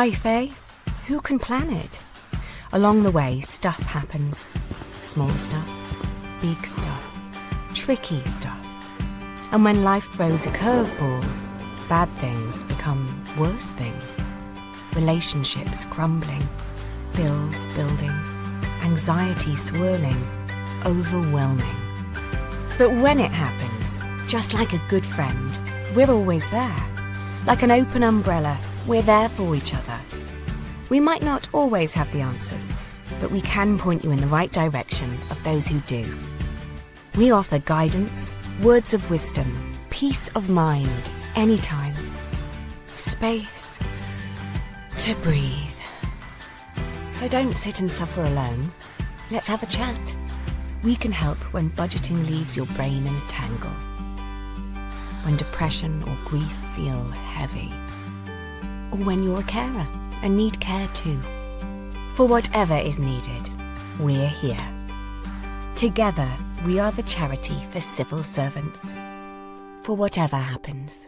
Life, eh? Who can plan it? Along the way, stuff happens. Small stuff, big stuff, tricky stuff. And when life throws a curveball, bad things become worse things. Relationships crumbling, bills building, anxiety swirling, overwhelming. But when it happens, just like a good friend, we're always there. Like an open umbrella, we're there for each other. We might not always have the answers, but we can point you in the right direction of those who do. We offer guidance, words of wisdom, peace of mind, anytime. Space to breathe. So don't sit and suffer alone. Let's have a chat. We can help when budgeting leaves your brain in a tangle. When depression or grief feel heavy. Or when you're a carer and need care too. For whatever is needed, we're here. Together, we are the charity for civil servants. For whatever happens.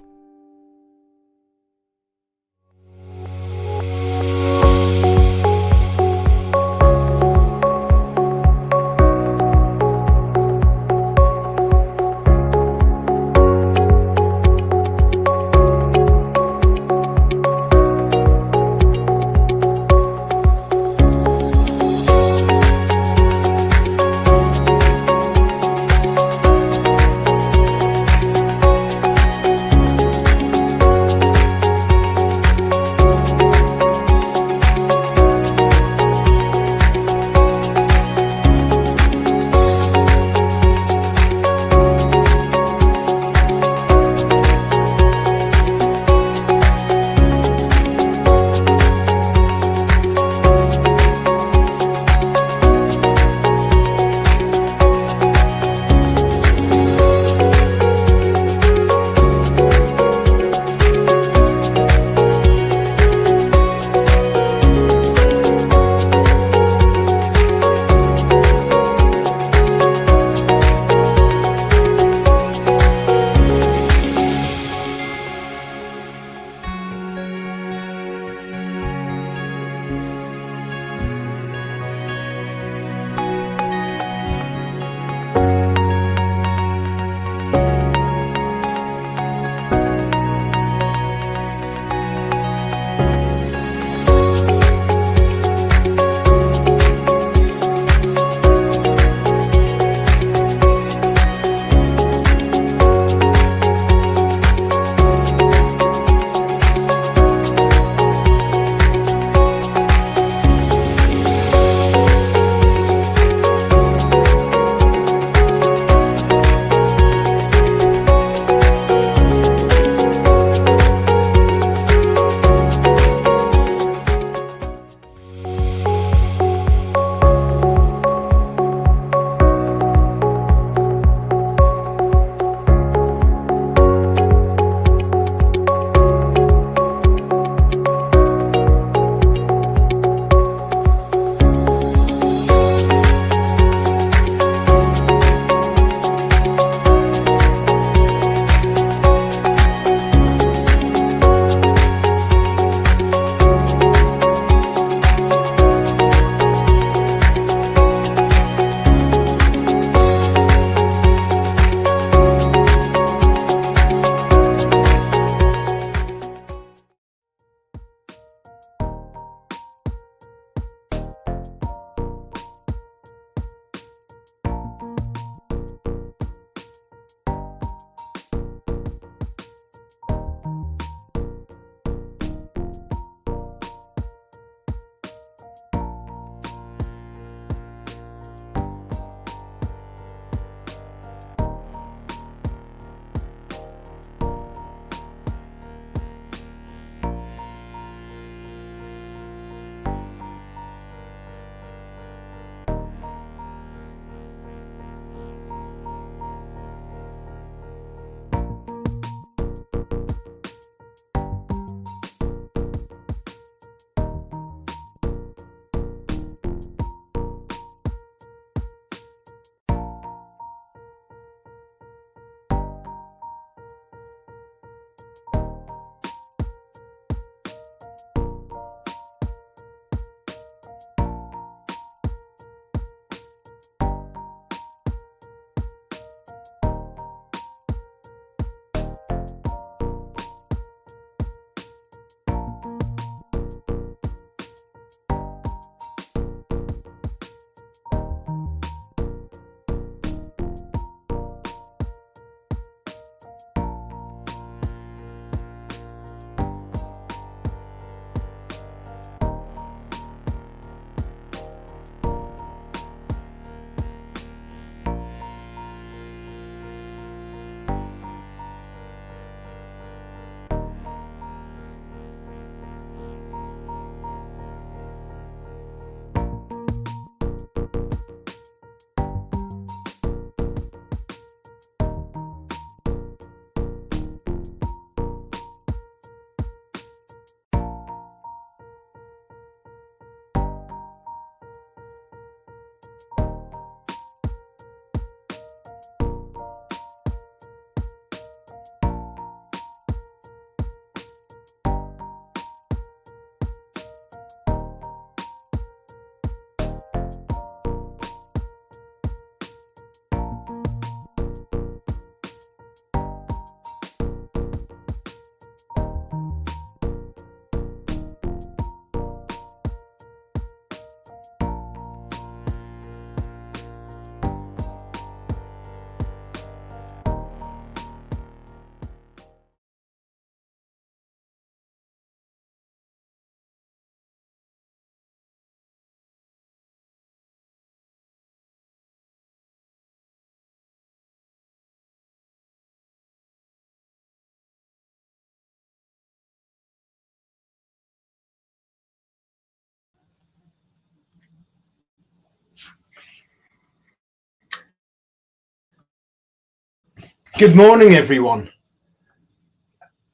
Good morning, everyone.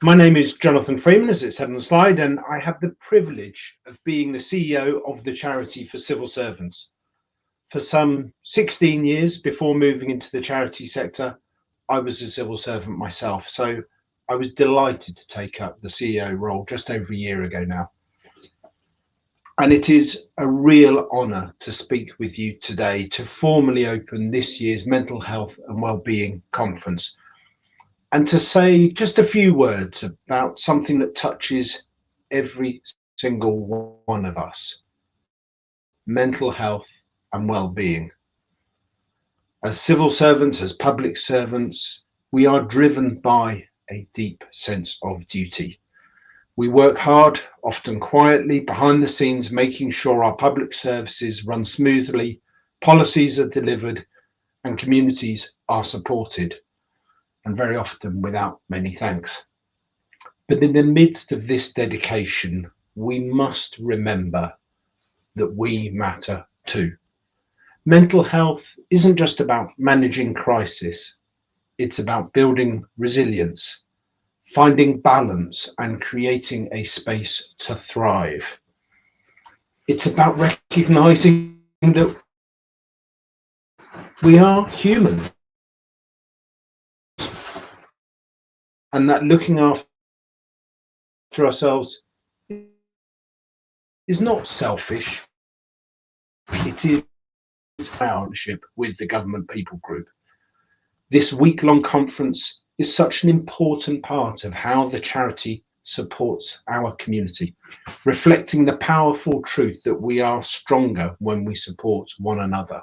My name is Jonathan Freeman, as it said on the slide, and I have the privilege of being the CEO of the Charity for Civil Servants. For some 16 years before moving into the charity sector, I was a civil servant myself, so I was delighted to take up the CEO role just over a year ago now. And it is a real honour to speak with you today to formally open this year's Mental Health and Wellbeing Conference, and to say just a few words about something that touches every single one of us: mental health and well-being. As civil servants, as public servants, we are driven by a deep sense of duty. We work hard, often quietly, behind the scenes, making sure our public services run smoothly, policies are delivered, and communities are supported, and very often without many thanks. But in the midst of this dedication, we must remember that we matter too. Mental health isn't just about managing crisis, it's about building resilience, finding balance, and creating a space to thrive. It's about recognizing that we are humans and that looking after ourselves is not selfish, it is partnership with the Government People Group. This week-long conference is such an important part of how the charity supports our community, reflecting the powerful truth that we are stronger when we support one another.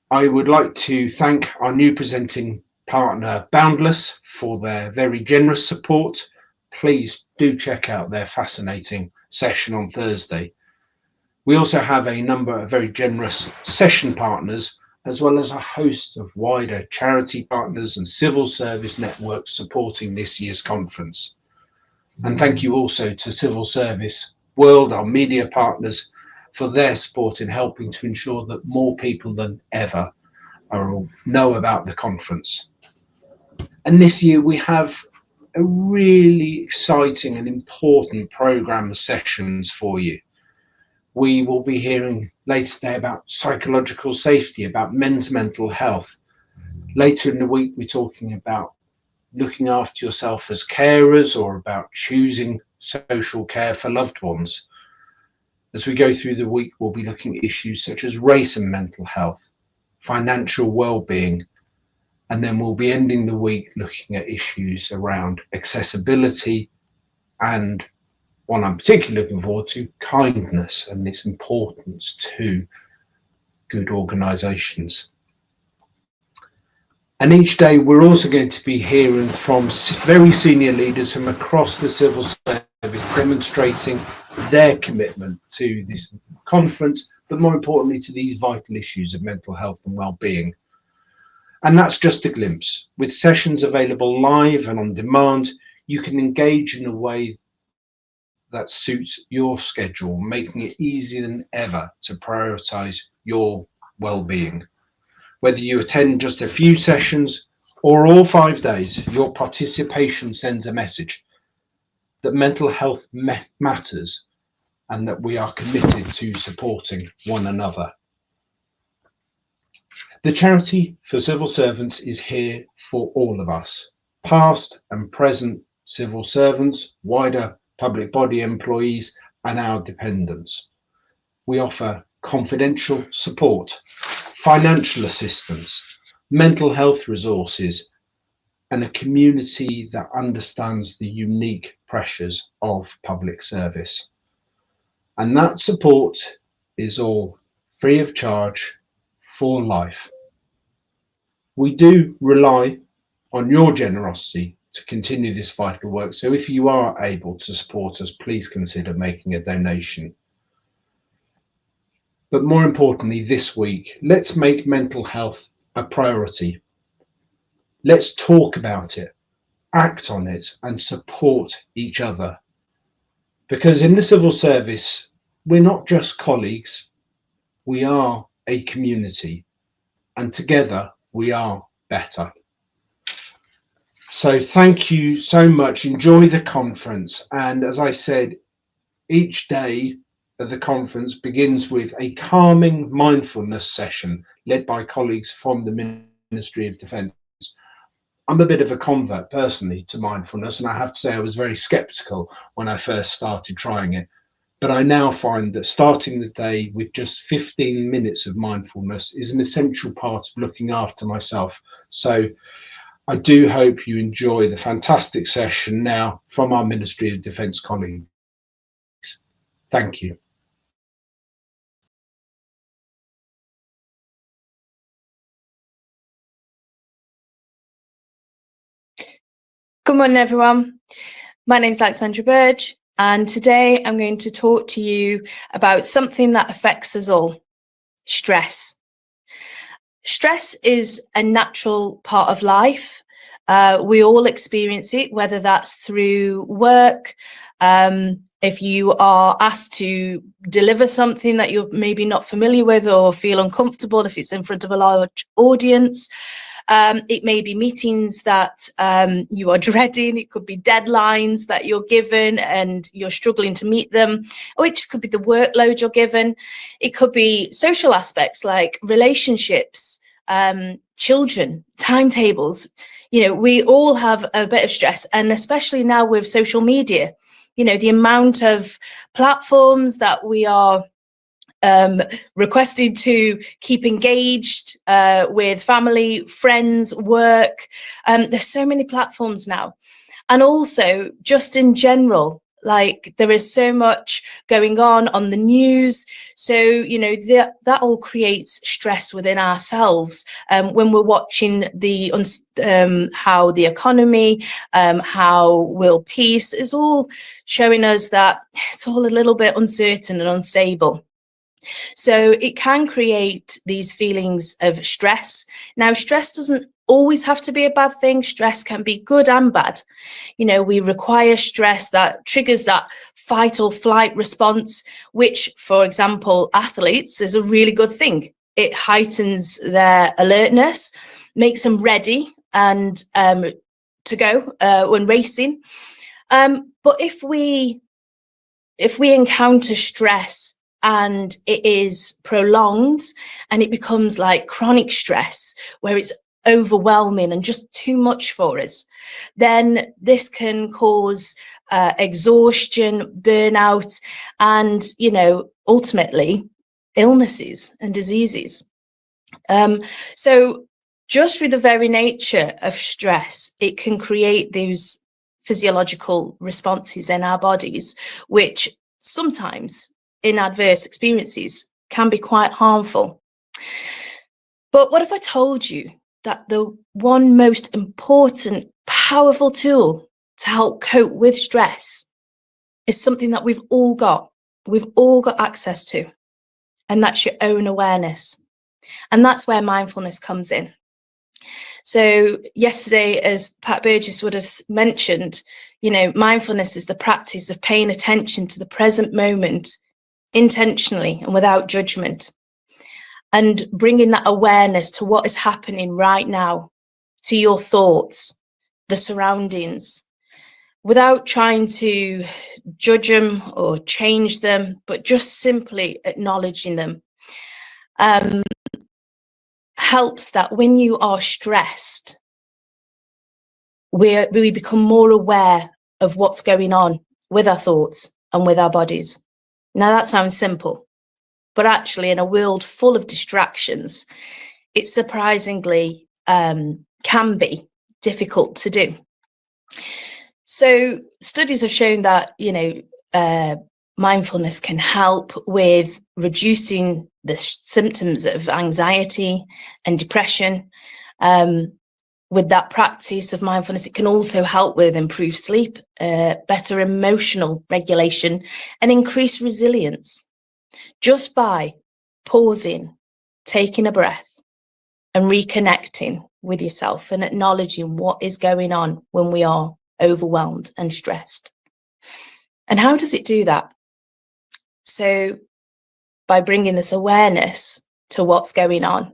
I would like to thank our new presenting partner, Boundless, for their very generous support. Please do check out their fascinating session on Thursday. We also have a number of very generous session partners, as well as a host of wider charity partners and civil service networks supporting this year's conference. And thank you also to Civil Service World, our media partners, for their support in helping to ensure that more people than ever know about the conference. And this year we have a really exciting and important programme of sessions for you. We will be hearing later today about psychological safety, about men's mental health. Later in the week, we're talking about looking after yourself as carers or about choosing social care for loved ones. As we go through the week, we'll be looking at issues such as race and mental health, financial well-being, and then we'll be ending the week looking at issues around accessibility and one I'm particularly looking forward to, kindness and its importance to good organisations. And each day we're also going to be hearing from very senior leaders from across the civil service demonstrating their commitment to this conference, but more importantly to these vital issues of mental health and well-being. And that's just a glimpse. With sessions available live and on demand, you can engage in a way that suits your schedule, making it easier than ever to prioritise your well-being. Whether you attend just a few sessions or all 5 days, your participation sends a message that mental health matters and that we are committed to supporting one another. The Charity for Civil Servants is here for all of us, past and present civil servants, wider public body employees, and our dependents. We offer confidential support, financial assistance, mental health resources, and a community that understands the unique pressures of public service. And that support is all free of charge for life. We do rely on your generosity to continue this vital work. So if you are able to support us, please consider making a donation. But more importantly, this week, let's make mental health a priority. Let's talk about it, act on it, and support each other. Because in the civil service, we're not just colleagues, we are a community, and together we are better. So thank you so much. Enjoy the conference. And as I said, each day of the conference begins with a calming mindfulness session led by colleagues from the Ministry of Defence. I'm a bit of a convert personally to mindfulness, and I have to say I was very skeptical when I first started trying it. But I now find that starting the day with just 15 minutes of mindfulness is an essential part of looking after myself. So I do hope you enjoy the fantastic session now from our Ministry of Defence colleagues. Thank you. Good morning, everyone. My name is Alexandra Burge, and today I'm going to talk to you about something that affects us all: stress. Stress is a natural part of life. We all experience it, whether that's through work, if you are asked to deliver something that you're maybe not familiar with or feel uncomfortable if it's in front of a large audience. It may be meetings that you are dreading. It could be deadlines that you're given and you're struggling to meet them, which could be the workload you're given. It could be social aspects like relationships, children, timetables. You know, we all have a bit of stress, and especially now with social media, you know, the amount of platforms that we are requested to keep engaged with family, friends, work. There's so many platforms now. And also just in general, like there is so much going on the news. So, you know, that all creates stress within ourselves when we're watching the how the economy, how world peace is all showing us that it's all a little bit uncertain and unstable. So it can create these feelings of stress. Now, stress doesn't always have to be a bad thing. Stress can be good and bad. You know, we require stress that triggers that fight or flight response, which, for example, athletes is a really good thing. It heightens their alertness, makes them ready and to go when racing. But if we encounter stress and it is prolonged and it becomes like chronic stress where it's overwhelming and just too much for us, then this can cause exhaustion, burnout, and, you know, ultimately illnesses and diseases. So just through the very nature of stress, it can create those physiological responses in our bodies, which sometimes in adverse experiences can be quite harmful. But what if I told you that the one most important, powerful tool to help cope with stress is something that we've all got access to, and that's your own awareness. And that's where mindfulness comes in. So yesterday, as Pat Burgess would have mentioned, you know, mindfulness is the practice of paying attention to the present moment intentionally and without judgment, and bringing that awareness to what is happening right now, to your thoughts, the surroundings, without trying to judge them or change them, but just simply acknowledging them. Helps that when you are stressed, we become more aware of what's going on with our thoughts and with our bodies. Now that sounds simple, but actually in a world full of distractions, it surprisingly can be difficult to do. So studies have shown that, you know, mindfulness can help with reducing the symptoms of anxiety and depression. With that practice of mindfulness, it can also help with improved sleep, better emotional regulation, and increased resilience, just by pausing, taking a breath, and reconnecting with yourself and acknowledging what is going on when we are overwhelmed and stressed. And how does it do that? So by bringing this awareness to what's going on,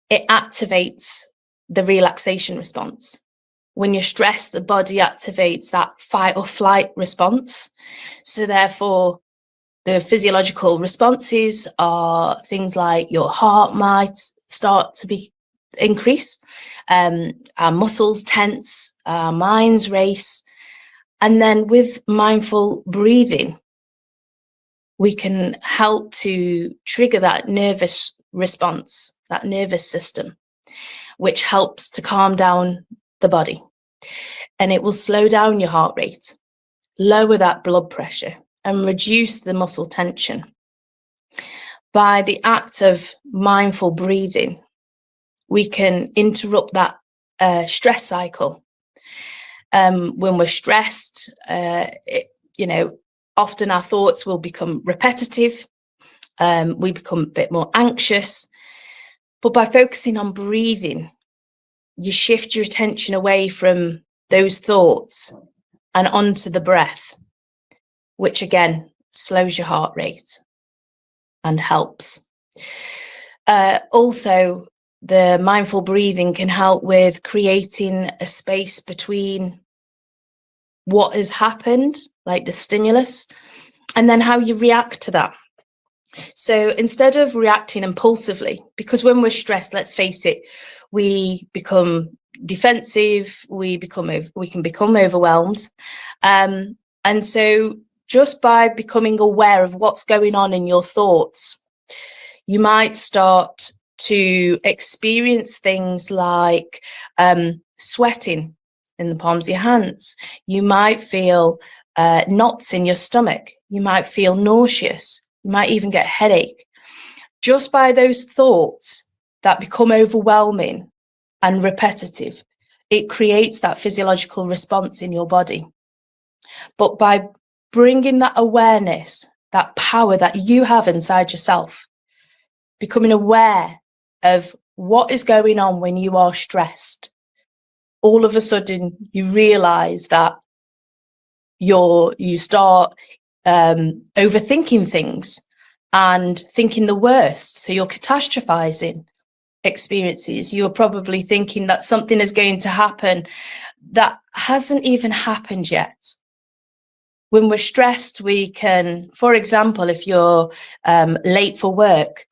it activates the relaxation response. when you're stressed, the body activates that fight or flight response. So therefore, the physiological responses are things like your heart might start to increase, our muscles tense, our minds race. And then with mindful breathing, we can help to trigger that nervous response, that nervous system, which helps to calm down the body. And it will slow down your heart rate, lower that blood pressure, and reduce the muscle tension. By the act of mindful breathing, we can interrupt that stress cycle. When we're stressed, often our thoughts will become repetitive. We become a bit more anxious. But by focusing on breathing, you shift your attention away from those thoughts and onto the breath, which again slows your heart rate and helps. Also, the mindful breathing can help with creating a space between what has happened, like the stimulus, and then how you react to that. So instead of reacting impulsively, because when we're stressed, let's face it, we become defensive, we can become overwhelmed. And so just by becoming aware of what's going on in your thoughts, you might start to experience things like sweating in the palms of your hands. You might feel knots in your stomach. You might feel nauseous. You might even get a headache. Just by those thoughts that become overwhelming and repetitive, it creates that physiological response in your body. But by bringing that awareness, that power that you have inside yourself, becoming aware of what is going on when you are stressed, all of a sudden you realize that you start overthinking things and thinking the worst. So you're catastrophizing experiences. You're probably thinking that something is going to happen that hasn't even happened yet. When we're stressed, we can, for example, if you're late for work,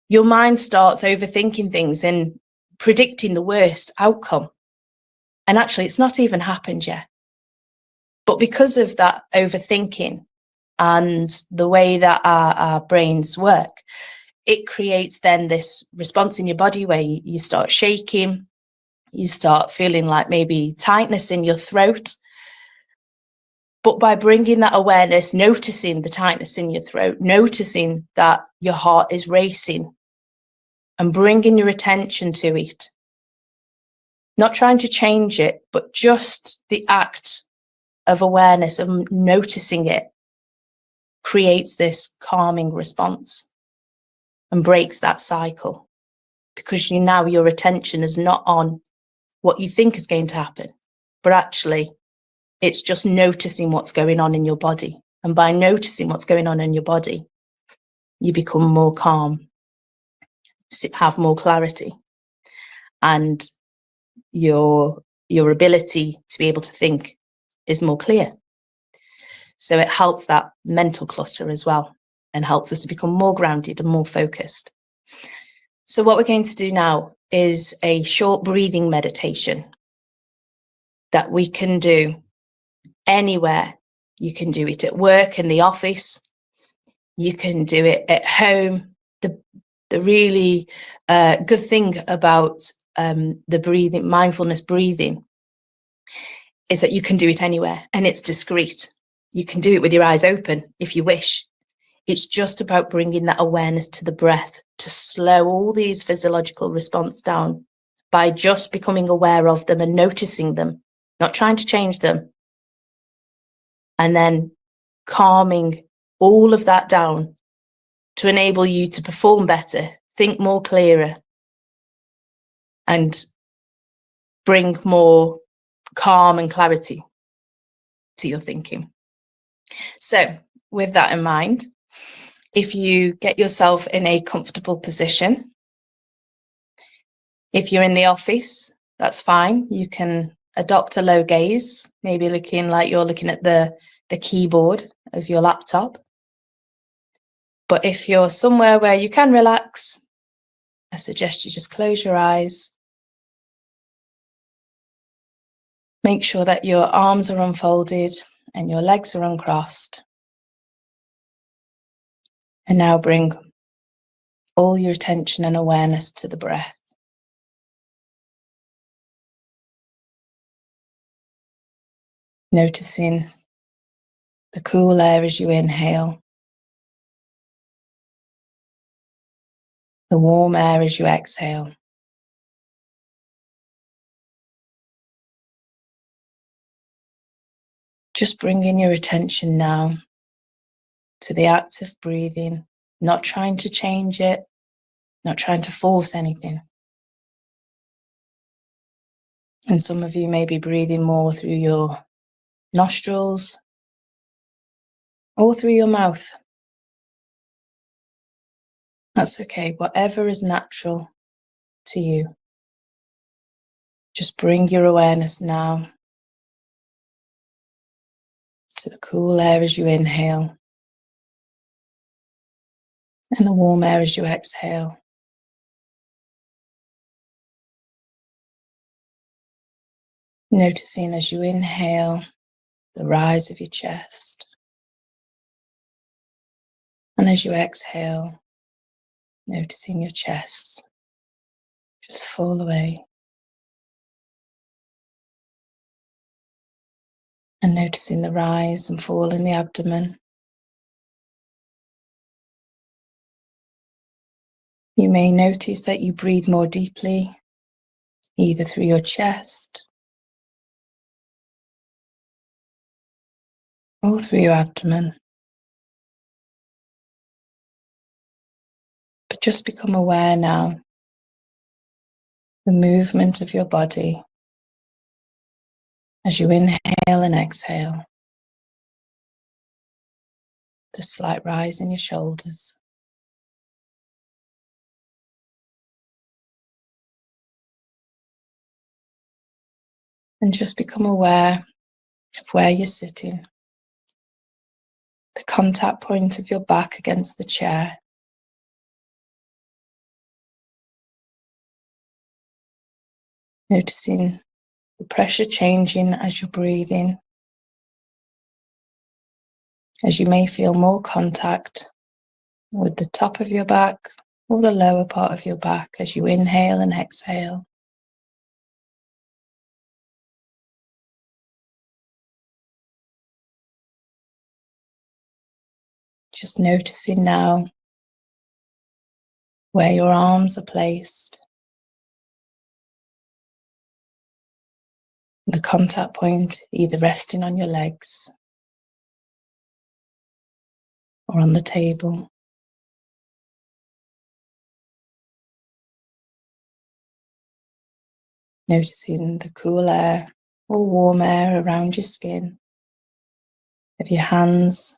your mind starts overthinking things and predicting the worst outcome. And actually, it's not even happened yet. But because of that overthinking and the way that our brains work, it creates then this response in your body where you start shaking, you start feeling like maybe tightness in your throat. But by bringing that awareness, noticing the tightness in your throat, noticing that your heart is racing, and bringing your attention to it, not trying to change it, but just the act of awareness, of noticing it, creates this calming response and breaks that cycle, because now your attention is not on what you think is going to happen, but actually it's just noticing what's going on in your body. And by noticing what's going on in your body, you become more calm, have more clarity, and your ability to be able to think is more clear. So it helps that mental clutter as well, and helps us to become more grounded and more focused. So what we're going to do now is a short breathing meditation that we can do anywhere. You can do it at work, in the office. You can do it at home. The really good thing about the breathing, mindfulness breathing, is that you can do it anywhere and it's discreet. You can do it with your eyes open if you wish. It's just about bringing that awareness to the breath, to slow all these physiological responses down by just becoming aware of them and noticing them, not trying to change them. And then calming all of that down to enable you to perform better, think more clearer, and bring more calm and clarity to your thinking. So with that in mind, if you get yourself in a comfortable position, if you're in the office, that's fine. You can adopt a low gaze, maybe looking like you're looking at the keyboard of your laptop. But if you're somewhere where you can relax, I suggest you just close your eyes. Make sure that your arms are unfolded and your legs are uncrossed. And now bring all your attention and awareness to the breath. Noticing the cool air as you inhale, the warm air as you exhale. Just bringing your attention now to the act of breathing, not trying to change it, not trying to force anything. And some of you may be breathing more through your nostrils or through your mouth. That's okay, whatever is natural to you. Just bring your awareness now to the cool air as you inhale and the warm air as you exhale. Noticing as you inhale the rise of your chest, and as you exhale, noticing your chest just fall away, and noticing the rise and fall in the abdomen. You may notice that you breathe more deeply, either through your chest or through your abdomen. But just become aware now, the movement of your body as you inhale and exhale, the slight rise in your shoulders. And just become aware of where you're sitting, the contact point of your back against the chair. Noticing the pressure changing as you're breathing, as you may feel more contact with the top of your back or the lower part of your back as you inhale and exhale. Just noticing now where your arms are placed, the contact point either resting on your legs or on the table. Noticing the cool air or warm air around your skin, of your hands,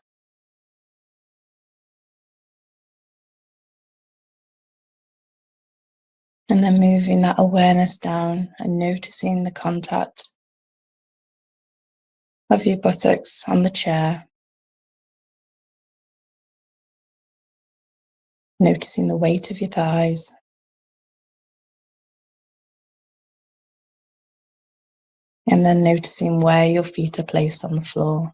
and then moving that awareness down and noticing the contact of your buttocks on the chair. Noticing the weight of your thighs. And then noticing where your feet are placed on the floor.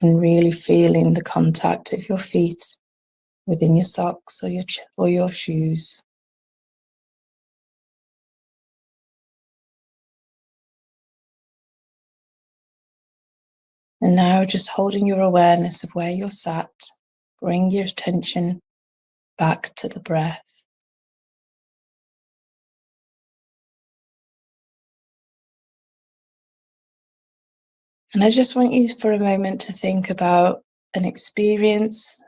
And really feeling the contact of your feet within your socks or your shoes. And now just holding your awareness of where you're sat, bring your attention back to the breath. And I just want you for a moment to think about an experience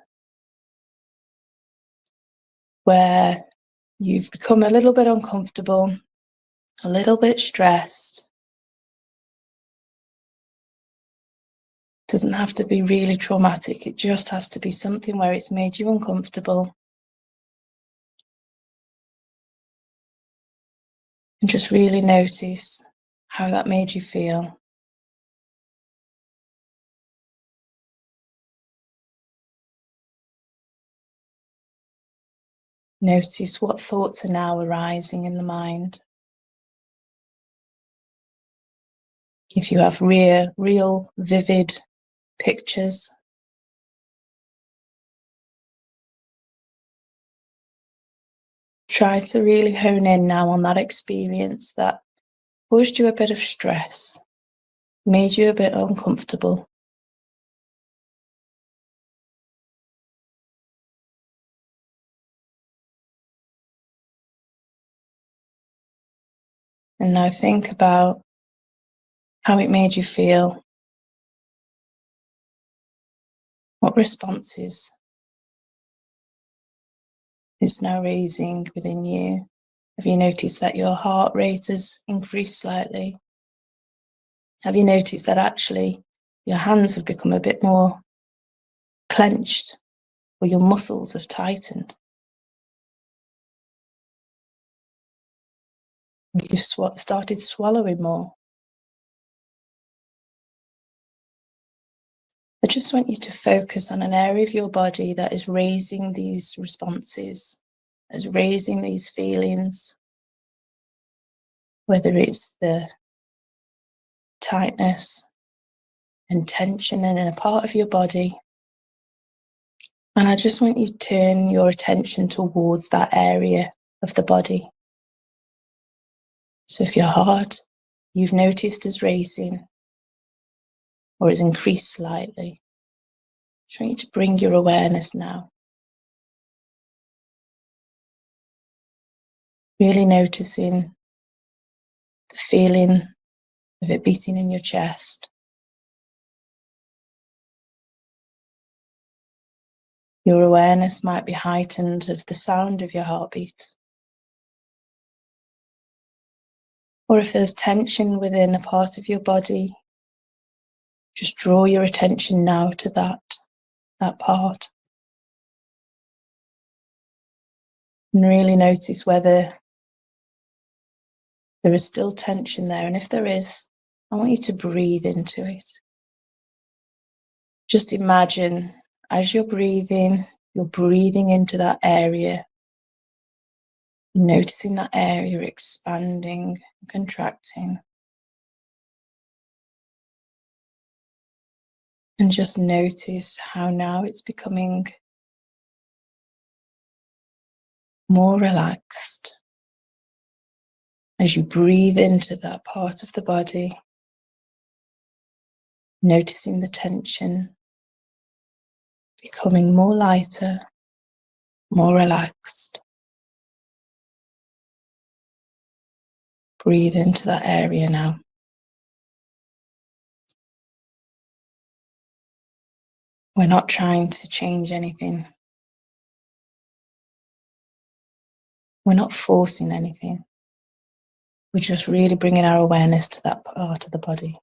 where you've become a little bit uncomfortable, a little bit stressed. It doesn't have to be really traumatic. It just has to be something where it's made you uncomfortable. And just really notice how that made you feel. Notice what thoughts are now arising in the mind. If you have real vivid pictures, try to really hone in now on that experience that caused you a bit of stress, made you a bit uncomfortable. And now think about how it made you feel. What responses is now raising within you? Have you noticed that your heart rate has increased slightly? Have you noticed that actually your hands have become a bit more clenched, or your muscles have tightened? You've started swallowing more. I just want you to focus on an area of your body that is raising these responses, is raising these feelings, whether it's the tightness and tension in a part of your body. And I just want you to turn your attention towards that area of the body. So if your heart, you've noticed, is racing or is increased slightly, I just want you to bring your awareness now. Really noticing the feeling of it beating in your chest. Your awareness might be heightened of the sound of your heartbeat. Or if there's tension within a part of your body, just draw your attention now to that part. And really notice whether there is still tension there. And if there is, I want you to breathe into it. Just imagine as you're breathing into that area, noticing that area expanding, contracting. And just notice how now it's becoming more relaxed as you breathe into that part of the body, noticing the tension becoming more lighter, more relaxed. Breathe into that area now. We're not trying to change anything. We're not forcing anything. We're just really bringing our awareness to that part of the body.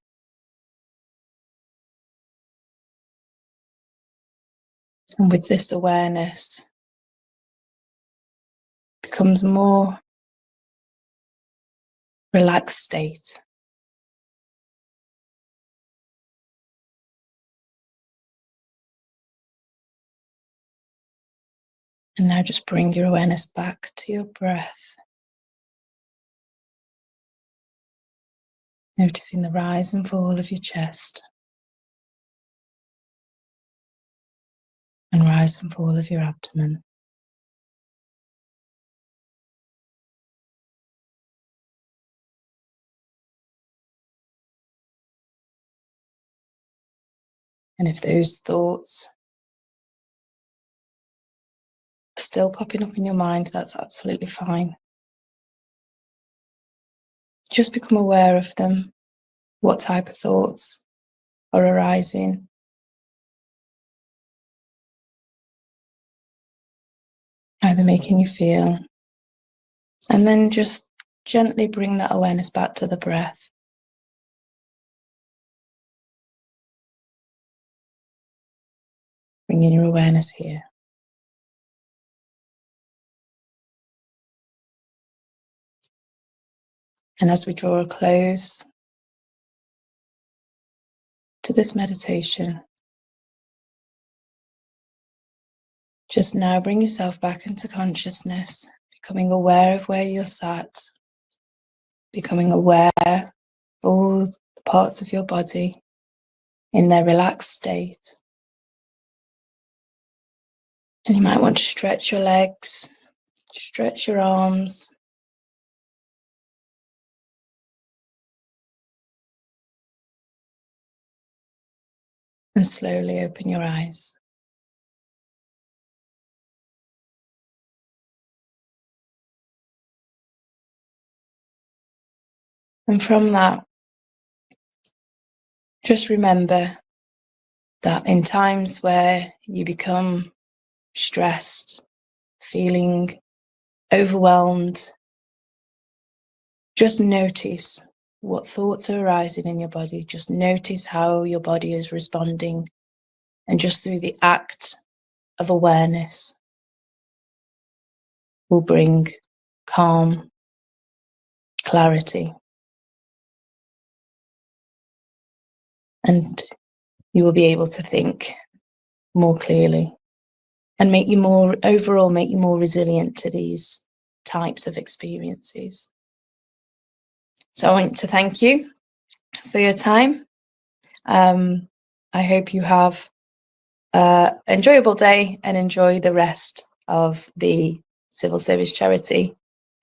And with this awareness, it becomes more relaxed state. And now just bring your awareness back to your breath. Noticing the rise and fall of your chest. And rise and fall of your abdomen. And if those thoughts are still popping up in your mind, that's absolutely fine. Just become aware of them. What type of thoughts are arising? How they're making you feel. And then just gently bring that awareness back to the breath. Bringing your awareness here. And as we draw a close to this meditation, just now bring yourself back into consciousness, becoming aware of where you're sat, becoming aware of all the parts of your body in their relaxed state. And you might want to stretch your legs, stretch your arms, and slowly open your eyes. And from that, just remember that in times where you become stressed, feeling overwhelmed, just notice what thoughts are arising in your body. Just notice how your body is responding. And just through the act of awareness will bring calm, clarity. And you will be able to think more clearly and make you more resilient to these types of experiences. So I want to thank you for your time. I hope you have an enjoyable day and enjoy the rest of the Civil Service Charity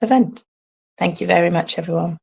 event. Thank you very much, everyone.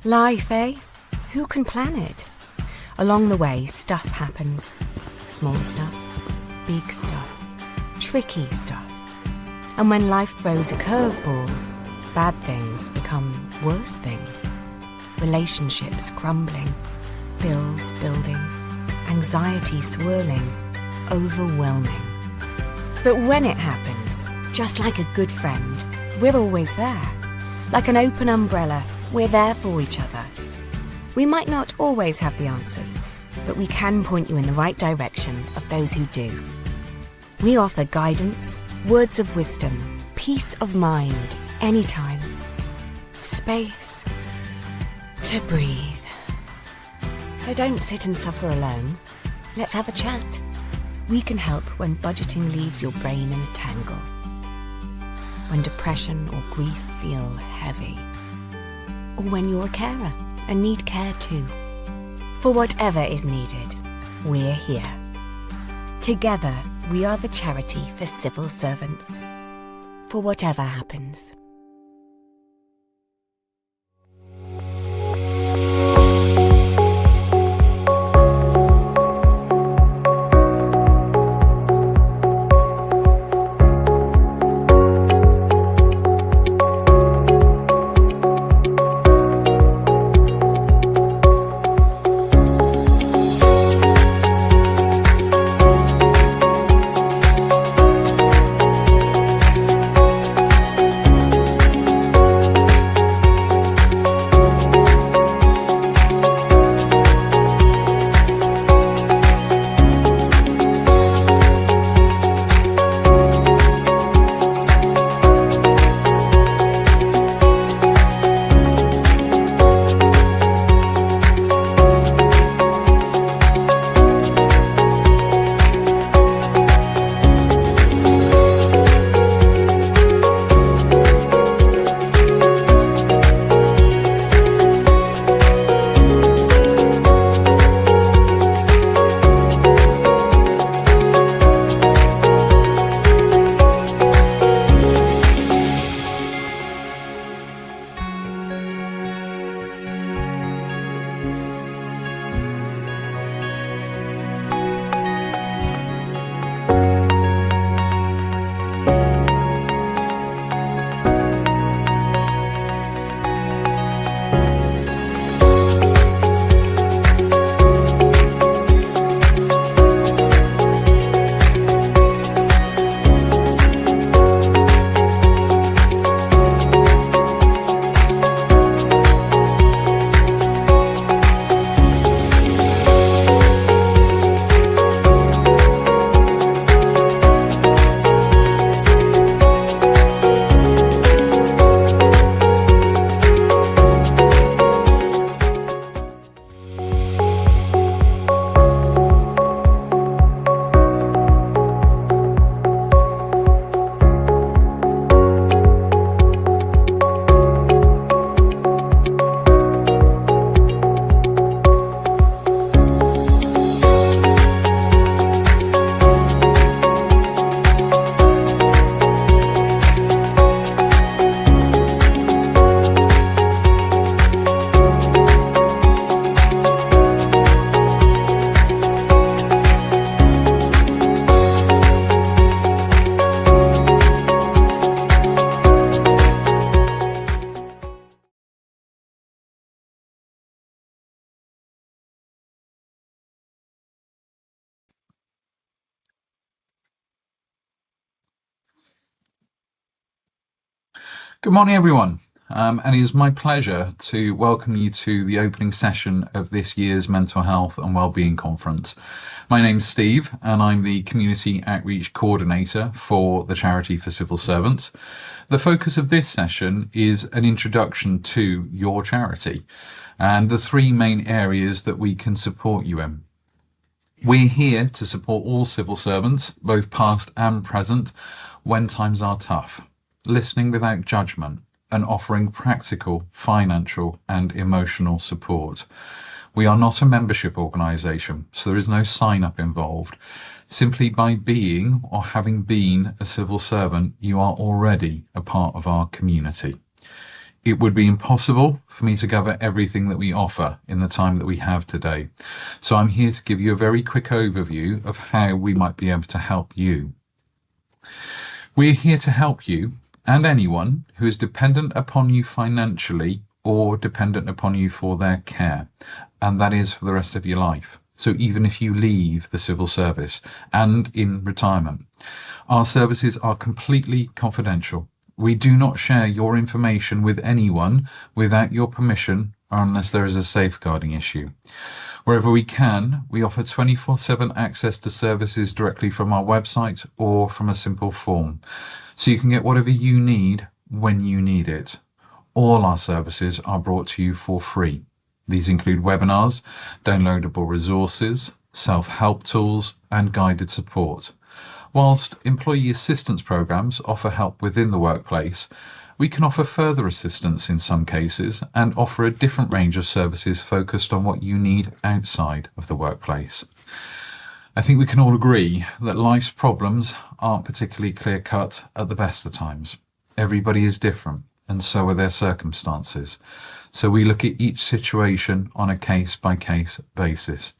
Life, eh? Who can plan it? Along the way, stuff happens. Small stuff, big stuff, tricky stuff. And when life throws a curveball, bad things become worse things. Relationships crumbling, Bills building, anxiety swirling, overwhelming. But when it happens, just like a good friend, we're always there. Like an open umbrella, we're there for each other. We might not always have the answers, but we can point you in the right direction of those who do. We offer guidance, words of wisdom, peace of mind, anytime. Space to breathe. So don't sit and suffer alone. Let's have a chat. We can help when budgeting leaves your brain in a tangle. When depression or grief feel heavy. Or when you're a carer and need care too. For whatever is needed, we're here. Together, we are the charity for civil servants. For whatever happens. Good morning, everyone. And it is my pleasure to welcome you to the opening session of this year's Mental Health and Wellbeing Conference. My name's Steve, and I'm the Community Outreach Coordinator for the Charity for Civil Servants. The focus of this session is an introduction to your charity and the three main areas that we can support you in. We're here to support all civil servants, both past and present, when times are tough, listening without judgment and offering practical, financial and emotional support. We are not a membership organisation, so there is no sign-up involved. Simply by being or having been a civil servant, you are already a part of our community. It would be impossible for me to cover everything that we offer in the time that we have today. So I'm here to give you a very quick overview of how we might be able to help you. We're here to help you and anyone who is dependent upon you financially or dependent upon you for their care, and that is for the rest of your life. So even if you leave the civil service and in retirement, our services are completely confidential. We do not share your information with anyone without your permission or unless there is a safeguarding issue. Wherever we can, we offer 24/7 access to services directly from our website or from a simple form, so you can get whatever you need when you need it. All our services are brought to you for free. These include webinars, downloadable resources, self-help tools, and guided support. Whilst employee assistance programs offer help within the workplace, we can offer further assistance in some cases and offer a different range of services focused on what you need outside of the workplace. I think we can all agree that life's problems aren't particularly clear-cut at the best of times. Everybody is different, and so are their circumstances. So we look at each situation on a case-by-case basis.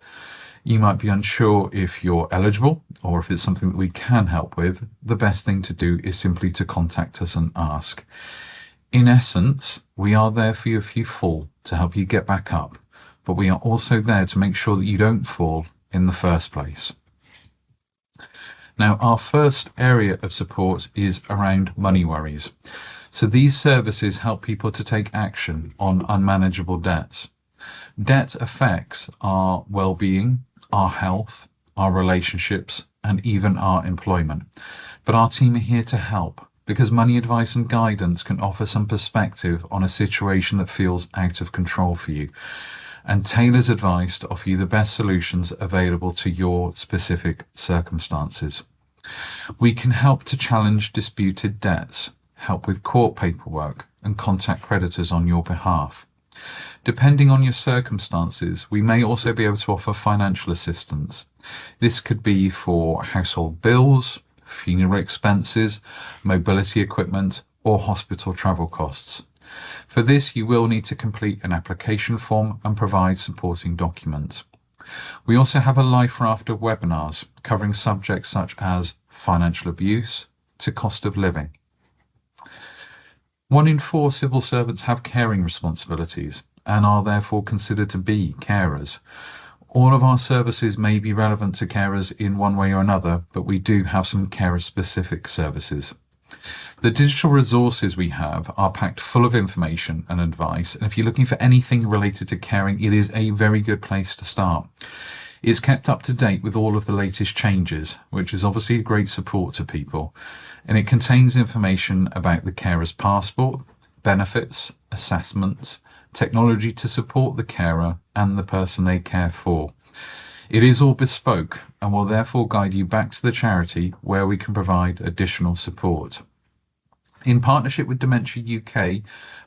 You might be unsure if you're eligible or if it's something that we can help with. The best thing to do is simply to contact us and ask. In essence, we are there for you if you fall, to help you get back up, but we are also there to make sure that you don't fall in the first place. Now, our first area of support is around money worries. So these services help people to take action on unmanageable debts. Debt affects our well-being, our health, our relationships, and even our employment. But our team are here to help, because money advice and guidance can offer some perspective on a situation that feels out of control for you, and tailors advice to offer you the best solutions available to your specific circumstances. We can help to challenge disputed debts, help with court paperwork, and contact creditors on your behalf. Depending on your circumstances, we may also be able to offer financial assistance. This could be for household bills, funeral expenses, mobility equipment, or hospital travel costs. For this, you will need to complete an application form and provide supporting documents. We also have a life raft of webinars covering subjects such as financial abuse to cost of living. 1 in 4 civil servants have caring responsibilities and are therefore considered to be carers. All of our services may be relevant to carers in one way or another, but we do have some carer-specific services. The digital resources we have are packed full of information and advice, and if you're looking for anything related to caring, it is a very good place to start. It's kept up to date with all of the latest changes, which is obviously a great support to people, and it contains information about the carer's passport, benefits, assessments, technology to support the carer and the person they care for. It is all bespoke and will therefore guide you back to the charity where we can provide additional support. In partnership with Dementia UK,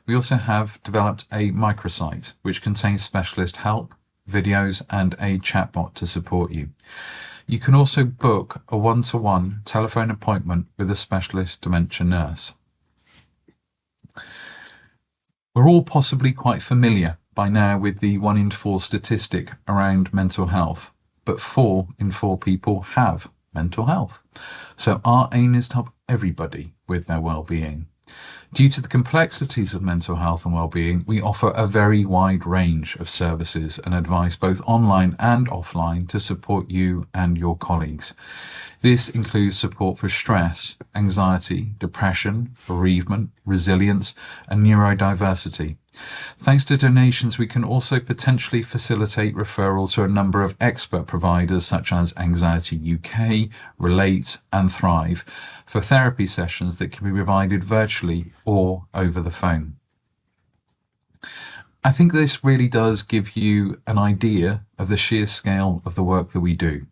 we also have developed a microsite which contains specialist help, videos, and a chatbot to support you. You can also book a one-to-one telephone appointment with a specialist dementia nurse. We're all possibly quite familiar by now with the 1 in 4 statistic around mental health, but 4 in 4 people have mental health. So our aim is to help everybody with their well-being. Due to the complexities of mental health and well-being, we offer a very wide range of services and advice, both online and offline, to support you and your colleagues. This includes support for stress, anxiety, depression, bereavement, resilience, and neurodiversity. Thanks to donations, we can also potentially facilitate referral to a number of expert providers such as Anxiety UK, Relate, and Thrive for therapy sessions that can be provided virtually or over the phone. I think this really does give you an idea of the sheer scale of the work that we do,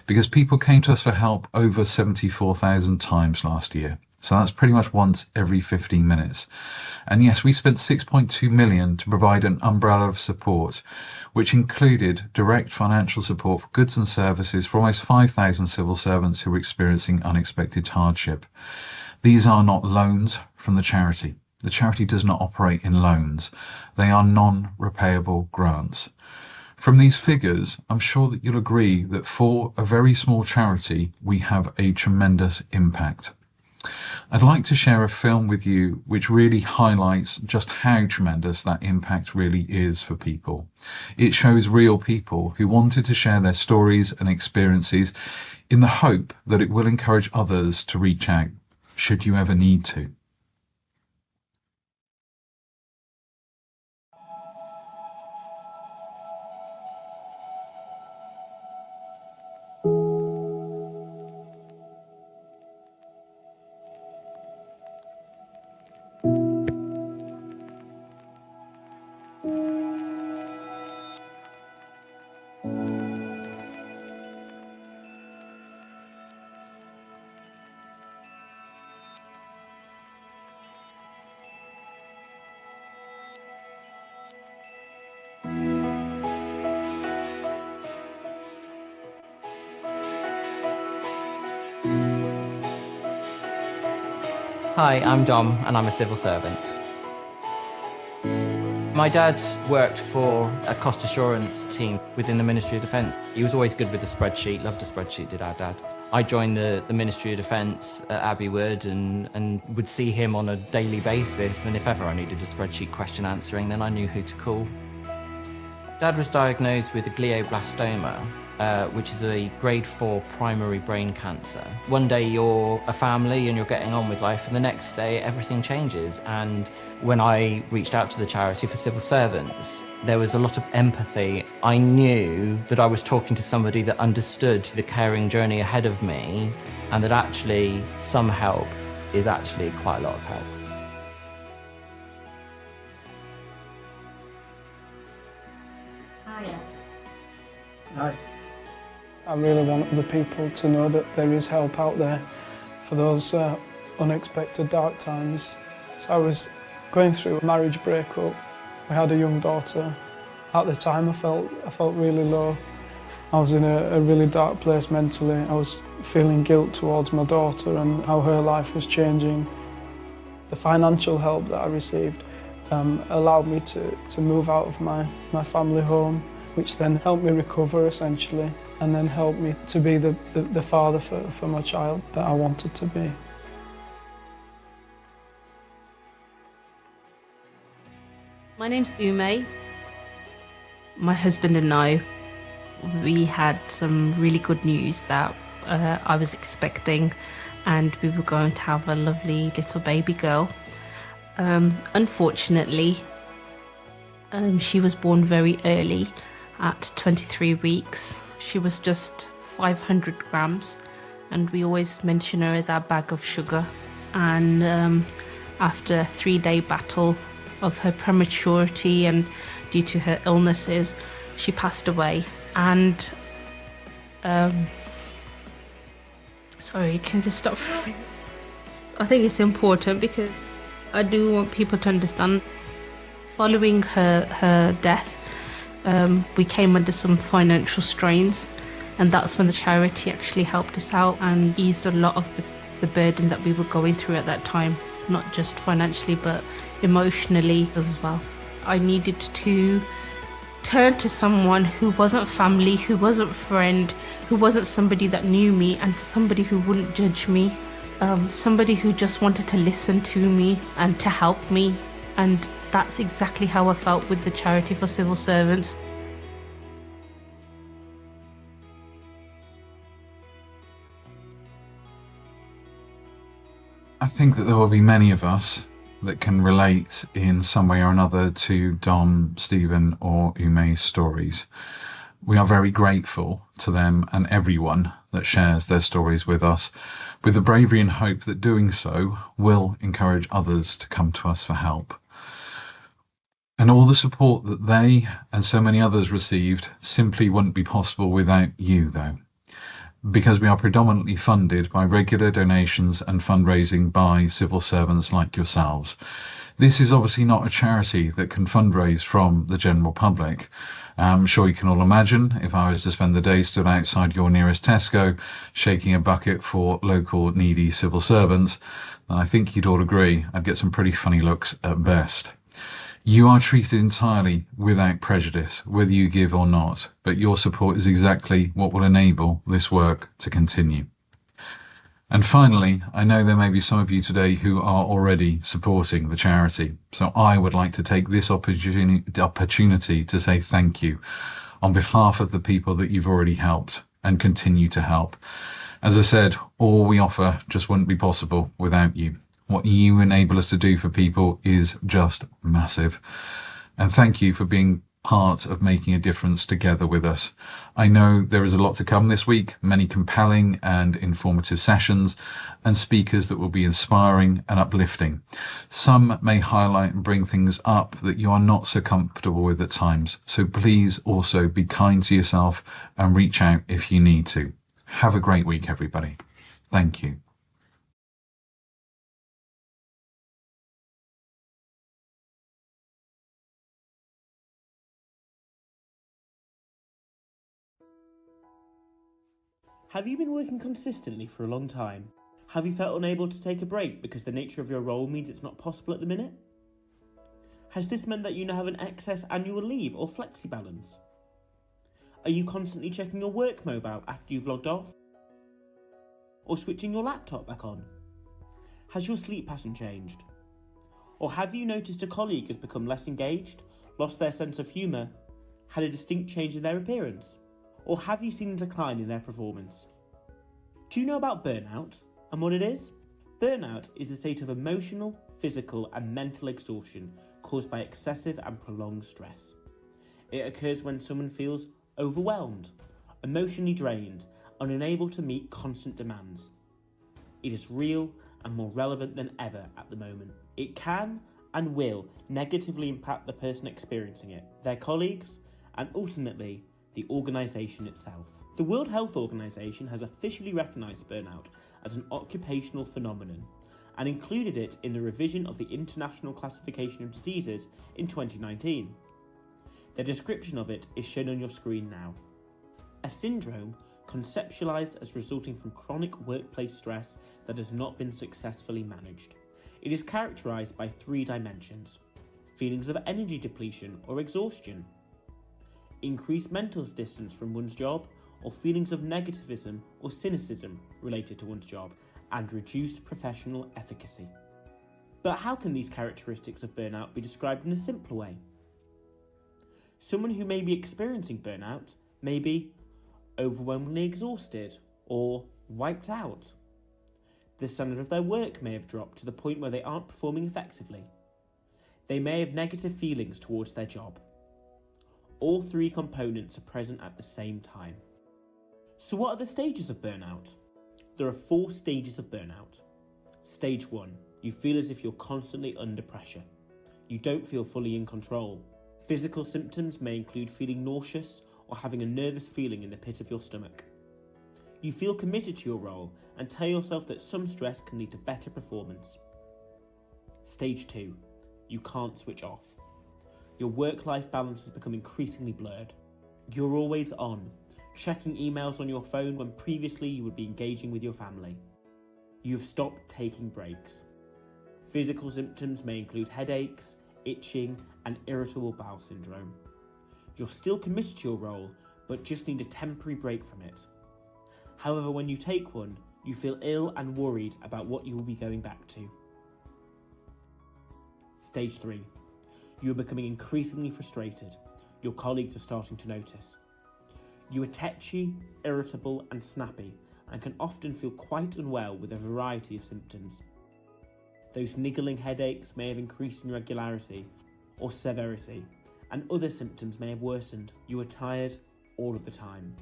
because people came to us for help over 74,000 times last year. So that's pretty much once every 15 minutes. And yes, we spent 6.2 million to provide an umbrella of support, which included direct financial support for goods and services for almost 5,000 civil servants who were experiencing unexpected hardship. These are not loans from the charity. The charity does not operate in loans. They are non-repayable grants. From these figures, I'm sure that you'll agree that for a very small charity, we have a tremendous impact. I'd like to share a film with you which really highlights just how tremendous that impact really is for people. It shows real people who wanted to share their stories and experiences in the hope that it will encourage others to reach out, should you ever need to. Hi, I'm Dom and I'm a civil servant. My dad worked for a cost assurance team within the Ministry of Defence. He was always good with the spreadsheet, loved a spreadsheet, did our dad. I joined the Ministry of Defence at Abbey Wood and would see him on a daily basis, and if ever I needed a spreadsheet question answering, then I knew who to call. Dad was diagnosed with a glioblastoma, which is a grade 4 primary brain cancer. One day you're a family and you're getting on with life, and the next day everything changes. And when I reached out to the charity for civil servants, there was a lot of empathy. I knew that I was talking to somebody that understood the caring journey ahead of me, and that actually some help is actually quite a lot of help. Hi. I really want other people to know that there is help out there for those unexpected dark times. So I was going through a marriage breakup. We had a young daughter. At the time I felt really low. I was in a really dark place mentally. I was feeling guilt towards my daughter and how her life was changing. The financial help that I received allowed me to move out of my family home, which then helped me recover essentially, and then helped me to be the father for my child that I wanted to be. My name's Ume. My husband and I, we had some really good news that I was expecting, and we were going to have a lovely little baby girl. Unfortunately, she was born very early at 23 weeks. She was just 500 grams, and we always mention her as our bag of sugar. And after a 3-day battle of her prematurity and due to her illnesses, she passed away. And sorry, can you just stop? I think it's important because I do want people to understand. Following her death, we came under some financial strains, and that's when the charity actually helped us out and eased a lot of the burden that we were going through at that time, not just financially but emotionally as well. I needed to turn to someone who wasn't family, who wasn't friend, who wasn't somebody that knew me, and somebody who wouldn't judge me, somebody who just wanted to listen to me and to help me. And that's exactly how I felt with the Charity for Civil Servants. I think that there will be many of us that can relate in some way or another to Dom, Stephen or Ume's stories. We are very grateful to them and everyone that shares their stories with us, with the bravery and hope that doing so will encourage others to come to us for help. And all the support that they and so many others received simply wouldn't be possible without you, though, because we are predominantly funded by regular donations and fundraising by civil servants like yourselves. This is obviously not a charity that can fundraise from the general public. I'm sure you can all imagine if I was to spend the day stood outside your nearest Tesco shaking a bucket for local needy civil servants, then I think you'd all agree I'd get some pretty funny looks at best. You are treated entirely without prejudice, whether you give or not, but your support is exactly what will enable this work to continue. And finally, I know there may be some of you today who are already supporting the charity. So I would like to take this opportunity to say thank you on behalf of the people that you've already helped and continue to help. As I said, all we offer just wouldn't be possible without you. What you enable us to do for people is just massive. And thank you for being part of making a difference together with us. I know there is a lot to come this week, many compelling and informative sessions and speakers that will be inspiring and uplifting. Some may highlight and bring things up that you are not so comfortable with at times. So please also be kind to yourself and reach out if you need to. Have a great week, everybody. Thank you. Have you been working consistently for a long time? Have you felt unable to take a break because the nature of your role means it's not possible at the minute? Has this meant that you now have an excess annual leave or flexi balance? Are you constantly checking your work mobile after you've logged off? Or switching your laptop back on? Has your sleep pattern changed? Or have you noticed a colleague has become less engaged, lost their sense of humour, had a distinct change in their appearance? Or have you seen a decline in their performance? Do you know about burnout and what it is? Burnout is a state of emotional, physical and mental exhaustion caused by excessive and prolonged stress. It occurs when someone feels overwhelmed, emotionally drained, and unable to meet constant demands. It is real and more relevant than ever at the moment. It can and will negatively impact the person experiencing it, their colleagues, and ultimately the organisation itself. The World Health Organization has officially recognised burnout as an occupational phenomenon and included it in the revision of the International Classification of Diseases in 2019. The description of it is shown on your screen now. A syndrome conceptualised as resulting from chronic workplace stress that has not been successfully managed. It is characterised by 3 dimensions: feelings of energy depletion or exhaustion, increased mental distance from one's job, or feelings of negativism or cynicism related to one's job, and reduced professional efficacy. But how can these characteristics of burnout be described in a simpler way? Someone who may be experiencing burnout may be overwhelmingly exhausted or wiped out. The standard of their work may have dropped to the point where they aren't performing effectively. They may have negative feelings towards their job. All 3 components are present at the same time. So what are the stages of burnout? There are 4 stages of burnout. Stage 1, you feel as if you're constantly under pressure. You don't feel fully in control. Physical symptoms may include feeling nauseous or having a nervous feeling in the pit of your stomach. You feel committed to your role and tell yourself that some stress can lead to better performance. Stage 2, you can't switch off. Your work-life balance has become increasingly blurred. You're always on, checking emails on your phone when previously you would be engaging with your family. You've stopped taking breaks. Physical symptoms may include headaches, itching, and irritable bowel syndrome. You're still committed to your role, but just need a temporary break from it. However, when you take one, you feel ill and worried about what you will be going back to. Stage 3. You are becoming increasingly frustrated. Your colleagues are starting to notice. You are tetchy, irritable and snappy and can often feel quite unwell with a variety of symptoms. Those niggling headaches may have increased in regularity or severity, and other symptoms may have worsened. You are tired all of the time.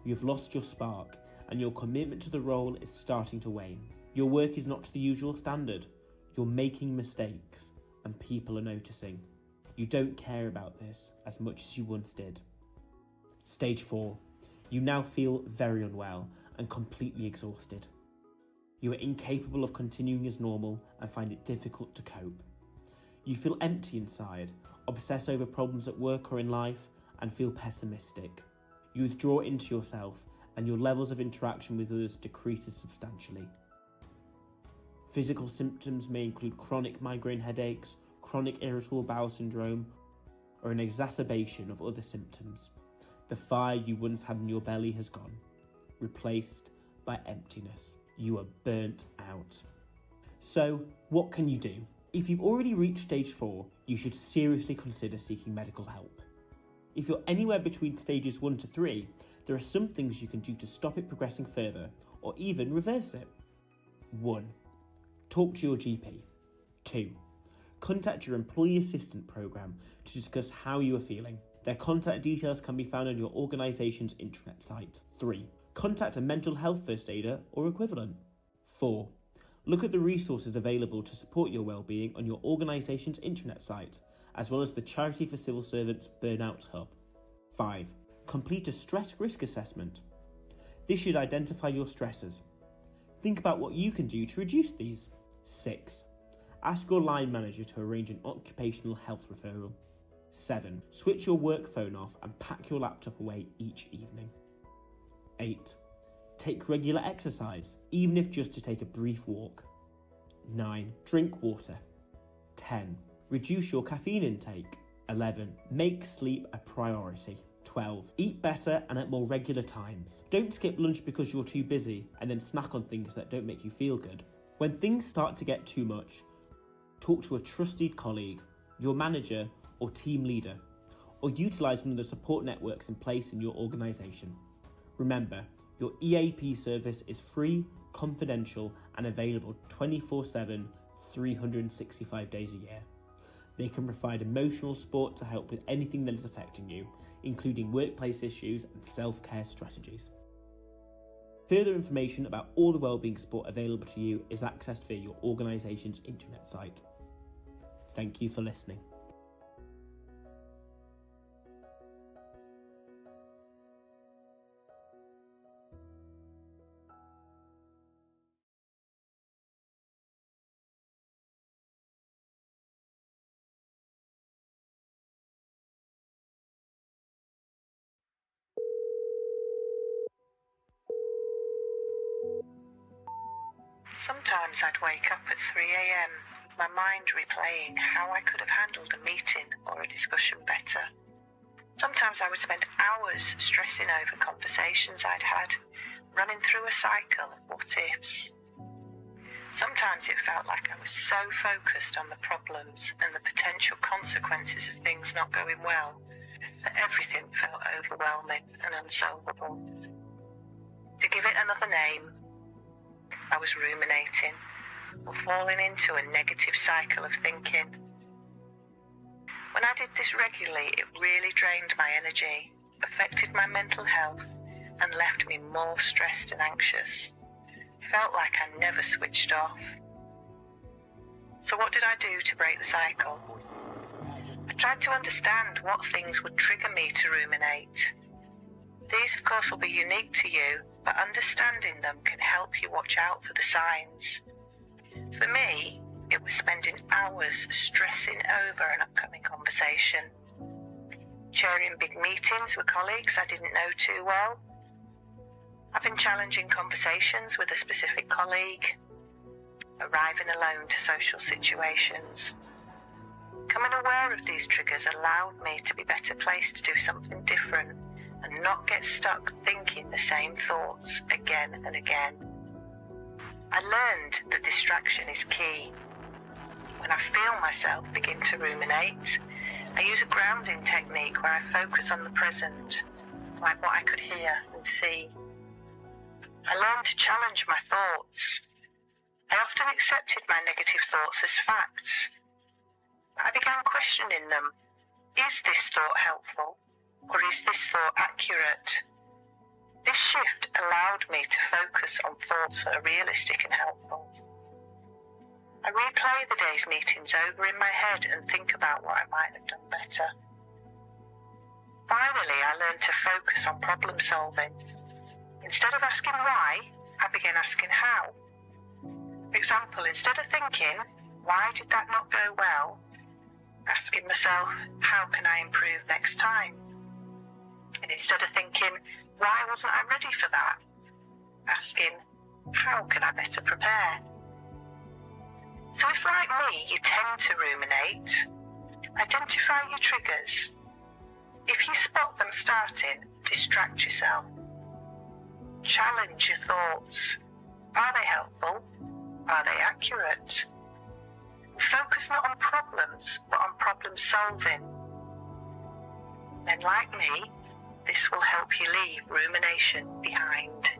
You have lost your spark and your commitment to the role is starting to wane. Your work is not to the usual standard. You're making mistakes and people are noticing. You don't care about this as much as you once did. Stage 4. You now feel very unwell and completely exhausted. You are incapable of continuing as normal and find it difficult to cope. You feel empty inside, obsess over problems at work or in life, and feel pessimistic. You withdraw into yourself and your levels of interaction with others decreases substantially. Physical symptoms may include chronic migraine headaches, chronic irritable bowel syndrome, or an exacerbation of other symptoms. The fire you once had in your belly has gone, replaced by emptiness. you are burnt out. So, what can you do? If you've already reached stage 4, you should seriously consider seeking medical help. If you're anywhere between stages 1 to 3, there are some things you can do to stop it progressing further or even reverse it. 1. Talk to your GP. 2. Contact your employee assistant programme to discuss how you are feeling. Their contact details can be found on your organisation's intranet site. 3. Contact a mental health first aider or equivalent. 4. Look at the resources available to support your wellbeing on your organisation's intranet site, as well as the Charity for Civil Servants Burnout Hub. 5. Complete a stress risk assessment. This should identify your stressors. Think about what you can do to reduce these. 6. Ask your line manager to arrange an occupational health referral. 7. Switch your work phone off and pack your laptop away each evening. 8. Take regular exercise, even if just to take a brief walk. 9. Drink water. 10. Reduce your caffeine intake. 11. Make sleep a priority. 12. Eat better and at more regular times. Don't skip lunch because you're too busy and then snack on things that don't make you feel good. When things start to get too much, talk to a trusted colleague, your manager or team leader, or utilise one of the support networks in place in your organisation. Remember, your EAP service is free, confidential and available 24/7, 365 days a year. They can provide emotional support to help with anything that is affecting you, including workplace issues and self-care strategies. Further information about all the wellbeing support available to you is accessed via your organisation's intranet site. Thank you for listening. Sometimes I'd wake up at 3 a.m, my mind replaying how I could have handled a meeting or a discussion better. Sometimes I would spend hours stressing over conversations I'd had, running through a cycle of what-ifs. Sometimes it felt like I was so focused on the problems and the potential consequences of things not going well that everything felt overwhelming and unsolvable. To give it another name, I was ruminating or falling into a negative cycle of thinking. When I did this regularly, it really drained my energy, affected my mental health, and left me more stressed and anxious. Felt like I never switched off. So what did I do to break the cycle? I tried to understand what things would trigger me to ruminate. These, of course, will be unique to you, but understanding them can help you watch out for the signs. For me, it was spending hours stressing over an upcoming conversation, chairing big meetings with colleagues I didn't know too well, having challenging conversations with a specific colleague, arriving alone to social situations. Becoming aware of these triggers allowed me to be better placed to do something different and not get stuck thinking the same thoughts again and again. I learned that distraction is key. When I feel myself begin to ruminate, I use a grounding technique where I focus on the present, like what I could hear and see. I learned to challenge my thoughts. I often accepted my negative thoughts as facts. I began questioning them. Is this thought helpful? Or is this thought accurate? This shift allowed me to focus on thoughts that are realistic and helpful. I replay the day's meetings over in my head and think about what I might have done better. Finally, I learned to focus on problem solving. Instead of asking why, I began asking how. For example, instead of thinking, why did that not go well? Asking myself, how can I improve next time? And instead of thinking, why wasn't I ready for that? Asking, how can I better prepare? So if, like me, you tend to ruminate, identify your triggers. If you spot them starting, distract yourself. Challenge your thoughts. Are they helpful? Are they accurate? Focus not on problems, but on problem solving. And like me, this will help you leave rumination behind.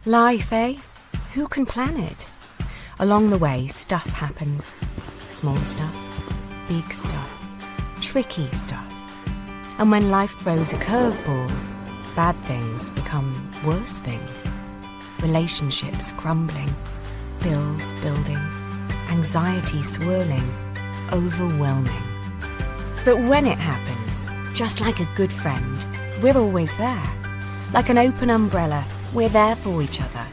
Life, eh? Who can plan it? Along the way, stuff happens. Small stuff, big stuff, tricky stuff. And when life throws a curveball, bad things become worse things. Relationships crumbling, bills building, anxiety swirling, overwhelming. But when it happens, just like a good friend, we're always there. Like an open umbrella, we're there for each other.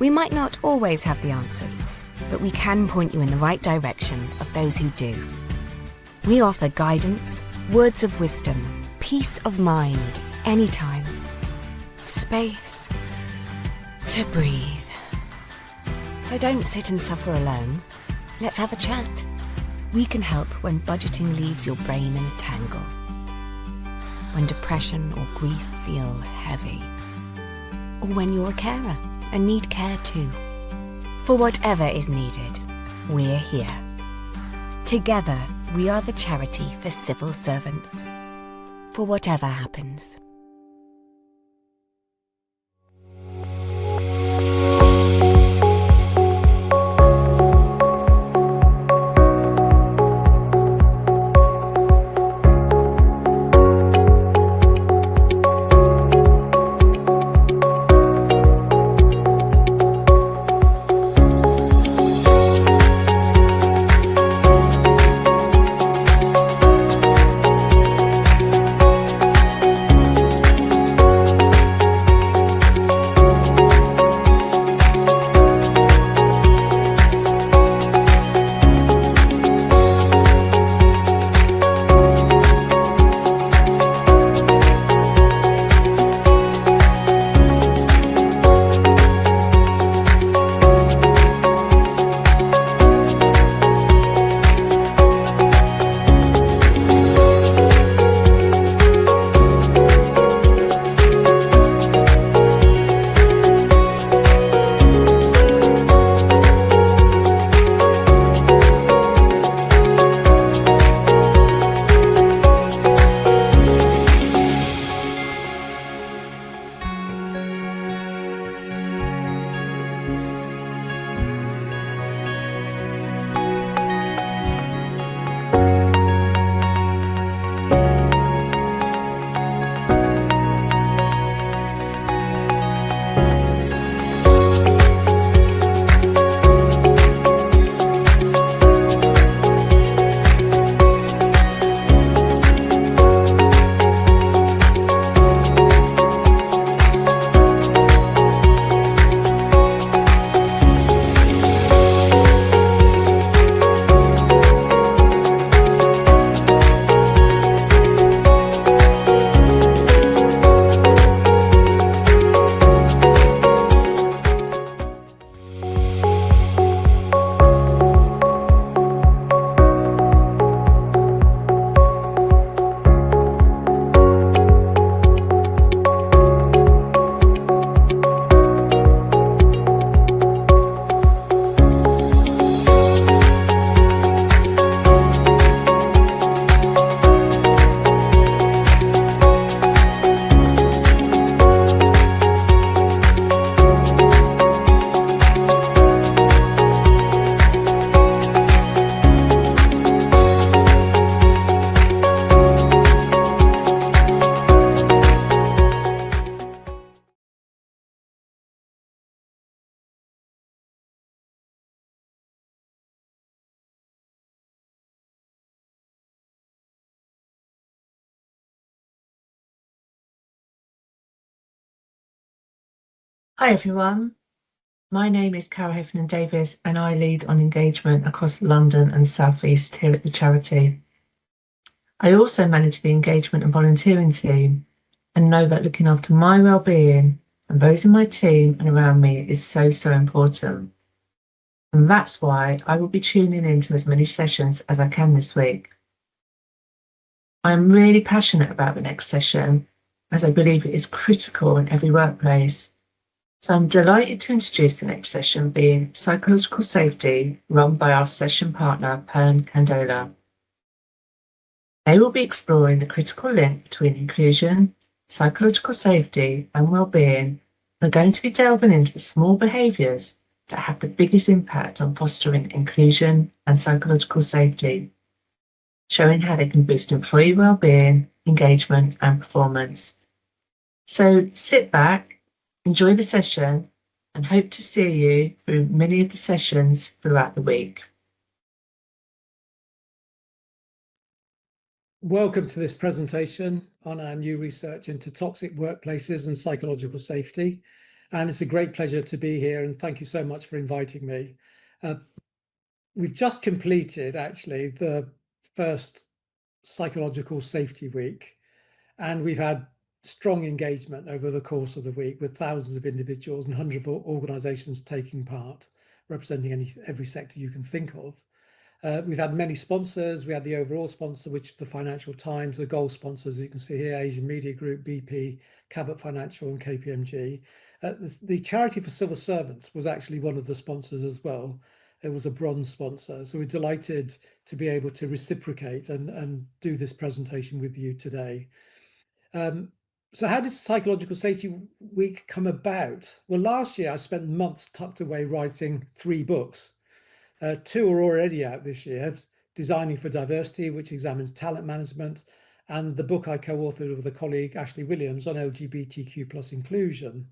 We might not always have the answers, but we can point you in the right direction of those who do. We offer guidance, words of wisdom, peace of mind, anytime. Space to breathe. So don't sit and suffer alone. Let's have a chat. We can help when budgeting leaves your brain in a tangle. When depression or grief feel heavy. Or when you're a carer and need care too. For whatever is needed, we're here. Together, we are the charity for civil servants. For whatever happens. Hi everyone, my name is Cara Heffernan-Davies and I lead on engagement across London and South East here at the charity. I also manage the engagement and volunteering team and know that looking after my well-being and those in my team and around me is so important. And that's why I will be tuning into as many sessions as I can this week. I'm really passionate about the next session as I believe it is critical in every workplace. So I'm delighted to introduce the next session being Psychological Safety, run by our session partner, Pern Candola. They will be exploring the critical link between inclusion, psychological safety and well-being, and We're going to be delving into the small behaviours that have the biggest impact on fostering inclusion and psychological safety, showing how they can boost employee well-being, engagement and performance. So sit back, enjoy the session, and hope to see you through many of the sessions throughout the week. Welcome to this presentation on our new research into toxic workplaces and psychological safety. And it's a great pleasure to be here, and thank you so much for inviting me. We've just completed actually the first psychological safety week, and we've had strong engagement over the course of the week with thousands of individuals and hundreds of organisations taking part, representing every sector you can think of. We've had many sponsors. We had the overall sponsor, which is the Financial Times, the gold sponsors, you can see here, Asian Media Group, BP, Cabot Financial and KPMG. The Charity for Civil Servants was actually one of the sponsors as well. It was a bronze sponsor. So we're delighted to be able to reciprocate and do this presentation with you today. So how did Psychological Safety Week come about? Well, last year I spent months tucked away writing 3 books. 2 are already out this year, Designing for Diversity, which examines talent management, and the book I co-authored with a colleague, Ashley Williams, on LGBTQ+ inclusion.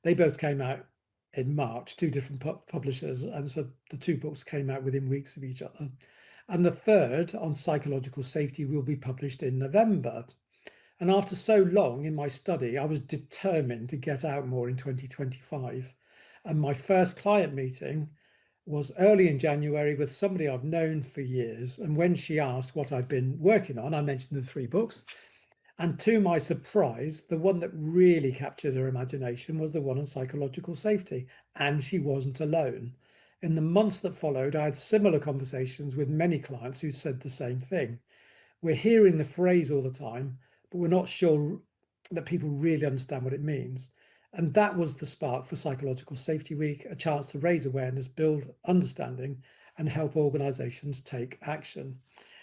They both came out in March, 2 different publishers, and so the 2 books came out within weeks of each other. And the 3rd, on psychological safety, will be published in November. And after so long in my study, I was determined to get out more in 2025. And my first client meeting was early in January with somebody I've known for years. And when she asked what I'd been working on, I mentioned the 3 books. And to my surprise, the one that really captured her imagination was the one on psychological safety. And she wasn't alone. In the months that followed, I had similar conversations with many clients who said the same thing. We're hearing the phrase all the time, but we're not sure that people really understand what it means. And that was the spark for Psychological Safety Week, a chance to raise awareness, build understanding, and help organisations take action.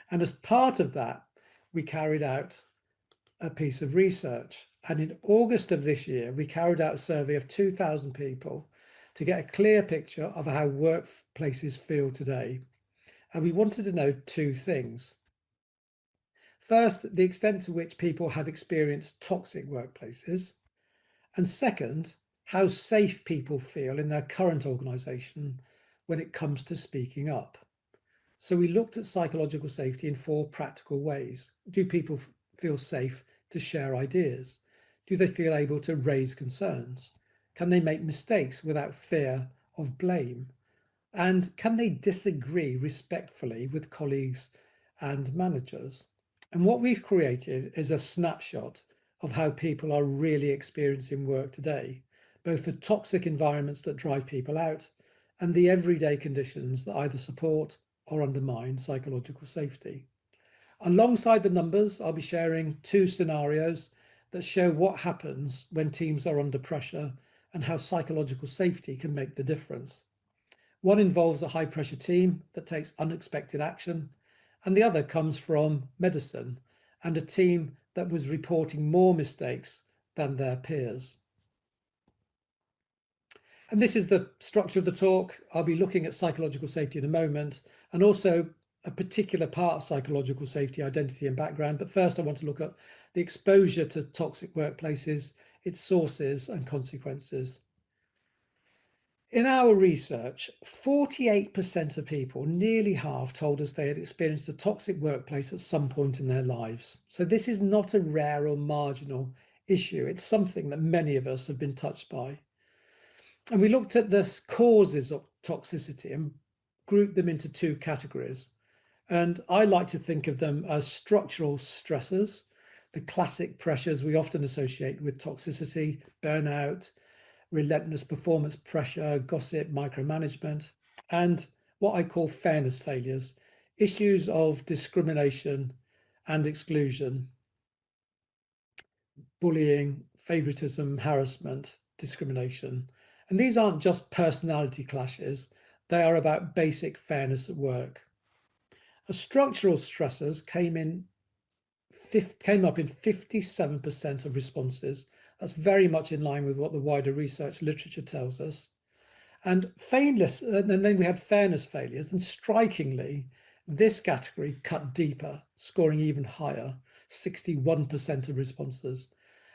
And as part of that, we carried out a piece of research. And in August of this year, we carried out a survey of 2,000 people to get a clear picture of how workplaces feel today. And we wanted to know 2 things. First, the extent to which people have experienced toxic workplaces. And second, how safe people feel in their current organisation when it comes to speaking up. So we looked at psychological safety in 4 practical ways. Do people feel safe to share ideas? Do they feel able to raise concerns? Can they make mistakes without fear of blame? And can they disagree respectfully with colleagues and managers? And what we've created is a snapshot of how people are really experiencing work today, both the toxic environments that drive people out and the everyday conditions that either support or undermine psychological safety. Alongside the numbers, I'll be sharing 2 scenarios that show what happens when teams are under pressure and how psychological safety can make the difference. One involves a high pressure team that takes unexpected action, and the other comes from medicine and a team that was reporting more mistakes than their peers. And this is the structure of the talk. I'll be looking at psychological safety in a moment, and also a particular part of psychological safety, identity and background. But first, I want to look at the exposure to toxic workplaces, its sources and consequences. In our research, 48% of people, nearly half, told us they had experienced a toxic workplace at some point in their lives. So this is not a rare or marginal issue. It's something that many of us have been touched by. And we looked at the causes of toxicity and grouped them into 2 categories. And I like to think of them as structural stressors, the classic pressures we often associate with toxicity, burnout, relentless performance pressure, gossip, micromanagement, and what I call fairness failures, issues of discrimination and exclusion, bullying, favoritism, harassment, discrimination. And these aren't just personality clashes, they are about basic fairness at work. Structural stressors came up in 57% of responses. That's very much in line with what the wider research literature tells us. And then we had fairness failures, and strikingly, this category cut deeper, scoring even higher, 61% of responses.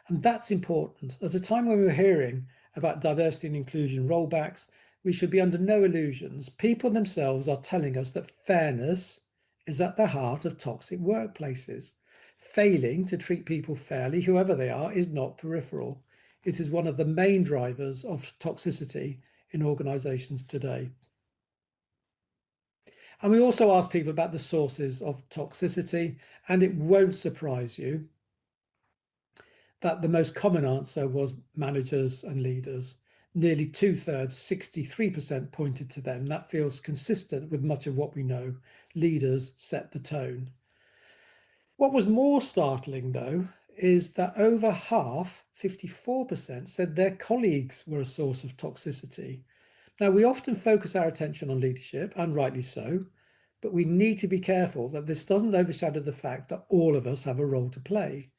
And that's important. At a time when we're hearing about diversity and inclusion rollbacks, we should be under no illusions. People themselves are telling us that fairness is at the heart of toxic workplaces. Failing to treat people fairly, whoever they are, is not peripheral. It is one of the main drivers of toxicity in organizations today. And we also asked people about the sources of toxicity, and it won't surprise you that the most common answer was managers and leaders. Nearly 2/3, 63% pointed to them. That feels consistent with much of what we know. Leaders set the tone. What was more startling, though, is that over half, 54%, said their colleagues were a source of toxicity. Now, we often focus our attention on leadership, and rightly so, but we need to be careful that this doesn't overshadow the fact that all of us have a role to play.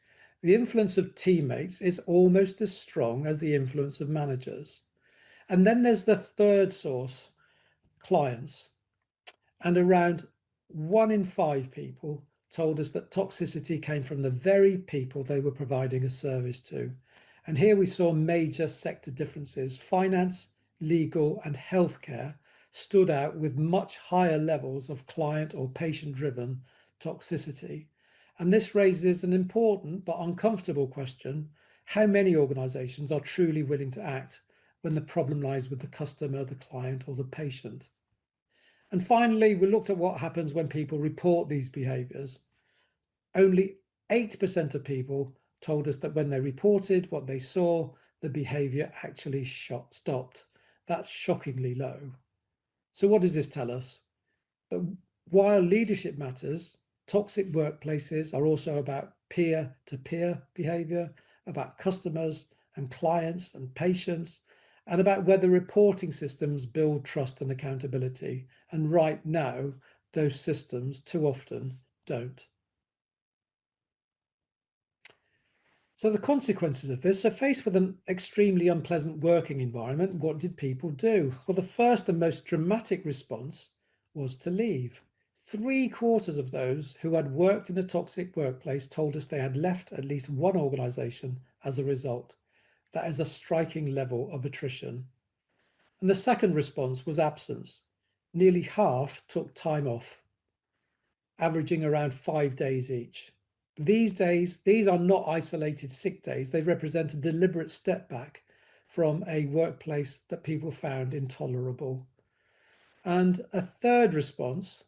The influence of teammates is almost as strong as the influence of managers. And then there's the third source, clients. And around 1 in 5 people told us that toxicity came from the very people they were providing a service to. And here we saw major sector differences. Finance, legal, and healthcare stood out with much higher levels of client or patient-driven toxicity. And this raises an important but uncomfortable question: how many organizations are truly willing to act when the problem lies with the customer, the client, or the patient? And finally, we looked at what happens when people report these behaviors. Only 8% of people told us that when they reported what they saw, the behavior actually stopped. That's shockingly low. So what does this tell us? That while leadership matters, toxic workplaces are also about peer-to-peer behavior, about customers and clients and patients, and about whether reporting systems build trust and accountability. And right now, those systems too often don't. So the consequences of this, so faced with an extremely unpleasant working environment, what did people do? Well, the first and most dramatic response was to leave. 3/4 of those who had worked in a toxic workplace told us they had left at least one organization as a result. That is a striking level of attrition. And the second response was absence. Nearly half took time off, averaging around 5 days each. These are not isolated sick days. They represent a deliberate step back from a workplace that people found intolerable. And a third response,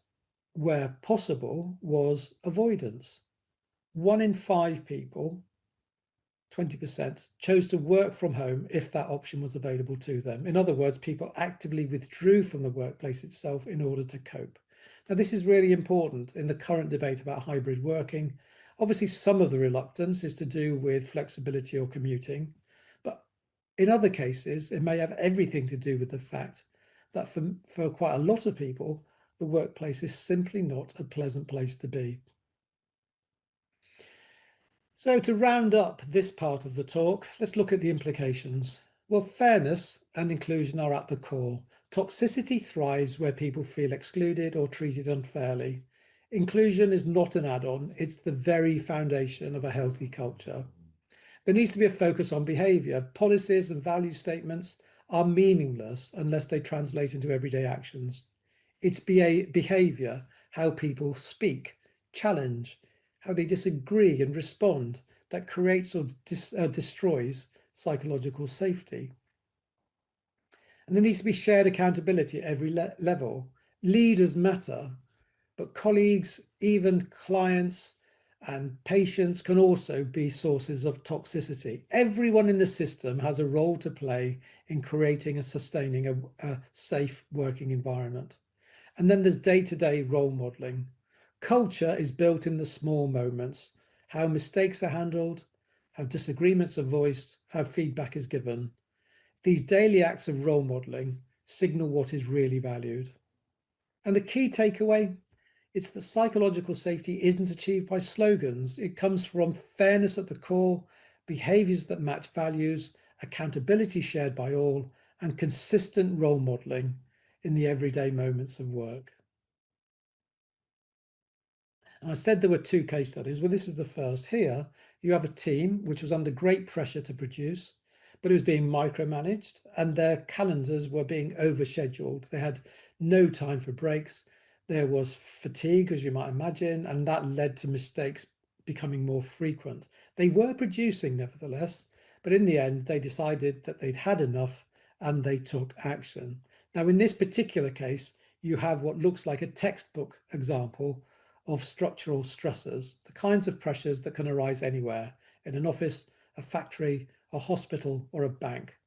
where possible, was avoidance. 1 in 5 people, 20%, chose to work from home if that option was available to them. In other words, people actively withdrew from the workplace itself in order to cope. Now, this is really important in the current debate about hybrid working. Obviously, some of the reluctance is to do with flexibility or commuting, but in other cases, it may have everything to do with the fact that for quite a lot of people, the workplace is simply not a pleasant place to be. So to round up this part of the talk, let's look at the implications. Well, fairness and inclusion are at the core. Toxicity thrives where people feel excluded or treated unfairly. Inclusion is not an add-on, it's the very foundation of a healthy culture. There needs to be a focus on behavior. Policies and value statements are meaningless unless they translate into everyday actions. It's behavior, how people speak, challenge, how they disagree and respond, that creates or destroys psychological safety. And there needs to be shared accountability at every level. Leaders matter, but colleagues, even clients and patients can also be sources of toxicity. Everyone in the system has a role to play in creating and sustaining a safe working environment. And then there's day-to-day role modeling. Culture is built in the small moments, how mistakes are handled, how disagreements are voiced, how feedback is given. These daily acts of role modeling signal what is really valued. And the key takeaway, it's that psychological safety isn't achieved by slogans. It comes from fairness at the core, behaviours that match values, accountability shared by all, and consistent role modelling in the everyday moments of work. And I said there were 2 case studies. Well, this is the first. Here, you have a team which was under great pressure to produce, but it was being micromanaged and their calendars were being overscheduled. They had no time for breaks. There was fatigue, as you might imagine, and that led to mistakes becoming more frequent. They were producing, nevertheless, but in the end, they decided that they'd had enough and they took action. Now, in this particular case, you have what looks like a textbook example of structural stressors, the kinds of pressures that can arise anywhere, in an office, a factory, a hospital, or a bank.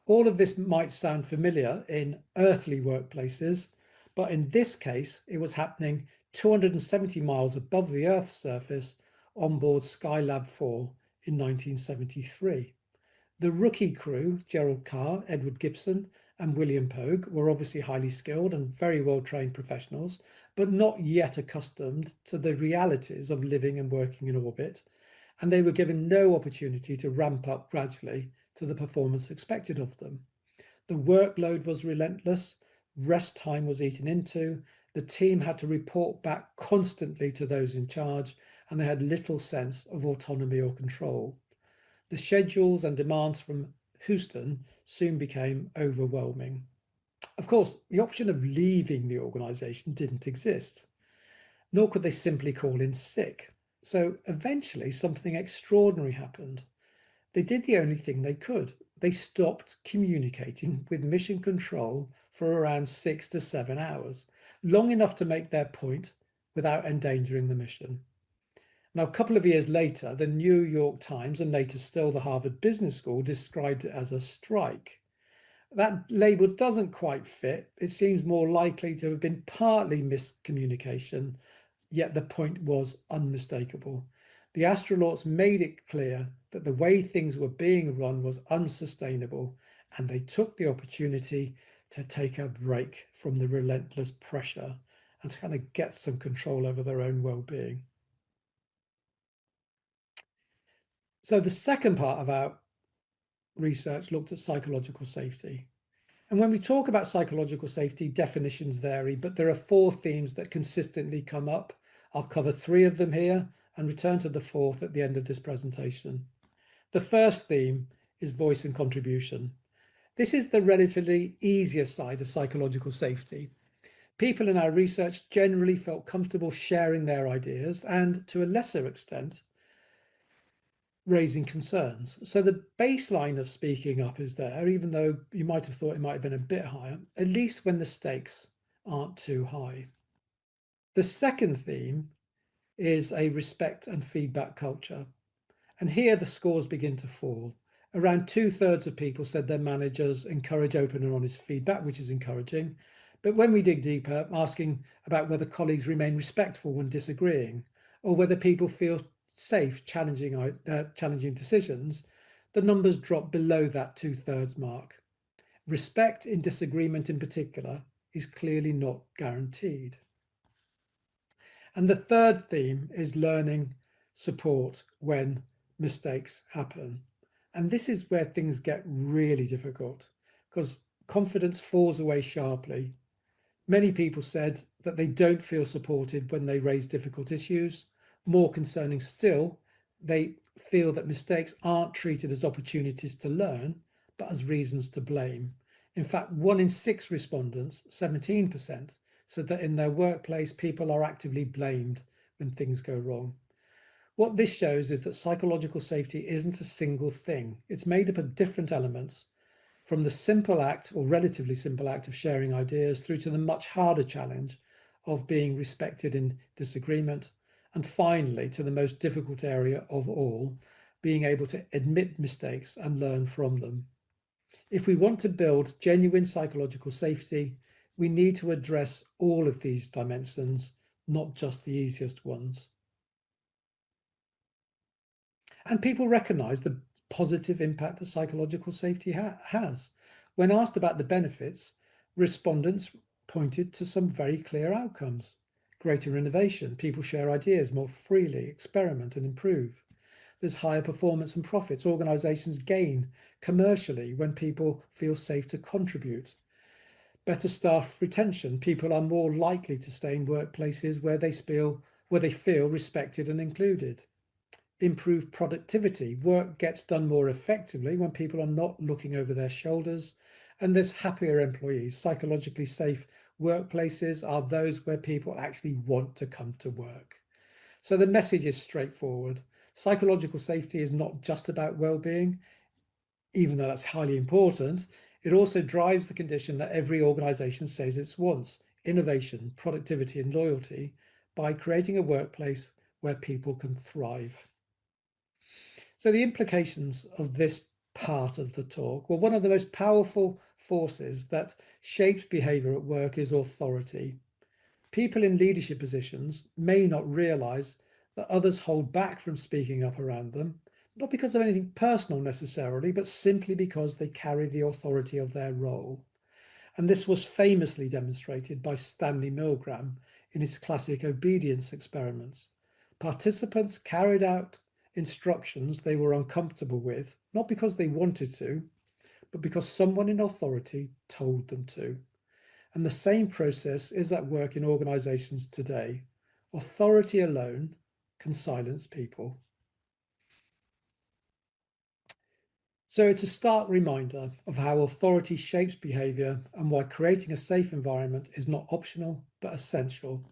All of this might sound familiar in earthly workplaces, but in this case, it was happening 270 miles above the Earth's surface on board CIV004 in 1973. The rookie crew, Gerald Carr, Edward Gibson, and William Pogue, were obviously highly skilled and very well trained professionals, but not yet accustomed to the realities of living and working in orbit, and they were given no opportunity to ramp up gradually to the performance expected of them. The workload was relentless, rest time was eaten into, the team had to report back constantly to those in charge, and they had little sense of autonomy or control. The schedules and demands from Houston soon became overwhelming. Of course, the option of leaving the organisation didn't exist, nor could they simply call in sick. So eventually something extraordinary happened. They did the only thing they could. They stopped communicating with mission control for around 6 to 7 hours, long enough to make their point without endangering the mission. Now, a couple of years later, the New York Times and later still the Harvard Business School described it as a strike. That label doesn't quite fit. It seems more likely to have been partly miscommunication, yet the point was unmistakable. The astronauts made it clear that the way things were being run was unsustainable, and they took the opportunity to take a break from the relentless pressure and to kind of get some control over their own well-being. So the second part of our research looked at psychological safety. And when we talk about psychological safety, definitions vary, but there are 4 themes that consistently come up. I'll cover 3 of them here and return to the 4th at the end of this presentation. The first theme is voice and contribution. This is the relatively easier side of psychological safety. People in our research generally felt comfortable sharing their ideas and, to a lesser extent, raising concerns. So the baseline of speaking up is there, even though you might have thought it might have been a bit higher, at least when the stakes aren't too high. The second theme is a respect and feedback culture. And here the scores begin to fall. Around 2/3 of people said their managers encourage open and honest feedback, which is encouraging. But when we dig deeper, asking about whether colleagues remain respectful when disagreeing, or whether people feel safe challenging decisions, the numbers drop below that 2/3 mark. Respect in disagreement in particular is clearly not guaranteed. And the third theme is learning support when mistakes happen. And this is where things get really difficult because confidence falls away sharply. Many people said that they don't feel supported when they raise difficult issues. More concerning still, they feel that mistakes aren't treated as opportunities to learn, but as reasons to blame. In fact, 1 in 6 respondents, 17%, said that in their workplace, people are actively blamed when things go wrong. What this shows is that psychological safety isn't a single thing. It's made up of different elements, from the simple act or relatively simple act of sharing ideas through to the much harder challenge of being respected in disagreement, and finally to the most difficult area of all, being able to admit mistakes and learn from them. If we want to build genuine psychological safety, we need to address all of these dimensions, not just the easiest ones. And people recognize the positive impact that psychological safety has. When asked about the benefits, respondents pointed to some very clear outcomes. Greater innovation, people share ideas more freely, experiment and improve. there's higher performance and profits. Organizations gain commercially when people feel safe to contribute. Better staff retention. People are more likely to stay in workplaces where they feel respected and included. Improved productivity. Work gets done more effectively when people are not looking over their shoulders, and there's happier employees. Psychologically safe workplaces are those where people actually want to come to work. So the message is straightforward. Psychological safety is not just about well-being, even though that's highly important. It also drives the condition that every organization says it wants: innovation, productivity, and loyalty, by creating a workplace where people can thrive. So the implications of this part of the talk, well, one of the most powerful forces that shapes behavior at work is authority. People in leadership positions may not realize that others hold back from speaking up around them, not because of anything personal necessarily, but simply because they carry the authority of their role. And this was famously demonstrated by Stanley Milgram in his classic obedience experiments. Participants carried out instructions they were uncomfortable with, not because they wanted to, but because someone in authority told them to. And the same process is at work in organizations today. Authority alone can silence people. So it's a stark reminder of how authority shapes behavior and why creating a safe environment is not optional, but essential.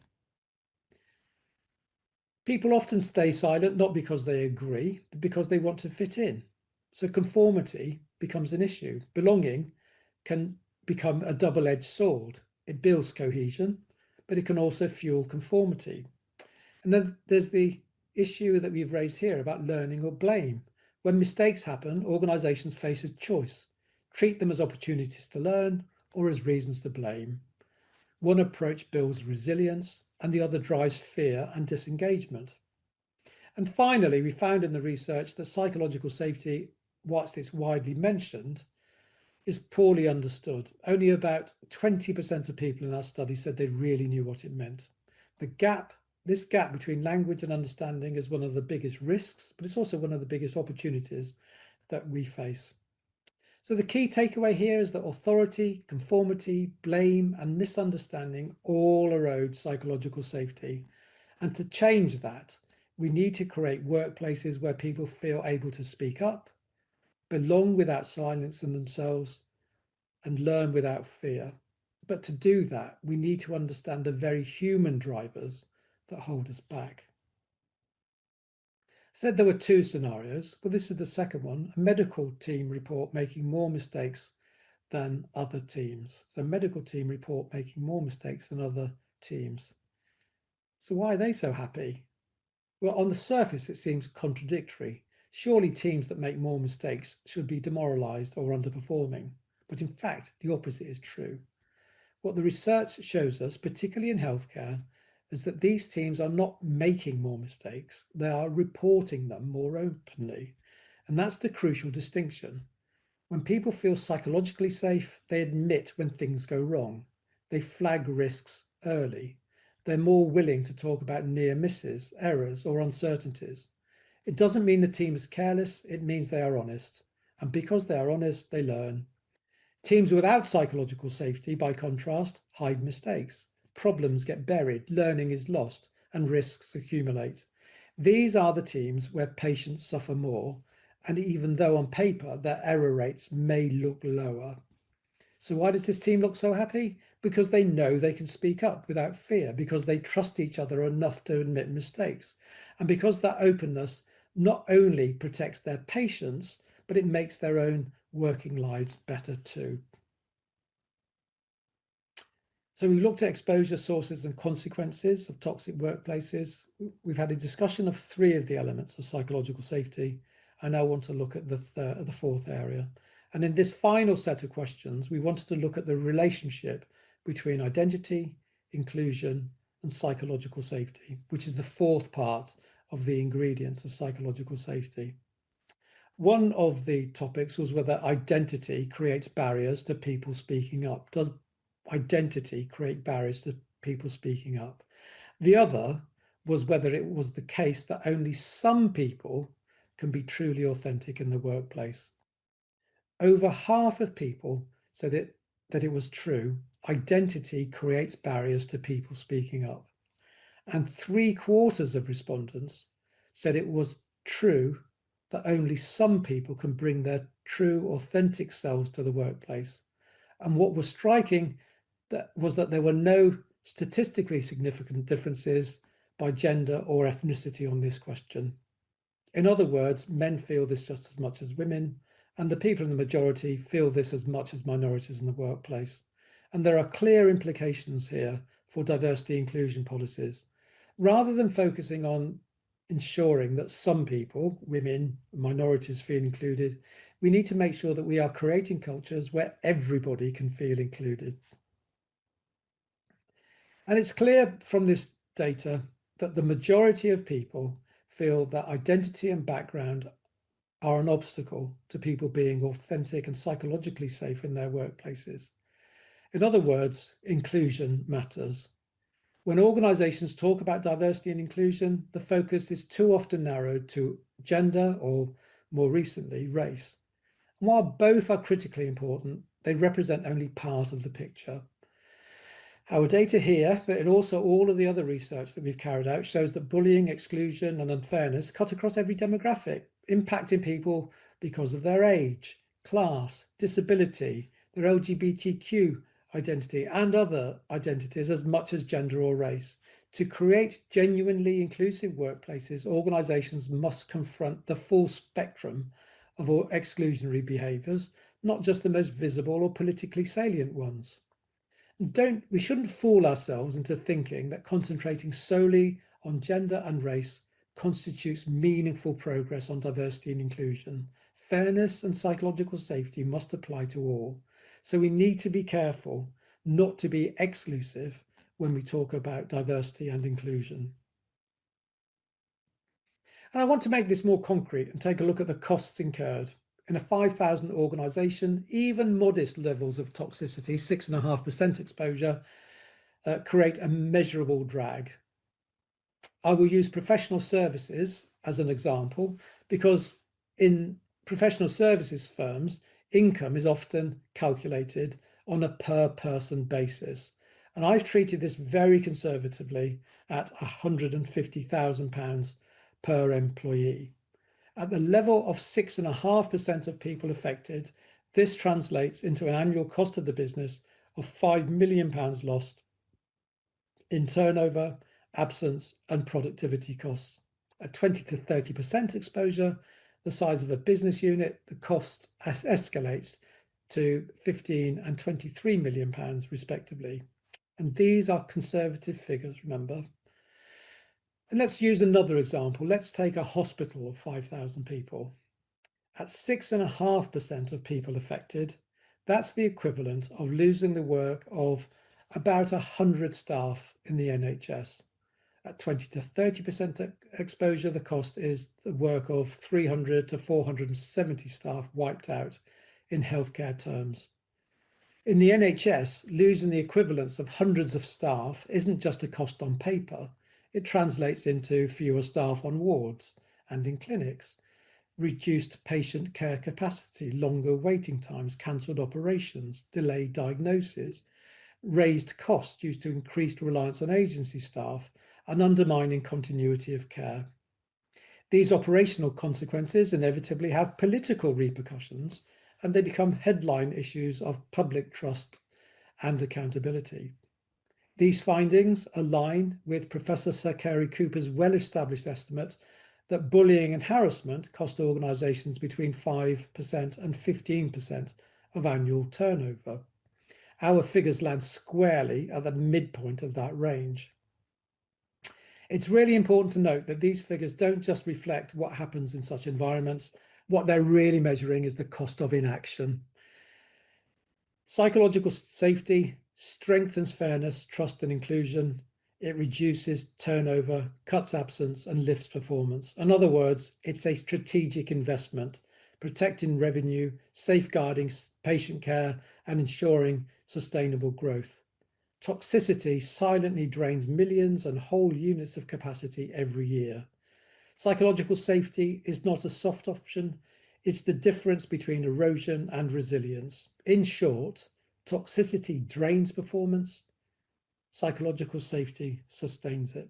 People often stay silent, not because they agree, but because they want to fit in. So conformity becomes an issue. Belonging can become a double-edged sword. It builds cohesion, but it can also fuel conformity. And then there's the issue that we've raised here about learning or blame. When mistakes happen, organizations face a choice: treat them as opportunities to learn or as reasons to blame. One approach builds resilience and the other drives fear and disengagement. And finally, we found in the research that psychological safety, whilst it's widely mentioned, is poorly understood. Only about 20% of people in our study said they really knew what it meant. This gap between language and understanding is one of the biggest risks, but it's also one of the biggest opportunities that we face. So the key takeaway here is that authority, conformity, blame, and misunderstanding all erode psychological safety. And to change that, we need to create workplaces where people feel able to speak up, belong without silencing themselves, and learn without fear. But to do that, we need to understand the very human drivers that hold us back. I said there were two scenarios. Well, this is the second one. A medical team report making more mistakes than other teams. So medical team report making more mistakes than other teams. So why are they so happy? Well, on the surface, it seems contradictory. Surely teams that make more mistakes should be demoralized or underperforming. But in fact, the opposite is true. What the research shows us, particularly in healthcare, is that these teams are not making more mistakes, they are reporting them more openly. And that's the crucial distinction. When people feel psychologically safe, they admit when things go wrong. They flag risks early. They're more willing to talk about near misses, errors, or uncertainties. It doesn't mean the team is careless, it means they are honest. And because they are honest, they learn. Teams without psychological safety, by contrast, hide mistakes. Problems get buried, learning is lost, and risks accumulate. These are the teams where patients suffer more, and even though on paper their error rates may look lower. So why does this team look so happy? Because they know they can speak up without fear, because they trust each other enough to admit mistakes, and because that openness not only protects their patients, but it makes their own working lives better too. So we've looked at exposure, sources, and consequences of toxic workplaces. We've had a discussion of three of the elements of psychological safety. I now want to look at the fourth area. And in this final set of questions, we wanted to look at the relationship between identity, inclusion, and psychological safety, which is the fourth part of the ingredients of psychological safety. One of the topics was whether identity creates barriers to people speaking up. Does identity create barriers to people speaking up? The other was whether it was the case that only some people can be truly authentic in the workplace. Over half of people said that it was true. Identity creates barriers to people speaking up. And 3/4 of respondents said it was true that only some people can bring their true, authentic selves to the workplace. And what was striking was that there were no statistically significant differences by gender or ethnicity on this question. In other words, men feel this just as much as women, and the people in the majority feel this as much as minorities in the workplace. And there are clear implications here for diversity inclusion policies. Rather than focusing on ensuring that some people, women, minorities, feel included, we need to make sure that we are creating cultures where everybody can feel included. And it's clear from this data that the majority of people feel that identity and background are an obstacle to people being authentic and psychologically safe in their workplaces. In other words, inclusion matters. When organizations talk about diversity and inclusion, the focus is too often narrowed to gender or, more recently, race. And while both are critically important, they represent only part of the picture. Our data here, but in also all of the other research that we've carried out, shows that bullying, exclusion, and unfairness cut across every demographic, impacting people because of their age, class, disability, their LGBTQ identity, and other identities as much as gender or race. To create genuinely inclusive workplaces, organizations must confront the full spectrum of exclusionary behaviors, not just the most visible or politically salient ones. We shouldn't fool ourselves into thinking that concentrating solely on gender and race constitutes meaningful progress on diversity and inclusion. Fairness and psychological safety must apply to all. So we need to be careful not to be exclusive when we talk about diversity and inclusion. And I want to make this more concrete and take a look at the costs incurred. In a 5,000 organisation, even modest levels of toxicity, 6.5% exposure, create a measurable drag. I will use professional services as an example because in professional services firms, income is often calculated on a per person basis. And I've treated this very conservatively at £150,000 per employee. At the level of 6.5% of people affected, this translates into an annual cost of the business of £5 million lost in turnover, absence, and productivity costs. At 20 to 30% exposure, the size of a business unit, the cost escalates to £15 and £23 million respectively. And these are conservative figures, remember. And let's use another example. Let's take a hospital of 5,000 people. At 6.5% of people affected, that's the equivalent of losing the work of about 100 staff in the NHS. At 20 to 30% exposure, the cost is the work of 300 to 470 staff wiped out in healthcare terms. In the NHS, losing the equivalence of hundreds of staff isn't just a cost on paper. It translates into fewer staff on wards and in clinics, reduced patient care capacity, longer waiting times, cancelled operations, delayed diagnoses, raised costs due to increased reliance on agency staff, and undermining continuity of care. These operational consequences inevitably have political repercussions, and they become headline issues of public trust and accountability. These findings align with Professor Sir Carey Cooper's well-established estimate that bullying and harassment cost organisations between 5% and 15% of annual turnover. Our figures land squarely at the midpoint of that range. It's really important to note that these figures don't just reflect what happens in such environments. What they're really measuring is the cost of inaction. Psychological safety strengthens fairness, trust, and inclusion. It reduces turnover, cuts absence, and lifts performance. In other words, it's a strategic investment, protecting revenue, safeguarding patient care, and ensuring sustainable growth. Toxicity silently drains millions and whole units of capacity every year. Psychological safety is not a soft option. It's the difference between erosion and resilience. In short, toxicity drains performance. Psychological safety sustains it.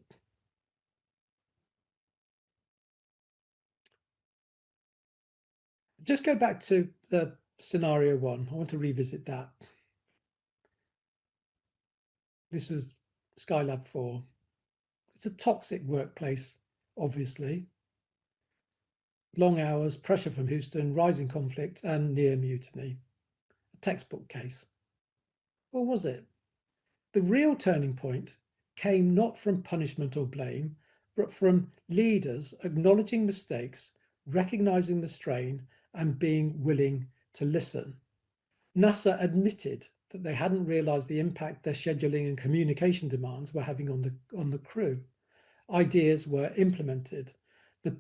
Just go back to the scenario 1. I want to revisit that. This is Skylab 4. It's a toxic workplace, obviously. Long hours, pressure from Houston, rising conflict, and near mutiny. A textbook case. Or was it? The real turning point came not from punishment or blame, but from leaders acknowledging mistakes, recognizing the strain, and being willing to listen. NASA admitted that they hadn't realized the impact their scheduling and communication demands were having on the crew. Ideas were implemented. The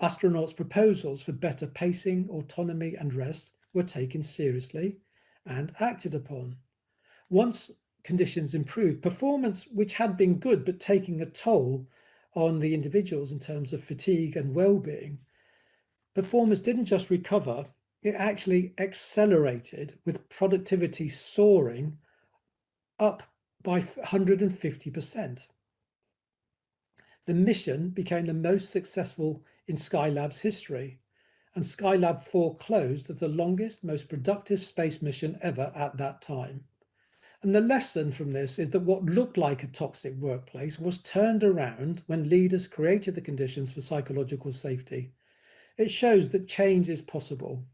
astronauts' proposals for better pacing, autonomy, and rest were taken seriously and acted upon. Once conditions improved, performance, which had been good but taking a toll on the individuals in terms of fatigue and well-being, performance didn't just recover, it actually accelerated, with productivity soaring up by 150%. The mission became the most successful in Skylab's history, and Skylab 4 closed as the longest, most productive space mission ever at that time. And the lesson from this is that what looked like a toxic workplace was turned around when leaders created the conditions for psychological safety. It shows that change is possible.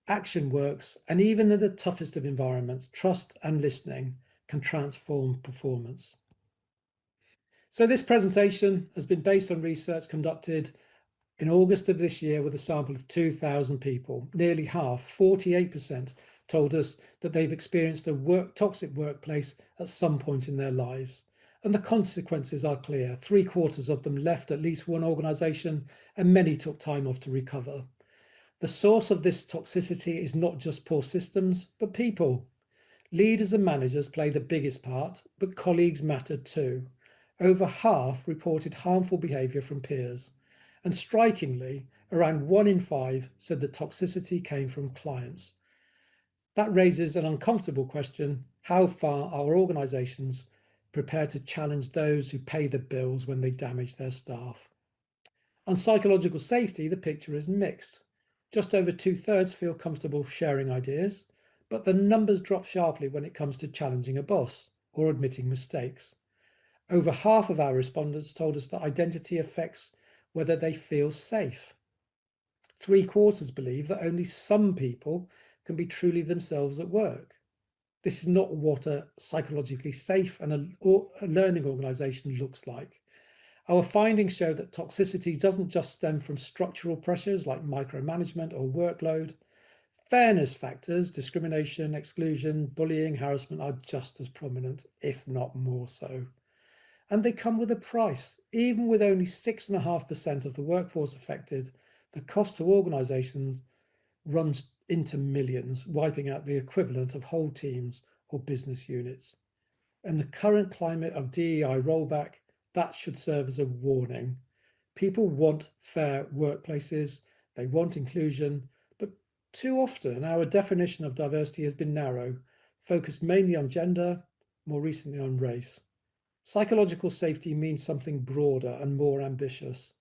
Action works, and even in the toughest of environments, trust and listening can transform performance. So this presentation has been based on research conducted in August of this year with a sample of 2,000 people. Nearly half, 48%, told us that they've experienced a toxic workplace at some point in their lives. And the consequences are clear. 3/4 of them left at least one organisation, and many took time off to recover. The source of this toxicity is not just poor systems, but people. Leaders and managers play the biggest part, but colleagues matter too. Over half reported harmful behaviour from peers. And strikingly, around 1 in 5 said the toxicity came from clients. That raises an uncomfortable question: how far are organisations prepared to challenge those who pay the bills when they damage their staff? On psychological safety, the picture is mixed. Just over 2/3 feel comfortable sharing ideas, but the numbers drop sharply when it comes to challenging a boss or admitting mistakes. Over half of our respondents told us that identity affects whether they feel safe. 3/4 believe that only some people can be truly themselves at work. This is not what a psychologically safe and a learning organisation looks like. Our findings show that toxicity doesn't just stem from structural pressures like micromanagement or workload. Fairness factors, discrimination, exclusion, bullying, harassment are just as prominent, if not more so. And they come with a price. Even with only 6.5% of the workforce affected, the cost to organisations runs into millions, wiping out the equivalent of whole teams or business units. In the current climate of DEI rollback, that should serve as a warning. People want fair workplaces, they want inclusion, but too often our definition of diversity has been narrow, focused mainly on gender, more recently on race. Psychological safety means something broader and more ambitious,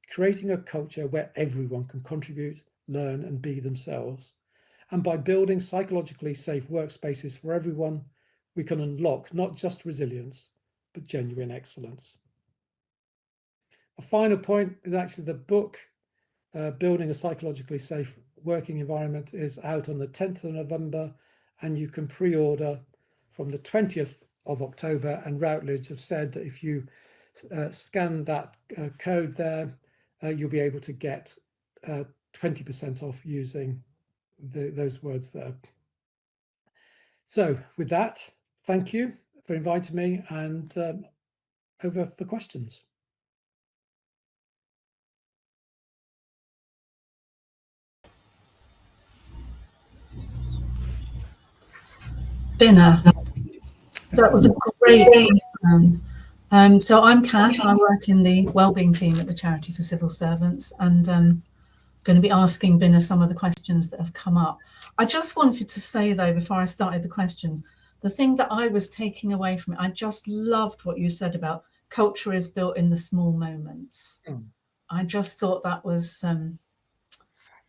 creating a culture where everyone can contribute, learn, and be themselves. And by building psychologically safe workspaces for everyone, we can unlock not just resilience, but genuine excellence. A final point is actually the book, Building a Psychologically Safe Working Environment, is out on the 10th of November, and you can pre-order from the 20th of October, and Routledge have said that if you scan that code there, you'll be able to get 20% off using those words there. So with that, thank you for inviting me, and over for questions. Binna, that was a great So I'm Kath. I work in the Wellbeing team at the Charity for Civil Servants, and going to be asking Binna some of the questions that have come up. I just wanted to say, though, before I started the questions, the thing that I was taking away from it, I just loved what you said about culture is built in the small moments. I just thought that was,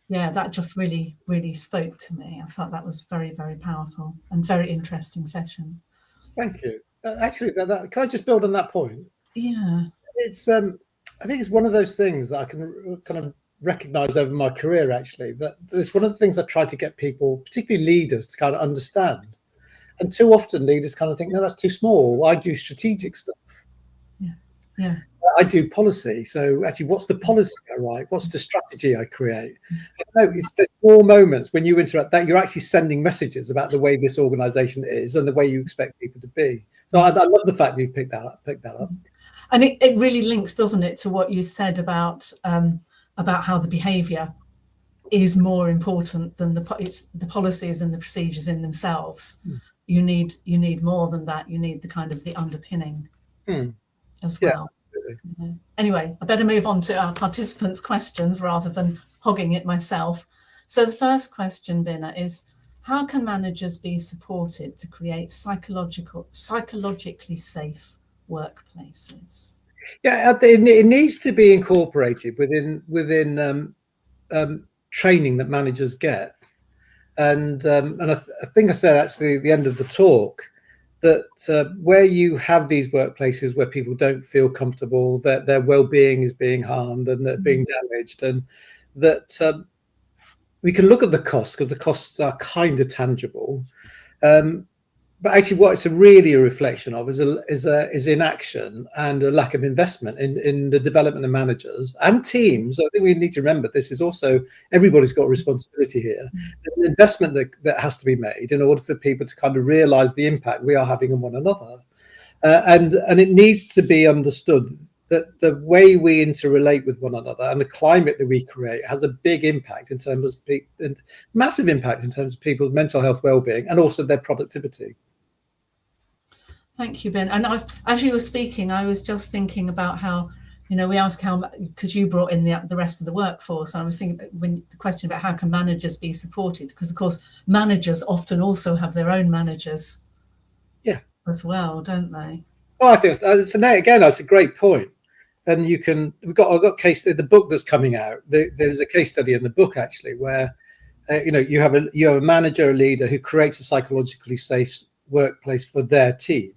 yeah, that just really, really spoke to me. I thought that was very, very powerful and very interesting session. Thank you. Actually, can I just build on that point? Yeah. It's I think it's one of those things that I can kind of recognize over my career, actually, that it's one of the things I try to get people, particularly leaders, to kind of understand. And too often leaders kind of think, no, that's too small. I do strategic stuff. Yeah. I do policy. So actually, what's the policy I write? What's the strategy I create? No, it's the small moments when you interact that you're actually sending messages about the way this organization is and the way you expect people to be. So I love the fact that you've picked that up. And it really links, doesn't it, to what you said about how the behaviour is more important than the policies and the procedures in themselves. You need more than that. You need the kind of the underpinning as well. Yeah. Anyway, I better move on to our participants' questions rather than hogging it myself. So the first question, Binna, is how can managers be supported to create psychologically safe workplaces? Yeah, it needs to be incorporated within training that managers get, and I think I said actually at the end of the talk that where you have these workplaces where people don't feel comfortable, that their well-being is being harmed and they're being damaged, and that we can look at the costs because the costs are kind of tangible. But actually, what it's really a reflection of is inaction and a lack of investment in the development of managers and teams. I think we need to remember this is also everybody's got a responsibility here. There's an investment that has to be made in order for people to kind of realise the impact we are having on one another, and it needs to be understood that the way we interrelate with one another and the climate that we create has a big impact in terms of massive impact in terms of people's mental health well-being and also their productivity. Thank you, Ben. And as you were speaking, I was just thinking about how, we ask how, because you brought in the rest of the workforce. I was thinking when the question about how can managers be supported, because of course managers often also have their own managers, as well, don't they? Well, I think that's a great point. And I've got case the book that's coming out. There's a case study in the book actually where you have a manager, a leader who creates a psychologically safe workplace for their team.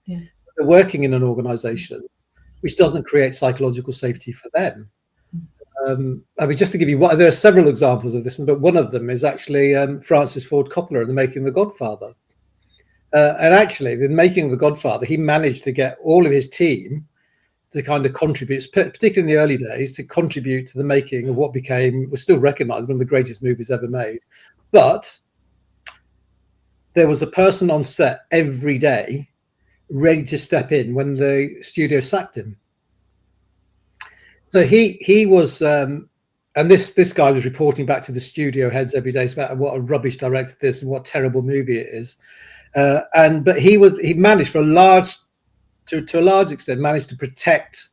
Yeah. They're working in an organization which doesn't create psychological safety for them. I mean, just to give you there are several examples of this, but one of them is actually Francis Ford Coppola in The Making of the Godfather. And actually, in The Making of the Godfather, he managed to get all of his team to kind of contribute, particularly in the early days, to contribute to the making of what was still recognized one of the greatest movies ever made. But there was a person on set every day ready to step in when the studio sacked him. So he was, and this guy was reporting back to the studio heads every day about what a rubbish director this and what terrible movie it is. But he managed to a large extent managed to protect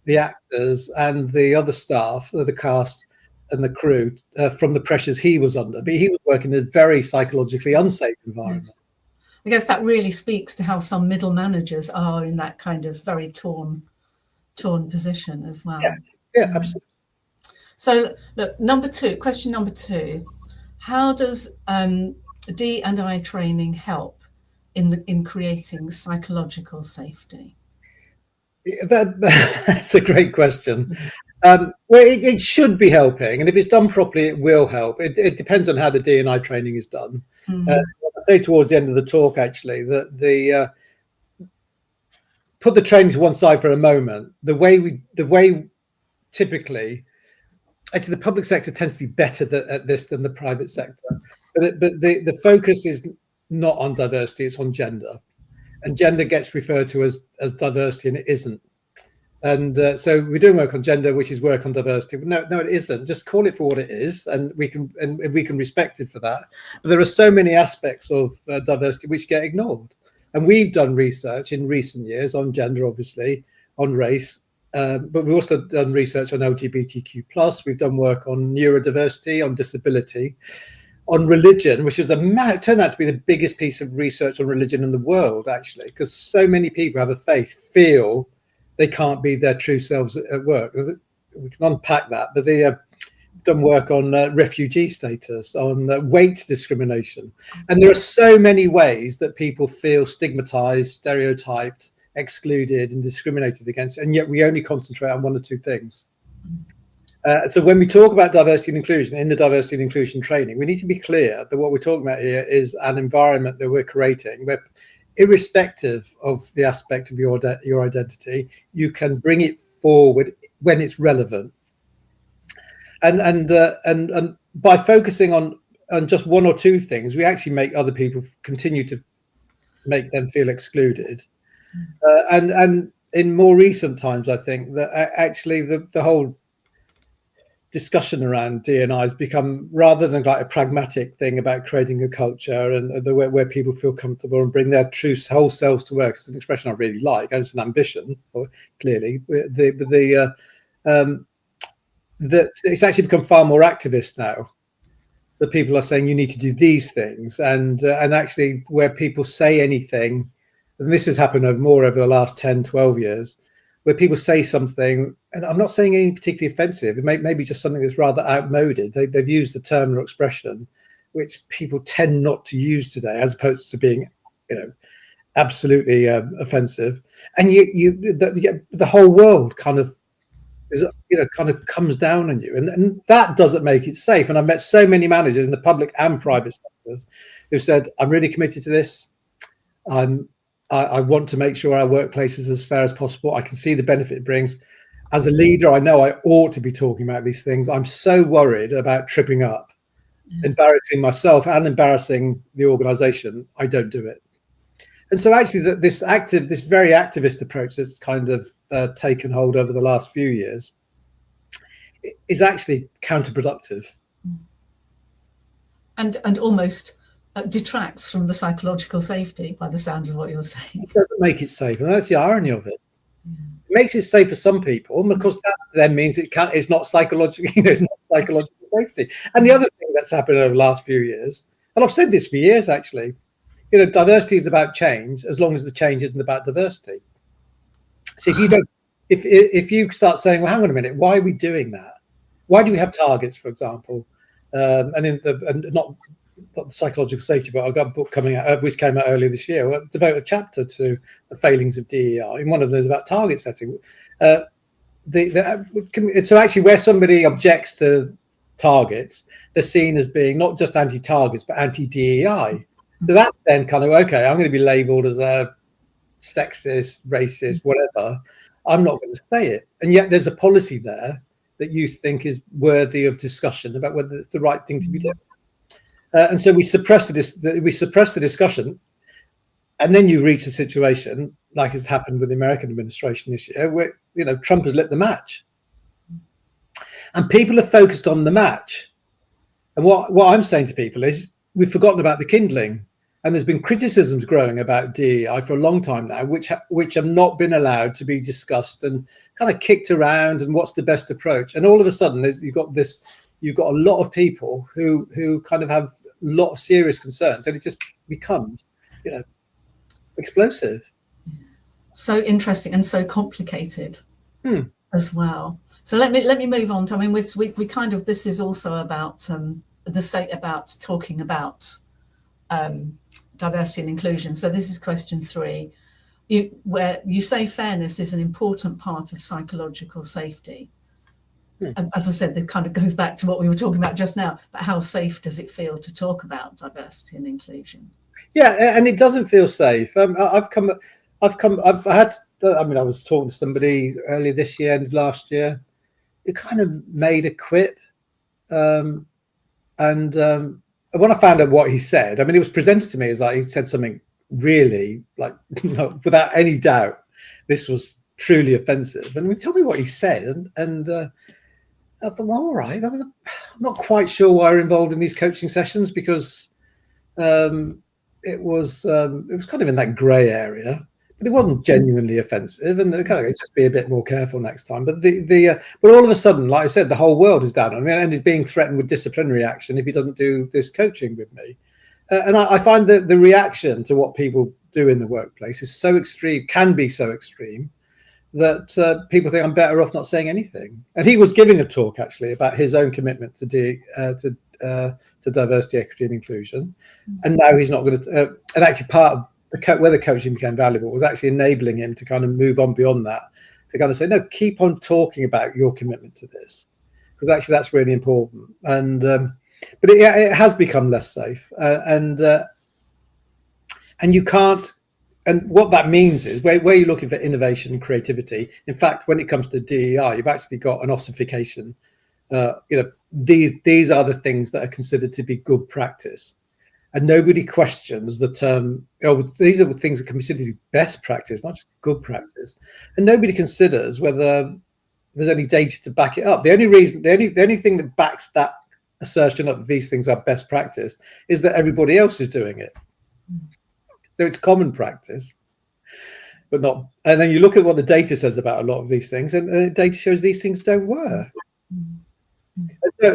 the actors and the other staff, the cast and the crew from the pressures he was under. But he was working in a very psychologically unsafe environment. Yes. I guess that really speaks to how some middle managers are in that kind of very torn position as well. Yeah, absolutely. So look, question number two, how does D&I training help in creating psychological safety? That's a great question. Well, it should be helping, and if it's done properly, it will help. It depends on how the D&I training is done. I say towards the end of the talk, actually, that put the training to one side for a moment. The way typically, actually, the public sector tends to be better at this than the private sector. But the focus is not on diversity; it's on gender, and gender gets referred to as diversity, and it isn't. And so we're doing work on gender, which is work on diversity. No, it isn't. Just call it for what it is, and we can respect it for that. But there are so many aspects of diversity which get ignored. And we've done research in recent years on gender, obviously, on race, but we've also done research on LGBTQ+. We've done work on neurodiversity, on disability, on religion, which is turned out to be the biggest piece of research on religion in the world, actually, because so many people have a faith, feel they can't be their true selves at work. We can unpack that, but they have done work on refugee status, on weight discrimination. And there are so many ways that people feel stigmatized, stereotyped, excluded and discriminated against, and yet we only concentrate on one or two things. So when we talk about diversity and inclusion in the diversity and inclusion training, we need to be clear that what we're talking about here is an environment that we're creating where, irrespective of the aspect of your identity, you can bring it forward when it's relevant. And by focusing on just one or two things, we actually make other people continue to make them feel excluded. And in more recent times, I think that actually the whole discussion around D&I has become, rather than like a pragmatic thing about creating a culture and the way where people feel comfortable and bring their true whole selves to work. It's an expression I really like, and it's an ambition, clearly. That it's actually become far more activist now. So people are saying you need to do these things, and actually where people say anything, and this has happened more over the last 10, 12 years, where people say something, and I'm not saying anything particularly offensive, it may be just something that's rather outmoded. They've used the term or expression which people tend not to use today, as opposed to being, absolutely offensive. And the whole world kind of is, kind of comes down on you, and that doesn't make it safe. And I've met so many managers in the public and private sectors who said, I'm really committed to this. I want to make sure our workplace is as fair as possible. I can see the benefit it brings. As a leader, I know I ought to be talking about these things. I'm so worried about tripping up, embarrassing myself and embarrassing the organization. I don't do it. And so actually this very activist approach that's kind of taken hold over the last few years is actually counterproductive. And almost detracts from the psychological safety, by the sound of what you're saying. It doesn't make it safe, and that's the irony of it. It makes it safe for some people, and of course that then means it's not psychological, it's not psychological safety. And the other thing that's happened over the last few years, and I've said this for years actually, diversity is about change as long as the change isn't about diversity. So if you start saying, well, hang on a minute, why are we doing that? Why do we have targets, for example? And not the psychological safety, but I've got a book coming out, which came out earlier this year. We'll devote a chapter to the failings of DEI, and one of those about target setting. So actually, where somebody objects to targets, they're seen as being not just anti-targets, but anti-DEI. So that's then kind of, okay, I'm going to be labelled as a sexist, racist, whatever. I'm not going to say it. And yet there's a policy there that you think is worthy of discussion about whether it's the right thing to be doing. And so we suppress the discussion, and then you reach a situation like has happened with the American administration this year, where Trump has lit the match, and people are focused on the match. And what I'm saying to people is, we've forgotten about the kindling, and there's been criticisms growing about DEI for a long time now, which have not been allowed to be discussed and kind of kicked around. And what's the best approach? And all of a sudden, you've got a lot of people who kind of have a lot of serious concerns, and it just becomes, explosive. So interesting and so complicated as well. So let me move on to, we kind of, this is also about about talking about diversity and inclusion. So this is question 3, where you say fairness is an important part of psychological safety. And as I said, that kind of goes back to what we were talking about just now, but how safe does it feel to talk about diversity and inclusion? Yeah, and it doesn't feel safe. I was talking to somebody earlier this year and last year who kind of made a quip. And when I found out what he said, it was presented to me as like he said something really, like, without any doubt, this was truly offensive. And he told me what he said, and I thought, well, all right. I'm not quite sure why we're involved in these coaching sessions, because it was kind of in that grey area, but it wasn't genuinely offensive, and kind of just be a bit more careful next time. But but all of a sudden, like I said, the whole world is down on me, and he's being threatened with disciplinary action if he doesn't do this coaching with me. And I find that the reaction to what people do in the workplace is so extreme, can be so extreme, that people think I'm better off not saying anything. And he was giving a talk actually about his own commitment to diversity, equity, and inclusion, and now he's not going to. And actually, part of where the coaching became valuable was actually enabling him to kind of move on beyond that, to kind of say, no, keep on talking about your commitment to this, because actually that's really important. And but it has become less safe, and you can't. And what that means is where you're looking for innovation and creativity. In fact, when it comes to DEI, you've actually got an ossification. These are the things that are considered to be good practice, and nobody questions the term. These are the things that can be considered to be best practice, not just good practice. And nobody considers whether there's any data to back it up. The only thing that backs that assertion up that these things are best practice is that everybody else is doing it. So it's common practice, but not. And then you look at what the data says about a lot of these things, and the data shows these things don't work.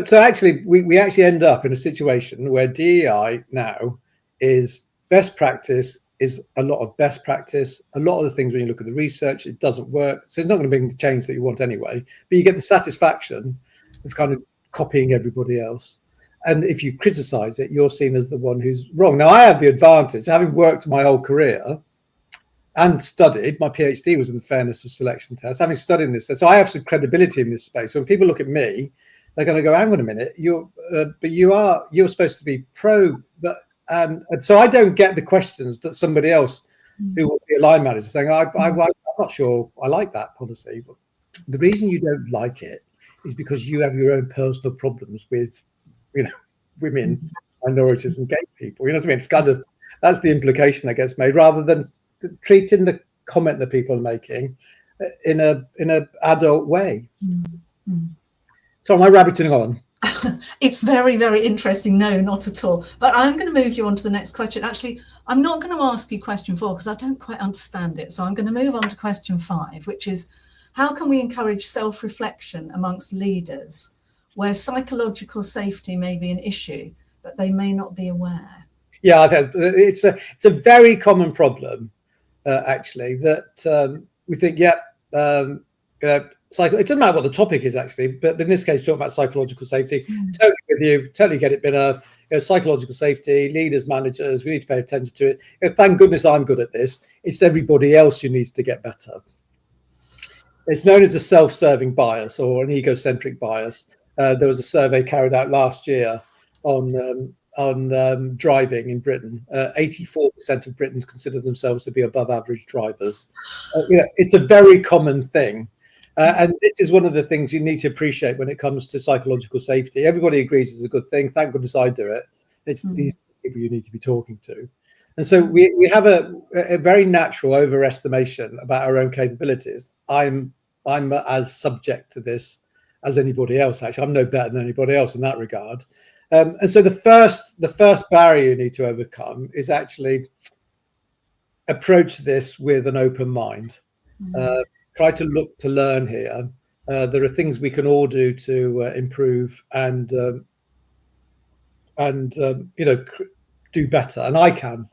So actually, we actually end up in a situation where DEI now is best practice, is a lot of best practice. A lot of the things, when you look at the research, it doesn't work. So it's not going to bring the change that you want anyway, but you get the satisfaction of kind of copying everybody else. And if you criticize it, you're seen as the one who's wrong. Now, I have the advantage, having worked my whole career and studied, my PhD was in the fairness of selection tests, having studied this. So I have some credibility in this space. So when people look at me, they're going to go, hang on a minute, you're supposed to be pro. And so I don't get the questions that somebody else who will be a line manager saying, I'm not sure I like that policy. But the reason you don't like it is because you have your own personal problems with, women, minorities, and gay people. You know what I mean? It's kind of, that's the implication that gets made, rather than treating the comment that people are making in a adult way. So am I rabbiting on? It's very, very interesting. No, not at all. But I'm going to move you on to the next question. Actually, I'm not going to ask you question 4 because I don't quite understand it. So I'm going to move on to question 5, which is, how can we encourage self-reflection amongst leaders where psychological safety may be an issue, but they may not be aware? Yeah, it's a very common problem, actually, that we think, it doesn't matter what the topic is, actually, but in this case, talking about psychological safety, yes. Totally with you, totally get it. But psychological safety, leaders, managers, we need to pay attention to it. Thank goodness I'm good at this. It's everybody else who needs to get better. It's known as a self-serving bias or an egocentric bias. There was a survey carried out last year on driving in Britain. 84% of Britons consider themselves to be above average drivers. It's a very common thing. And this is one of the things you need to appreciate when it comes to psychological safety. Everybody agrees it's a good thing. Thank goodness I do it. It's these people you need to be talking to. And so we have a very natural overestimation about our own capabilities. I'm as subject to this as anybody else. Actually, I'm no better than anybody else in that regard. And so the first barrier you need to overcome is actually approach this with an open mind. Try to look to learn here. There are things we can all do to improve and do better. And I can.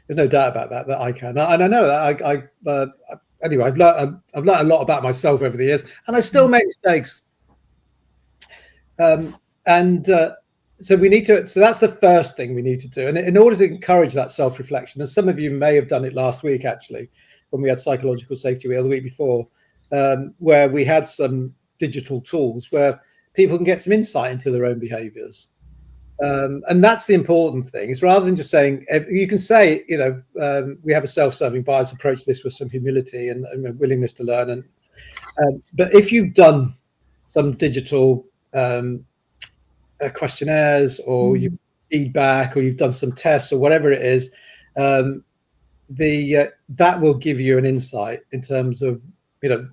There's no doubt about that I can. And I know that anyway, I've learned a lot about myself over the years, and I still make mistakes. So we need to. So that's the first thing we need to do. And in order to encourage that self-reflection, and some of you may have done it last week, actually, when we had psychological safety week, or the week before, where we had some digital tools where people can get some insight into their own behaviours. And that's the important thing. It's rather than just saying, you can say, we have a self-serving bias, approach this with some humility and willingness to learn. But if you've done some digital questionnaires, or you feedback, or you've done some tests, or whatever it is, that will give you an insight in terms of,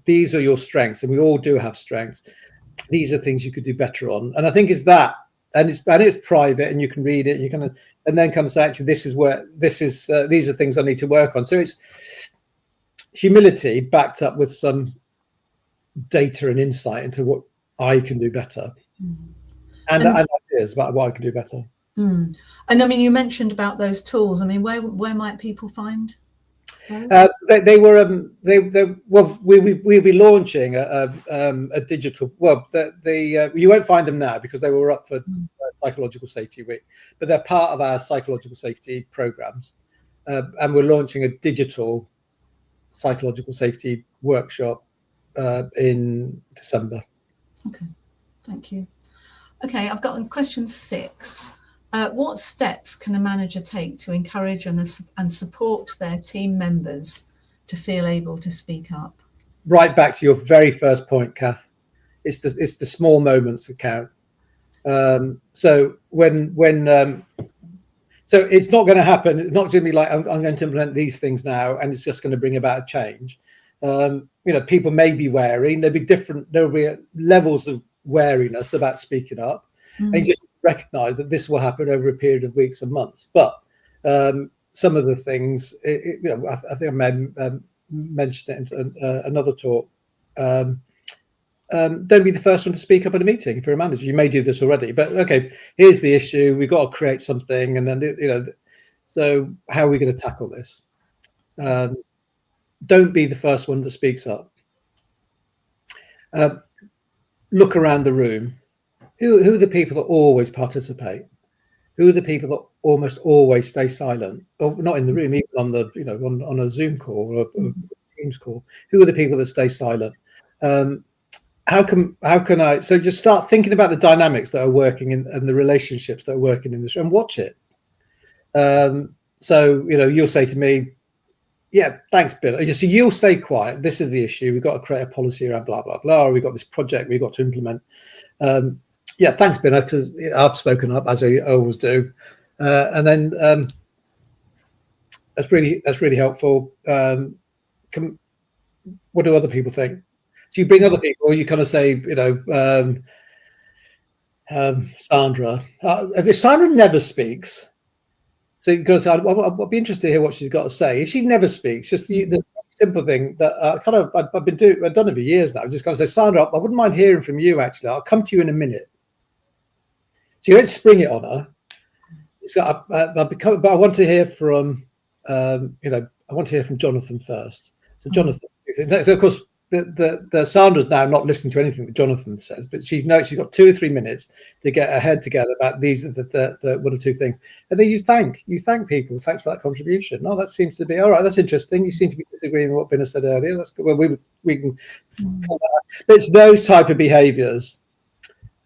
these are your strengths, and we all do have strengths. These are things you could do better on. And I think it's that and it's private, and you can read it. You can, and then kind of say, actually, these are things I need to work on. So it's humility backed up with some data and insight into what I can do better, and ideas about what I can do better. And I mean, you mentioned about those tools. I mean, where might people find those? We'll be launching a digital. Well, you won't find them now because they were up for Psychological Safety Week, but they're part of our psychological safety programs, and we're launching a digital psychological safety workshop in December. Okay, thank you. Okay, I've got question 6. What steps can a manager take to encourage and support their team members to feel able to speak up? Right back to your very first point, Kath. It's the small moments that count. So so it's not going to happen. It's not going to be like I'm going to implement these things now, and it's just going to bring about a change. People may be wary. There'll be levels of wariness about speaking up, and you just recognize that this will happen over a period of weeks and months. But some of the things, I think I may mentioned it in another talk. Don't be the first one to speak up at a meeting. If you're a manager, you may do this already, but okay, here's the issue. We've got to create something, and then so how are we going to tackle this? Don't be the first one that speaks up. Look around the room. Who are the people that always participate? Who are the people that almost always stay silent? Or not in the room, even on the on a Zoom call or a Teams call. Who are the people that stay silent? How can I? So just start thinking about the dynamics that are working and the relationships that are working in this room, and watch it. So you'll say to me, "Yeah, thanks, Bill." So you'll stay quiet. This is the issue. We've got to create a policy around blah blah blah. Or we've got this project we've got to implement. Yeah, thanks, Bill, because I've spoken up as I always do, and then that's really helpful. What do other people think? So you bring other people, or you kind of say, Sandra. If Sandra never speaks, so you go, I'll be interested to hear what she's got to say. If she never speaks, just the simple thing that I've done it for years now. Just kind of say, Sandra, I wouldn't mind hearing from you. Actually, I'll come to you in a minute. So you don't spring it on her. But I want to hear from, I want to hear from Jonathan first. So Jonathan, so of course, the Sandra's now not listening to anything that Jonathan says, but she's got 2 or 3 minutes to get her head together about these are the 1 or 2 things, and then you thank people. Thanks for that contribution. Oh, that seems to be all right. That's interesting. You seem to be disagreeing with what Binna said earlier. That's good. Well, we can. It's those type of behaviours.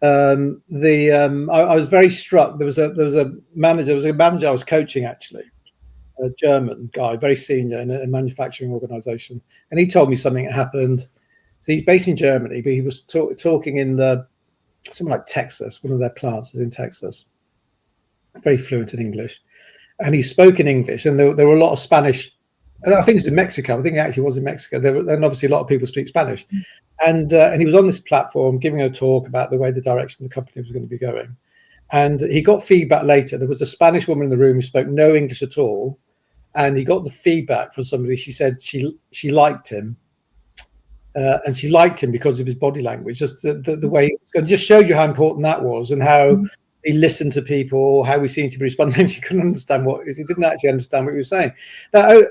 I was very struck. There was a manager I was coaching, actually, a German guy, very senior in a manufacturing organization, and he told me something that happened. So he's based in Germany, but he was talking in something like Texas. One of their plants is in Texas. Very fluent in English, and he spoke in English, and there were a lot of Spanish. And I think it's in Mexico. I think it actually was in Mexico. And obviously a lot of people speak Spanish. And he was on this platform giving a talk about the way the direction the company was going to be going. And he got feedback later. There was a Spanish woman in the room who spoke no English at all. And he got the feedback from somebody. She said she liked him. And she liked him because of his body language, just the way it just showed you how important that was, and how he listened to people, how he seemed to be responding. She couldn't understand he didn't actually understand what he was saying. Now,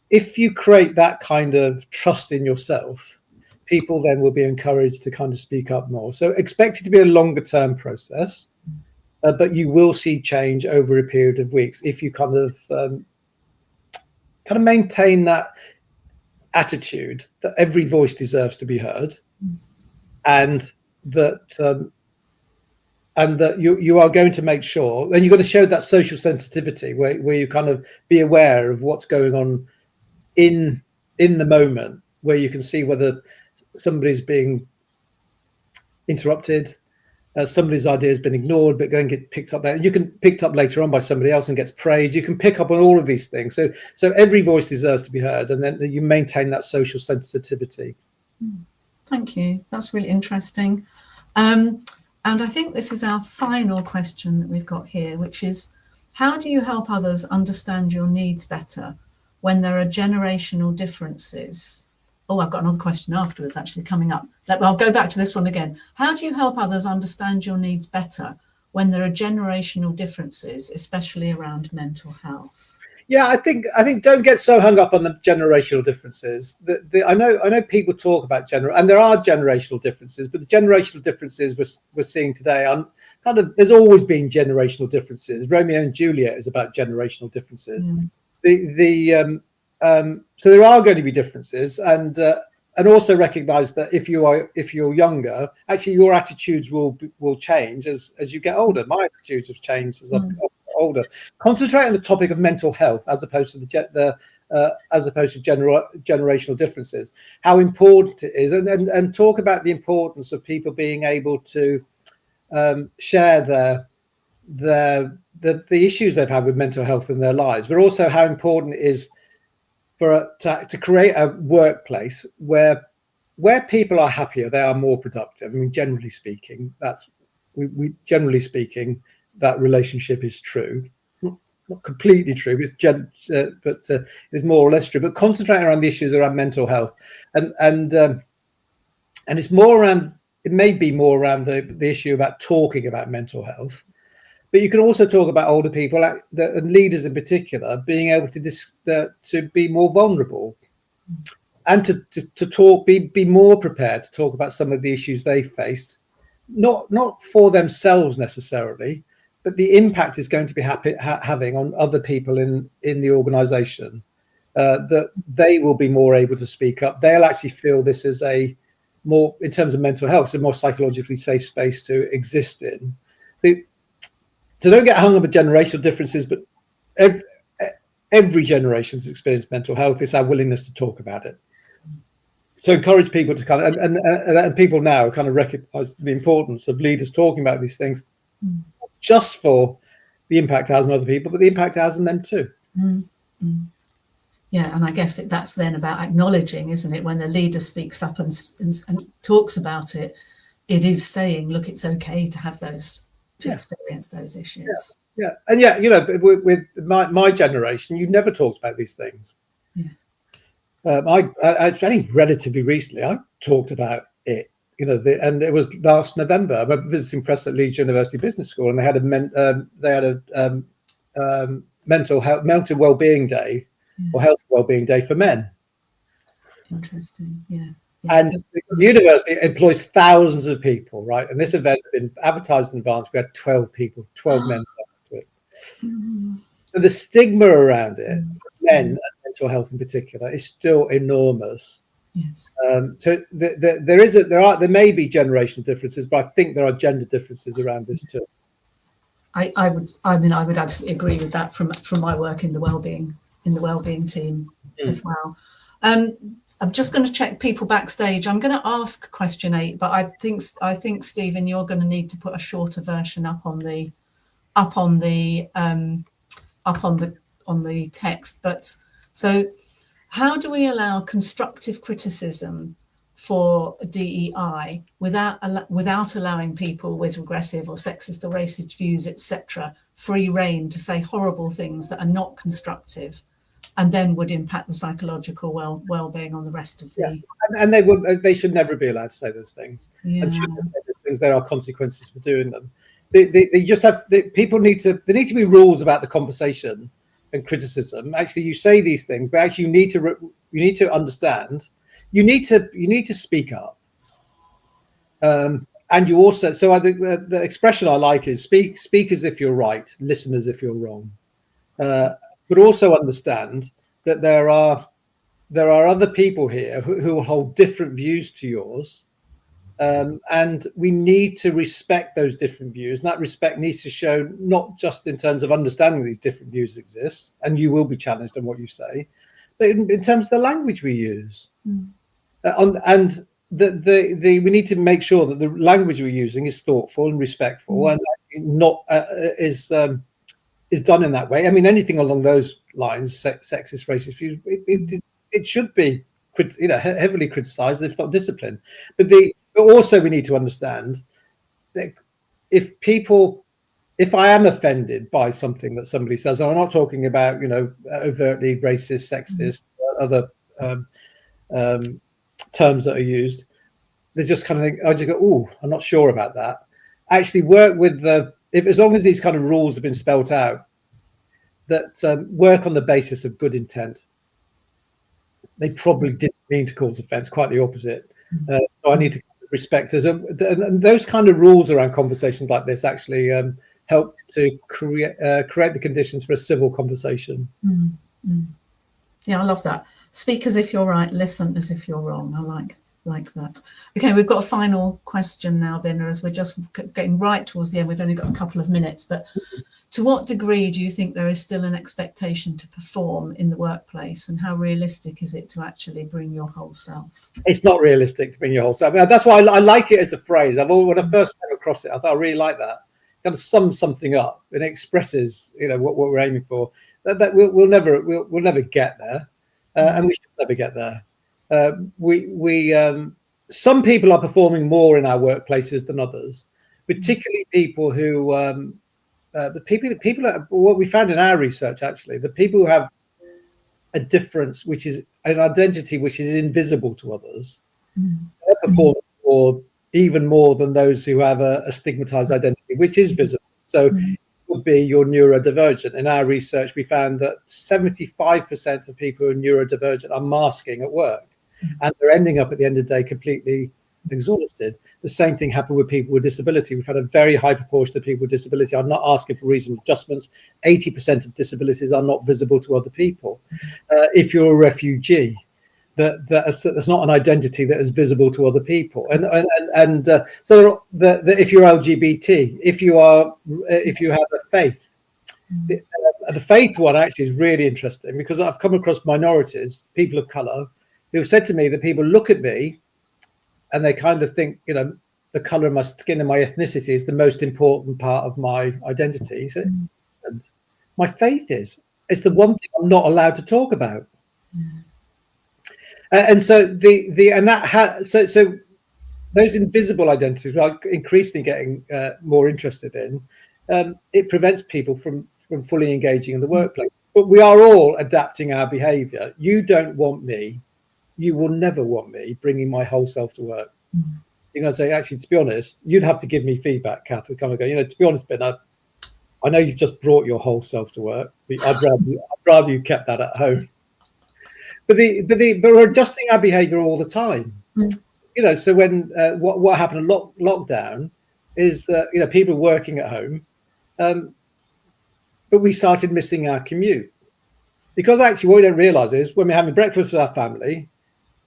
if you create that kind of trust in yourself, people then will be encouraged to kind of speak up more. So expect it to be a longer term process, but you will see change over a period of weeks if you kind of maintain that attitude that every voice deserves to be heard, and that you are going to make sure, and you've got to show that social sensitivity where you kind of be aware of what's going on in the moment, where you can see whether somebody's being interrupted, somebody's idea has been ignored but going to get picked up there. You can picked up later on by somebody else and gets praised. You can pick up on all of these things. So every voice deserves to be heard, and then you maintain that social sensitivity. Thank you. That's really interesting. And I think this is our final question that we've got here, which is, how do you help others understand your needs better when there are generational differences? Oh, I've got another question afterwards actually coming up. I'll go back to this one again. How do you help others understand your needs better when there are generational differences, especially around mental health? Yeah, I think don't get so hung up on the generational differences. I know people talk about and there are generational differences, but the generational differences we're seeing today are kind of, there's always been generational differences. Romeo and Juliet is about generational differences. So there are going to be differences, and also recognise that if you're younger, actually your attitudes will change as you get older. My attitudes have changed as I've got older. Concentrate on the topic of mental health as opposed to generational differences. How important it is, and talk about the importance of people being able to share the issues they've had with mental health in their lives, but also how important it is to create a workplace where people are happier, they are more productive. I mean, generally speaking, generally speaking, that relationship is true. Not completely true, but it's more or less true. But concentrating around the issues around mental health, and it's more around. It may be more around the issue about talking about mental health, but you can also talk about older people and leaders in particular being able to be more vulnerable, and to talk, be more prepared to talk about some of the issues they face, not for themselves necessarily, but the impact is going to be having on other people in the organisation. That they will be more able to speak up. They'll actually feel this is a more, in terms of mental health, a more psychologically safe space to exist in. So don't get hung up with generational differences, but every generation's experienced mental health. It's our willingness to talk about it. So encourage people to kind of, and people now kind of recognise the importance of leaders talking about these things, just for the impact it has on other people, but the impact it has on them too. Yeah, and I guess that's then about acknowledging, isn't it? When a leader speaks up and talks about it, it is saying, look, it's okay to have those, to experience those issues. Yeah, and with my generation, you never talked about these things. I only relatively recently I talked about it. And it was last November. I'm visiting press at Leeds University Business School, and they had a mental wellbeing day, or health wellbeing day for men. Interesting. Yeah. And the university employs thousands of people, right? And this event had been advertised in advance. We had 12 men to it. So the stigma around it, men and mental health in particular, is still enormous. Yes. So there may be generational differences, but I think there are gender differences around this too. I would absolutely agree with that from my work in the wellbeing team as well. I'm just going to check people backstage. I'm going to ask question 8, but I think Stephen, you're going to need to put a shorter version up on the text. But so, how do we allow constructive criticism for DEI without allowing people with regressive or sexist or racist views, etc., free rein to say horrible things that are not constructive, and then would impact the psychological well-being on the rest of the. And they should never be allowed to say those things. Yeah. And there are consequences for doing them. People need to. There need to be rules about the conversation and criticism. Actually, you say these things, but actually you need to understand. You need to speak up. And you also, so I think the expression I like is speak as if you're right, listen as if you're wrong. But also understand that there are other people here who will hold different views to yours, and we need to respect those different views. And that respect needs to show not just in terms of understanding these different views exist, and you will be challenged on what you say, but in terms of the language we use. And we need to make sure that the language we're using is thoughtful and respectful, and not is done in that way. I mean, anything along those lines, sexist, racist views, it should be heavily criticised if not disciplined. But also we need to understand that if I am offended by something that somebody says, and I'm not talking about, overtly racist, sexist, other terms that are used, there's just kind of think, I just go, oh, I'm not sure about that. Actually work with as long as these kind of rules have been spelt out, that work on the basis of good intent. They probably didn't mean to cause offence, quite the opposite. So I need to respect it. And those kind of rules around conversations like this actually help to create the conditions for a civil conversation. Yeah, I love that. Speak as if you're right, listen as if you're wrong. I like that. Okay, we've got a final question now, Binna, as we're just getting right towards the end. We've only got a couple of minutes, but to what degree do you think there is still an expectation to perform in the workplace, and how realistic is it to actually bring your whole self? It's not realistic to bring your whole self. I mean, that's why I like it as a phrase. When I first came across it, I thought I really like that. Kind of sums something up and expresses, what we're aiming for. That we'll never get there, and we should never get there. Some people are performing more in our workplaces than others, particularly people who. What we found in our research, actually, the people who have a difference, which is an identity which is invisible to others, they perform even more than those who have a stigmatized identity, which is visible. So it would be you're neurodivergent. In our research, we found that 75% of people who are neurodivergent are masking at work, and they're ending up at the end of the day completely exhausted. The same thing happened with people with disability. We've had a very high proportion of people with disability are not asking for reasonable adjustments. 80% of disabilities are not visible to other people. If you're a refugee, that's not an identity that is visible to other people. So if you're LGBT, if you have a faith, the faith one actually is really interesting, because I've come across minorities, people of color, who have said to me that people look at me and they kind of think, the color of my skin and my ethnicity is the most important part of my identity. So my faith it's the one thing I'm not allowed to talk about. And so so those invisible identities, we are increasingly getting more interested in. It prevents people from fully engaging in the workplace. But we are all adapting our behaviour. You don't want me. You will never want me bringing my whole self to work. You're going to say, actually, to be honest, you'd have to give me feedback, Kath. We kind of go, to be honest, Ben, I know you've just brought your whole self to work. But I'd rather you kept that at home. But we're adjusting our behaviour all the time. So when what happened in lockdown is that people are working at home, but we started missing our commute, because actually what we don't realise is when we're having breakfast with our family,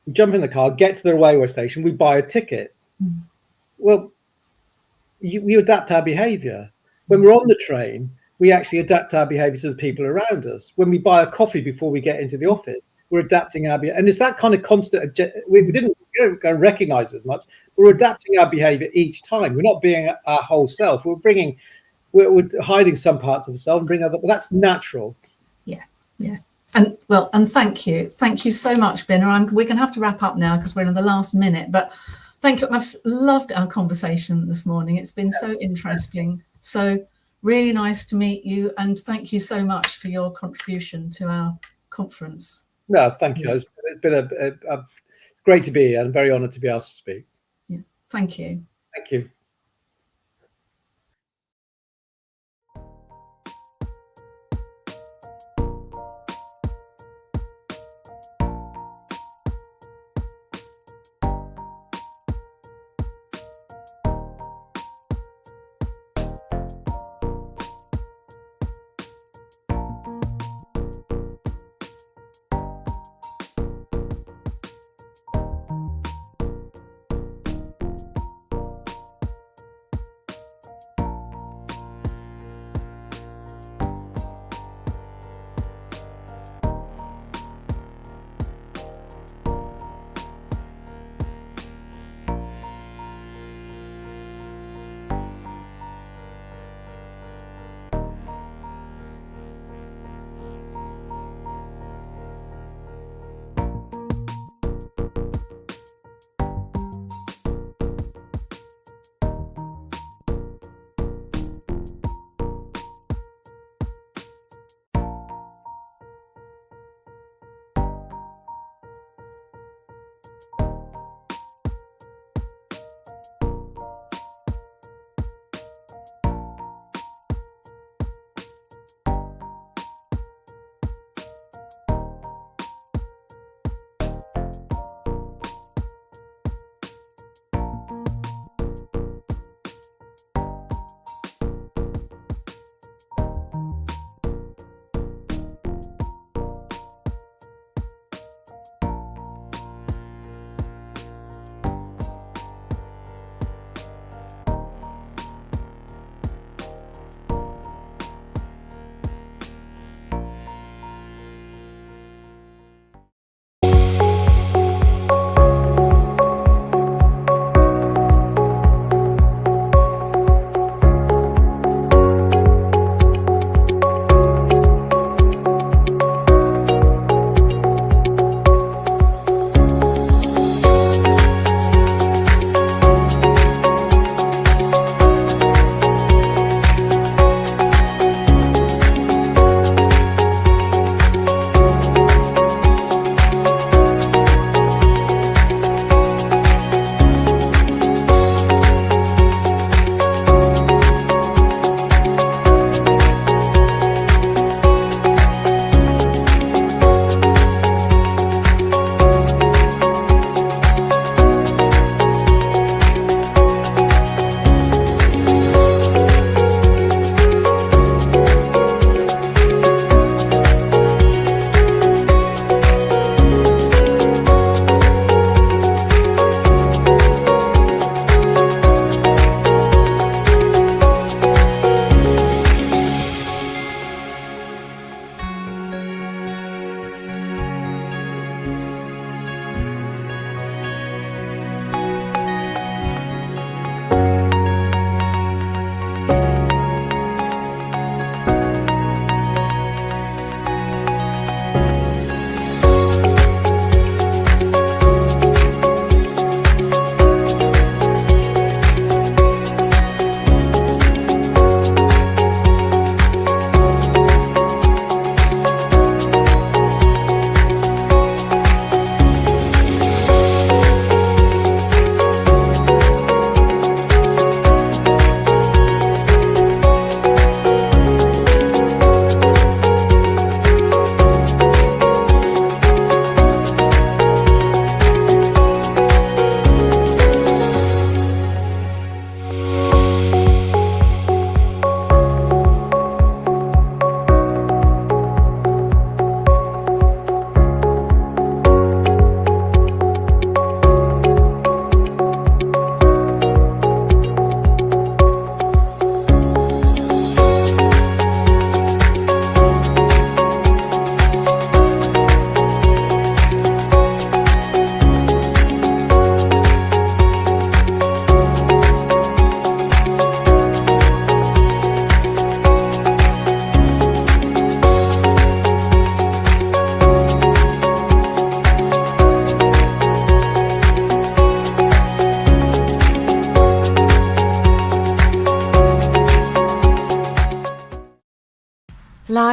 we jump in the car, get to the railway station, we buy a ticket. Well, we adapt our behaviour. When we're on the train, we actually adapt our behaviour to the people around us. When we buy a coffee before we get into the office, we're adapting our behaviour. And it's that kind of constant, we don't recognise as much, we're adapting our behaviour each time. We're not being our whole self. We're hiding some parts of ourselves and bringing other, but that's natural. Yeah. And thank you so much, Binna. We're going to have to wrap up now because we're in the last minute, but thank you. I've loved our conversation this morning. It's been so interesting. So really nice to meet you, and thank you so much for your contribution to our conference. No, thank you. It's been it's great to be here. I'm very honoured to be asked to speak. Yeah, thank you. Thank you.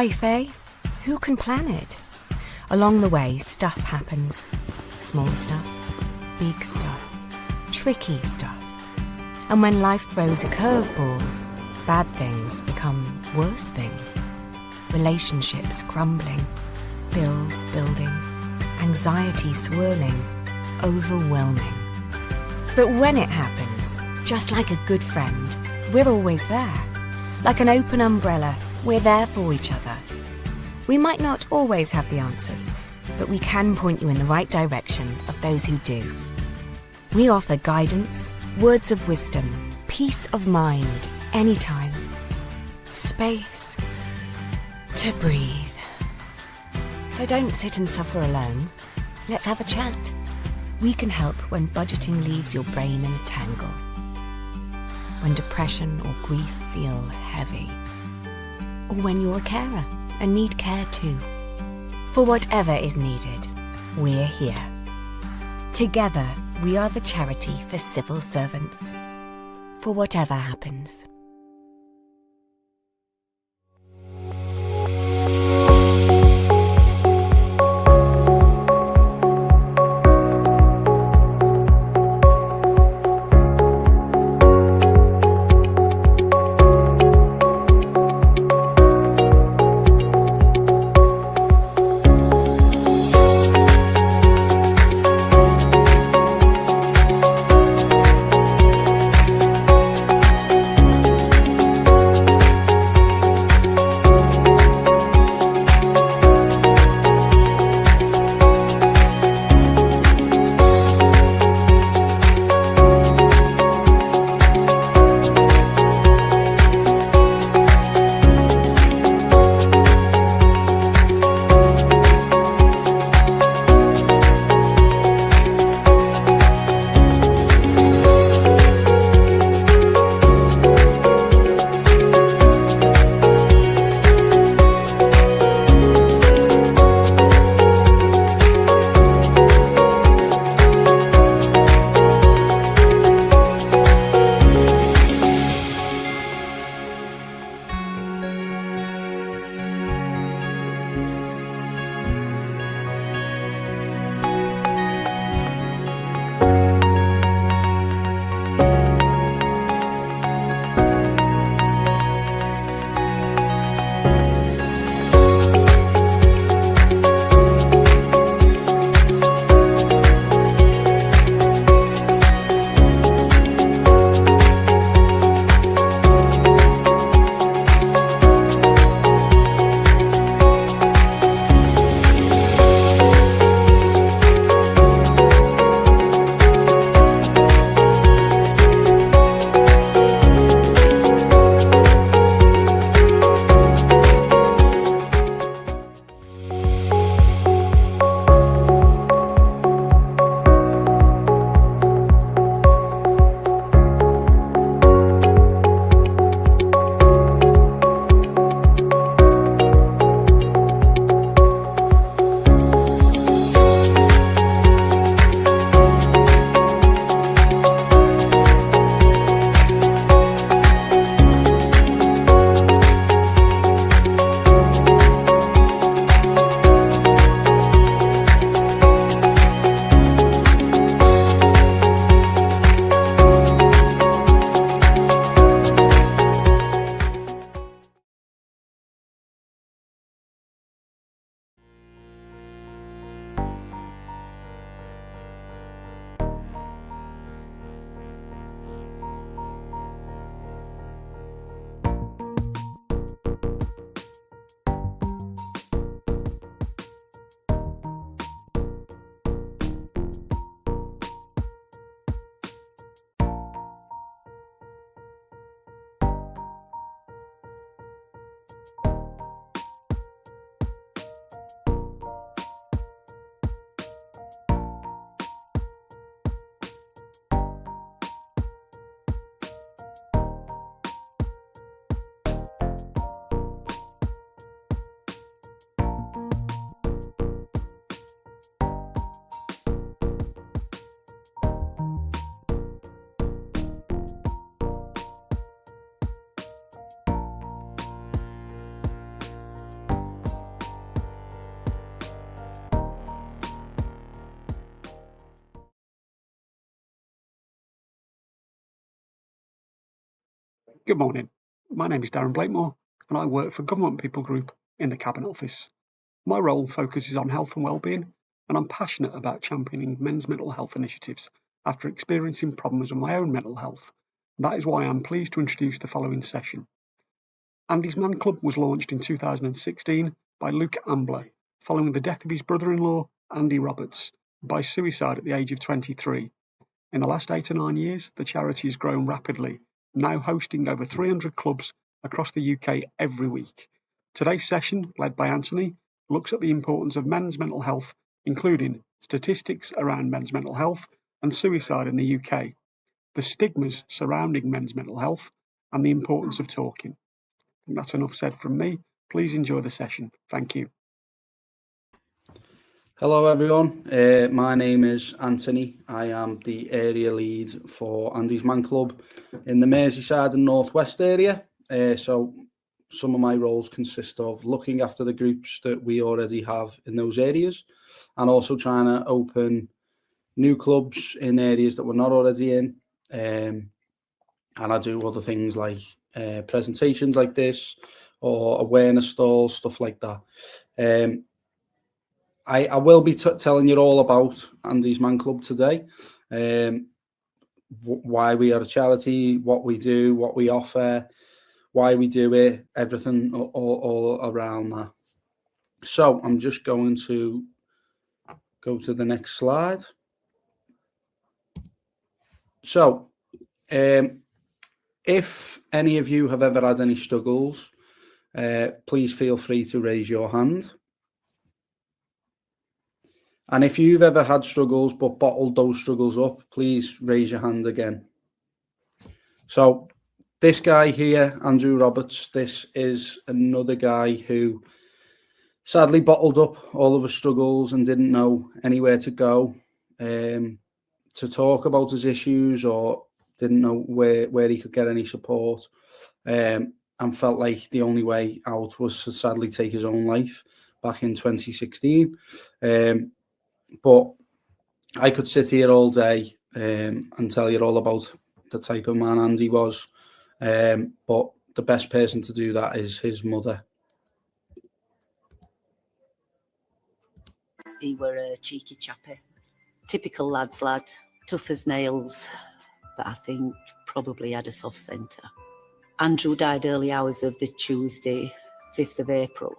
Life, eh? Who can plan it? Along the way, stuff happens. Small stuff, big stuff, tricky stuff. And when life throws a curveball, bad things become worse things. Relationships crumbling, bills building, anxiety swirling, overwhelming. But when it happens, just like a good friend, we're always there. Like an open umbrella, we're there for each other. We might not always have the answers, but we can point you in the right direction of those who do. We offer guidance, words of wisdom, peace of mind, anytime. Space to breathe. So don't sit and suffer alone. Let's have a chat. We can help when budgeting leaves your brain in a tangle. When depression or grief feel heavy. Or when you're a carer and need care too. For whatever is needed, we're here. Together, we are the charity for civil servants. For whatever happens. Good morning. My name is Darren Blakemore and I work for Government People Group in the Cabinet Office. My role focuses on health and wellbeing, and I'm passionate about championing men's mental health initiatives after experiencing problems with my own mental health. That is why I'm pleased to introduce the following session. Andy's Man Club was launched in 2016 by Luke Ambler following the death of his brother-in-law, Andy Roberts, by suicide at the age of 23. In the last 8 to 9 years, the charity has grown rapidly, now hosting over 300 clubs across the UK every week. Today's session, led by Anthony, looks at the importance of men's mental health, including statistics around men's mental health and suicide in the UK, the stigmas surrounding men's mental health, and the importance of talking. I think that's enough said from me. Please enjoy the session. Thank you. Hello everyone, my name is Anthony. I am the area lead for Andy's Man Club in the Merseyside and North West area. So some of my roles consist of looking after the groups that we already have in those areas and also trying to open new clubs in areas that we're not already in. And I do other things like presentations like this or awareness stalls, stuff like that. I will be telling you all about Andy's Man Club today, why we are a charity, what we do, what we offer, why we do it, everything all around that. So I'm just going to go to the next slide. So if any of you have ever had any struggles, please feel free to raise your hand. And if you've ever had struggles but bottled those struggles up, please raise your hand again. So this guy here, Andrew Roberts, this is another guy who sadly bottled up all of his struggles and didn't know anywhere to go to talk about his issues, or didn't know where he could get any support, and felt like the only way out was to sadly take his own life back in 2016. But I could sit here all day and tell you all about the type of man Andy was. But the best person to do that is his mother. He were a cheeky chappy, typical lad's lad, tough as nails, but I think probably had a soft centre. Andrew died early hours of the Tuesday, 5th of April.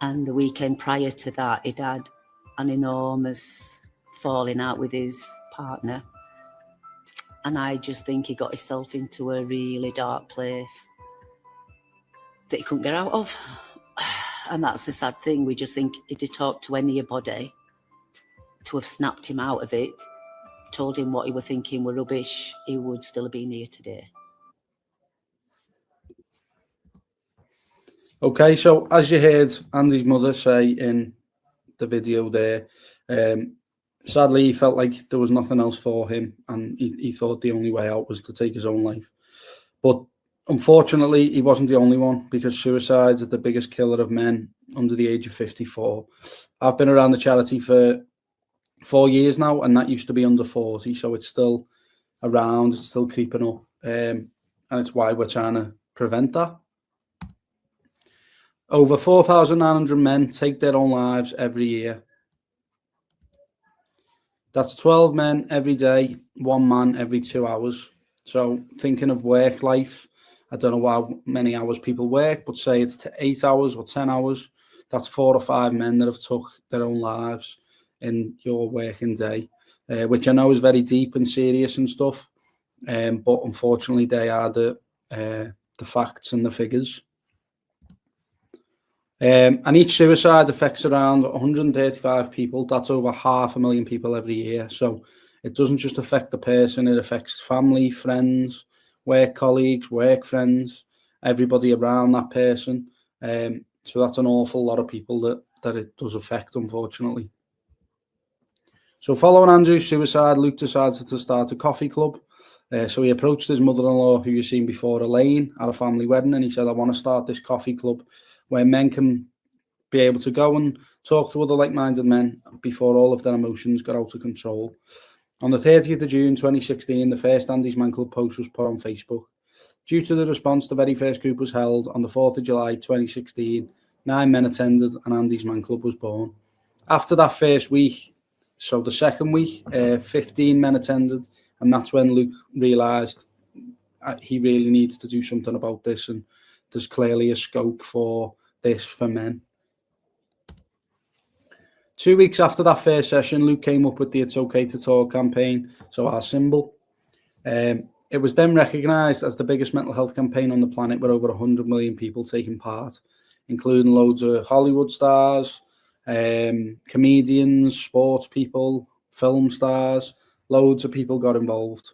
And the weekend prior to that, he'd had an enormous falling out with his partner. And I just think he got himself into a really dark place that he couldn't get out of. And that's the sad thing. We just think if he talked to anybody to have snapped him out of it, told him what he was thinking were rubbish, he would still have been here today. Okay, so as you heard Andy's mother say in the video there, sadly he felt like there was nothing else for him, and he thought the only way out was to take his own life. But unfortunately, he wasn't the only one, because suicides are the biggest killer of men under the age of 54. I've been around the charity for 4 years now, and that used to be under 40, so it's still around, it's still creeping up, and it's why we're trying to prevent that. Over 4,900 men take their own lives every year. That's 12 men every day, 1 man every 2 hours. So thinking of work life, I don't know how many hours people work, but say it's 8 hours or 10 hours. That's 4 or 5 men that have took their own lives in your working day, which I know is very deep and serious and stuff. But unfortunately, they are the facts and the figures. And each suicide affects around 135 people. That's over 500,000 people every year. So it doesn't just affect the person, it affects family, friends, work colleagues, work friends, everybody around that person. So that's an awful lot of people that it does affect, unfortunately. So following Andrew's suicide, Luke decided to start a coffee club. So he approached his mother-in-law, who you've seen before, Elaine, at a family wedding, and he said, I want to start this coffee club where men can be able to go and talk to other like-minded men before all of their emotions got out of control. On the 30th of June 2016, the first Andy's Man Club post was put on Facebook. Due to the response, the very first group was held on the 4th of July 2016. 9 men attended and Andy's Man Club was born. After that first week, so the second week, 15 men attended, and that's when Luke realised he really needs to do something about this, and there's clearly a scope for this for men. 2 weeks after that first session, Luke came up with the It's Okay to Talk campaign, so our symbol. It was then recognised as the biggest mental health campaign on the planet, with over 100 million people taking part, including loads of Hollywood stars, comedians, sports people, film stars. Loads of people got involved.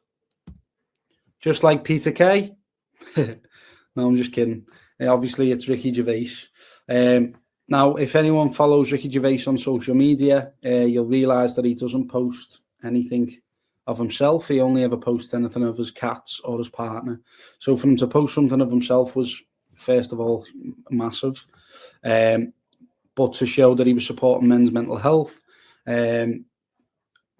Just like Peter Kay. No, I'm just kidding. Obviously, it's Ricky Gervais. Now, if anyone follows Ricky Gervais on social media, you'll realise that he doesn't post anything of himself. He only ever posts anything of his cats or his partner. So for him to post something of himself was, first of all, massive. But to show that he was supporting men's mental health,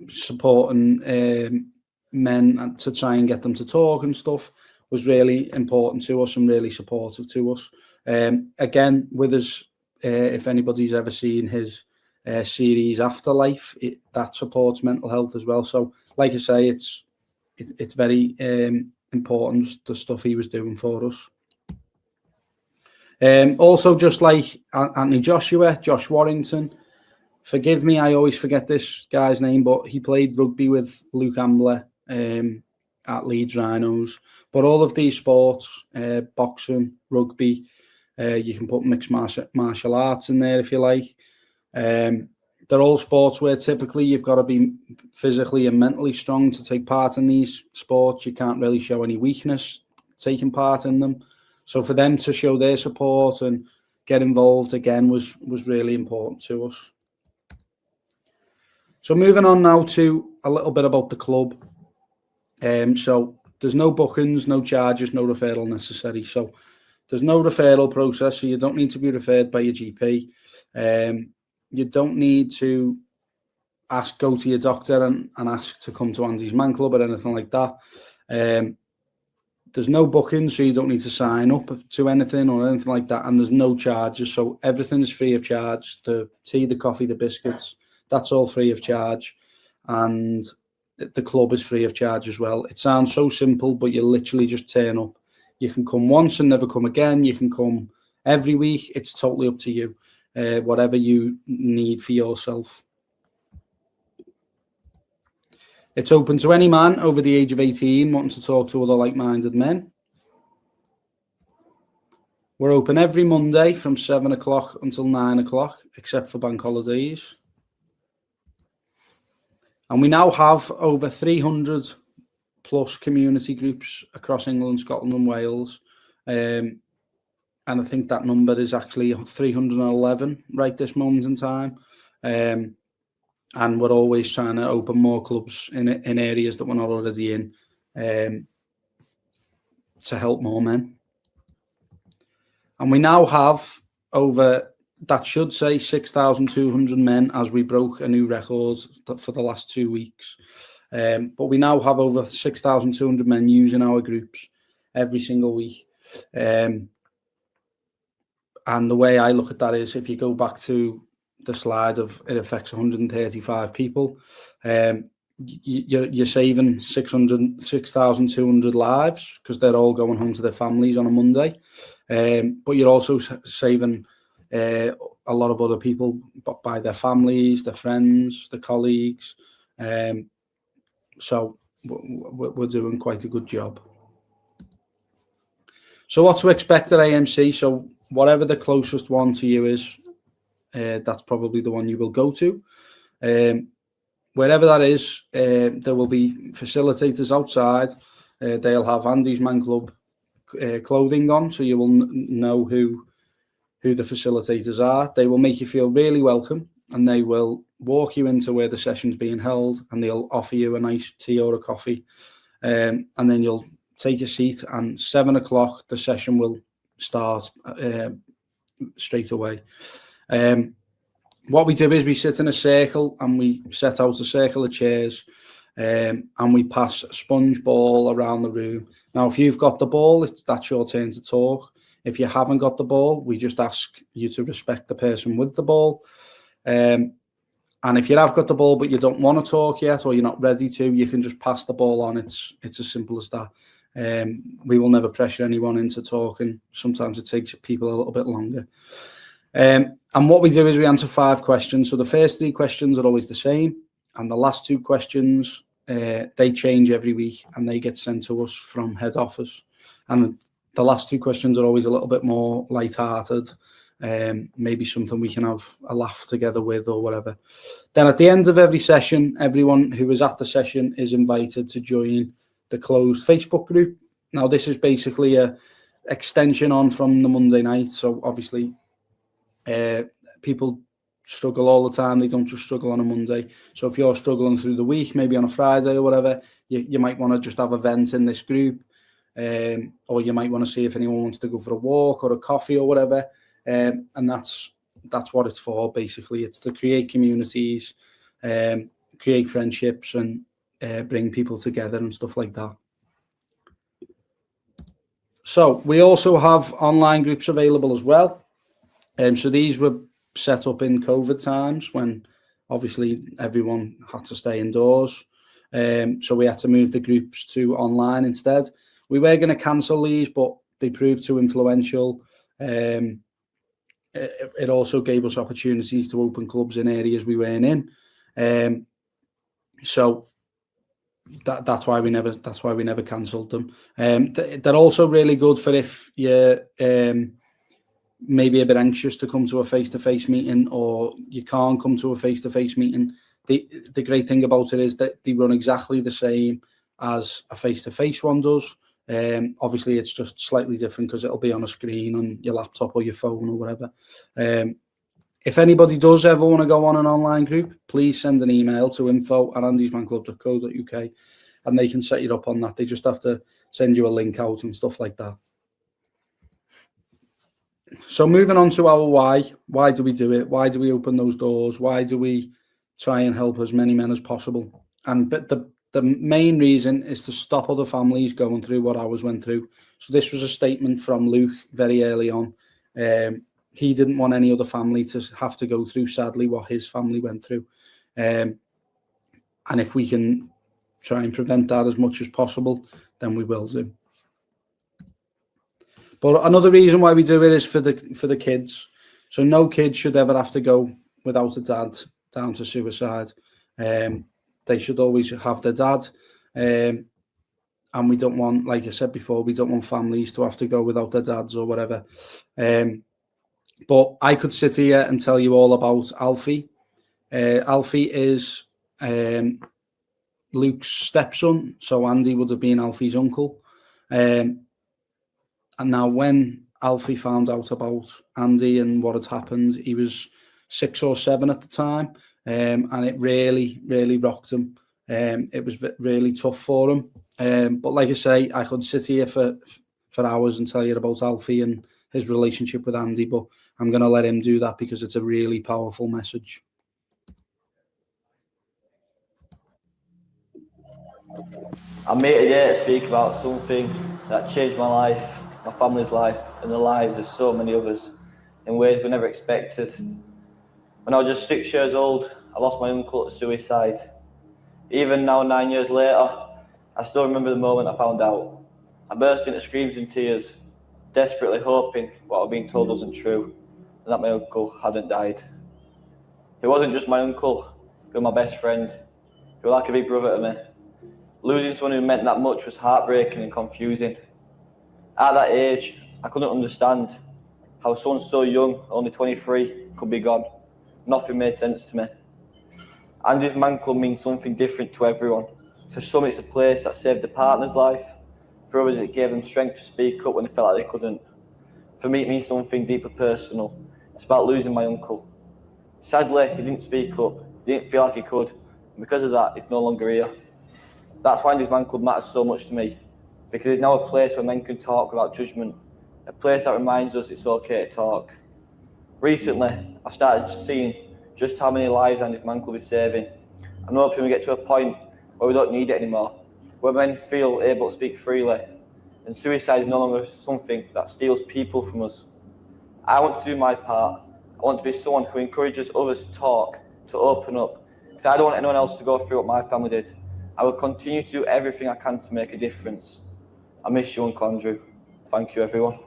supporting men to try and get them to talk and stuff, was really important to us and really supportive to us. Again, with us, if anybody's ever seen his series Afterlife, that supports mental health as well. So, like I say, it's very important, the stuff he was doing for us. Also, just like Anthony Josh Warrington, forgive me, I always forget this guy's name, but he played rugby with Luke Ambler at Leeds Rhinos. But all of these sports, boxing, rugby, you can put mixed martial arts in there if you like. They're all sports where typically you've got to be physically and mentally strong to take part in these sports. You can't really show any weakness taking part in them. So for them to show their support and get involved again was really important to us. So moving on now to a little bit about the club. So there's no bookings, no charges, no referral necessary. So there's no referral process, so you don't need to be referred by your GP. You don't need to go to your doctor and ask to come to Andy's Man Club or anything like that. There's no booking, so you don't need to sign up to anything or anything like that. And there's no charges, so everything is free of charge. The tea, the coffee, the biscuits, that's all free of charge. And the club is free of charge as well. It sounds so simple, but you literally just turn up. You can come once and never come again. You can come every week. It's totally up to you, whatever you need for yourself. It's open to any man over the age of 18 wanting to talk to other like-minded men. We're open every Monday from 7 o'clock until 9 o'clock, except for bank holidays. And we now have over 300 plus community groups across England, Scotland and Wales. And I think that number is actually 311 right this moment in time. And we're always trying to open more clubs in areas that we're not already in to help more men. And we now have over, that should say 6,200 men, as we broke a new record for the last 2 weeks. But we now have over 6,200 men using our groups every single week. And the way I look at that is, if you go back to the slide of it affects 135 people, you're saving 6,200 lives, because they're all going home to their families on a Monday. But you're also saving a lot of other people by their families, their friends, their colleagues. So we're doing quite a good job. So what to expect at AMC? So whatever the closest one to you is, that's probably the one you will go to. Wherever that is, there will be facilitators outside. They'll have Andy's Man Club clothing on, so you will know who the facilitators are. They will make you feel really welcome, and they will walk you into where the session's being held, and they'll offer you a nice tea or a coffee, and then you'll take a seat, and 7 o'clock the session will start straight away. What we do is we sit in a circle and we set out a circle of chairs. and we pass a sponge ball around the room. Now, if you've got the ball, that's your turn to talk. If you haven't got the ball, we just ask you to respect the person with the ball. And if you have got the ball but you don't want to talk yet, or you're not ready to, you can just pass the ball on. It's as simple as that. We will never pressure anyone into talking. Sometimes it takes people a little bit longer. And what we do is we answer 5 questions. So the first 3 questions are always the same, and the last 2 questions, they change every week, and they get sent to us from head office. And the last 2 questions are always a little bit more light-hearted, maybe something we can have a laugh together with or whatever. Then at the end of every session, everyone who is at the session is invited to join the closed Facebook group. Now, this is basically a extension on from the Monday night. So obviously, people struggle all the time. They don't just struggle on a Monday. So if you're struggling through the week, maybe on a Friday or whatever, you might want to just have a vent in this group. Or you might want to see if anyone wants to go for a walk or a coffee or whatever. And that's what it's for, basically. It's to create communities, create friendships, and bring people together and stuff like that. So we also have online groups available as well. So these were set up in COVID times when obviously everyone had to stay indoors. So we had to move the groups to online instead. We were going to cancel these, but they proved too influential. It also gave us opportunities to open clubs in areas we weren't in. So that's why we never cancelled them. They're also really good for if you're maybe a bit anxious to come to a face-to-face meeting, or you can't come to a face-to-face meeting. The great thing about it is that they run exactly the same as a face-to-face one does. Obviously, it's just slightly different because it'll be on a screen on your laptop or your phone or whatever. If anybody does ever want to go on an online group, please send an email to info@andysmanclub.co.uk and they can set you up on that. They just have to send you a link out and stuff like that. So moving on to our why. Why do we do it? Why do we open those doors? Why do we try and help as many men as possible? And the main reason is to stop other families going through what ours went through. So this was a statement from Luke very early on. He didn't want any other family to have to go through, sadly, what his family went through. And if we can try and prevent that as much as possible, then we will do. But another reason why we do it is for the kids. So no kid should ever have to go without a dad down to suicide. They should always have their dad. And we don't want, like I said before, we don't want families to have to go without their dads or whatever. But I could sit here and tell you all about Alfie. Alfie is Luke's stepson, so Andy would have been Alfie's uncle. And now when Alfie found out about Andy and what had happened, he was 6 or 7 at the time, and it really, really rocked him. It was really tough for him. But like I say, I could sit here for hours and tell you about Alfie and his relationship with Andy, but I'm going to let him do that because it's a really powerful message. I'm here today to speak about something that changed my life, my family's life, and the lives of so many others in ways we never expected. When I was just 6 years old, I lost my uncle to suicide. Even now, 9 years later, I still remember the moment I found out. I burst into screams and tears, desperately hoping what I'd been told wasn't true, and that my uncle hadn't died. He wasn't just my uncle, he was my best friend. He was like a big brother to me. Losing someone who meant that much was heartbreaking and confusing. At that age, I couldn't understand how someone so young, only 23, could be gone. Nothing made sense to me. Andy's Man Club means something different to everyone. For some, it's a place that saved the partner's life. For others, it gave them strength to speak up when they felt like they couldn't. For me, it means something deeper personal. It's about losing my uncle. Sadly, he didn't speak up. He didn't feel like he could. And because of that, he's no longer here. That's why Andy's Man Club matters so much to me, because it's now a place where men can talk without judgment, a place that reminds us it's okay to talk. Recently, I've started seeing just how many lives Andy's Man Club is saving. I'm hoping we get to a point where we don't need it anymore, where men feel able to speak freely, and suicide is no longer something that steals people from us. I want to do my part. I want to be someone who encourages others to talk, to open up, because I don't want anyone else to go through what my family did. I will continue to do everything I can to make a difference. I miss you, Uncle Andrew. Thank you, everyone.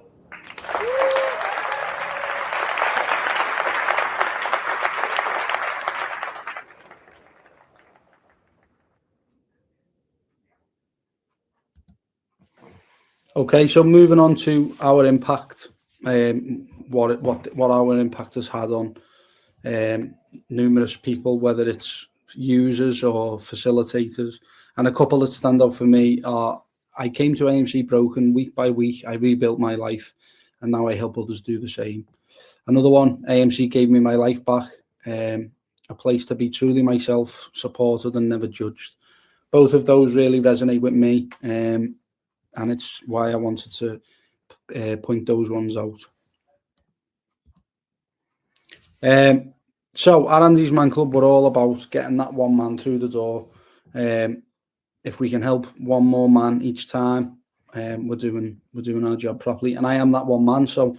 Okay, so moving on to our impact, what our impact has had on numerous people, whether it's users or facilitators. And a couple that stand out for me are, I came to AMC broken. Week by week, I rebuilt my life, and now I help others do the same. Another one, AMC gave me my life back, a place to be truly myself, supported and never judged. Both of those really resonate with me, and it's why I wanted to point those ones out. So at Andy's Man Club, we're all about getting that one man through the door. If we can help one more man each time, we're doing our job properly. And I am that one man. So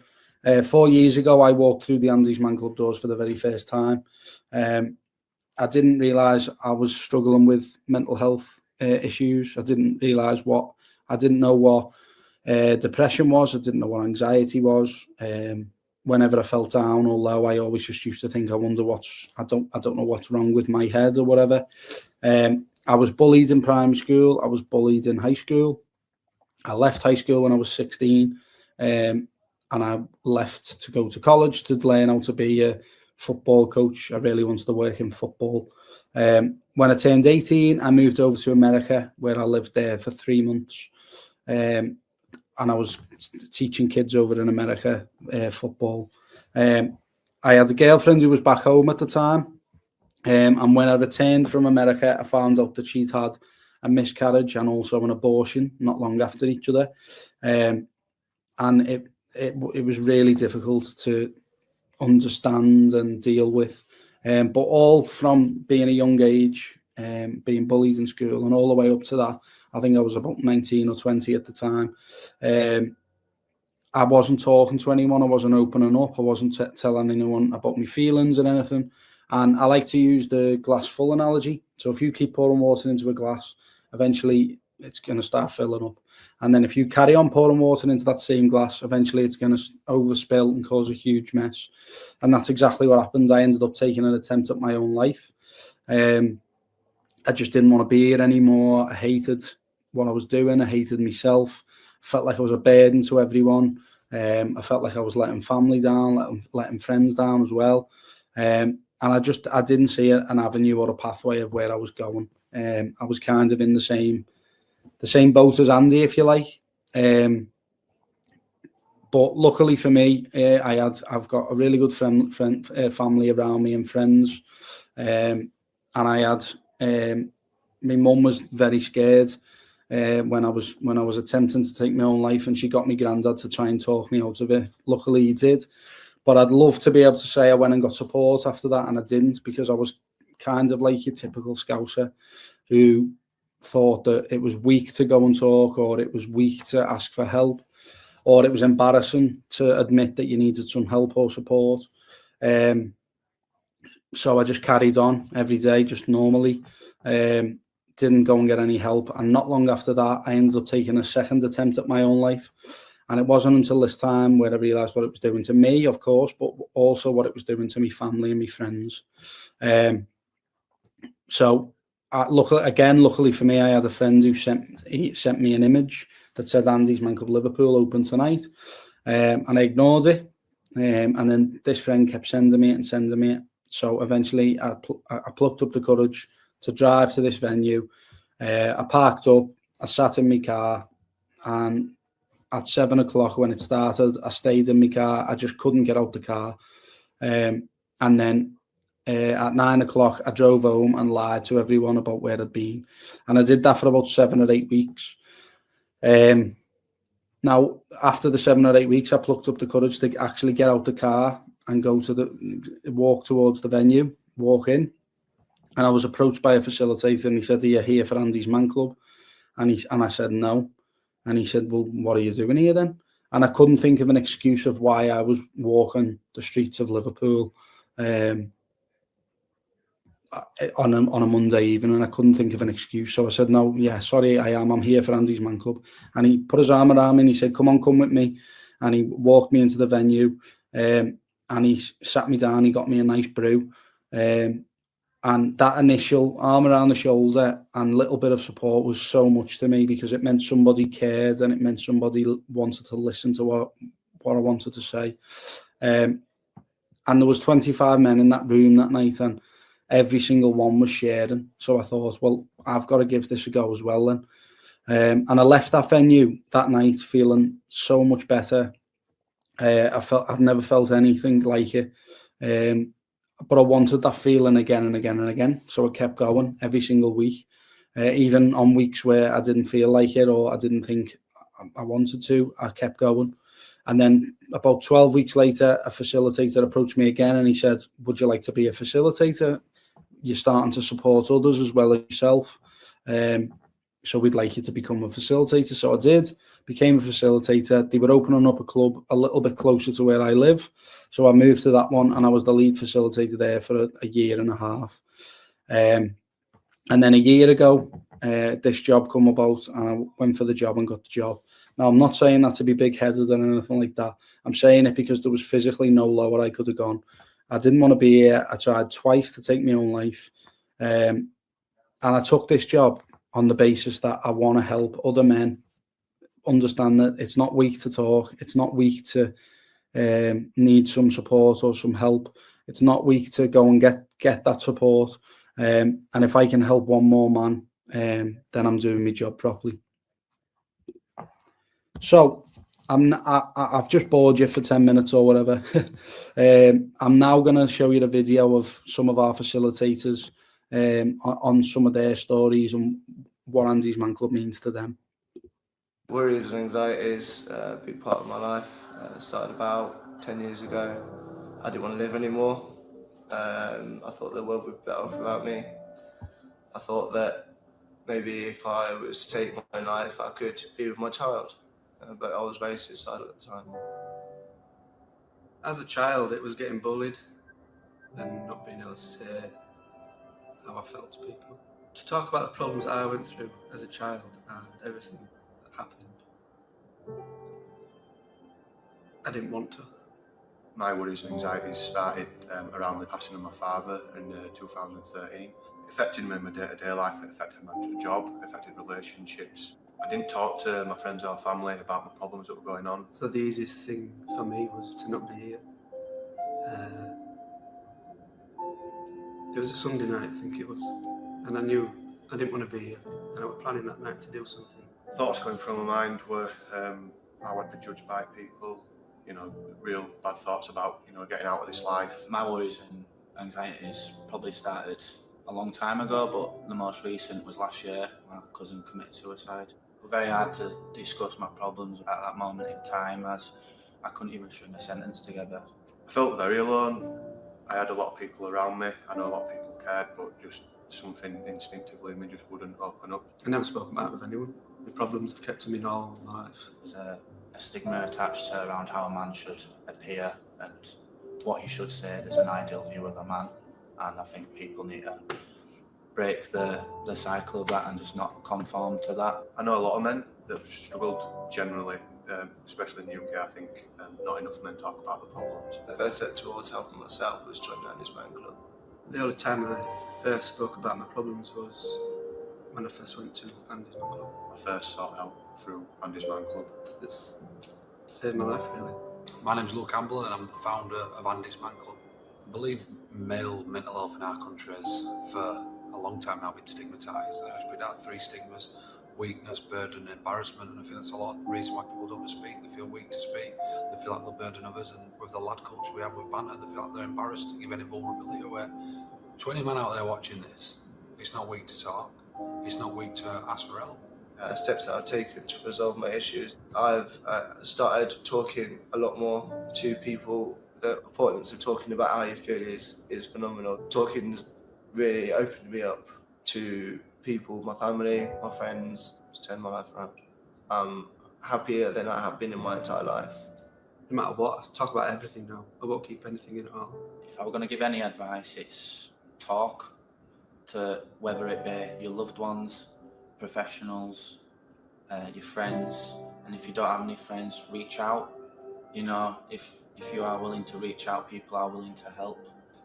4 years ago, I walked through the Andy's Man Club doors for the very first time. I didn't realise I was struggling with mental health issues. I didn't know what depression was. I didn't know what anxiety was. Whenever I felt down or low, I always just used to think, I don't know what's wrong with my head or whatever. I was bullied in primary school. I was bullied in high school. I left high school when I was 16, and I left to go to college to learn how to be a football coach. I really wanted to work in football. When I turned 18, I moved over to America, where I lived there for 3 months. And I was teaching kids over in America football. I had a girlfriend who was back home at the time. And when I returned from America, I found out that she'd had a miscarriage and also an abortion not long after each other. And it was really difficult to understand and deal with. But all from being a young age, being bullied in school, and all the way up to that, I think I was about 19 or 20 at the time. I wasn't talking to anyone. I wasn't opening up. I wasn't telling anyone about my feelings and anything. And I like to use the glass full analogy. So if you keep pouring water into a glass, eventually it's going to start filling up. And then if you carry on pouring water into that same glass, eventually it's going to overspill and cause a huge mess. And that's exactly what happened. I ended up taking an attempt at my own life. I just didn't want to be here anymore. I hated what I was doing. I hated myself. I felt like I was a burden to everyone. I felt like I was letting family down, letting friends down as well. And I didn't see an avenue or a pathway of where I was going. I was kind of in the same boat as Andy, if you like. But luckily for me, I've got a really good family around me and friends. And I had my mum was very scared when I was attempting to take my own life, and she got my granddad to try and talk me out of it. Luckily, he did. But I'd love to be able to say I went and got support after that, and I didn't, because I was kind of like your typical Scouser who thought that it was weak to go and talk, or it was weak to ask for help, or it was embarrassing to admit that you needed some help or support. So I just carried on every day, just normally. Didn't go and get any help. And not long after that, I ended up taking a second attempt at my own life. And it wasn't until this time where I realised what it was doing to me, of course, but also what it was doing to my family and my friends. Luckily for me, I had a friend who sent me an image that said Andy's Man Club Liverpool open tonight. And I ignored it. And then this friend kept sending me it. So eventually I plucked up the courage to drive to this venue. I parked up, I sat in my car, and at 7 o'clock when it started, I stayed in my car. I just couldn't get out the car. And then at 9 o'clock, I drove home and lied to everyone about where I'd been. And I did that for about 7 or 8 weeks. Now, after the 7 or 8 weeks, I plucked up the courage to actually get out the car and walk towards the venue, walk in. And I was approached by a facilitator, and he said, "Are you here for Andy's Man Club?" And I said, "No." And he said, "Well, what are you doing here then?" And I couldn't think of an excuse of why I was walking the streets of Liverpool on a Monday evening, and I couldn't think of an excuse. So I said, "No, yeah, sorry, I'm here for Andy's Man Club." And he put his arm around me and he said, come with me." And he walked me into the venue, and he sat me down. He got me a nice brew. And that initial arm around the shoulder and little bit of support was so much to me, because it meant somebody cared and it meant somebody wanted to listen to what I wanted to say. And there was 25 men in that room that night, and every single one was sharing. So I thought, well, I've got to give this a go as well then. And I left that venue that night feeling so much better. I've never felt anything like it. But I wanted that feeling again and again and again. So I kept going every single week, even on weeks where I didn't feel like it or I didn't think I wanted to, I kept going. And then about 12 weeks later, a facilitator approached me again and he said, "Would you like to be a facilitator? You're starting to support others as well as yourself. So we'd like you to become a facilitator." So I did, became a facilitator. They were opening up a club a little bit closer to where I live. So I moved to that one and I was the lead facilitator there for a year and a half. And then a year ago, this job come about and I went for the job and got the job. Now, I'm not saying that to be big-headed or anything like that. I'm saying it because there was physically no lower I could have gone. I didn't want to be here. I tried twice to take my own life. And I took this job on the basis that I want to help other men understand that it's not weak to talk. It's not weak to need some support or some help. It's not weak to go and get that support. And if I can help one more man, then I'm doing my job properly. So I've just bored you for 10 minutes or whatever. I'm now going to show you a video of some of our facilitators on some of their stories and what Andy's Man Club means to them. Worries and anxieties a big part of my life. Started about 10 years ago. I didn't want to live anymore. I thought the world would be better without me. I thought that maybe if I was to take my own life, I could be with my child. But I was very suicidal at the time. As a child, it was getting bullied and not being able to say how I felt to people. To talk about the problems I went through as a child and everything that happened, I didn't want to. My worries and anxieties started around the passing of my father in 2013. It affected me in my day-to-day life, it affected my job, it affected relationships. I didn't talk to my friends or family about my problems that were going on. So the easiest thing for me was to not be here. It was a Sunday night, I think it was, and I knew I didn't want to be here, and I was planning that night to do something. Thoughts going through my mind were how I'd be judged by people, you know, real bad thoughts about, you know, getting out of this life. My worries and anxieties probably started a long time ago, but the most recent was last year. My cousin committed suicide. It was very hard to discuss my problems at that moment in time, as I couldn't even string a sentence together. I felt very alone. I had a lot of people around me. I know a lot of people cared, but just something instinctively in me just wouldn't open up. I never spoke about it with anyone. The problems have kept to me all my life. There's a stigma attached to around how a man should appear and what he should say. There's an ideal view of a man, and I think people need to break the cycle of that and just not conform to that. I know a lot of men that have struggled generally, especially in the UK. I think not enough men talk about the problems. The first step towards helping myself was joining Andy's Man Club. The only time I first spoke about my problems was when I first went to Andy's Man Club. I first sought help through Andy's Man Club. It's saved my life, really. My name's Luke Campbell and I'm the founder of Andy's Man Club. I believe male mental health in our country has for a long time now been stigmatised. There's been that three stigmas: weakness, burden and embarrassment, and I feel that's a lot of the reason why people don't speak. They feel weak to speak, they feel like they'll burden others, and with the lad culture we have with banter, they feel like they're embarrassed to give any vulnerability away. To any man out there watching this, it's not weak to talk, it's not weak to ask for help. Steps that I've taken to resolve my issues. I've started talking a lot more to people. The importance of talking about how you feel is phenomenal. Talking's really opened me up to people, my family, my friends. It's turned my life around. I'm happier than I have been in my entire life. No matter what, I talk about everything now. I won't keep anything in at all. If I were going to give any advice, it's talk to, whether it be your loved ones, professionals, your friends, and if you don't have any friends, reach out. You know, if you are willing to reach out, people are willing to help.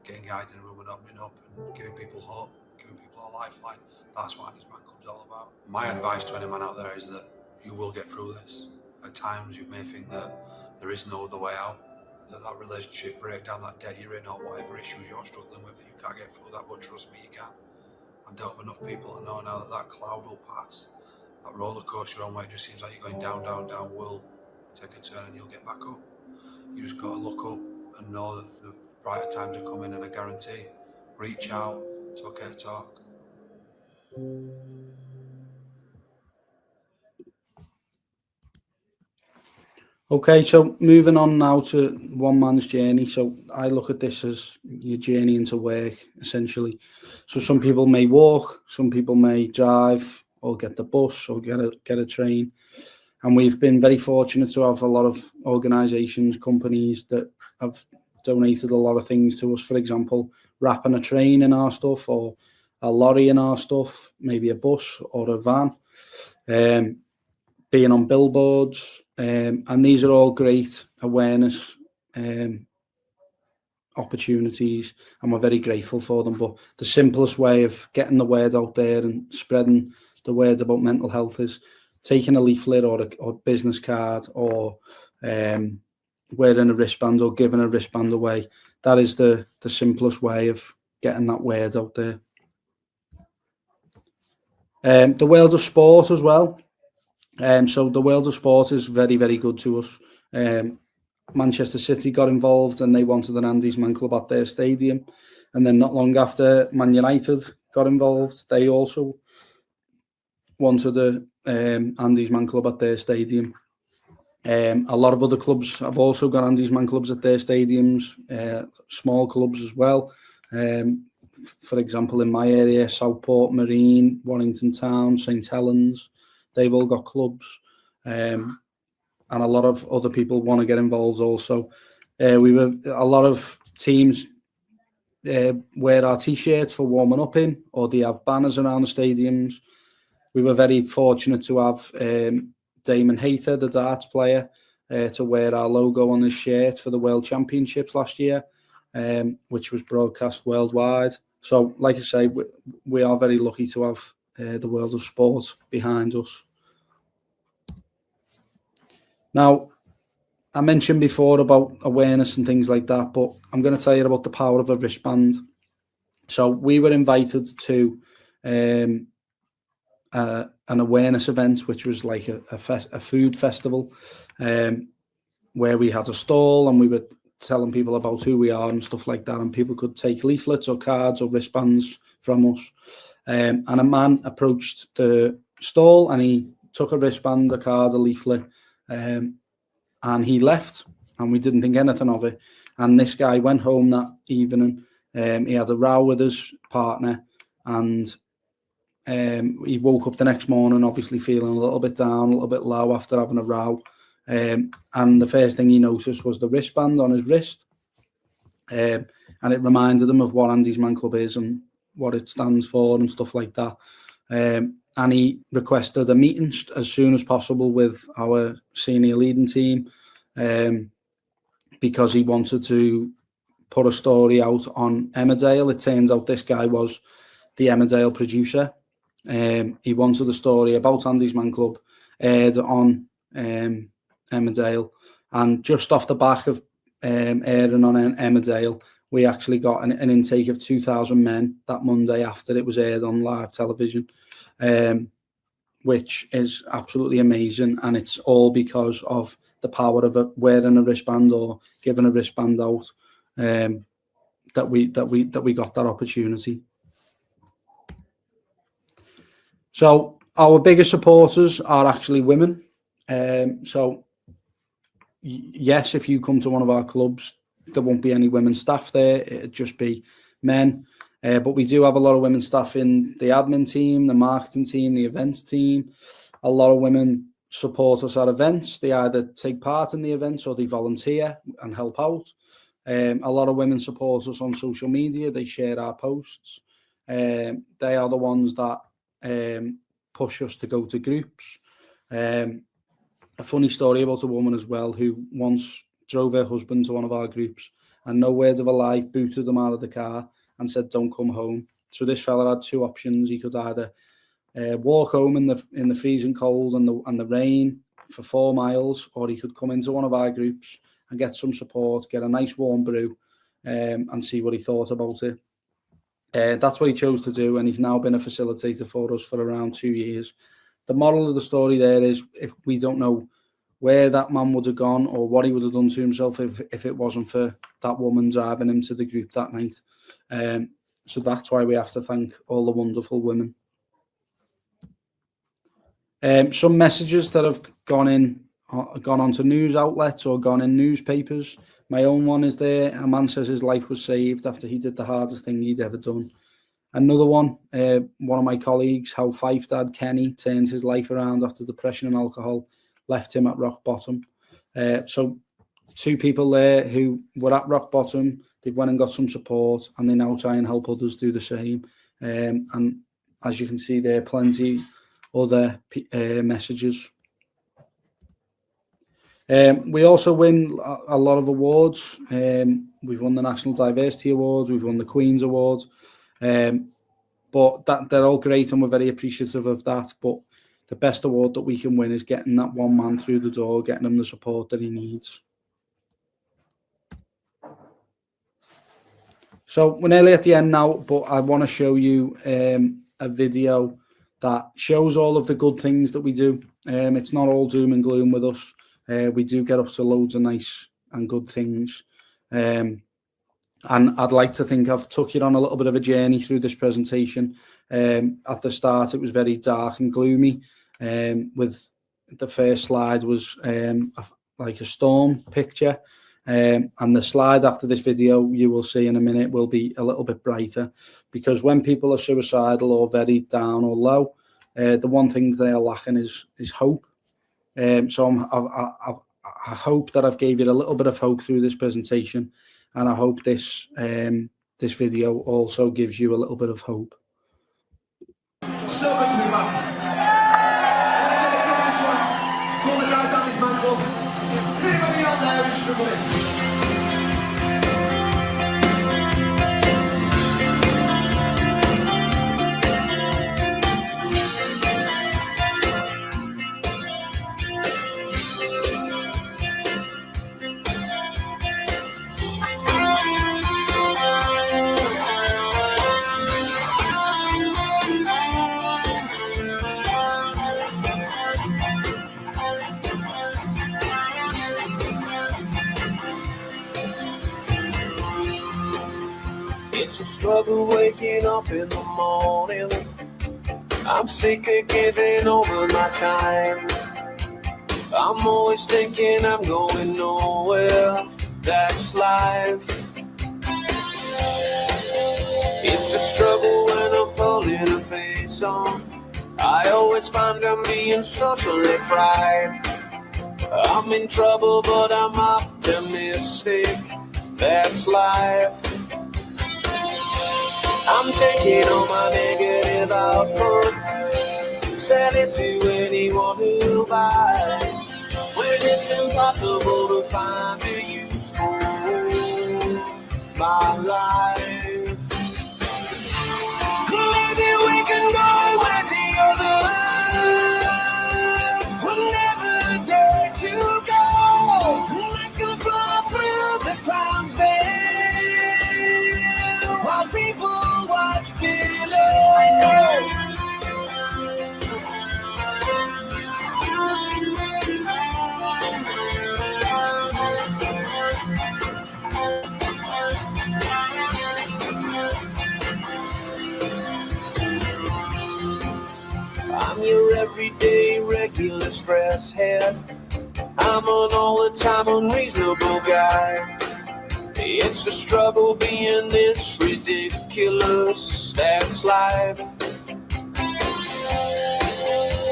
Getting guys in a room and opening up and giving people hope, giving people a lifeline, that's what Andy's Man Club's all about. My advice to any man out there is that you will get through this. At times you may think that there is no other way out, that relationship breakdown, that debt you're in, or whatever issues you're struggling with, that you can't get through that, but trust me, you can. I've dealt with enough people to know now that that cloud will pass. That roller coaster on where it just seems like you're going down, down, down will take a turn and you'll get back up. You just got to look up and know that the brighter times are coming, and I guarantee, reach out, it's okay to talk. Okay, so moving on now to one man's journey. So I look at this as your journey into work, essentially. So some people may walk, some people may drive, or get the bus, or get a train. And we've been very fortunate to have a lot of organisations, companies that have donated a lot of things to us. For example, wrapping a train in our stuff, or a lorry in our stuff, maybe a bus or a van. Being on billboards, and these are all great awareness opportunities, and we're very grateful for them. But the simplest way of getting the word out there and spreading the word about mental health is taking a leaflet or a business card, or wearing a wristband, or giving a wristband away. That is the simplest way of getting that word out there. The world of sport as well. So the world of sport is very, very good to us. Manchester City got involved and they wanted an Andy's Man Club at their stadium. And then not long after, Man United got involved. They also wanted a Andy's Man Club at their stadium. A lot of other clubs have also got Andy's Man Clubs at their stadiums, small clubs as well. For example, in my area, Southport, Marine, Warrington Town, St Helens, they've all got clubs, and a lot of other people want to get involved also. We were a lot of teams wear our t-shirts for warming up in, or they have banners around the stadiums. We were very fortunate to have Damon Hayter, the darts player, to wear our logo on his shirt for the World Championships last year, which was broadcast worldwide. So, like I say, we are very lucky to have the world of sport behind us. Now, I mentioned before about awareness and things like that, but I'm going to tell you about the power of a wristband. So we were invited to an awareness event, which was like a food festival, where we had a stall and we were telling people about who we are and stuff like that, and people could take leaflets or cards or wristbands from us. And a man approached the stall and he took a wristband, a card, a leaflet, and he left, and we didn't think anything of it. And this guy went home that evening. He had a row with his partner, and he woke up the next morning obviously feeling a little bit down, a little bit low after having a row. And the first thing he noticed was the wristband on his wrist. And it reminded him of what Andy's Man Club is and what it stands for and stuff like that. And he requested a meeting as soon as possible with our senior leading team, because he wanted to put a story out on Emmerdale. It turns out this guy was the Emmerdale producer. He wanted a story about Andy's Man Club aired on Emmerdale, and just off the back of airing on Emmerdale, we actually got an intake of 2,000 men that Monday after it was aired on live television, which is absolutely amazing, and it's all because of the power of wearing a wristband or giving a wristband out, that we got that opportunity. So our biggest supporters are actually women. So yes, if you come to one of our clubs, there won't be any women staff there. It'd just be men. But we do have a lot of women staff in the admin team, the marketing team, the events team. A lot of women support us at events. They either take part in the events or they volunteer and help out. A lot of women support us on social media. They share our posts. They are the ones that push us to go to groups. A funny story about a woman as well who once drove her husband to one of our groups and no word of a lie, booted him out of the car and said, "Don't come home." So this fella had two options. He could either walk home in the freezing cold and the rain for 4 miles, or he could come into one of our groups and get some support, get a nice warm brew, and see what he thought about it. That's what he chose to do, and he's now been a facilitator for us for around 2 years. The moral of the story there is, if we don't know where that man would have gone or what he would have done to himself if it wasn't for that woman driving him to the group that night. So that's why we have to thank all the wonderful women. Some messages that have gone on to news outlets or gone in newspapers. My own one is there. A man says his life was saved after he did the hardest thing he'd ever done. Another one of my colleagues, how Fife dad Kenny turned his life around after depression and alcohol left him at rock bottom. So 2 people there who were at rock bottom, they've went and got some support, and they now try and help others do the same. And as you can see there, plenty other messages. We also win a lot of awards. We've won the National Diversity Awards, we've won the Queen's Awards, but they're all great and we're very appreciative of that. But the best award that we can win is getting that one man through the door, getting him the support that he needs. So we're nearly at the end now, but I want to show you a video that shows all of the good things that we do. It's not all doom and gloom with us. We do get up to loads of nice and good things. And I'd like to think I've took you on a little bit of a journey through this presentation. At the start, it was very dark and gloomy. With the first slide was like a storm picture. And the slide after this video, you will see in a minute, will be a little bit brighter, because when people are suicidal or very down or low, the one thing they are lacking is hope. So I hope that I've gave you a little bit of hope through this presentation, and I hope this this video also gives you a little bit of hope. So good to be back. To all the guys at this man club, anybody out there who's struggling? It's a struggle waking up in the morning. I'm sick of giving over my time. I'm always thinking I'm going nowhere. That's life. It's a struggle when I'm pulling a face on. I always find I'm being socially fried. I'm in trouble, but I'm optimistic. That's life. I'm taking all my negative output, sell it to anyone who'll buy. When it's impossible to find a use for my life. Maybe we can go with the others. We'll never dare to go. I can fly through the crowd veil while people watch below. I'm your everyday regular stress head. I'm an all the time unreasonable guy. It's a struggle being this ridiculous, that's life.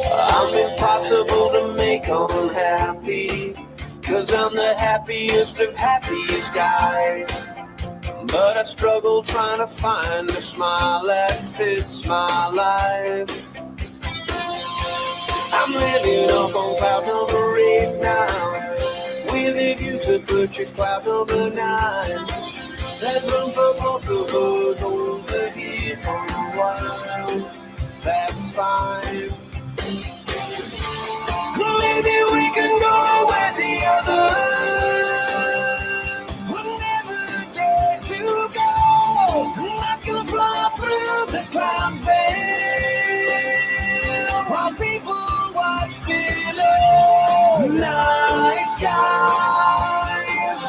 I'm impossible to make unhappy, 'cause I'm the happiest of happiest guys. But I struggle trying to find a smile that fits my life. I'm living up on cloud number 8 now, with a view to purchase cloud number 9. There's room for both of us over here for a while, that's fine. Maybe we can go where the others will never dare to go. I can fly through the cloud veil while people watch below. Night skies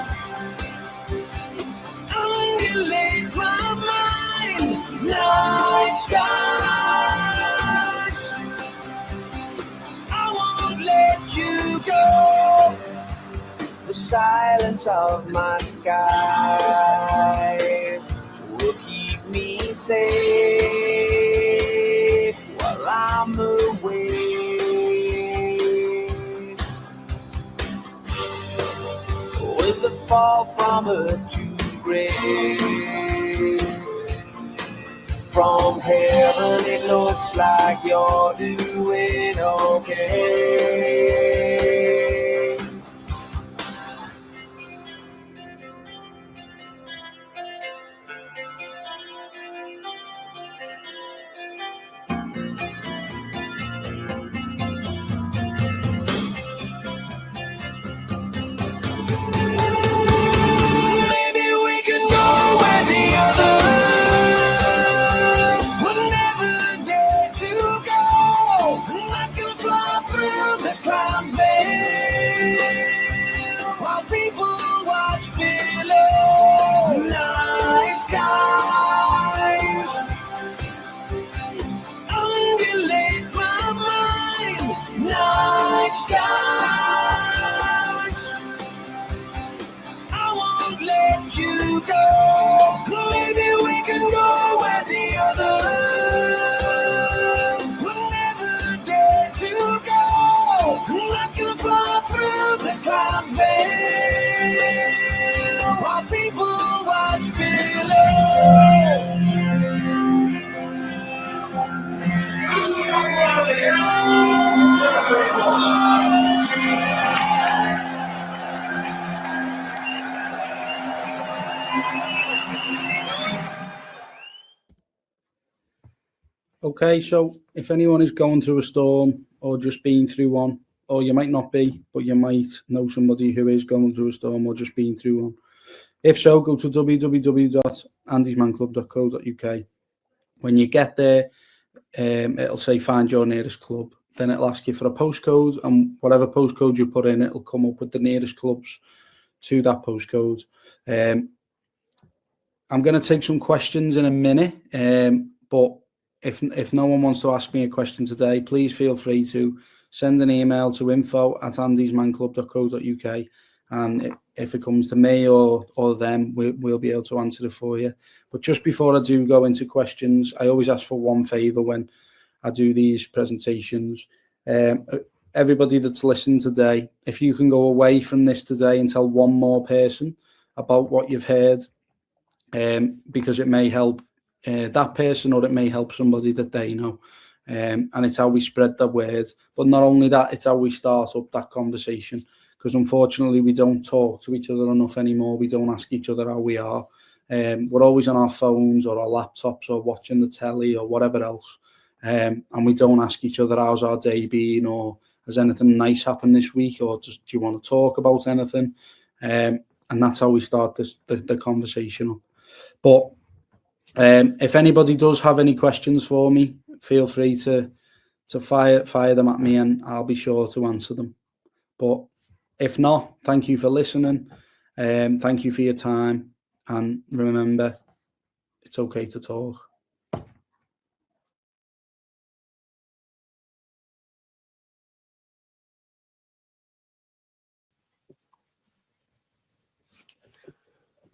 undulate my mind. Night skies, I won't let you go. The silence of my sky will keep me safe while I'm away. With the fall from earth to grace, from heaven it looks like you're doing okay. Maybe we can go where the others would never dare to go. I can fly through the cloud veil while people watch below. Night skies undulate my mind. Night skies, I won't let you go. Maybe we can go where the others will never dare to go. I can fly through the cloud veil while people watch below. Okay, so if anyone is going through a storm or just been through one, or you might not be, but you might know somebody who is going through a storm or just been through one. If so, go to www.andysmanclub.co.uk. When you get there, it'll say find your nearest club. Then it'll ask you for a postcode, and whatever postcode you put in, it'll come up with the nearest clubs to that postcode. I'm going to take some questions in a minute, but if no one wants to ask me a question today, please feel free to send an email to info@andysmanclub.co.uk, and if it comes to me or them, we'll be able to answer it for you. But just before I do go into questions, I always ask for one favour when I do these presentations. Everybody that's listening today, if you can go away from this today and tell one more person about what you've heard, because it may help that person, or it may help somebody that they know, and it's how we spread the word. But not only that, it's how we start up that conversation, because unfortunately we don't talk to each other enough anymore. We don't ask each other how we are. We're always on our phones or our laptops or watching the telly or whatever else, and we don't ask each other how's our day been, or has anything nice happened this week, or do you want to talk about anything, and that's how we start the conversation up. But if anybody does have any questions for me, feel free to fire them at me, and I'll be sure to answer them. But if not, thank you for listening. Thank you for your time, and remember, it's okay to talk.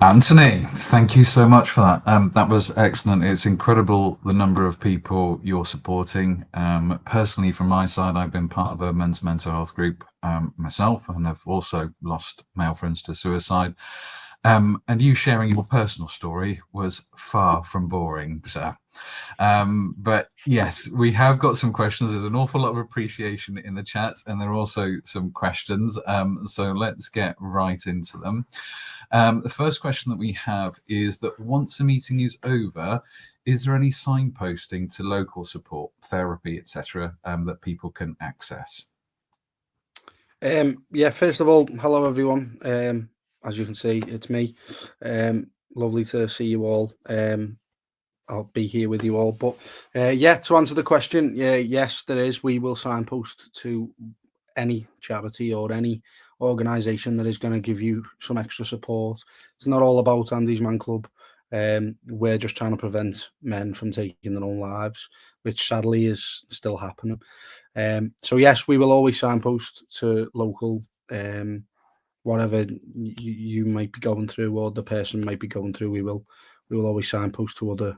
Anthony, thank you so much for that. That was excellent. It's incredible the number of people you're supporting. Personally, from my side, I've been part of a men's mental health group myself, and I've also lost male friends to suicide. And you sharing your personal story was far from boring, sir. But yes, we have got some questions. There's an awful lot of appreciation in the chat, and there are also some questions. So let's get right into them. The first question that we have is that once a meeting is over, is there any signposting to local support, therapy, etc., that people can access? Yeah, first of all, hello everyone. As you can see, it's me. Lovely to see you all. I'll be here with you all. But yeah, to answer the question, yes, there is. We will signpost to any charity or any organisation that is going to give you some extra support. It's not all about Andy's Man Club. We're just trying to prevent men from taking their own lives, which sadly is still happening. So yes, we will always signpost to local, whatever you might be going through or the person might be going through. We will always signpost to other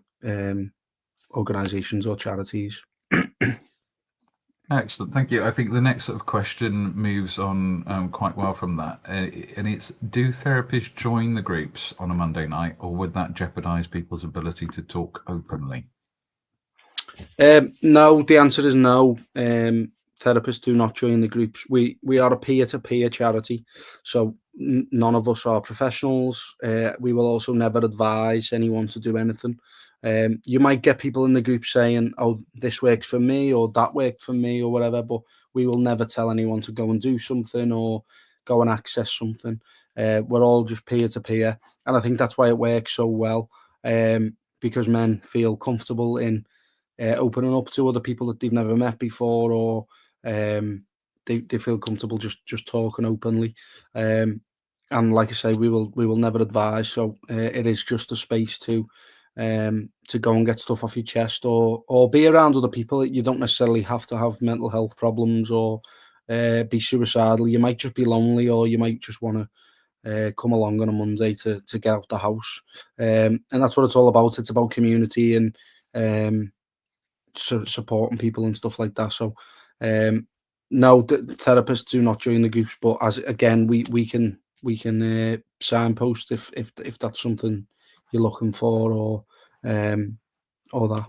organisations or charities. Excellent, thank you. I think the next sort of question moves on quite well from that, and it's: do therapists join the groups on a Monday night, or would that jeopardise people's ability to talk openly? No, the answer is no. Therapists do not join the groups. We are a peer-to-peer charity, so none of us are professionals. We will also never advise anyone to do anything. You might get people in the group saying, "Oh, this works for me," or "that worked for me," or whatever, but we will never tell anyone to go and do something or go and access something. We're all just peer-to-peer, and I think that's why it works so well, because men feel comfortable in opening up to other people that they've never met before, or they feel comfortable just talking openly. And like I say, we will never advise. So it is just a space to go and get stuff off your chest, or be around other people. You don't necessarily have to have mental health problems or be suicidal. You might just be lonely, or you might just want to come along on a Monday to get out the house. And that's what it's all about. It's about community and supporting people and stuff like that. So no, therapists do not join the groups, but as again, we can signpost if that's something you're looking for, or that.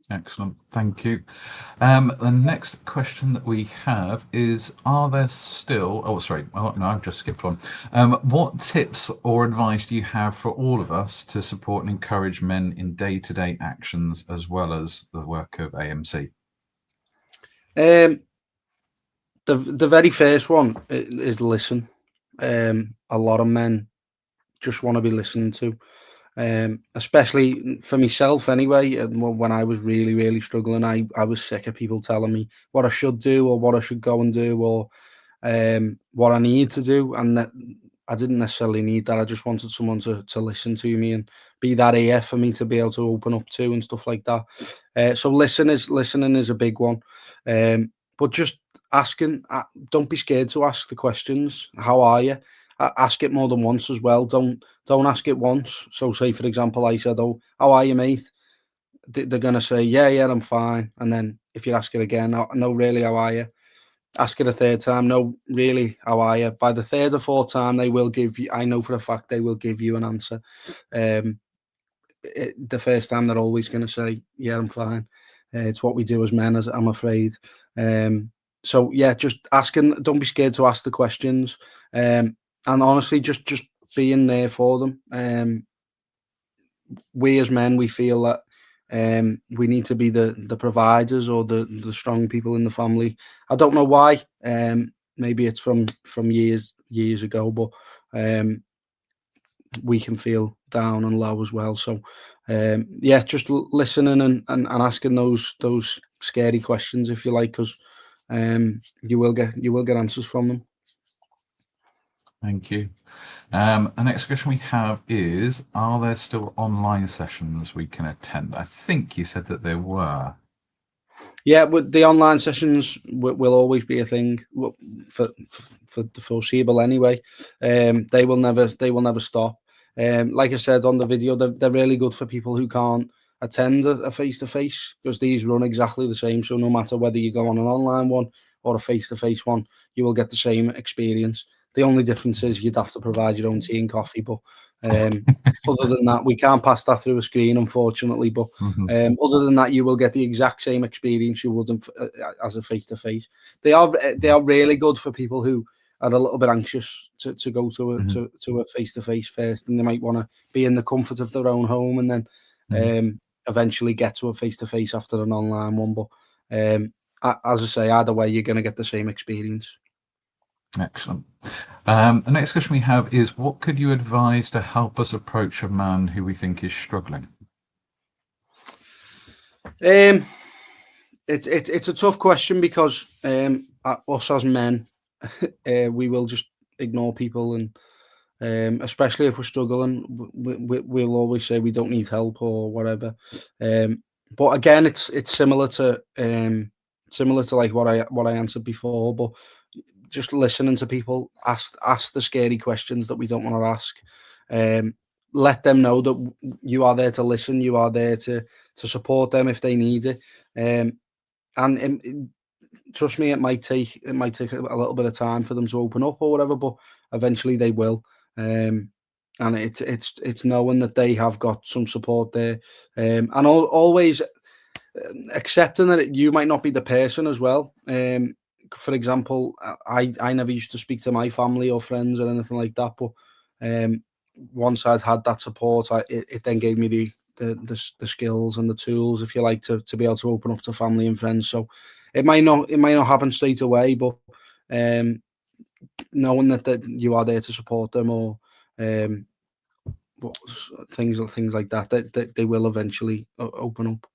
Excellent, thank you. The next question that we have is: are there still... Oh, sorry, no, I've just skipped one. What tips or advice do you have for all of us to support and encourage men in day-to-day actions, as well as the work of AMC? The very first one is listen. A lot of men just want to be listened to. Especially for myself anyway, when I was really, really struggling, I was sick of people telling me what I should do, or what I should go and do, or what I need to do. And that I didn't necessarily need that. I just wanted someone to listen to me and be that ear for me to be able to open up to and stuff like that. So listening is a big one. But just asking, don't be scared to ask the questions. How are you? Ask it more than once as well. Don't ask it once. So say, for example, I said, "Oh, how are you, mate?" They're going to say, yeah, I'm fine. And then if you ask it again, "No, really, how are you?" Ask it a third time, "No, really, how are you?" By the third or fourth time, they will give you, I know for a fact, they will give you an answer. The first time, they're always going to say, "Yeah, I'm fine." It's what we do as men, as I'm afraid. So yeah, just asking. Don't be scared to ask the questions. And honestly, just being there for them. We as men, we feel that we need to be the providers, or the strong people in the family. I don't know why. Maybe it's from years ago, but we can feel down and low as well. So yeah, just listening and asking those scary questions, if you like, because you will get answers from them. Thank you. The next question we have is: are there still online sessions we can attend? I think you said that there were. Yeah, but the online sessions will always be a thing for the foreseeable anyway. They will never stop. Like I said on the video, they're really good for people who can't attend a face-to-face, because these run exactly the same. So no matter whether you go on an online one or a face-to-face one, you will get the same experience. The only difference is you'd have to provide your own tea and coffee, but other than that, we can't pass that through a screen, unfortunately. But other than that, you will get the exact same experience you would as a face-to-face. They are really good for people who are a little bit anxious to go to a face-to-face first, and they might want to be in the comfort of their own home and then eventually get to a face-to-face after an online one. But as I say, either way, you're going to get the same experience. Excellent. The next question we have is, what could you advise to help us approach a man who we think is struggling? It's a tough question, because us as men, we will just ignore people, and especially if we're struggling, we'll always say we don't need help or whatever. But again, it's similar to like what I answered before, but just listening to people, ask the scary questions that we don't want to ask. Let them know that you are there to listen, you are there to support them if they need it. And trust me, it might take a little bit of time for them to open up or whatever, but eventually they will. And it's knowing that they have got some support there, and always accepting that you might not be the person as well. For example, I never used to speak to my family or friends or anything like that, but once I'd had that support, it then gave me the skills and the tools, if you like, to be able to open up to family and friends. So it might not happen straight away, but knowing that you are there to support them, or things like that they will eventually open up.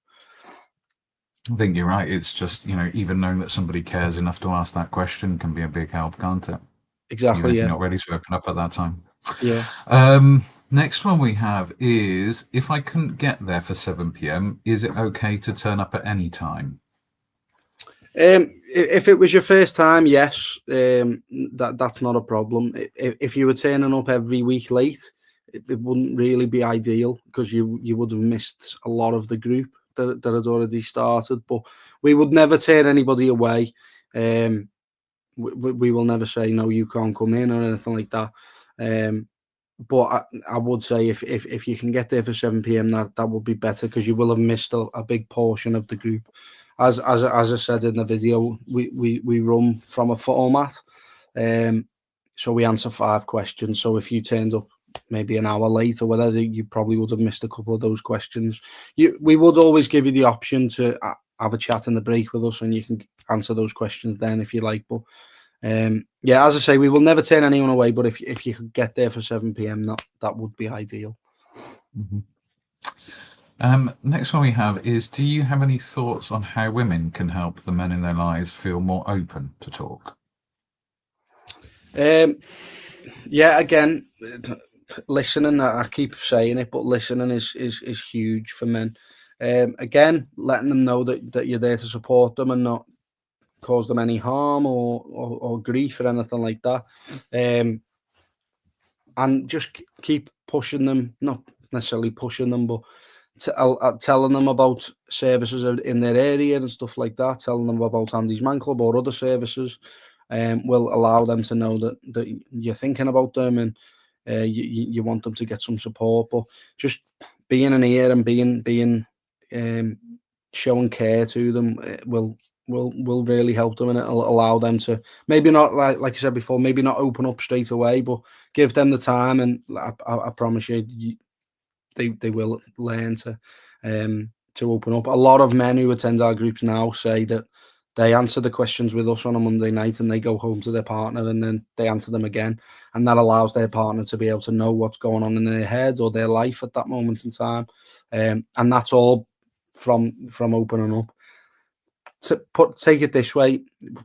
I think you're right. It's just, even knowing that somebody cares enough to ask that question can be a big help, can't it? Exactly. Even if yeah. you're not ready to open up at that time. Yeah. Next one we have is, if I couldn't get there for 7 p.m, is it okay to turn up at any time? If it was your first time, yes, that's not a problem. If you were turning up every week late, it wouldn't really be ideal, because you would have missed a lot of the group that had already started. But we would never turn anybody away. We will never say, no, you can't come in or anything like that. But I would say if you can get there for 7 p.m, that would be better, because you will have missed a big portion of the group. As I said in the video, we run from a format, so we answer 5 questions. So if you turned up maybe an hour late or whatever, you probably would have missed a couple of those questions. We would always give you the option to have a chat in the break with us, and you can answer those questions then if you like. But yeah, as I say, we will never turn anyone away, but if you could get there for 7 p.m, that would be ideal. Next one we have is, do you have any thoughts on how women can help the men in their lives feel more open to talk? Yeah, again, listening, I keep saying it, but listening is huge for men. Again, letting them know that you're there to support them and not cause them any harm or grief or anything like that. And just keep pushing them, not necessarily pushing them, but telling them about services in their area and stuff like that, telling them about Andy's Man Club or other services, will allow them to know that you're thinking about them, and you want them to get some support. But just being an ear and being showing care to them will really help them, and it'll allow them to maybe not, like I said before, maybe not open up straight away, but give them the time, and I promise you, they will learn to open up. A lot of men who attend our groups now say that they answer the questions with us on a Monday night, and they go home to their partner, and then they answer them again, and that allows their partner to be able to know what's going on in their head or their life at that moment in time, and that's all from opening up. Take it this way,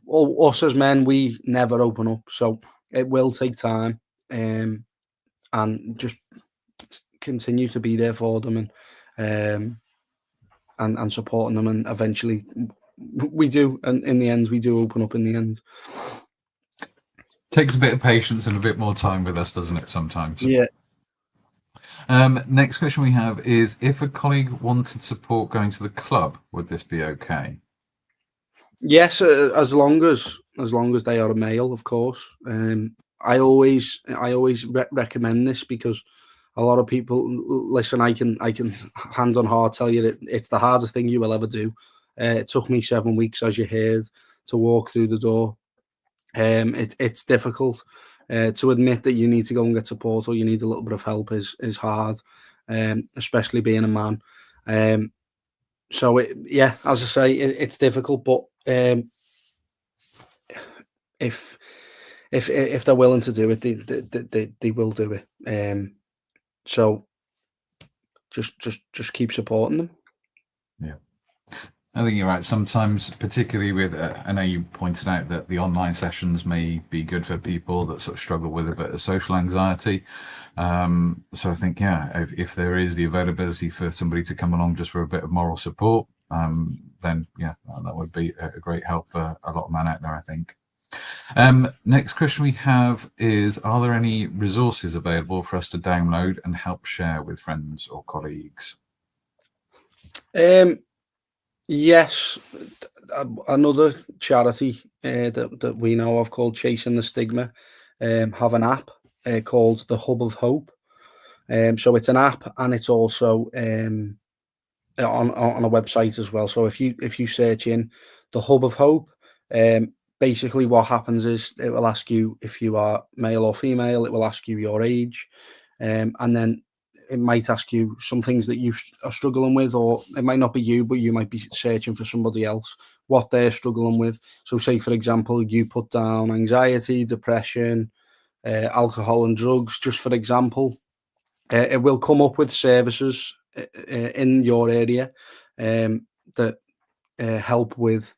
us as men, we never open up, so it will take time, and just continue to be there for them, and supporting them, and eventually we do, and in the end we do open up in the end. Takes a bit of patience and a bit more time with us, doesn't it, sometimes? Yeah. Next question we have is, if a colleague wanted support going to the club, would this be okay? Yes, as long as they are a male, of course. I always recommend this because a lot of people listen. I can hand on heart tell you that it's the hardest thing you will ever do. It took me 7 weeks, as you heard, to walk through the door. It's difficult. To admit that you need to go and get support or you need a little bit of help is hard, especially being a man. So yeah, as I say, it's difficult, but if they're willing to do it, they will do it. So just keep supporting them. Yeah, I think you're right. Sometimes, particularly with, I know you pointed out that the online sessions may be good for people that sort of struggle with a bit of social anxiety. So I think, yeah, if there is the availability for somebody to come along just for a bit of moral support, then yeah, that would be a great help for a lot of men out there, I think. Next question we have is, are there any resources available for us to download and help share with friends or colleagues? Yes, another charity that we know of called Chasing the Stigma have an app called the Hub of Hope. So it's an app and it's also on a website as well. So if you search in the Hub of Hope, basically what happens is it will ask you if you are male or female. It will ask you your age, and then it might ask you some things that you are struggling with, or it might not be you, but you might be searching for somebody else, what they're struggling with. So say, for example, you put down anxiety, depression, alcohol and drugs, just for example. It will come up with services in your area that help with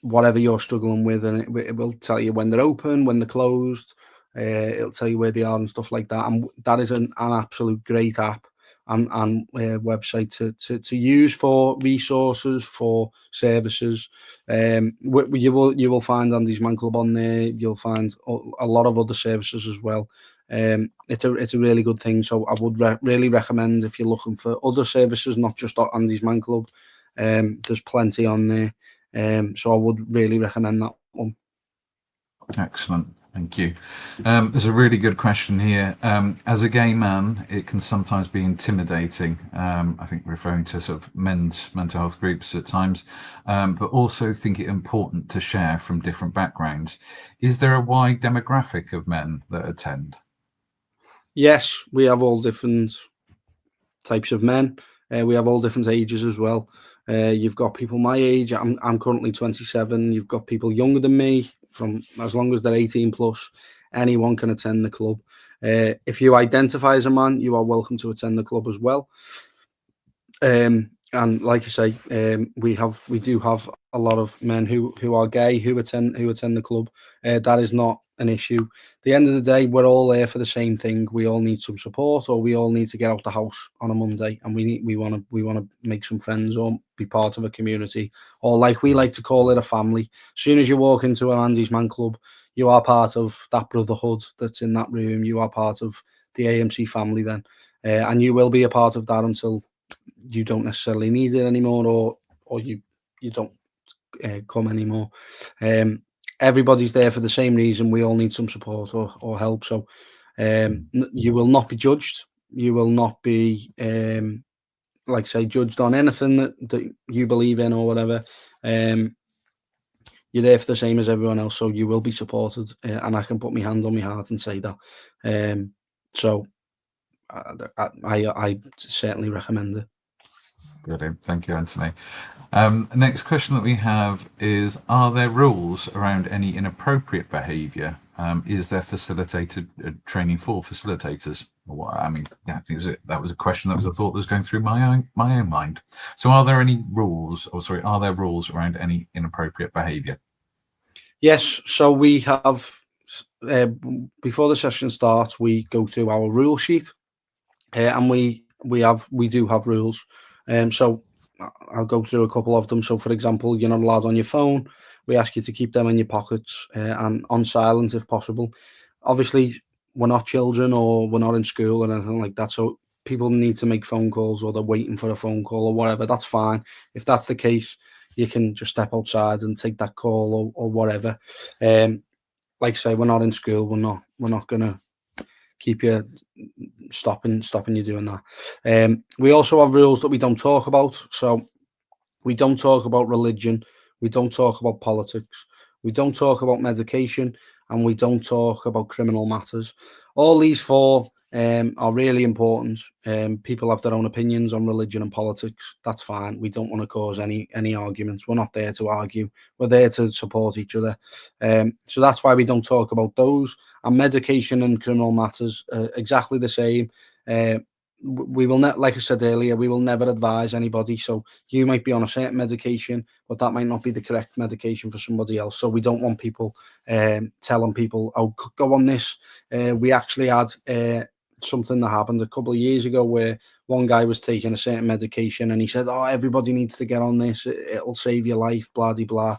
whatever you're struggling with, and it will tell you when they're open, when they're closed. It'll tell you where they are and stuff like that. And that is an absolute great app and website to use for resources, for services. You will find Andy's Man Club on there. You'll find a lot of other services as well. It's a really good thing. So I would really recommend, if you're looking for other services, not just Andy's Man Club. There's plenty on there. So I would really recommend that one. Excellent. Thank you. There's a really good question here. As a gay man, it can sometimes be intimidating. I think referring to sort of men's mental health groups at times, but also think it important to share from different backgrounds. Is there a wide demographic of men that attend? Yes, we have all different types of men. We have all different ages as well. You've got people my age. I'm currently 27. You've got people younger than me, from as long as they're 18 plus. Anyone can attend the club. If you identify as a man, you are welcome to attend the club as well. And like you say, we do have a lot of men who are gay who attend the club. That is not an issue. At the end of the day, we're all there for the same thing. We all need some support, or we all need to get out the house on a Monday, and we want to make some friends or be part of a community, or like we like to call it, a family. As soon as you walk into an Andy's Man Club, you are part of that brotherhood that's in that room. You are part of the AMC family then, and you will be a part of that until you don't necessarily need it anymore, or you don't come anymore. Everybody's there for the same reason. We all need some support or help. So you will not be judged. You will not be, like I say, judged on anything that you believe in or whatever. You're there for the same as everyone else, so you will be supported. And I can put my hand on my heart and say that. So I certainly recommend it. Brilliant. Thank you, Anthony. Next question that we have is, are there rules around any inappropriate behaviour? Is there facilitated training for facilitators? I mean, yeah, I think that was a question that was a thought that was going through my own mind. So are there any rules, are there rules around any inappropriate behaviour? Yes, so we have, before the session starts, we go through our rule sheet, and we do have rules. So I'll go through a couple of them. So, for example, you're not allowed on your phone. We ask you to keep them in your pockets and on silent if possible. Obviously, we're not children or we're not in school or anything like that. So people need to make phone calls or they're waiting for a phone call or whatever. That's fine. If that's the case, you can just step outside and take that call or whatever. Like I say, we're not in school. We're not gonna keep you stopping you doing that. We also have rules that we don't talk about. So we don't talk about religion. We don't talk about politics. We don't talk about medication, and we don't talk about criminal matters. All these four are really important. People have their own opinions on religion and politics. That's fine. We don't want to cause any arguments. We're not there to argue. We're there to support each other. So that's why we don't talk about those. And medication and criminal matters are exactly the same. We will not, like I said earlier, we will never advise anybody. So you might be on a certain medication, but that might not be the correct medication for somebody else. So we don't want people telling people, oh, go on this. We actually had something that happened a couple of years ago where one guy was taking a certain medication and he said, oh, everybody needs to get on this. It'll save your life, blah, blah, blah.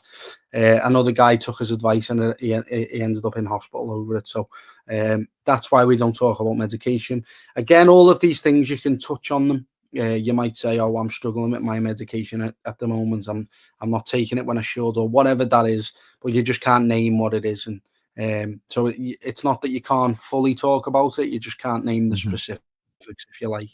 Another guy took his advice and he ended up in hospital over it. So that's why we don't talk about medication. Again, all of these things, you can touch on them. You might say, oh, I'm struggling with my medication at the moment. I'm not taking it when I should, or whatever that is, but you just can't name what it is. And so it's not that you can't fully talk about it. You just can't name the specifics, if you like.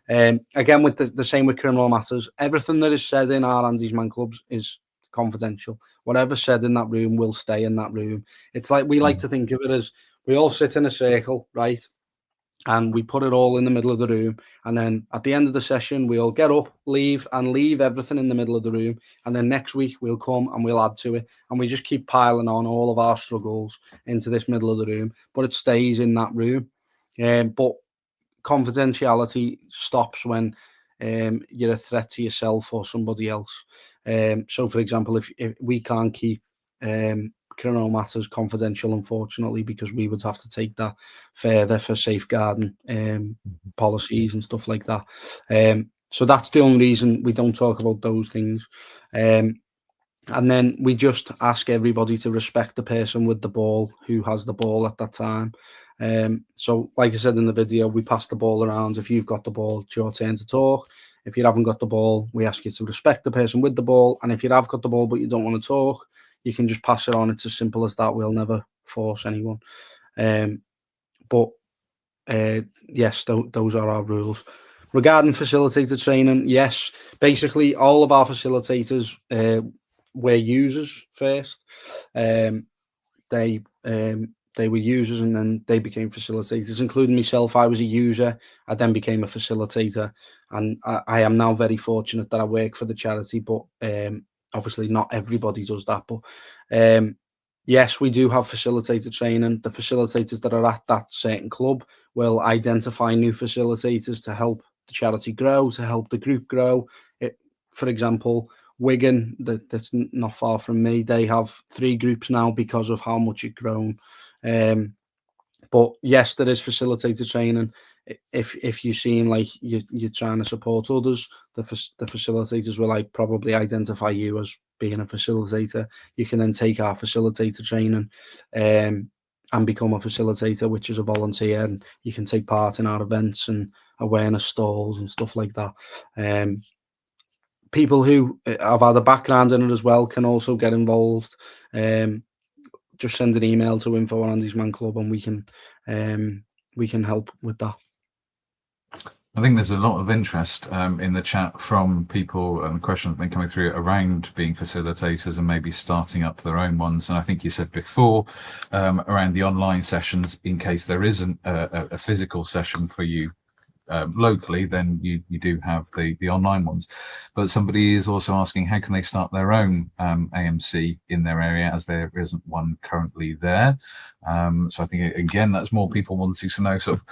Again, with the same with criminal matters, everything that is said in our Andy's Man Clubs is confidential. Whatever's said in that room will stay in that room. It's like, we like to think of it as we all sit in a circle, right? And we put it all in the middle of the room. And then at the end of the session, we'll get up, leave everything in the middle of the room. And then next week we'll come and we'll add to it. And we just keep piling on all of our struggles into this middle of the room, but it stays in that room. But confidentiality stops when you're a threat to yourself or somebody else. So, for example, if we can't keep criminal matters confidential, unfortunately, because we would have to take that further for safeguarding policies and stuff like that. So that's the only reason we don't talk about those things. And then we just ask everybody to respect the person with the ball who has the ball at that time. So like I said in the video, we pass the ball around. If you've got the ball, it's your turn to talk. If you haven't got the ball, we ask you to respect the person with the ball. And if you have got the ball but you don't want to talk, you can just pass it on. It's as simple as that. We'll never force anyone. But yes, those are our rules. Regarding facilitator training, yes, basically all of our facilitators were users first. They were users and then they became facilitators, including myself. I was a user. I then became a facilitator, and I am now very fortunate that I work for the charity, but obviously not everybody does that. But yes, we do have facilitator training. The facilitators that are at that certain club will identify new facilitators to help the charity grow, to help the group grow. For example, Wigan, that's not far from me, they have 3 groups now because of how much it's grown. But yes, there is facilitator training. If you seem like you're trying to support others, the facilitators will probably identify you as being a facilitator. You can then take our facilitator training and become a facilitator, which is a volunteer, and you can take part in our events and awareness stalls and stuff like that. People who have had a background in it as well can also get involved. Just send an email to info@Andy's Man Club and we can help with that. I think there's a lot of interest in the chat from people, and questions have been coming through around being facilitators and maybe starting up their own ones. And I think you said before around the online sessions, in case there isn't a physical session for you locally, then you do have the online ones. But somebody is also asking, how can they start their own AMC in their area, as there isn't one currently there. So I think, again, that's more people wanting to know sort of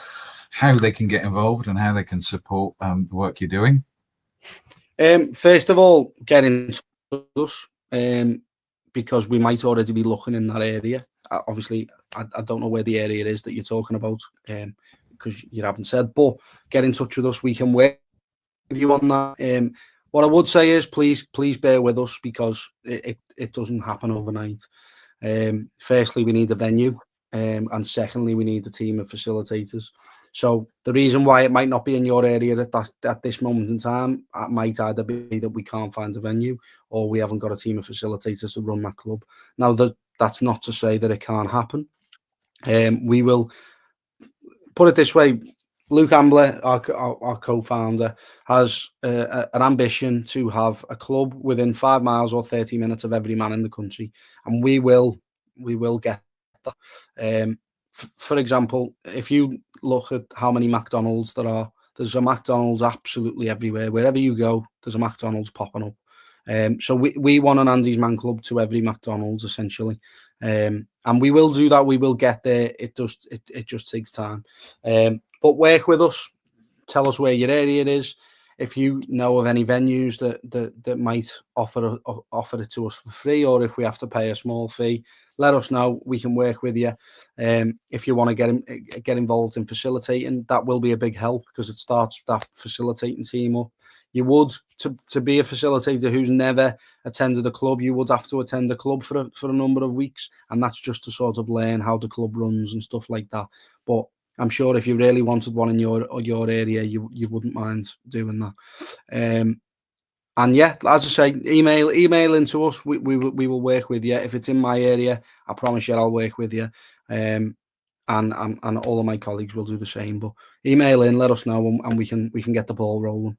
how they can get involved and how they can support the work you're doing. First of all, get in touch with us, because we might already be looking in that area. Obviously, I don't know where the area is that you're talking about, because you haven't said, but get in touch with us. We can work with you on that. What I would say is please bear with us, because it doesn't happen overnight. Firstly, we need a venue. and secondly, we need a team of facilitators. So the reason why it might not be in your area at this moment in time, it might either be that we can't find a venue or we haven't got a team of facilitators to run that club. Now, that's not to say that it can't happen. We will put it this way. Luke Ambler, our co-founder, has an ambition to have a club within 5 miles or 30 minutes of every man in the country, and we will get that. For example, if you look at how many McDonald's there are, there's a McDonald's absolutely everywhere. Wherever you go, there's a McDonald's popping up. So we want an Andy's Man Club to every McDonald's essentially, and we will do that. We will get there. It just takes time. But work with us. Tell us where your area is. If you know of any venues that might offer it to us for free, or if we have to pay a small fee, let us know. We can work with you. If you want to get involved in facilitating, that will be a big help because it starts that facilitating team up. You would to be a facilitator who's never attended a club, you would have to attend a club for a number of weeks, and that's just to sort of learn how the club runs and stuff like that. But I'm sure if you really wanted one in your area, you wouldn't mind doing that. And yeah, as I say, email into us. We will work with you. If it's in my area, I promise you I'll work with you. And all of my colleagues will do the same. But email in, let us know, and we can get the ball rolling.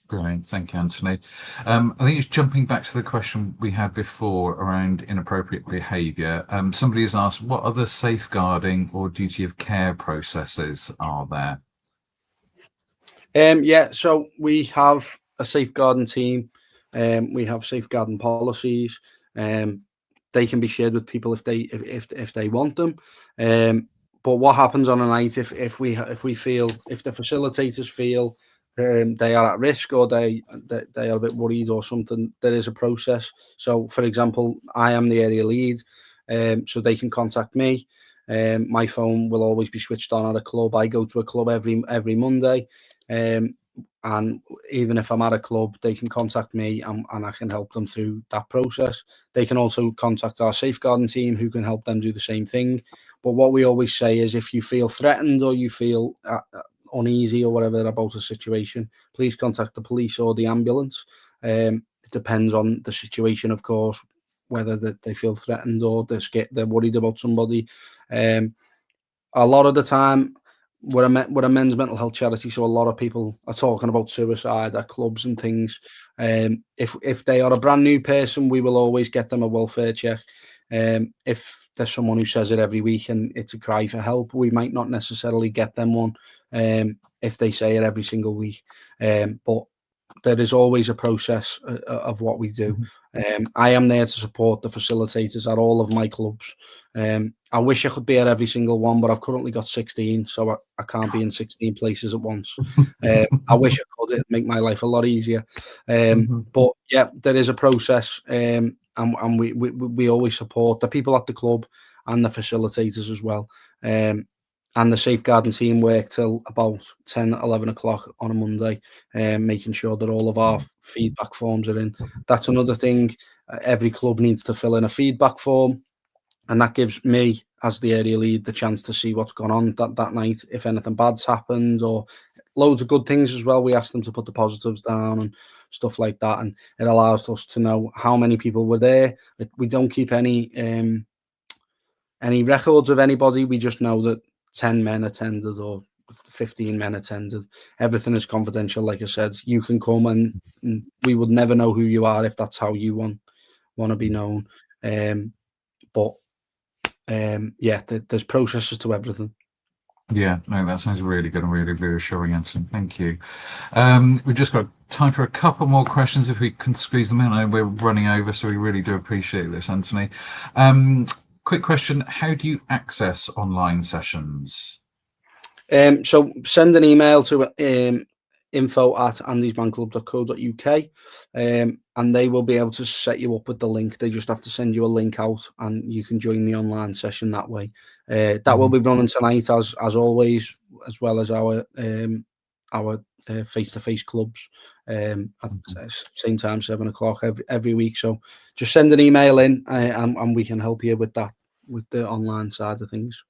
Brilliant. Thank you, Anthony. I think it's jumping back to the question we had before around inappropriate behaviour. Somebody has asked, what other safeguarding or duty of care processes are there? Yeah, so we have a safeguarding team. We have safeguarding policies. They can be shared with people if they want them. But what happens on a night if the facilitators feel they are at risk or they are a bit worried or something, there is a process. So, for example, I am the area lead, so they can contact me. My phone will always be switched on at a club. I go to a club every Monday, and even if I'm at a club, they can contact me and I can help them through that process. They can also contact our safeguarding team, who can help them do the same thing. But what we always say is, if you feel threatened or you feel uneasy or whatever about a situation, please contact the police or the ambulance. It depends on the situation, of course, whether they feel threatened or they're worried about somebody. A lot of the time, we're a men's mental health charity, so a lot of people are talking about suicide at clubs and things. If they are a brand new person, we will always get them a welfare check. If there's someone who says it every week and it's a cry for help, we might not necessarily get them one if they say it every single week. But there is always a process of what we do. I am there to support the facilitators at all of my clubs. I wish I could be at every single one, but I've currently got 16, so I can't be in 16 places at once. I wish I could. It'd make my life a lot easier. But yeah, there is a process, and we always support the people at the club and the facilitators as well. And the safeguarding team work till about 10, 11 o'clock on a Monday, making sure that all of our feedback forms are in. That's another thing. Every club needs to fill in a feedback form, and that gives me, as the area lead, the chance to see what's gone on that night, if anything bad's happened, or loads of good things as well. We ask them to put the positives down and stuff like that, and it allows us to know how many people were there. We don't keep any records of anybody. We just know that 10 men attended or 15 men attended. Everything is confidential. Like I said, you can come and we would never know who you are if that's how you want to be known. Yeah, there's processes to everything. Yeah, no, that sounds really good and really reassuring, Anthony. Thank you. We've just got time for a couple more questions if we can squeeze them in. I know we're running over, so we really do appreciate this, Anthony. Quick question, how do you access online sessions? So send an email to info@andysmanclub.co.uk, and they will be able to set you up with the link. They just have to send you a link out and you can join the online session that way. That will be running tonight as always, as well as our face-to-face clubs at the same time, 7 o'clock every week. So just send an email in and we can help you with that the online side of things.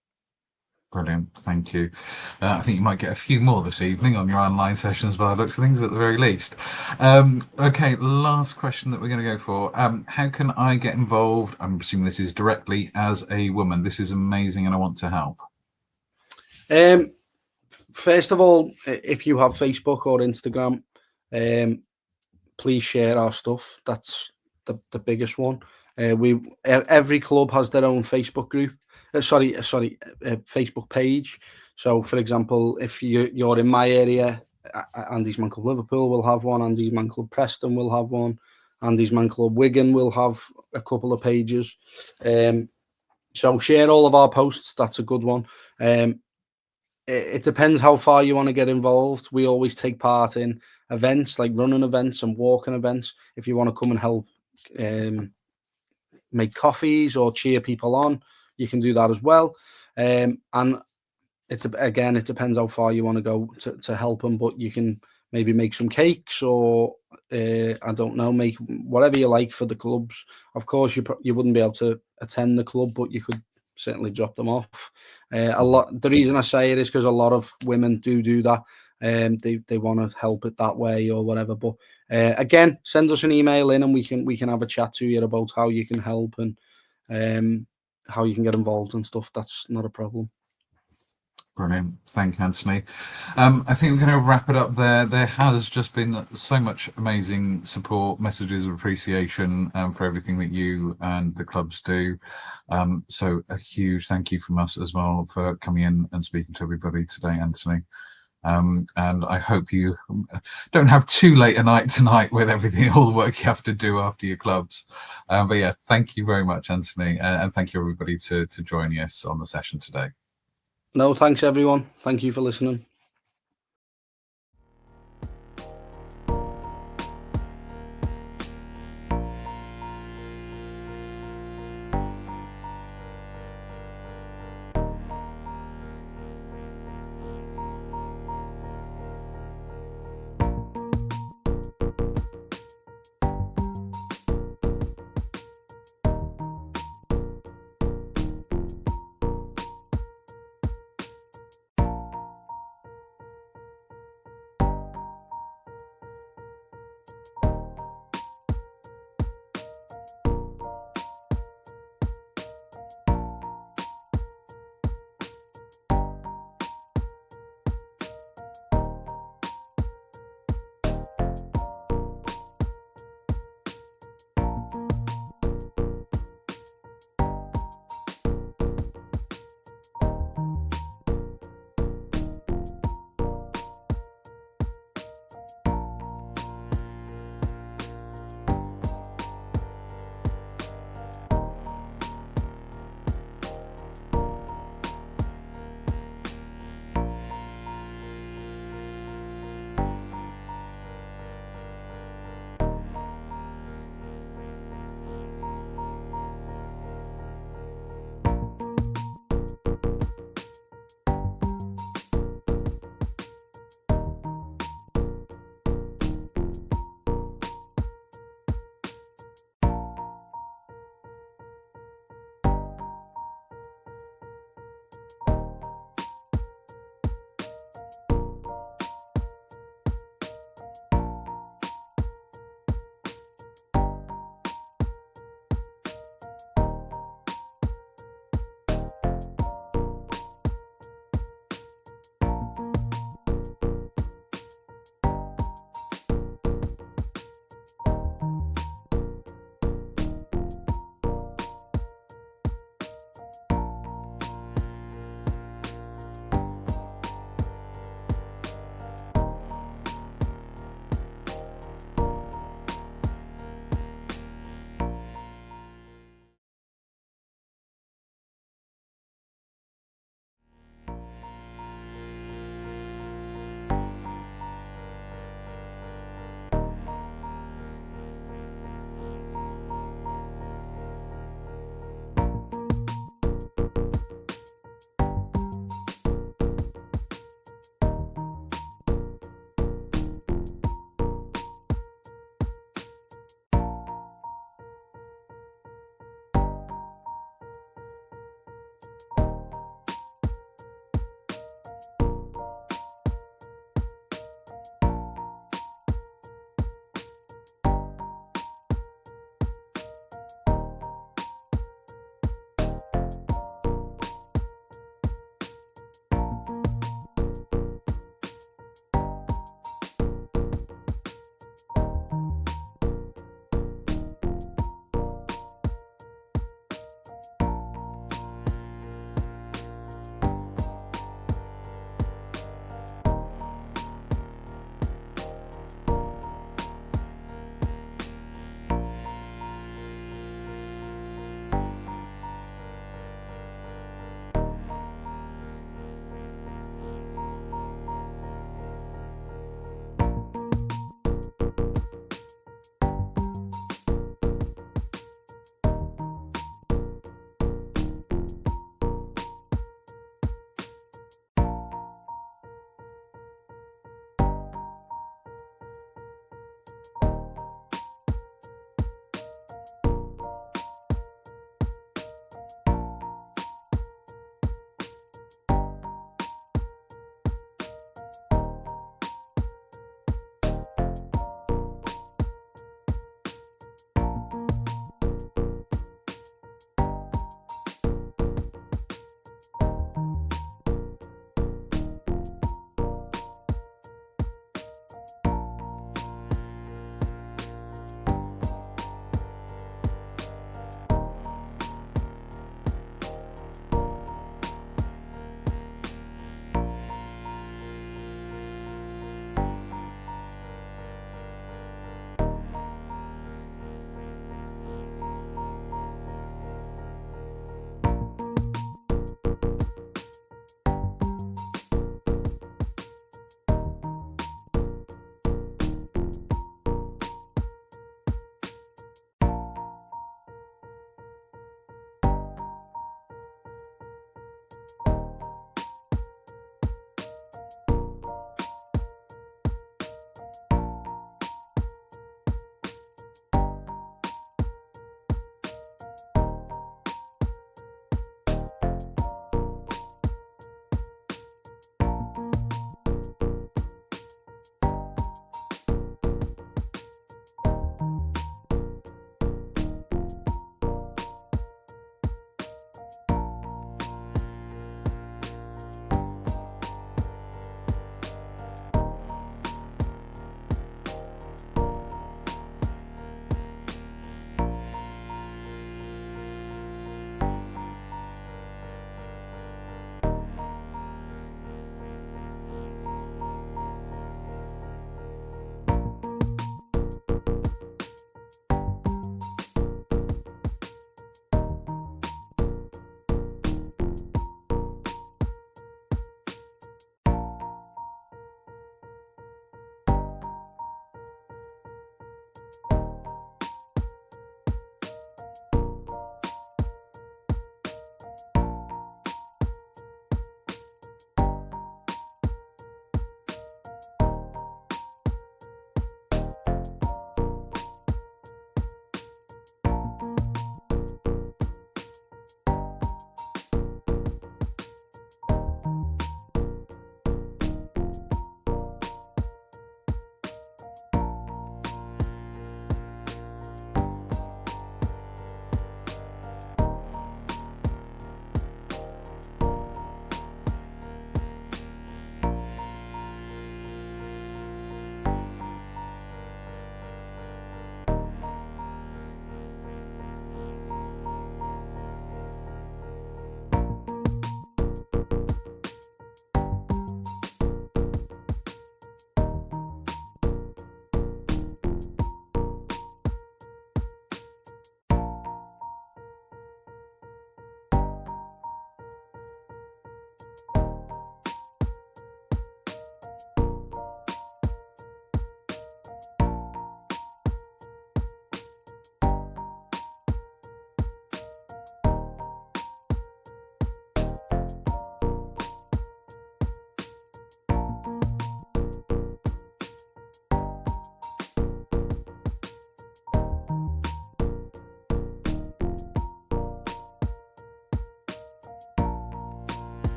Brilliant, thank you. I think you might get a few more this evening on your online sessions by the looks of things at the very least. Okay, last question that we're going to go for. How can I get involved? I'm assuming this is directly as a woman. This is amazing and I want to help. First of all, if you have Facebook or Instagram, please share our stuff. That's the biggest one. Every club has their own Facebook group. Facebook page. So, for example, if you're in my area, Andy's Man Club Liverpool will have one. Andy's Man Club Preston will have one. Andy's Man Club Wigan will have a couple of pages. So share all of our posts. That's a good one. It depends how far you want to get involved. We always take part in events like running events and walking events. If you want to come and help make coffees or cheer people on, you can do that as well. And it depends how far you want to go to help them, but you can maybe make some cakes or I don't know, make whatever you like for the clubs. Of course, you wouldn't be able to attend the club, but you could certainly drop them off. The reason I say it is because a lot of women do that. They want to help it that way or whatever. But again, send us an email in and we can have a chat to you about how you can help and how you can get involved and stuff. That's not a problem. Brilliant. Thank you, Anthony. I think we're going to wrap it up there. There has just been so much amazing support, messages of appreciation for everything that you and the clubs do. So a huge thank you from us as well for coming in and speaking to everybody today, Anthony. And I hope you don't have too late a night tonight with everything, all the work you have to do after your clubs. But yeah, thank you very much, Anthony. And thank you, everybody, to joining us on the session today. No, thanks, everyone. Thank you for listening.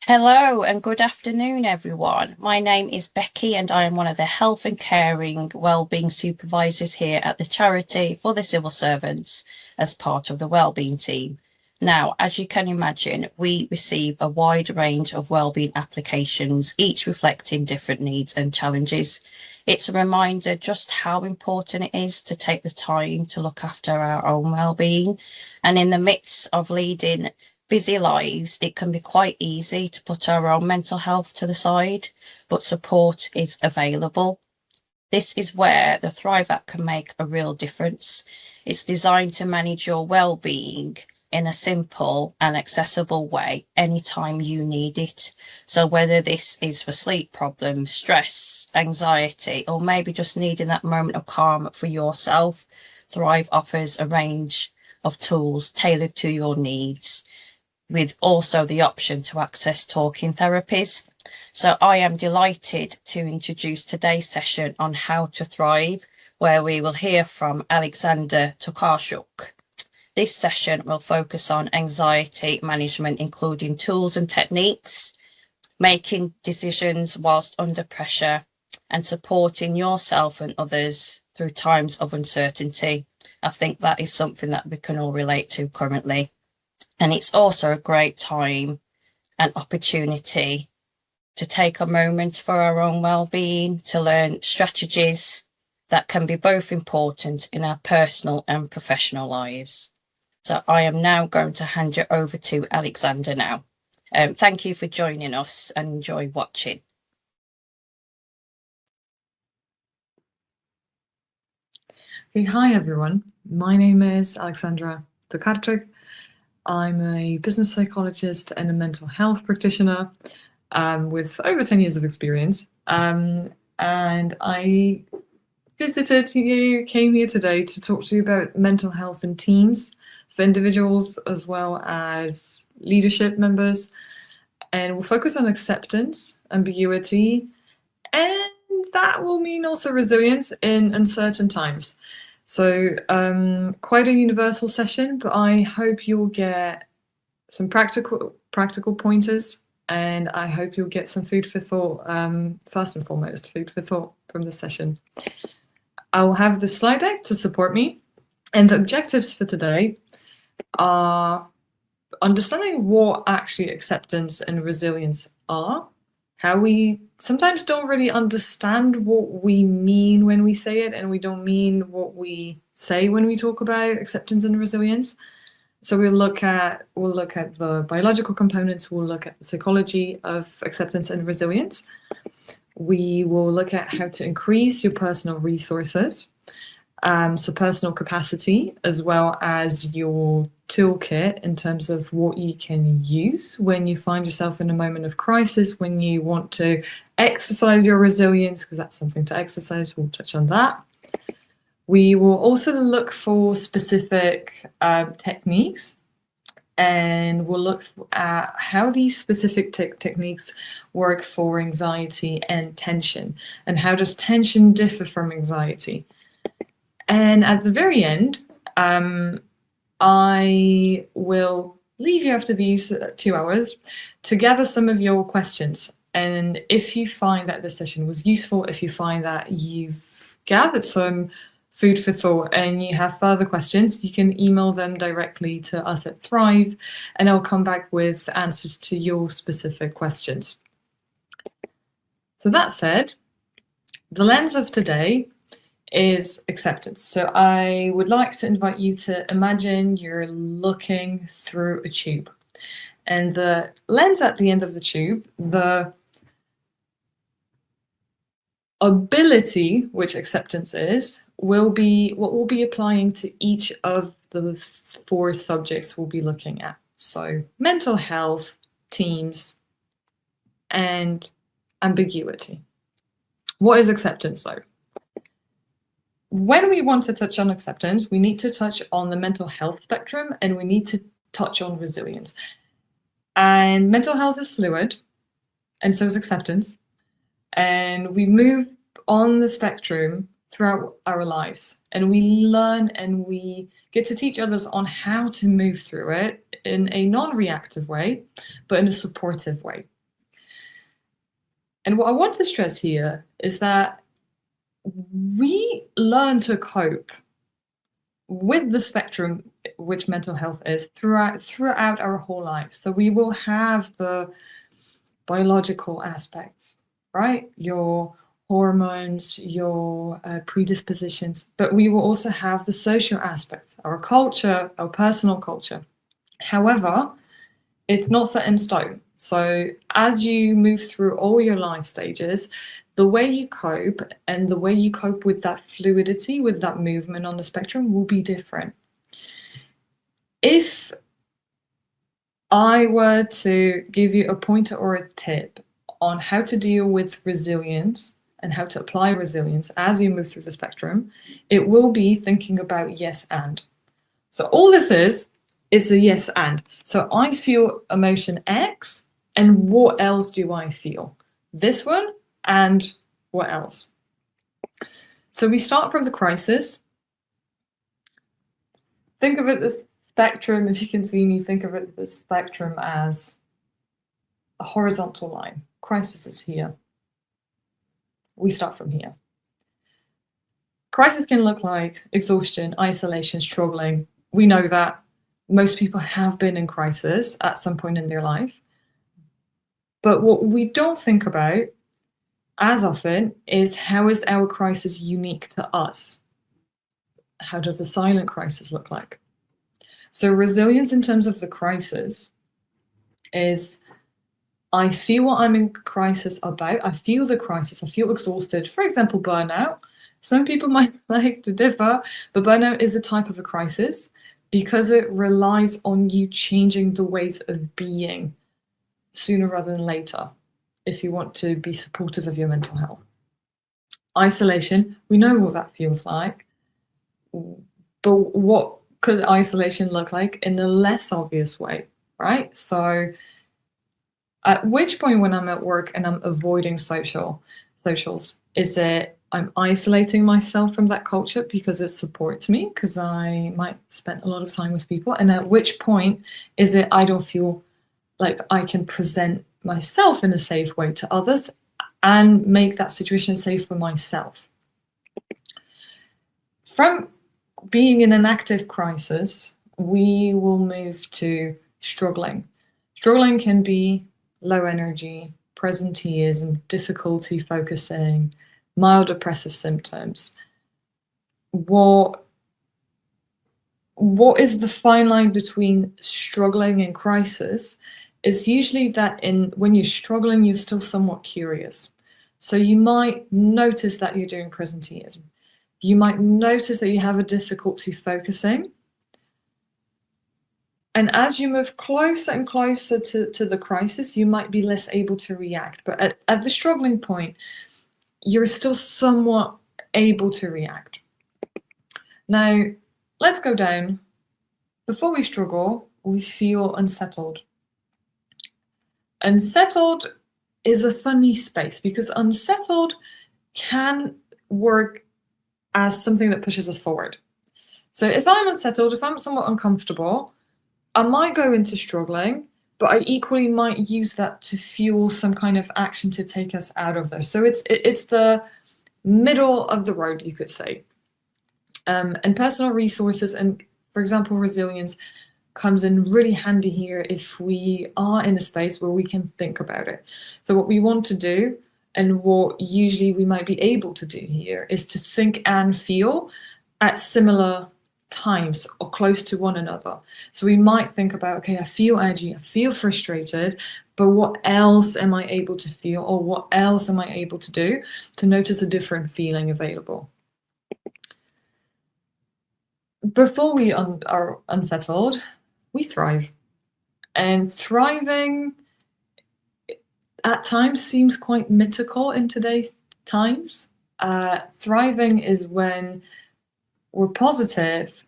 Hello and good afternoon, everyone. My name is Becky and I am one of the Health and Caring Wellbeing Supervisors here at the Charity for the Civil Servants as part of the Wellbeing team. Now, as you can imagine, we receive a wide range of wellbeing applications, each reflecting different needs and challenges. It's a reminder just how important it is to take the time to look after our own wellbeing. And in the midst of leading busy lives, it can be quite easy to put our own mental health to the side, but support is available. This is where the Thrive app can make a real difference. It's designed to manage your well-being in a simple and accessible way anytime you need it. So whether this is for sleep problems, stress, anxiety, or maybe just needing that moment of calm for yourself, Thrive offers a range of tools tailored to your needs, with also the option to access talking therapies. So I am delighted to introduce today's session on how to thrive, where we will hear from Alexander Tokarczuk. This session will focus on anxiety management, including tools and techniques, making decisions whilst under pressure, and supporting yourself and others through times of uncertainty. I think that is something that we can all relate to currently. And it's also a great time and opportunity to take a moment for our own well-being, to learn strategies that can be both important in our personal and professional lives. So I am now going to hand you over to Alexander now. Thank you for joining us and enjoy watching. Okay, hi everyone. My name is Alexandra Tokarczuk. I'm a business psychologist and a mental health practitioner with over 10 years of experience. And I came here today to talk to you about mental health in teams for individuals as well as leadership members. And we'll focus on acceptance, ambiguity, and that will mean also resilience in uncertain times. So quite a universal session, but I hope you'll get some practical pointers, and I hope you'll get some food for thought, first and foremost, food for thought from the session. I will have the slide deck to support me, and the objectives for today are understanding what actually acceptance and resilience are, how we sometimes don't really understand what we mean when we say it, and we don't mean what we say when we talk about acceptance and resilience. So we'll look at the biological components, we'll look at the psychology of acceptance and resilience. We will look at how to increase your personal resources, so personal capacity, as well as your toolkit in terms of what you can use when you find yourself in a moment of crisis, when you want to exercise your resilience, because that's something to exercise. We'll touch on that. We will also look for specific techniques, and we'll look at how these specific techniques work for anxiety and tension, and how does tension differ from anxiety. And at the very end, I will leave you after these 2 hours to gather some of your questions. And if you find that this session was useful, if you find that you've gathered some food for thought and you have further questions, you can email them directly to us at Thrive, and I'll come back with answers to your specific questions. So that said, the lens of today is acceptance. So I would like to invite you to imagine you're looking through a tube, and the lens at the end of the tube, the ability, which acceptance is, will be what we'll be applying to each of the 4 subjects we'll be looking at. So mental health, teams, and ambiguity. What is acceptance though? When we want to touch on acceptance, we need to touch on the mental health spectrum, and we need to touch on resilience. And mental health is fluid, and so is acceptance. And we move on the spectrum throughout our lives, and we learn and we get to teach others on how to move through it in a non-reactive way, but in a supportive way. And what I want to stress here is that we learn to cope with the spectrum which mental health is throughout our whole life. So we will have the biological aspects, right? Your hormones, your predispositions, but we will also have the social aspects, our culture, our personal culture. However, it's not set in stone. So as you move through all your life stages, the way you cope and the way you cope with that fluidity, with that movement on the spectrum will be different. If I were to give you a pointer or a tip on how to deal with resilience and how to apply resilience as you move through the spectrum, it will be thinking about yes and. So all this is a yes and. So I feel emotion X, and what else do I feel? This one and what else? So we start from the crisis. Think of it as spectrum, if you can see me, think of it the spectrum as a horizontal line. Crisis is here. We start from here. Crisis can look like exhaustion, isolation, struggling. We know that most people have been in crisis at some point in their life. But what we don't think about as often is how is our crisis unique to us? How does a silent crisis look like? So resilience in terms of the crisis is I feel what I'm in crisis about. I feel the crisis. I feel exhausted. For example, burnout. Some people might like to differ, but burnout is a type of a crisis because it relies on you changing the ways of being sooner rather than later if you want to be supportive of your mental health. Isolation, we know what that feels like, but what could isolation look like in a less obvious way, right? So at which point when I'm at work and I'm avoiding socials, is it I'm isolating myself from that culture because it supports me, because I might spend a lot of time with people, and at which point is it I don't feel like I can present myself in a safe way to others and make that situation safe for myself. From being in an active crisis, we will move to struggling. Struggling can be low energy, presenteeism, difficulty focusing, mild depressive symptoms. What is the fine line between struggling and crisis is usually that when you're struggling, you're still somewhat curious. So you might notice that you're doing presenteeism. You might notice that you have a difficulty focusing. And as you move closer and closer to the crisis, you might be less able to react. But at the struggling point, you're still somewhat able to react. Now, let's go down. Before we struggle, we feel unsettled. Unsettled is a funny space because unsettled can work as something that pushes us forward. So if I'm unsettled, if I'm somewhat uncomfortable, I might go into struggling, but I equally might use that to fuel some kind of action to take us out of there. So it's the middle of the road, you could say. And personal resources and, for example, resilience comes in really handy here if we are in a space where we can think about it. So what we want to do and what usually we might be able to do here is to think and feel at similar times or close to one another. So we might think about, okay, I feel edgy, I feel frustrated, but what else am I able to feel or what else am I able to do to notice a different feeling available? Before we are unsettled, we thrive. And thriving at times seems quite mythical in today's times. Thriving is when we're positive,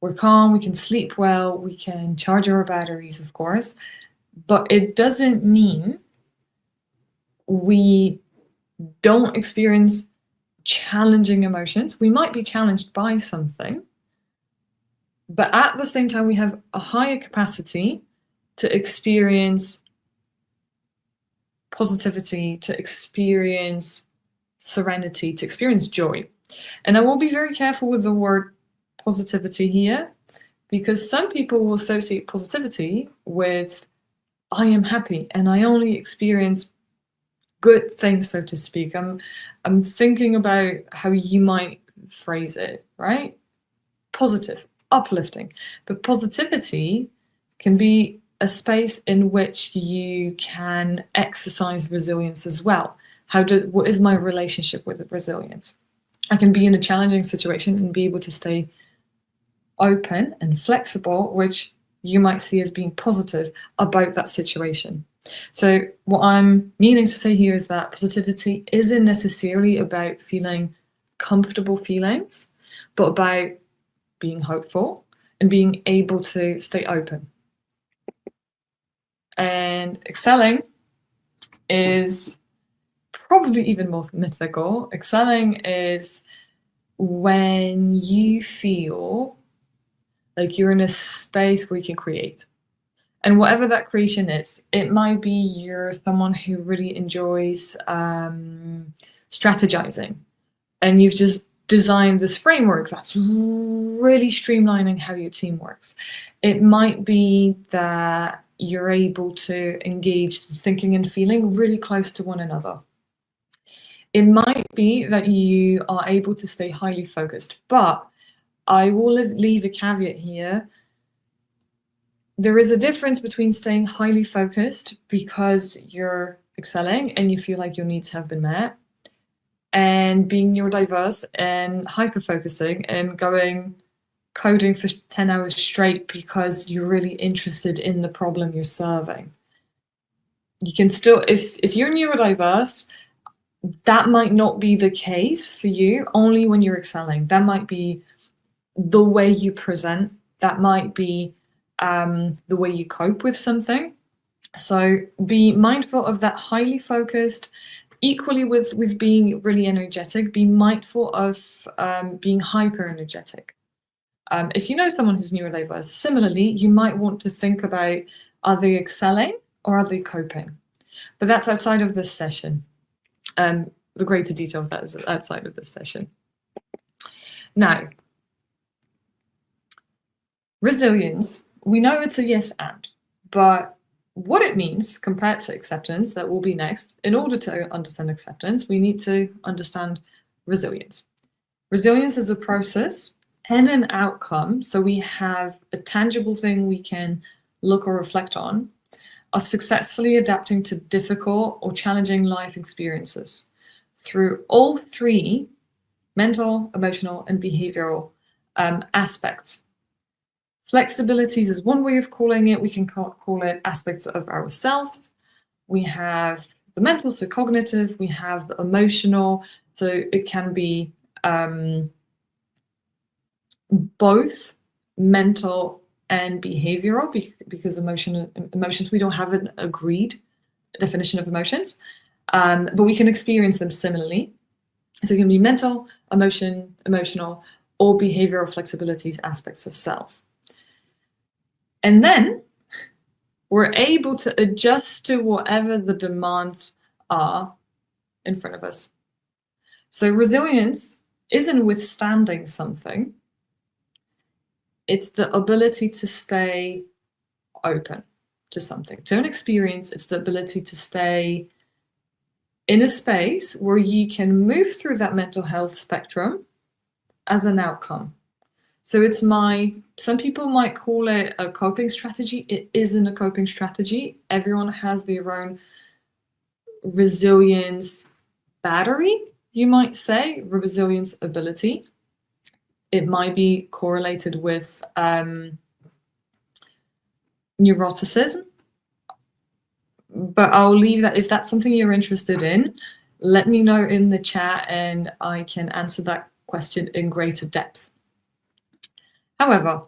we're calm, we can sleep well, we can charge our batteries, of course, but it doesn't mean we don't experience challenging emotions. We might be challenged by something, but at the same time, we have a higher capacity to experience positivity, to experience serenity, to experience joy. And I will be very careful with the word positivity here, because some people will associate positivity with I am happy and I only experience good things, so to speak. I'm thinking about how you might phrase it, right? Positive, uplifting. But positivity can be a space in which you can exercise resilience as well. What is my relationship with resilience? I can be in a challenging situation and be able to stay open and flexible, which you might see as being positive about that situation. So what I'm meaning to say here is that positivity isn't necessarily about feeling comfortable feelings, but about being hopeful and being able to stay open. And excelling is probably even more mythical. Excelling is when you feel like you're in a space where you can create. And whatever that creation is, it might be you're someone who really enjoys strategizing, and you've just designed this framework that's really streamlining how your team works. It might be that you're able to engage the thinking and feeling really close to one another. It might be that you are able to stay highly focused, but I will leave a caveat here. There is a difference between staying highly focused because you're excelling and you feel like your needs have been met, and being neurodiverse and hyper-focusing and coding for 10 hours straight because you're really interested in the problem you're serving. You can still, if you're neurodiverse, that might not be the case for you only when you're excelling. That might be the way you present. That might be the way you cope with something. So be mindful of that highly focused, equally with being really energetic. Be mindful of being hyper energetic. If you know someone who's neurodiverse, similarly, you might want to think about, are they excelling or are they coping? But that's outside of this session. The greater detail of that is outside of this session. Now, resilience, we know it's a yes and, but what it means compared to acceptance, that will be next. In order to understand acceptance, we need to understand resilience. Resilience is a process and an outcome, so we have a tangible thing we can look or reflect on, of successfully adapting to difficult or challenging life experiences through all three mental, emotional, and behavioral aspects. Flexibilities is one way of calling it. We can call it aspects of ourselves. We have the mental, so cognitive. We have the emotional, so it can be both mental and behavioral, because emotions, we don't have an agreed definition of emotions, but we can experience them similarly. So it can be mental, emotional, or behavioral flexibilities, aspects of self. And then we're able to adjust to whatever the demands are in front of us. So resilience isn't withstanding something. It's the ability to stay open to something, to an experience. It's the ability to stay in a space where you can move through that mental health spectrum as an outcome. So it's some people might call it a coping strategy. It isn't a coping strategy. Everyone has their own resilience battery, you might say, resilience ability. It might be correlated with neuroticism, but I'll leave that. If that's something you're interested in, let me know in the chat and I can answer that question in greater depth. However,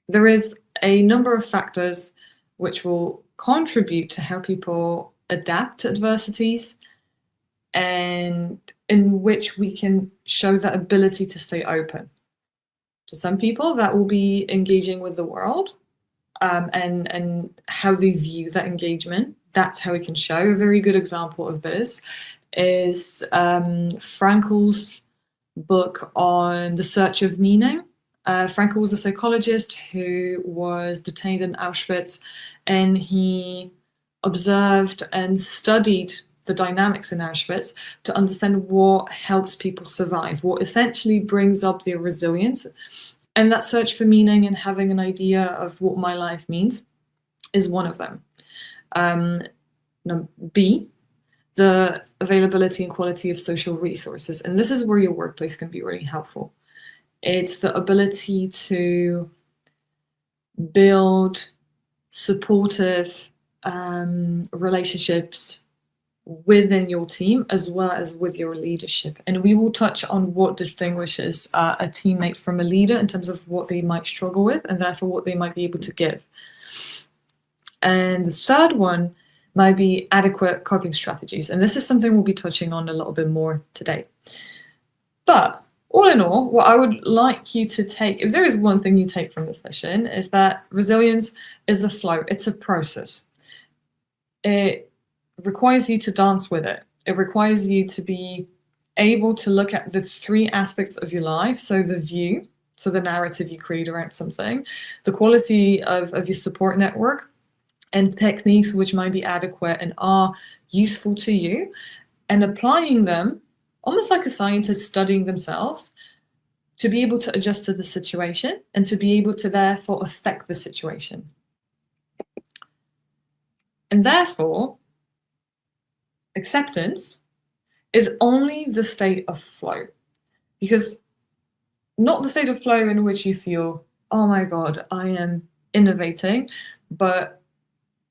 there is a number of factors which will contribute to how people adapt to adversities, and in which we can show that ability to stay open. To some people, that will be engaging with the world and how they view that engagement, that's how we can show. A very good example of this is Frankl's book on the search of meaning. Frankl was a psychologist who was detained in Auschwitz, and he observed and studied the dynamics in Auschwitz to understand what helps people survive, what essentially brings up their resilience. And that search for meaning and having an idea of what my life means is one of them. B, the availability and quality of social resources. And this is where your workplace can be really helpful. It's the ability to build supportive relationships within your team as well as with your leadership. And we will touch on what distinguishes a teammate from a leader in terms of what they might struggle with and therefore what they might be able to give. And the third one might be adequate coping strategies. And this is something we'll be touching on a little bit more today. But all in all, what I would like you to take, if there is one thing you take from this session, is that resilience is a flow, it's a process. It requires you to dance with it. It requires you to be able to look at the three aspects of your life. So the view, so the narrative you create around something, the quality of your support network, and techniques which might be adequate and are useful to you, and applying them almost like a scientist studying themselves to be able to adjust to the situation and to be able to therefore affect the situation. And therefore, acceptance is only the state of flow, because not the state of flow in which you feel, oh my God, I am innovating, but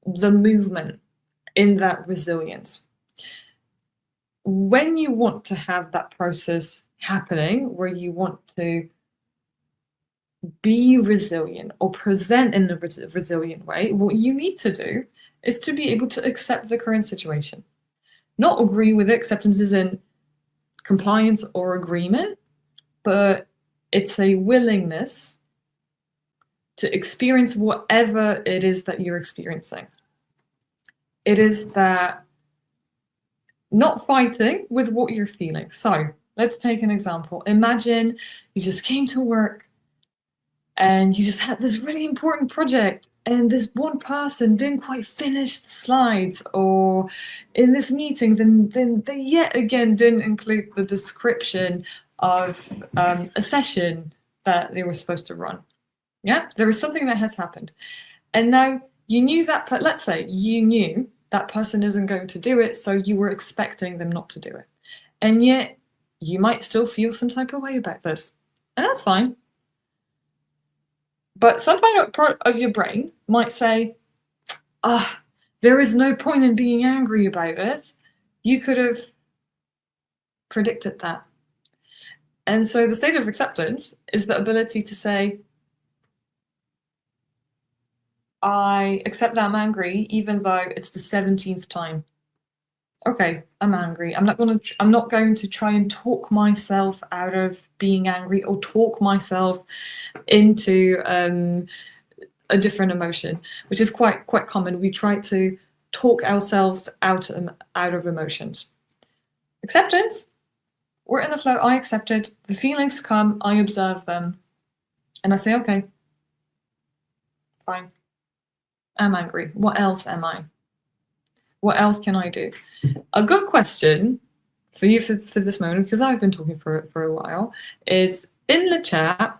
the movement in that resilience. When you want to have that process happening, where you want to be resilient or present in a resilient way, what you need to do is to be able to accept the current situation. Not agree with it. Acceptance isn't compliance or agreement, but it's a willingness to experience whatever it is that you're experiencing. It is that not fighting with what you're feeling. So let's take an example. Imagine you just came to work and you just had this really important project and this one person didn't quite finish the slides, or in this meeting, then they yet again didn't include the description of a session that they were supposed to run. Yeah, there is something that has happened. And now you knew that, let's say you knew that person isn't going to do it, so you were expecting them not to do it. And yet you might still feel some type of way about this. And that's fine. But some part of your brain might say, there is no point in being angry about it. You could have predicted that. And so the state of acceptance is the ability to say, I accept that I'm angry, even though it's the 17th time. Okay, I'm angry. I'm not going to try and talk myself out of being angry or talk myself into a different emotion, which is quite common. We try to talk ourselves out of emotions. Acceptance, we're in the flow. I accept it. The feelings come. I observe them, and I say, okay, fine. I'm angry. What else am I? What else can I do? A good question for you for this moment, because I've been talking for a while, is in the chat,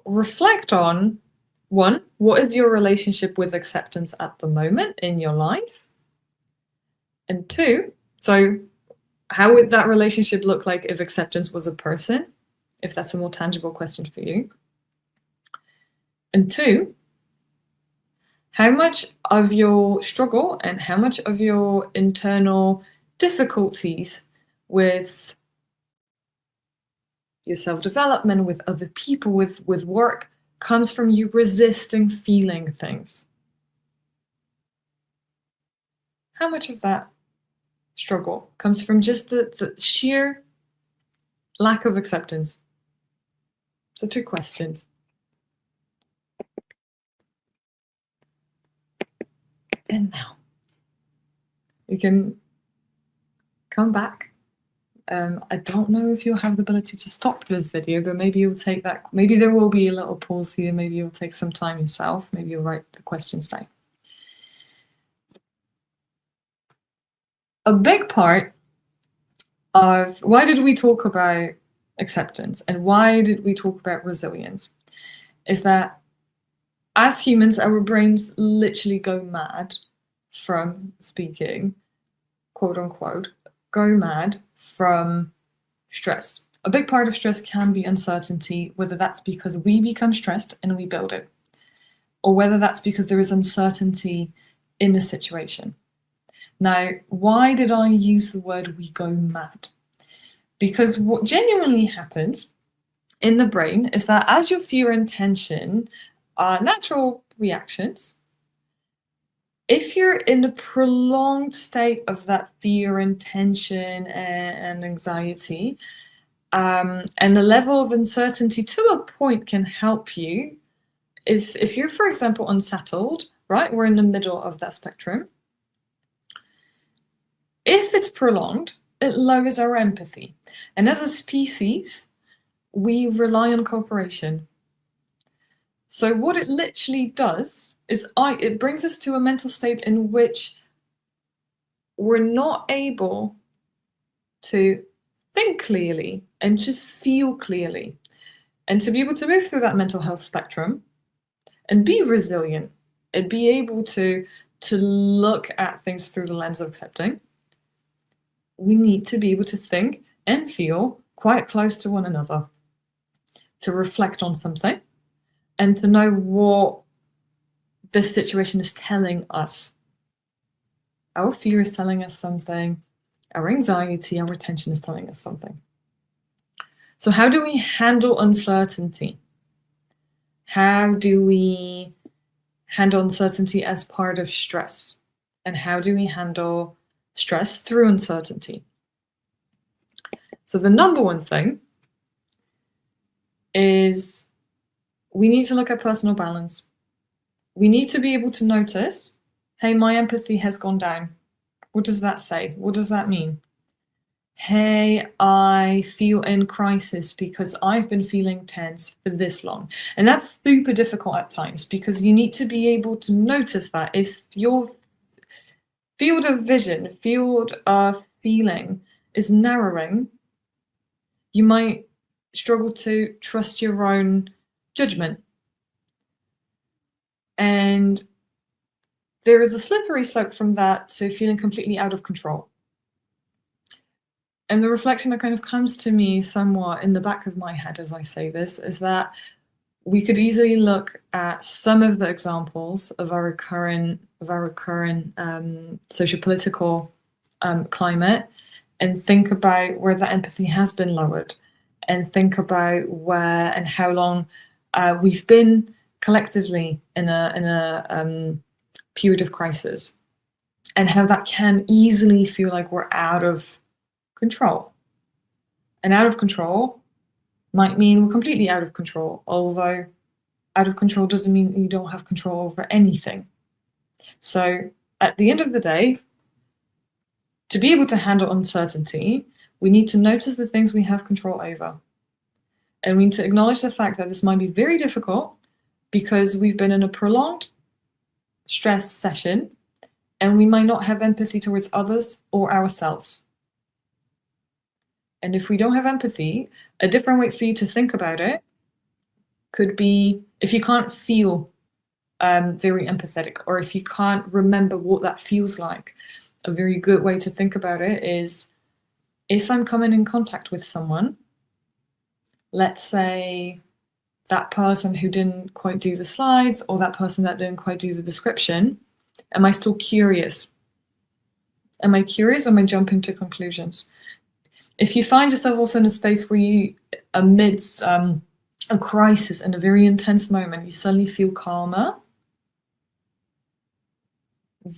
reflect on, one, what is your relationship with acceptance at the moment in your life? And two, so how would that relationship look like if acceptance was a person? If that's a more tangible question for you. And two, how much of your struggle and how much of your internal difficulties with your self-development, with other people, with work, comes from you resisting feeling things? How much of that struggle comes from just the sheer lack of acceptance? So 2 questions. And now, You can come back. I don't know if you'll have the ability to stop this video, but maybe you'll take that. Maybe there will be a little pause here. Maybe you'll take some time yourself. Maybe you'll write the questions down. A big part of why did we talk about acceptance and why did we talk about resilience is that as humans, our brains literally go mad from speaking, quote unquote, go mad from stress. A big part of stress can be uncertainty, whether that's because we become stressed and we build it, or whether that's because there is uncertainty in a situation. Now, why did I use the word we go mad? Because what genuinely happens in the brain is that as your fear and tension are natural reactions, if you're in a prolonged state of that fear and tension and anxiety, and the level of uncertainty to a point can help you. If you're, for example, unsettled, right? We're in the middle of that spectrum. If it's prolonged, it lowers our empathy. And as a species, we rely on cooperation. So what it literally does is it brings us to a mental state in which we're not able to think clearly and to feel clearly and to be able to move through that mental health spectrum and be resilient and be able to look at things through the lens of accepting. We need to be able to think and feel quite close to one another, to reflect on something and to know what this situation is telling us. Our fear is telling us something. Our anxiety, our tension is telling us something. So how do we handle uncertainty? How do we handle uncertainty as part of stress? And how do we handle stress through uncertainty? So the number one thing is we need to look at personal balance. We need to be able to notice, hey, my empathy has gone down. What does that say? What does that mean? Hey, I feel in crisis because I've been feeling tense for this long. And that's super difficult at times because you need to be able to notice that. If your field of vision, field of feeling is narrowing, you might struggle to trust your own judgment. And there is a slippery slope from that to feeling completely out of control. And the reflection that kind of comes to me somewhat in the back of my head as I say this is that we could easily look at some of the examples of our current socio-political climate and think about where that empathy has been lowered and think about where and how long we've been collectively in a period of crisis and how that can easily feel like we're out of control. And out of control might mean we're completely out of control, although out of control doesn't mean you don't have control over anything. So at the end of the day, to be able to handle uncertainty, we need to notice the things we have control over. And we need to acknowledge the fact that this might be very difficult because we've been in a prolonged stress session and we might not have empathy towards others or ourselves. And if we don't have empathy, a different way for you to think about it could be if you can't feel very empathetic or if you can't remember what that feels like, a very good way to think about it is if I'm coming in contact with someone, let's say that person who didn't quite do the slides or that person that didn't quite do the description, am I still curious? Am I curious or am I jumping to conclusions? If you find yourself also in a space where you, amidst a crisis and a very intense moment, you suddenly feel calmer,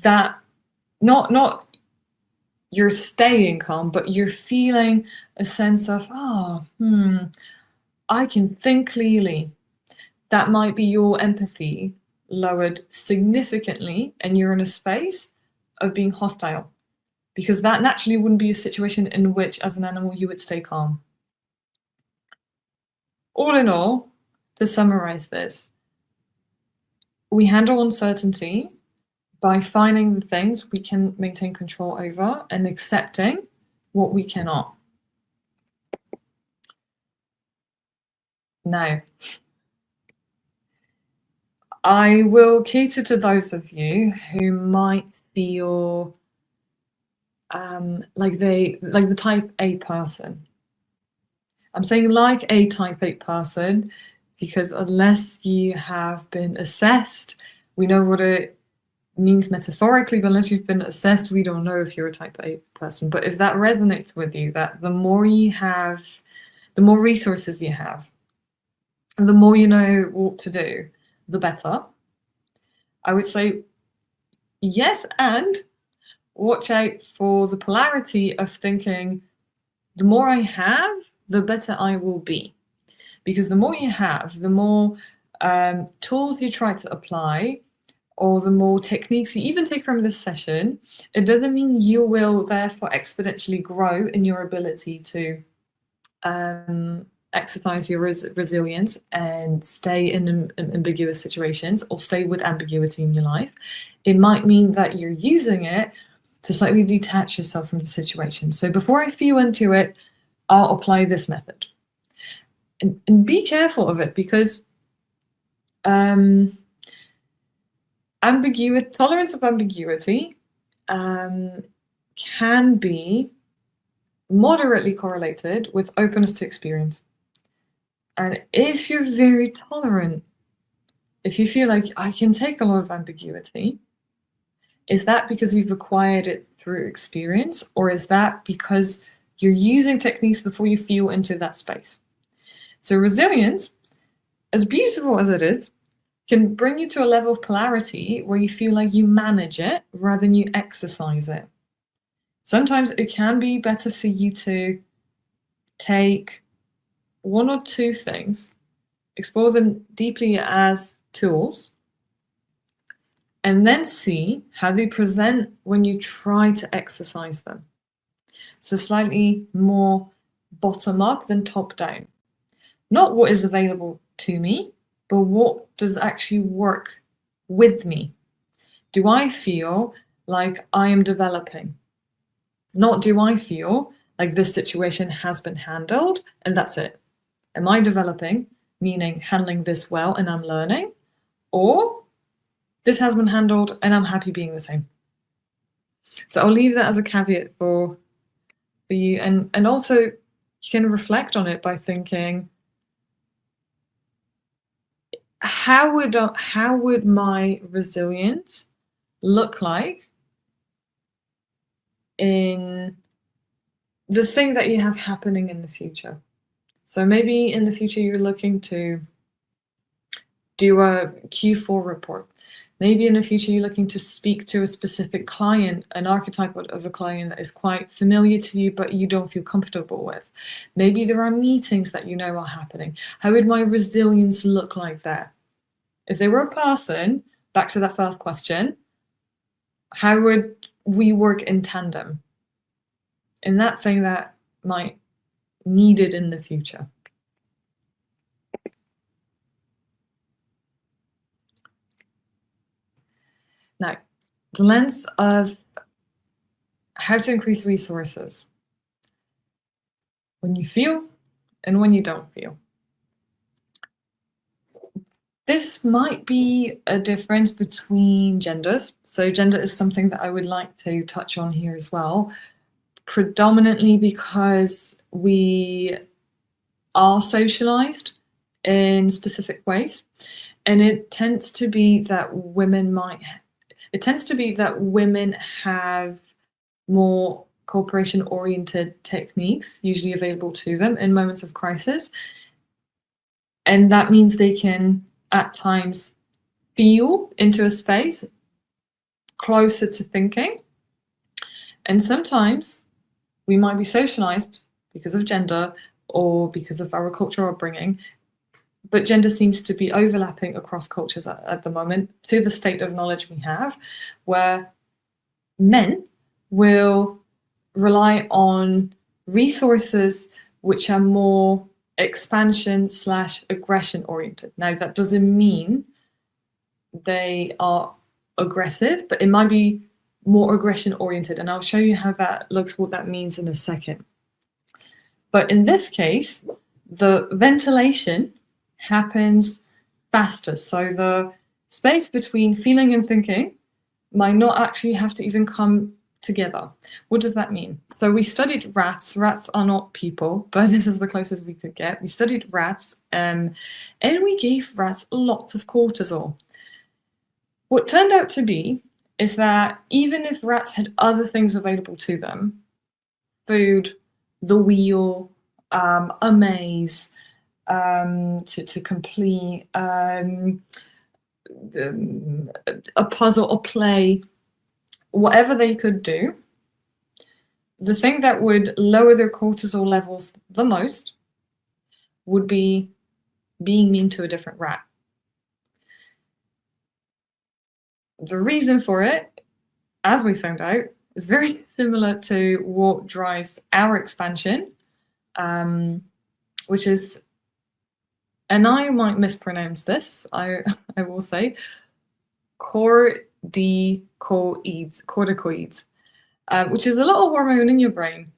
that not you're staying calm, but you're feeling a sense of, I can think clearly. That might be your empathy lowered significantly and you're in a space of being hostile. because that naturally wouldn't be a situation in which, as an animal, you would stay calm. All in all, to summarize this, we handle uncertainty by finding the things we can maintain control over and accepting what we cannot. Now, I will cater to those of you who might feel like the type A person. I'm saying like a type A person because unless you have been assessed, we know what it means metaphorically, but unless you've been assessed, we don't know if you're a type A person. But if that resonates with you, that the more you have, the more resources you have, and the more you know what to do, the better. I would say yes, and watch out for the polarity of thinking, the more I have, the better I will be. Because the more you have, the more tools you try to apply, or the more techniques you even take from this session, it doesn't mean you will therefore exponentially grow in your ability to exercise your resilience and stay in ambiguous situations or stay with ambiguity in your life. It might mean that you're using it to slightly detach yourself from the situation. So before I feel into it, I'll apply this method. And be careful of it, because tolerance of ambiguity can be moderately correlated with openness to experience. And if you're very tolerant, if you feel like I can take a lot of ambiguity, is that because you've acquired it through experience, or is that because you're using techniques before you feel into that space? So resilience, as beautiful as it is, can bring you to a level of polarity where you feel like you manage it rather than you exercise it. Sometimes it can be better for you to take one or two things, explore them deeply as tools, and then see how they present when you try to exercise them. So slightly more bottom up than top down. Not what is available to me, but what does actually work with me. Do I feel like I am developing? Not do I feel like this situation has been handled and that's it. Am I developing, meaning handling this well and I'm learning? Or this has been handled and I'm happy being the same. So I'll leave that as a caveat for you. And also you can reflect on it by thinking, how would my resilience look like in the thing that you have happening in the future? So maybe in the future you're looking to do a Q4 report. Maybe in the future you're looking to speak to a specific client, an archetype of a client that is quite familiar to you but you don't feel comfortable with. Maybe there are meetings that you know are happening. How would my resilience look like there? If they were a person, back to that first question, how would we work in tandem in that thing that might need it in the future? Now, the lens of how to increase resources when you feel and when you don't feel. This might be a difference between genders. So gender is something that I would like to touch on here as well, predominantly because we are socialized in specific ways. And it tends to be that women have more cooperation-oriented techniques usually available to them in moments of crisis. And that means they can at times feel into a space closer to thinking. And sometimes we might be socialized because of gender or because of our cultural upbringing, but gender seems to be overlapping across cultures at the moment to the state of knowledge we have, where men will rely on resources which are more expansion/aggression oriented. Now, that doesn't mean they are aggressive, but it might be more aggression oriented, and I'll show you how that looks, what that means in a second. But in this case, the ventilation happens faster. So the space between feeling and thinking might not actually have to even come together. What does that mean? So we studied rats. Rats are not people, but this is the closest we could get. We studied rats, and we gave rats lots of cortisol. What turned out to be is that even if rats had other things available to them, food, the wheel, a maze to complete, a puzzle or play, whatever they could do, the thing that would lower their cortisol levels the most would be being mean to a different rat. The reason for it, as we found out, is very similar to what drives our expansion, which is, and I might mispronounce this, I will say, corticoids, which is a little hormone in your brain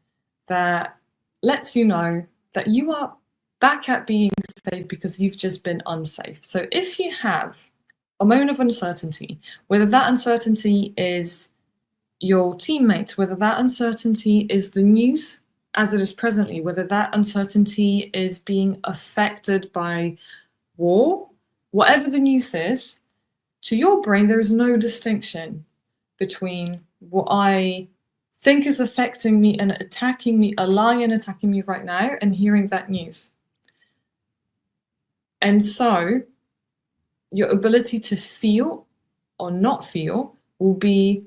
that lets you know that you are back at being safe because you've just been unsafe. So if you have a moment of uncertainty, whether that uncertainty is your teammates, whether that uncertainty is the news as it is presently, whether that uncertainty is being affected by war, whatever the news is, to your brain, there is no distinction between what I think is affecting me and attacking me, a lion attacking me right now, and hearing that news. And so your ability to feel or not feel will be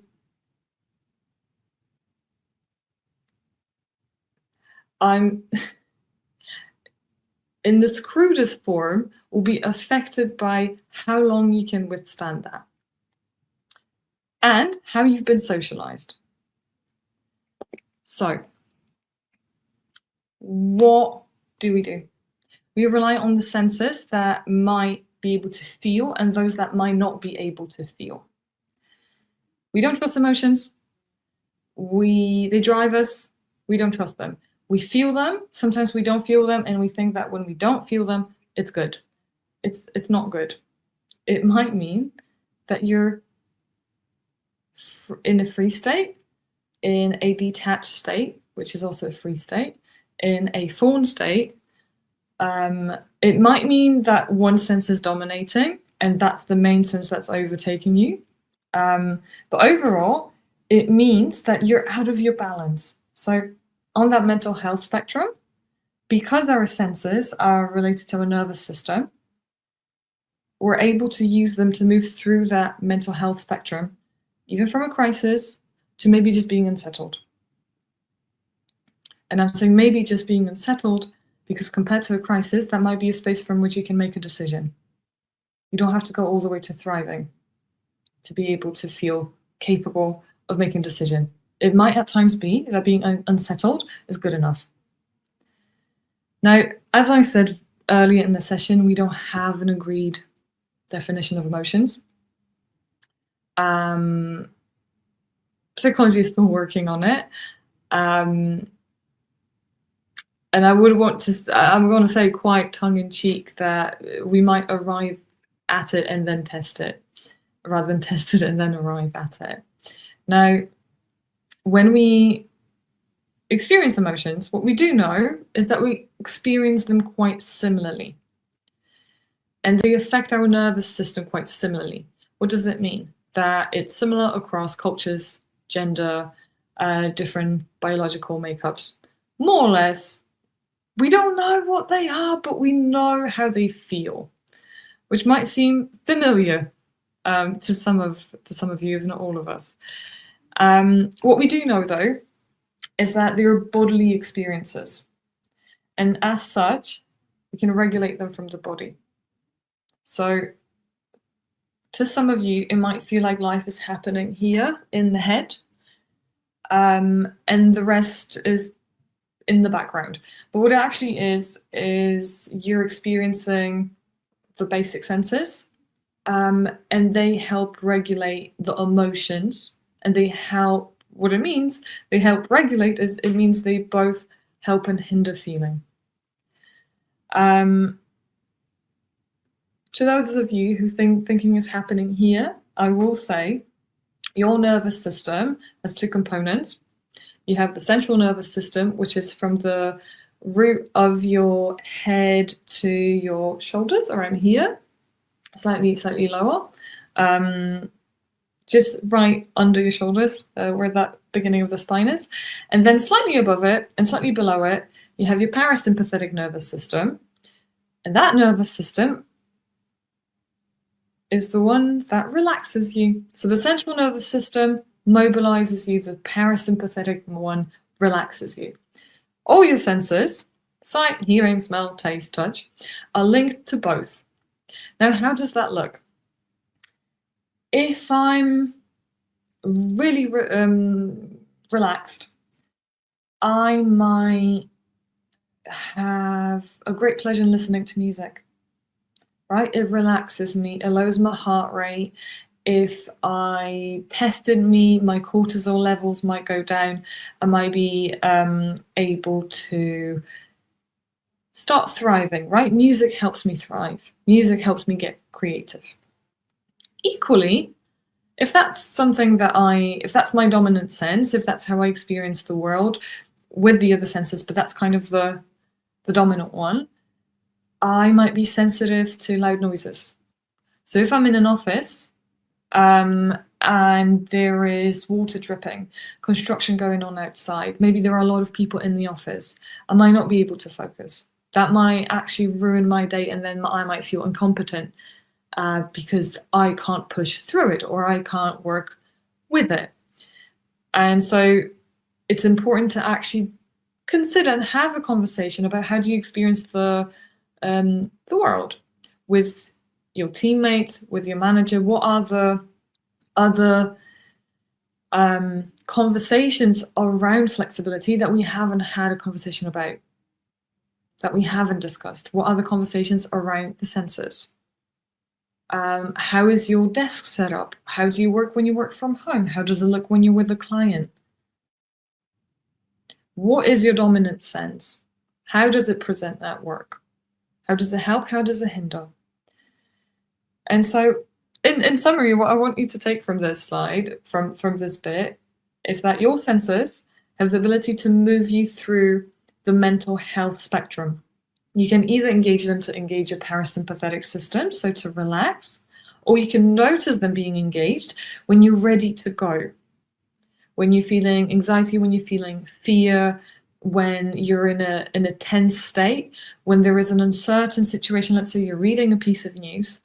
in the crudest form, will be affected by how long you can withstand that and how you've been socialized. So what do? We rely on the senses that might be able to feel and those that might not be able to feel. We don't trust emotions. They drive us. We don't trust them. We feel them. Sometimes we don't feel them, and we think that when we don't feel them, it's good. It's not good. It might mean that you're in a free state, in a detached state, which is also a free state, in a fawn state. It might mean that one sense is dominating, and that's the main sense that's overtaking you. But overall, it means that you're out of your balance. So on that mental health spectrum, because our senses are related to our nervous system, we're able to use them to move through that mental health spectrum, even from a crisis to maybe just being unsettled. And I'm saying maybe just being unsettled because compared to a crisis, that might be a space from which you can make a decision. You don't have to go all the way to thriving to be able to feel capable of making a decision. It might at times be that being unsettled is good enough. Now, as I said earlier in the session, we don't have an agreed definition of emotions. Psychology is still working on it. And I would want to, I'm going to say quite tongue-in-cheek that we might arrive at it and then test it, rather than test it and then arrive at it. Now, when we experience emotions, what we do know is that we experience them quite similarly. And they affect our nervous system quite similarly. What does it mean? That it's similar across cultures, gender, different biological makeups. More or less, we don't know what they are, but we know how they feel, which might seem familiar to some of you, if not all of us. What we do know, though, is that they are bodily experiences. And as such, we can regulate them from the body. So to some of you, it might feel like life is happening here in the head. and the rest is in the background. But what it actually is you're experiencing the basic senses, and they help regulate the emotions, and they help, what it means, they help regulate is it means they both help and hinder feeling. To those of you who think thinking is happening here, I will say your nervous system has two components. You have the central nervous system, which is from the root of your head to your shoulders, around here, slightly lower, just right under your shoulders, where that beginning of the spine is. And then slightly above it and slightly below it, you have your parasympathetic nervous system. And that nervous system is the one that relaxes you. So the central nervous system mobilizes you, the parasympathetic one relaxes you. All your senses, sight, hearing, smell, taste, touch, are linked to both. Now, how does that look? If I'm really relaxed, I might have a great pleasure in listening to music. Right? It relaxes me, it lowers my heart rate. If I tested me, my cortisol levels might go down. I might be able to start thriving, right? Music helps me thrive. Music helps me get creative. Equally, if that's something that if that's my dominant sense, if that's how I experience the world with the other senses, but that's kind of the dominant one, I might be sensitive to loud noises. So if I'm in an office and there is water dripping, construction going on outside, maybe there are a lot of people in the office, I might not be able to focus. That might actually ruin my day, and then I might feel incompetent because I can't push through it or I can't work with it. And so it's important to actually consider and have a conversation about how do you experience the world with your teammates, with your manager. What are the other conversations around flexibility that we haven't had a conversation about, that we haven't discussed? What are the conversations around the senses? How is your desk set up? How do you work when you work from home? How does it look when you're with a client? What is your dominant sense? How does it present at work? How does it help? How does it hinder? And so, in summary, what I want you to take from this slide, from this bit, is that your senses have the ability to move you through the mental health spectrum. You can either engage them to engage your parasympathetic system, so to relax, or you can notice them being engaged when you're ready to go. When you're feeling anxiety, when you're feeling fear, when you're in a tense state, when there is an uncertain situation, let's say you're reading a piece of news,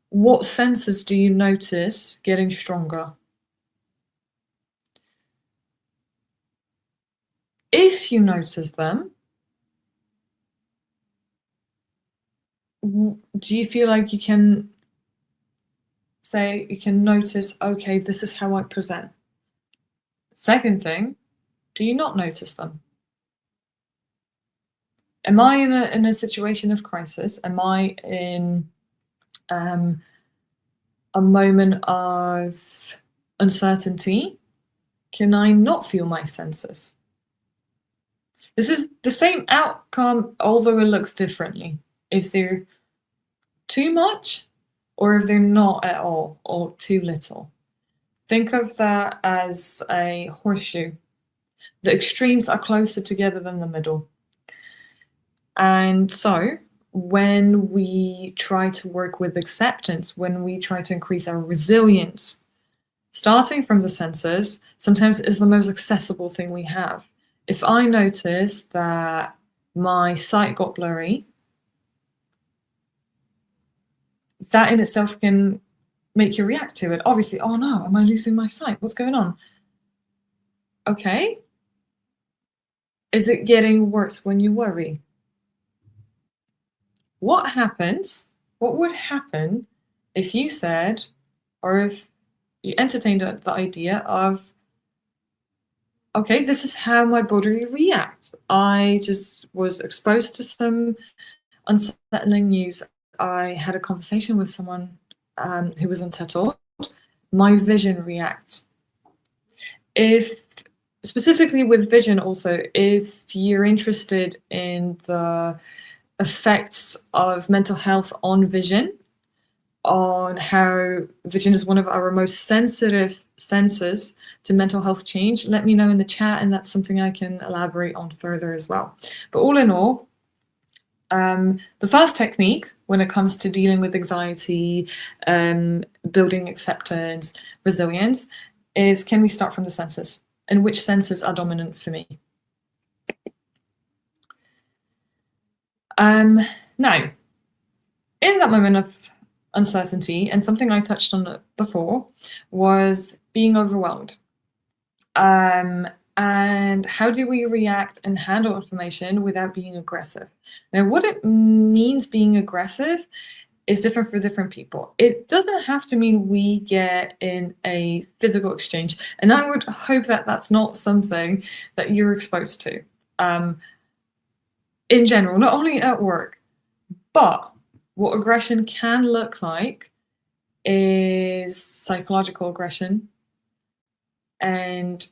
what senses do you notice getting stronger? If you notice them, do you feel like you can say, you can notice, okay, this is how I present? Second thing, do you not notice them? Am I in a situation of crisis? Am I in a moment of uncertainty? Can I not feel my senses? This is the same outcome, although it looks differently. If they're too much or if they're not at all or too little. Think of that as a horseshoe. The extremes are closer together than the middle. And so when we try to work with acceptance, when we try to increase our resilience, starting from the senses sometimes is the most accessible thing we have. If I notice that my sight got blurry, that in itself can make you react to it. Obviously, oh no, am I losing my sight? What's going on? Okay. Is it getting worse when you worry? What happens? What would happen if you said, or if you entertained the idea of okay, this is how my body reacts. I just was exposed to some unsettling news. I had a conversation with someone who was unsettled. My vision reacts. If specifically with vision also, if you're interested in the effects of mental health on vision, on how vision is one of our most sensitive senses to mental health change, let me know in the chat, and that's something I can elaborate on further as well. But all in all, the first technique when it comes to dealing with anxiety, building acceptance, resilience, is can we start from the senses? And which senses are dominant for me? Now, in that moment of uncertainty, and something I touched on before, was being overwhelmed. And how do we react and handle information without being aggressive? Now, what it means being aggressive is different for different people. It doesn't have to mean we get in a physical exchange. And I would hope that that's not something that you're exposed to in general, not only at work. But what aggression can look like is psychological aggression and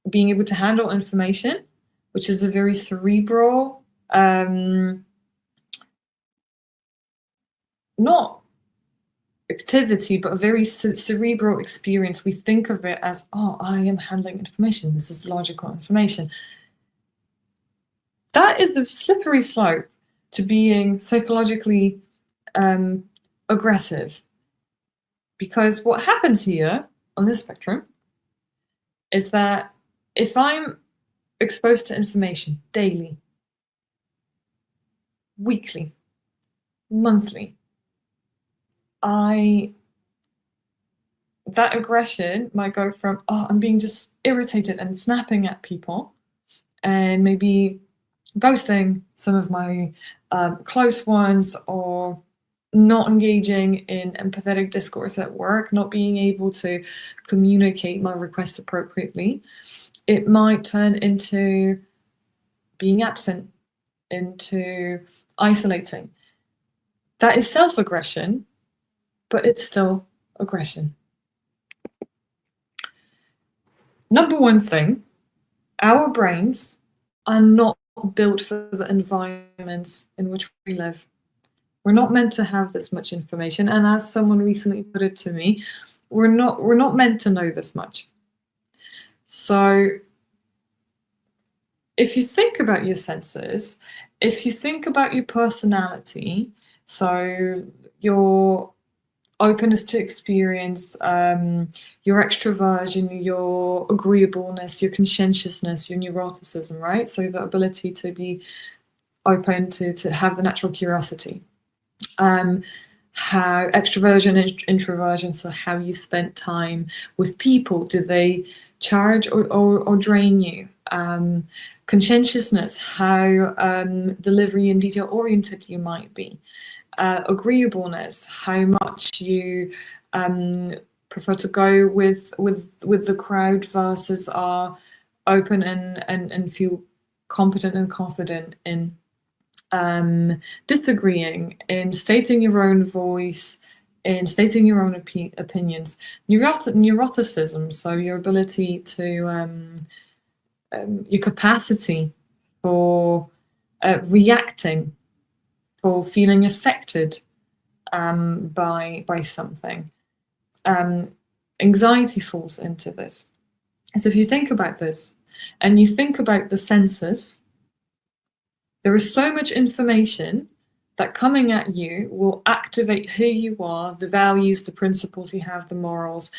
being able to handle information, which is a very cerebral, not activity, but a very cerebral experience. We think of it as, oh, I am handling information. This is logical information. That is the slippery slope to being psychologically aggressive. Because what happens here on this spectrum is that if I'm exposed to information daily, weekly, monthly, that aggression might go from, oh, I'm being just irritated and snapping at people, and maybe ghosting some of my close ones, or not engaging in empathetic discourse at work, not being able to communicate my request appropriately. It might turn into being absent, into isolating. That is self-aggression, but it's still aggression. Number one thing, our brains are not built for the environments in which we live. We're not meant to have this much information, and as someone recently put it to me, we're not meant to know this much. So if you think about your senses, if you think about your personality, so your openness to experience, your extroversion, your agreeableness, your conscientiousness, your neuroticism, right? So the ability to be open, to have the natural curiosity. How extroversion and introversion, so how you spent time with people, do they charge or drain you? Conscientiousness, how delivery and detail oriented you might be. Agreeableness, how much you prefer to go with the crowd versus are open and feel competent and confident in disagreeing, in stating your own voice, in stating your own opinions. Neuroticism, so your ability to, your capacity for reacting, for feeling affected by something. Anxiety falls into this. So if you think about this, and you think about the senses, there is so much information that coming at you will activate who you are, the values, the principles you have, the morals,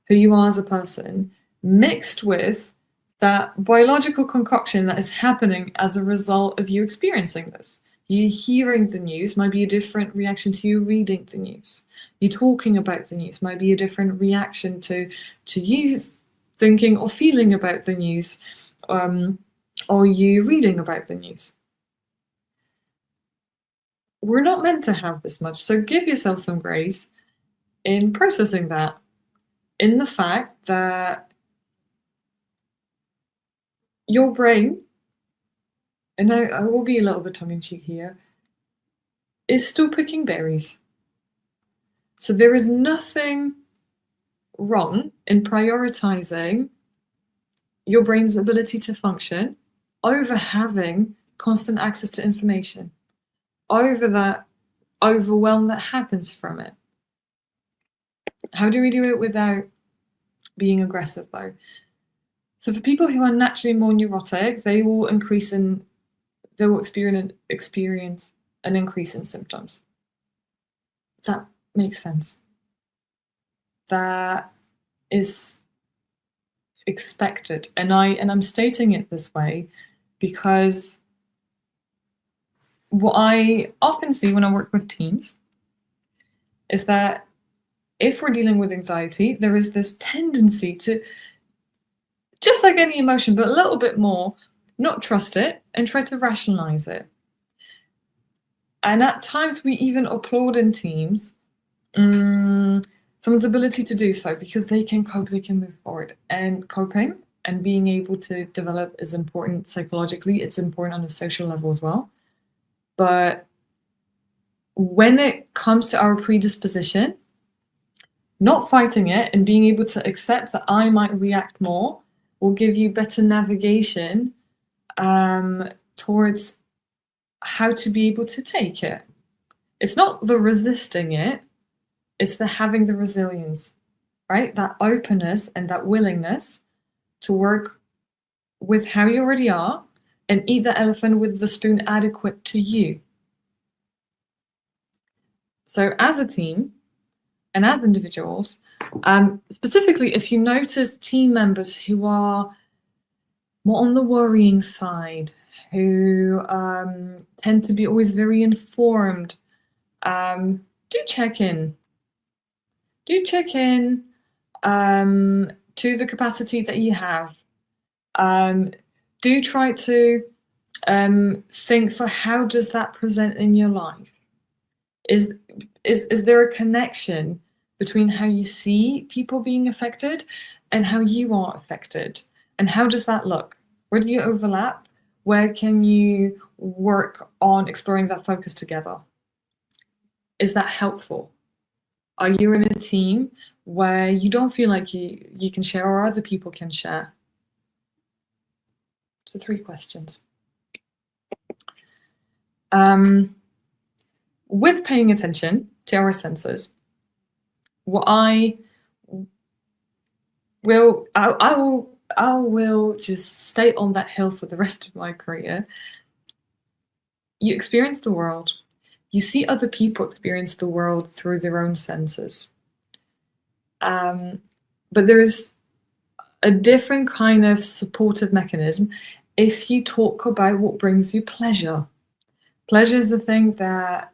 who you are as a person, mixed with that biological concoction that is happening as a result of you experiencing this. You hearing the news might be a different reaction to you reading the news. You talking about the news might be a different reaction to you thinking or feeling about the news, or you reading about the news. We're not meant to have this much, so give yourself some grace in processing that, in the fact that your brain, and I will be a little bit tongue-in-cheek here, is still picking berries. So there is nothing wrong in prioritizing your brain's ability to function over having constant access to information, over that overwhelm that happens from it. How do we do it without being aggressive, though? So for people who are naturally more neurotic, they will experience an increase in symptoms. That makes sense. That is expected, and I'm stating it this way because what I often see when I work with teams is that if we're dealing with anxiety, there is this tendency to, just like any emotion, but a little bit more, not trust it and try to rationalize it. And at times we even applaud in teams someone's ability to do so because they can cope, they can move forward. And coping and being able to develop is important psychologically. It's important on a social level as well. But when it comes to our predisposition, not fighting it and being able to accept that I might react more will give you better navigation towards how to be able to take it. It's not the resisting it, it's the having the resilience, right? That openness and that willingness to work with how you already are and eat the elephant with the spoon adequate to you. So as a team and as individuals, specifically if you notice team members who are more on the worrying side, who tend to be always very informed, do check in. Do check in to the capacity that you have. Do try to think for how does that present in your life? Is there a connection between how you see people being affected and how you are affected? And how does that look? Where do you overlap? Where can you work on exploring that focus together? Is that helpful? Are you in a team where you don't feel like you can share or other people can share? So 3 questions. With paying attention to our senses, what I will just stay on that hill for the rest of my career. You experience the world. You see other people experience the world through their own senses. But there is a different kind of supportive mechanism if you talk about what brings you pleasure. Pleasure is the thing that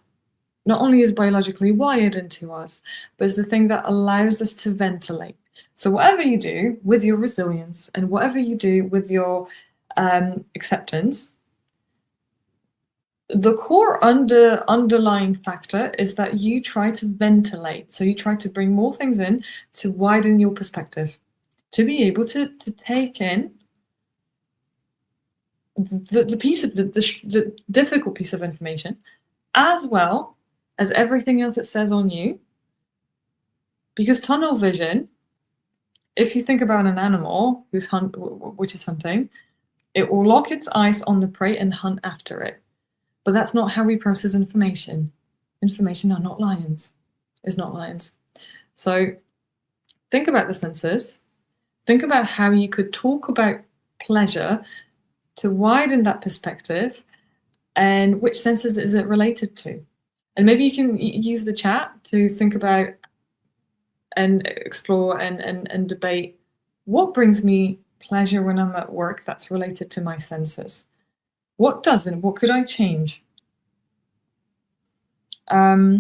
not only is biologically wired into us, but is the thing that allows us to ventilate. So whatever you do with your resilience and whatever you do with your acceptance, the core underlying factor is that you try to ventilate. So you try to bring more things in to widen your perspective, to be able to take in the piece of the difficult piece of information, as well as everything else it says on you. Because tunnel vision, if you think about an animal which is hunting, it will lock its eyes on the prey and hunt after it. But that's not how we process information. Information are not lions. It's not lions. So think about the senses. Think about how you could talk about pleasure to widen that perspective, and which senses is it related to? And maybe you can use the chat to think about and explore and debate what brings me pleasure when I'm at work that's related to my senses. What doesn't? What could I change? A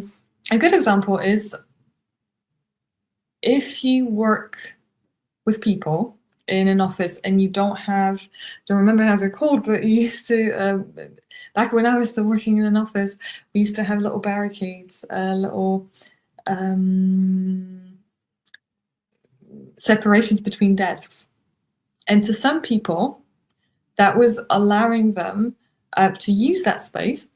good example is if you work with people in an office and you don't remember how they're called, but you used to, back when I was still working in an office, we used to have little barricades, little separations between desks. And to some people, that was allowing them to use that space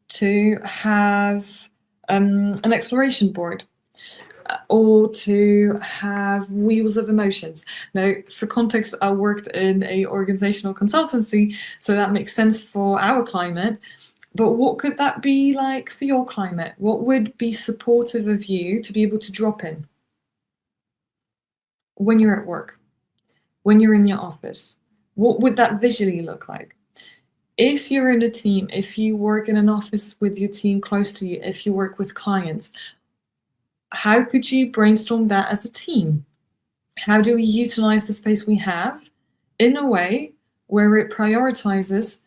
to have an exploration board, or to have wheels of emotions. Now, for context, I worked in a organizational consultancy, so that makes sense for our climate. But what could that be like for your climate? What would be supportive of you to be able to drop in when you're at work, when you're in your office? What would that visually look like? If you're in a team, if you work in an office with your team close to you, if you work with clients, how could you brainstorm that as a team? How do we utilize the space we have in a way where it prioritizes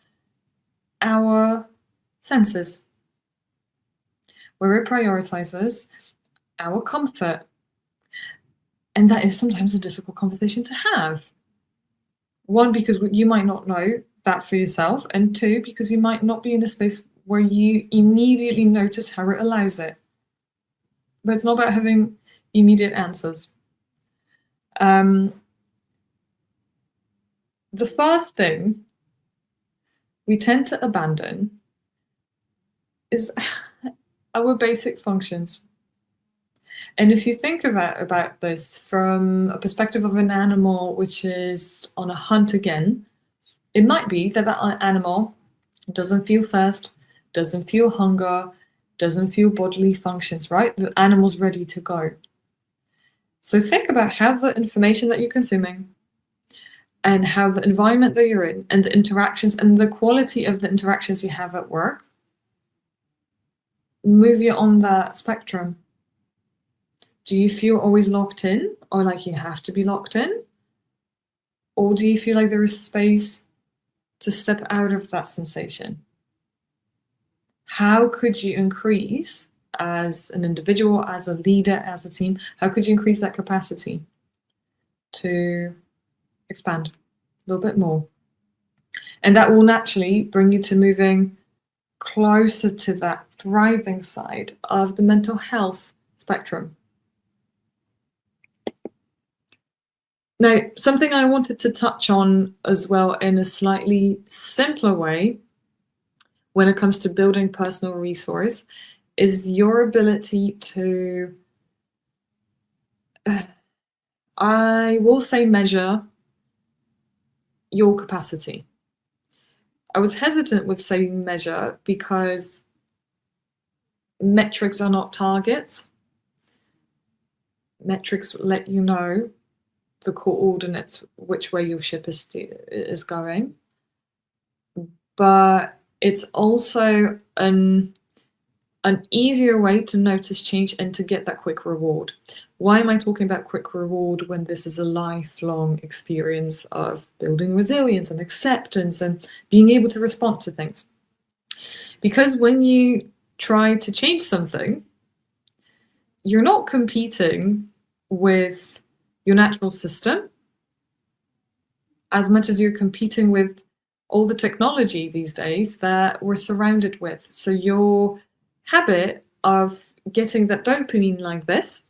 our senses, where it prioritizes our comfort? And that is sometimes a difficult conversation to have. One, because you might not know that for yourself, and two, because you might not be in a space where you immediately notice how it allows it. But it's not about having immediate answers. The first thing we tend to abandon is our basic functions. And if you think about this from a perspective of an animal which is on a hunt again, it might be that that animal doesn't feel thirst, doesn't feel hunger, doesn't feel bodily functions, right? The animal's ready to go. So think about how the information that you're consuming and how the environment that you're in and the interactions and the quality of the interactions you have at work move you on that spectrum. Do you feel always locked in, or like you have to be locked in? Or do you feel like there is space to step out of that sensation? How could you increase, as an individual, as a leader, as a team, how could you increase that capacity to expand a little bit more? And that will naturally bring you to moving closer to that thriving side of the mental health spectrum. Now, something I wanted to touch on as well in a slightly simpler way when it comes to building personal resource is your ability to, I will say, measure your capacity. I was hesitant with saying measure because metrics are not targets. Metrics let you know the coordinates, which way your ship is going. But it's also an easier way to notice change and to get that quick reward. Why am I talking about quick reward when this is a lifelong experience of building resilience and acceptance and being able to respond to things? Because when you try to change something, you're not competing with your natural system as much as you're competing with all the technology these days that we're surrounded with. So your habit of getting that dopamine like this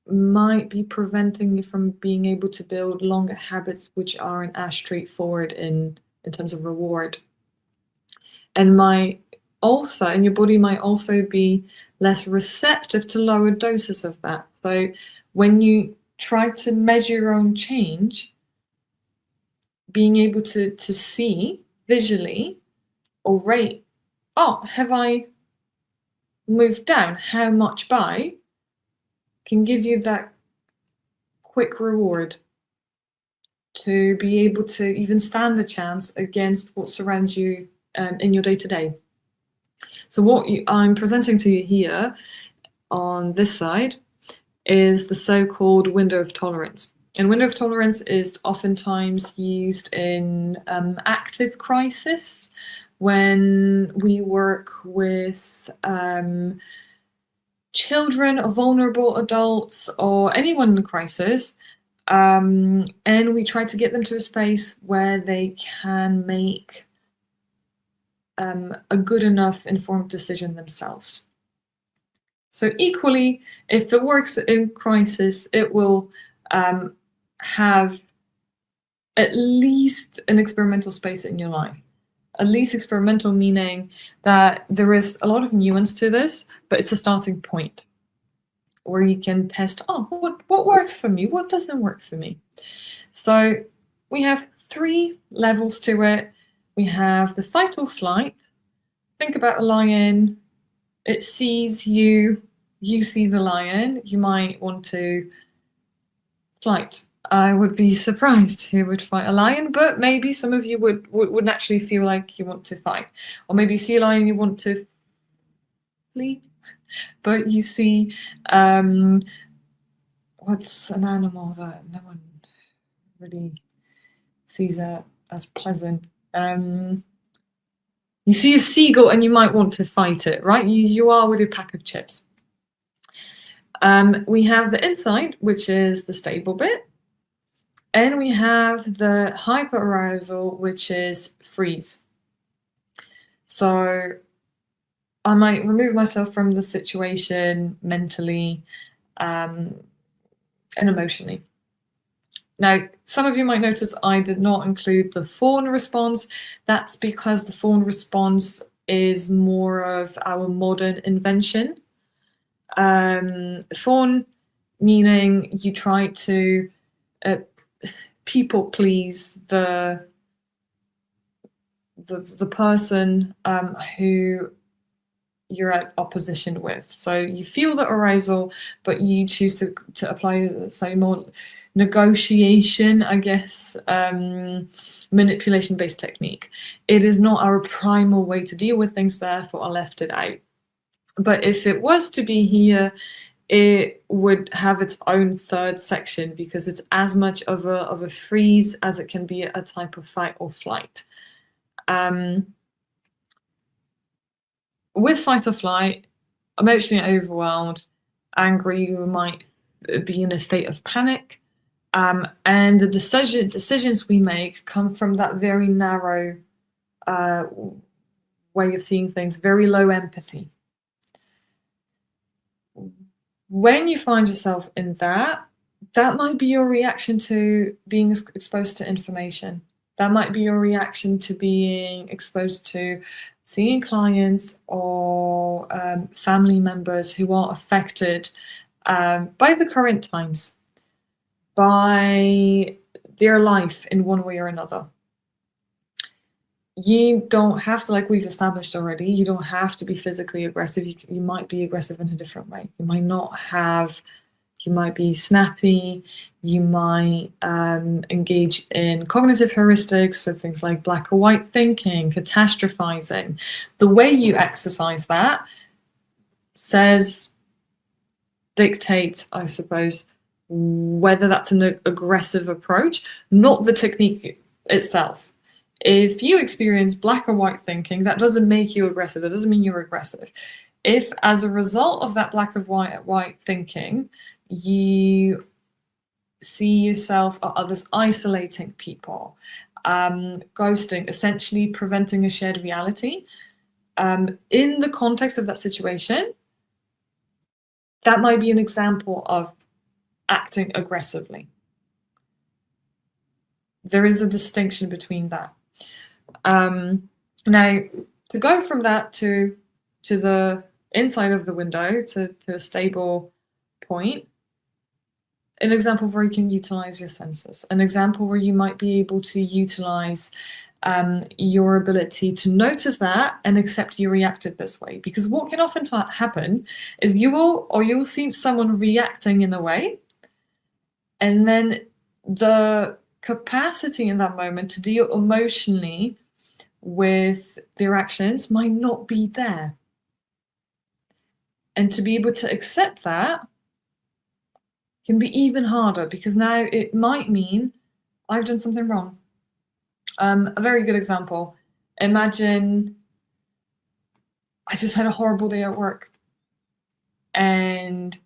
might be preventing you from being able to build longer habits which aren't as straightforward in terms of reward. And your body might also be less receptive to lower doses of that. So when you try to measure your own change, being able to see visually or rate, oh, have I moved down? How much by? Can give you that quick reward to be able to even stand a chance against what surrounds you in your day-to-day. So what I'm presenting to you here on this side is the so-called window of tolerance. And window of tolerance is oftentimes used in active crisis when we work with children or vulnerable adults or anyone in crisis, and we try to get them to a space where they can make a good enough informed decision themselves. So equally, if it works in crisis, it will have at least an experimental space in your life. At least experimental meaning that there is a lot of nuance to this, but it's a starting point where you can test, oh, what works for me? What doesn't work for me? So we have 3 levels to it. We have the fight or flight. Think about a lion. It sees you, you see the lion. You might want to flight. I would be surprised who would fight a lion, but maybe some of you would naturally feel like you want to fight. Or maybe you see a lion, you want to flee, but you see, what's an animal that no one really sees as pleasant? You see a seagull and you might want to fight it, right? You are with your pack of chips. We have the insight, which is the stable bit. And we have the hyperarousal, which is freeze. So I might remove myself from the situation mentally and emotionally. Now, some of you might notice I did not include the fawn response. That's because the fawn response is more of our modern invention. Fawn meaning you try to people please the person who you're at opposition with. So you feel the arousal, but you choose to apply, say, more negotiation, I guess, manipulation-based technique. It is not our primal way to deal with things, therefore I left it out. But if it was to be here, it would have its own 3rd section because it's as much of a freeze as it can be a type of fight or flight. With fight or flight, emotionally overwhelmed, angry, you might be in a state of panic, and the decisions we make come from that very narrow way of seeing things, very low empathy. When you find yourself in that might be your reaction to being exposed to information. That might be your reaction to being exposed to seeing clients or family members who are affected by the current times, by their life in one way or another. You don't have to, like we've established already, you don't have to be physically aggressive. You might be aggressive in a different way. You might not have, you might be snappy, you might engage in cognitive heuristics, so things like black or white thinking, catastrophizing. The way you exercise that dictates, I suppose, whether that's an aggressive approach, not the technique itself. If you experience black or white thinking, that doesn't make you aggressive. That doesn't mean you're aggressive. If, as a result of that black or white thinking, you see yourself or others isolating people, ghosting, essentially preventing a shared reality, in the context of that situation, that might be an example of acting aggressively. There is a distinction between that. Now, to go from that to the inside of the window, to a stable point, an example where you can utilize your senses, an example where you might be able to utilize your ability to notice that and accept you reacted this way. Because what can often happen is you'll see someone reacting in a way, and then the capacity in that moment to deal emotionally with their actions might not be there. And to be able to accept that can be even harder, because now it might mean I've done something wrong. A very good example, imagine I just had a horrible day at work and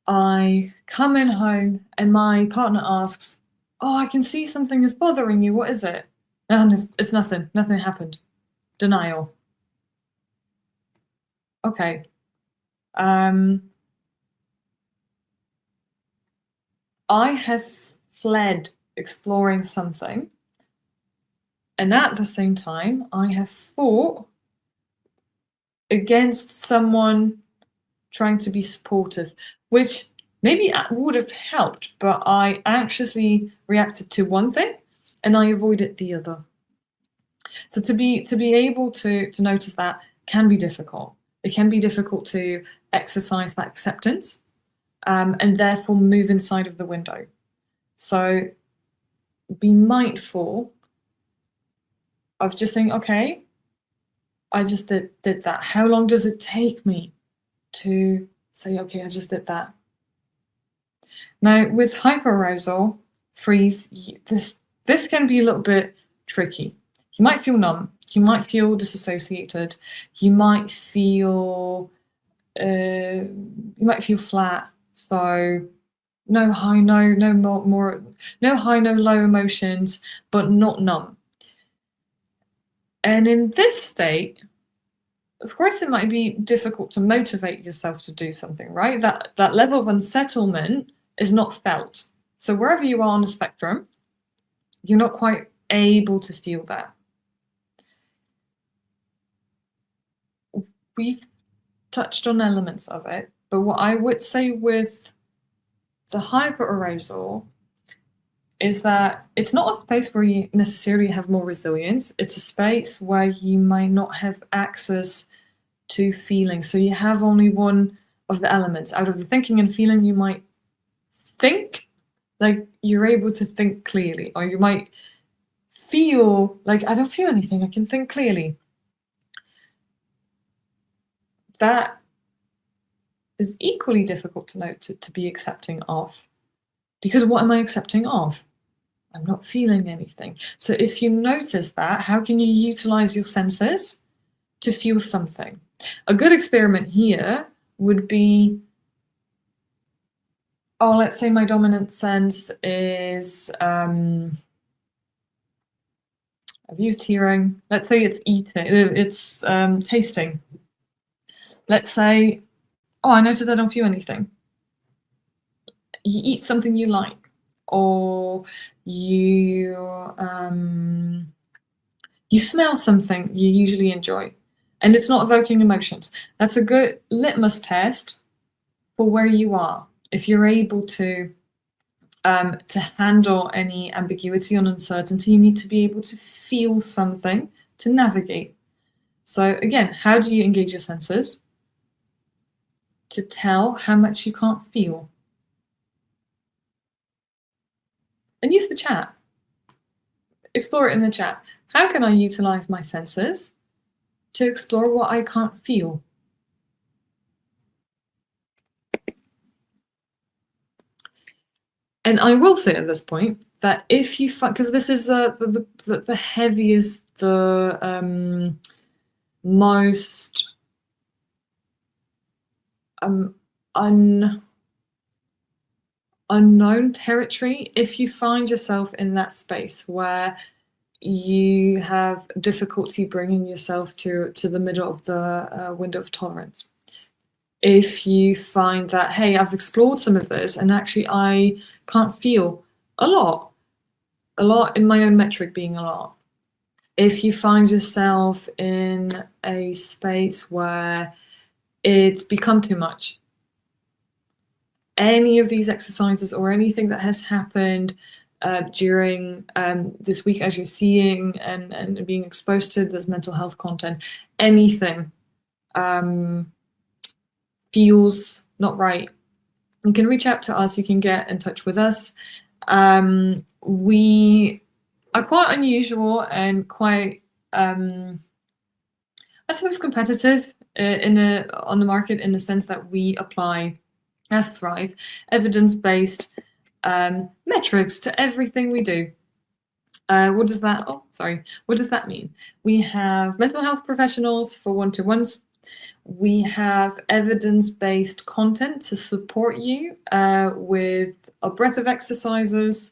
I come in home and my partner asks, "Oh, I can see something is bothering you. What is it?" And it's nothing. Nothing happened. Denial. Okay. I have fled exploring something, and at the same time I have fought against someone trying to be supportive, which maybe would have helped, but I anxiously reacted to one thing and I avoided the other. So to be able to notice that can be difficult. It can be difficult to exercise that acceptance and therefore move inside of the window. So be mindful of just saying, okay, I just did that. How long does it take me to say, okay, I just did that? Now, with hyperarousal, freeze, this can be a little bit tricky. You might feel numb. You might feel disassociated. You might feel flat. So no high, no high, no low emotions, but not numb. And in this state, of course, it might be difficult to motivate yourself to do something, right? That level of unsettlement is not felt. So wherever you are on the spectrum, you're not quite able to feel that. We've touched on elements of it, but what I would say with the hyperarousal is that it's not a space where you necessarily have more resilience. It's a space where you might not have access to feeling. So you have only one of the elements. Out of the thinking and feeling, you might think like you're able to think clearly, or you might feel like, I don't feel anything, I can think clearly. That is equally difficult to note, to be accepting of. Because what am I accepting of? I'm not feeling anything. So if you notice that, how can you utilize your senses to feel something? A good experiment here would be, let's say my dominant sense is, I've used hearing, let's say it's eating, it's tasting. Let's say, I notice I don't feel anything. You eat something you like, or you smell something you usually enjoy, and it's not evoking emotions. That's a good litmus test for where you are. If you're able to handle any ambiguity or uncertainty, you need to be able to feel something to navigate. So again, how do you engage your senses to tell how much you can't feel? And use the chat. Explore it in the chat. How can I utilize my senses to explore what I can't feel? And I will say at this point that if you find, because this is the heaviest, the most unknown territory, if you find yourself in that space where you have difficulty bringing yourself to the middle of the window of tolerance. If you find that, hey, I've explored some of this and actually I can't feel a lot in my own metric being a lot. If you find yourself in a space where it's become too much, any of these exercises or anything that has happened during this week as you're seeing and being exposed to this mental health content, anything feels not right, you can reach out to us, you can get in touch with us. We are quite unusual and quite, I suppose, competitive on the market, in the sense that we apply, as Thrive, evidence-based metrics to everything we do. What does that mean? We have mental health professionals for one-to-ones. We have evidence-based content to support you with a breadth of exercises,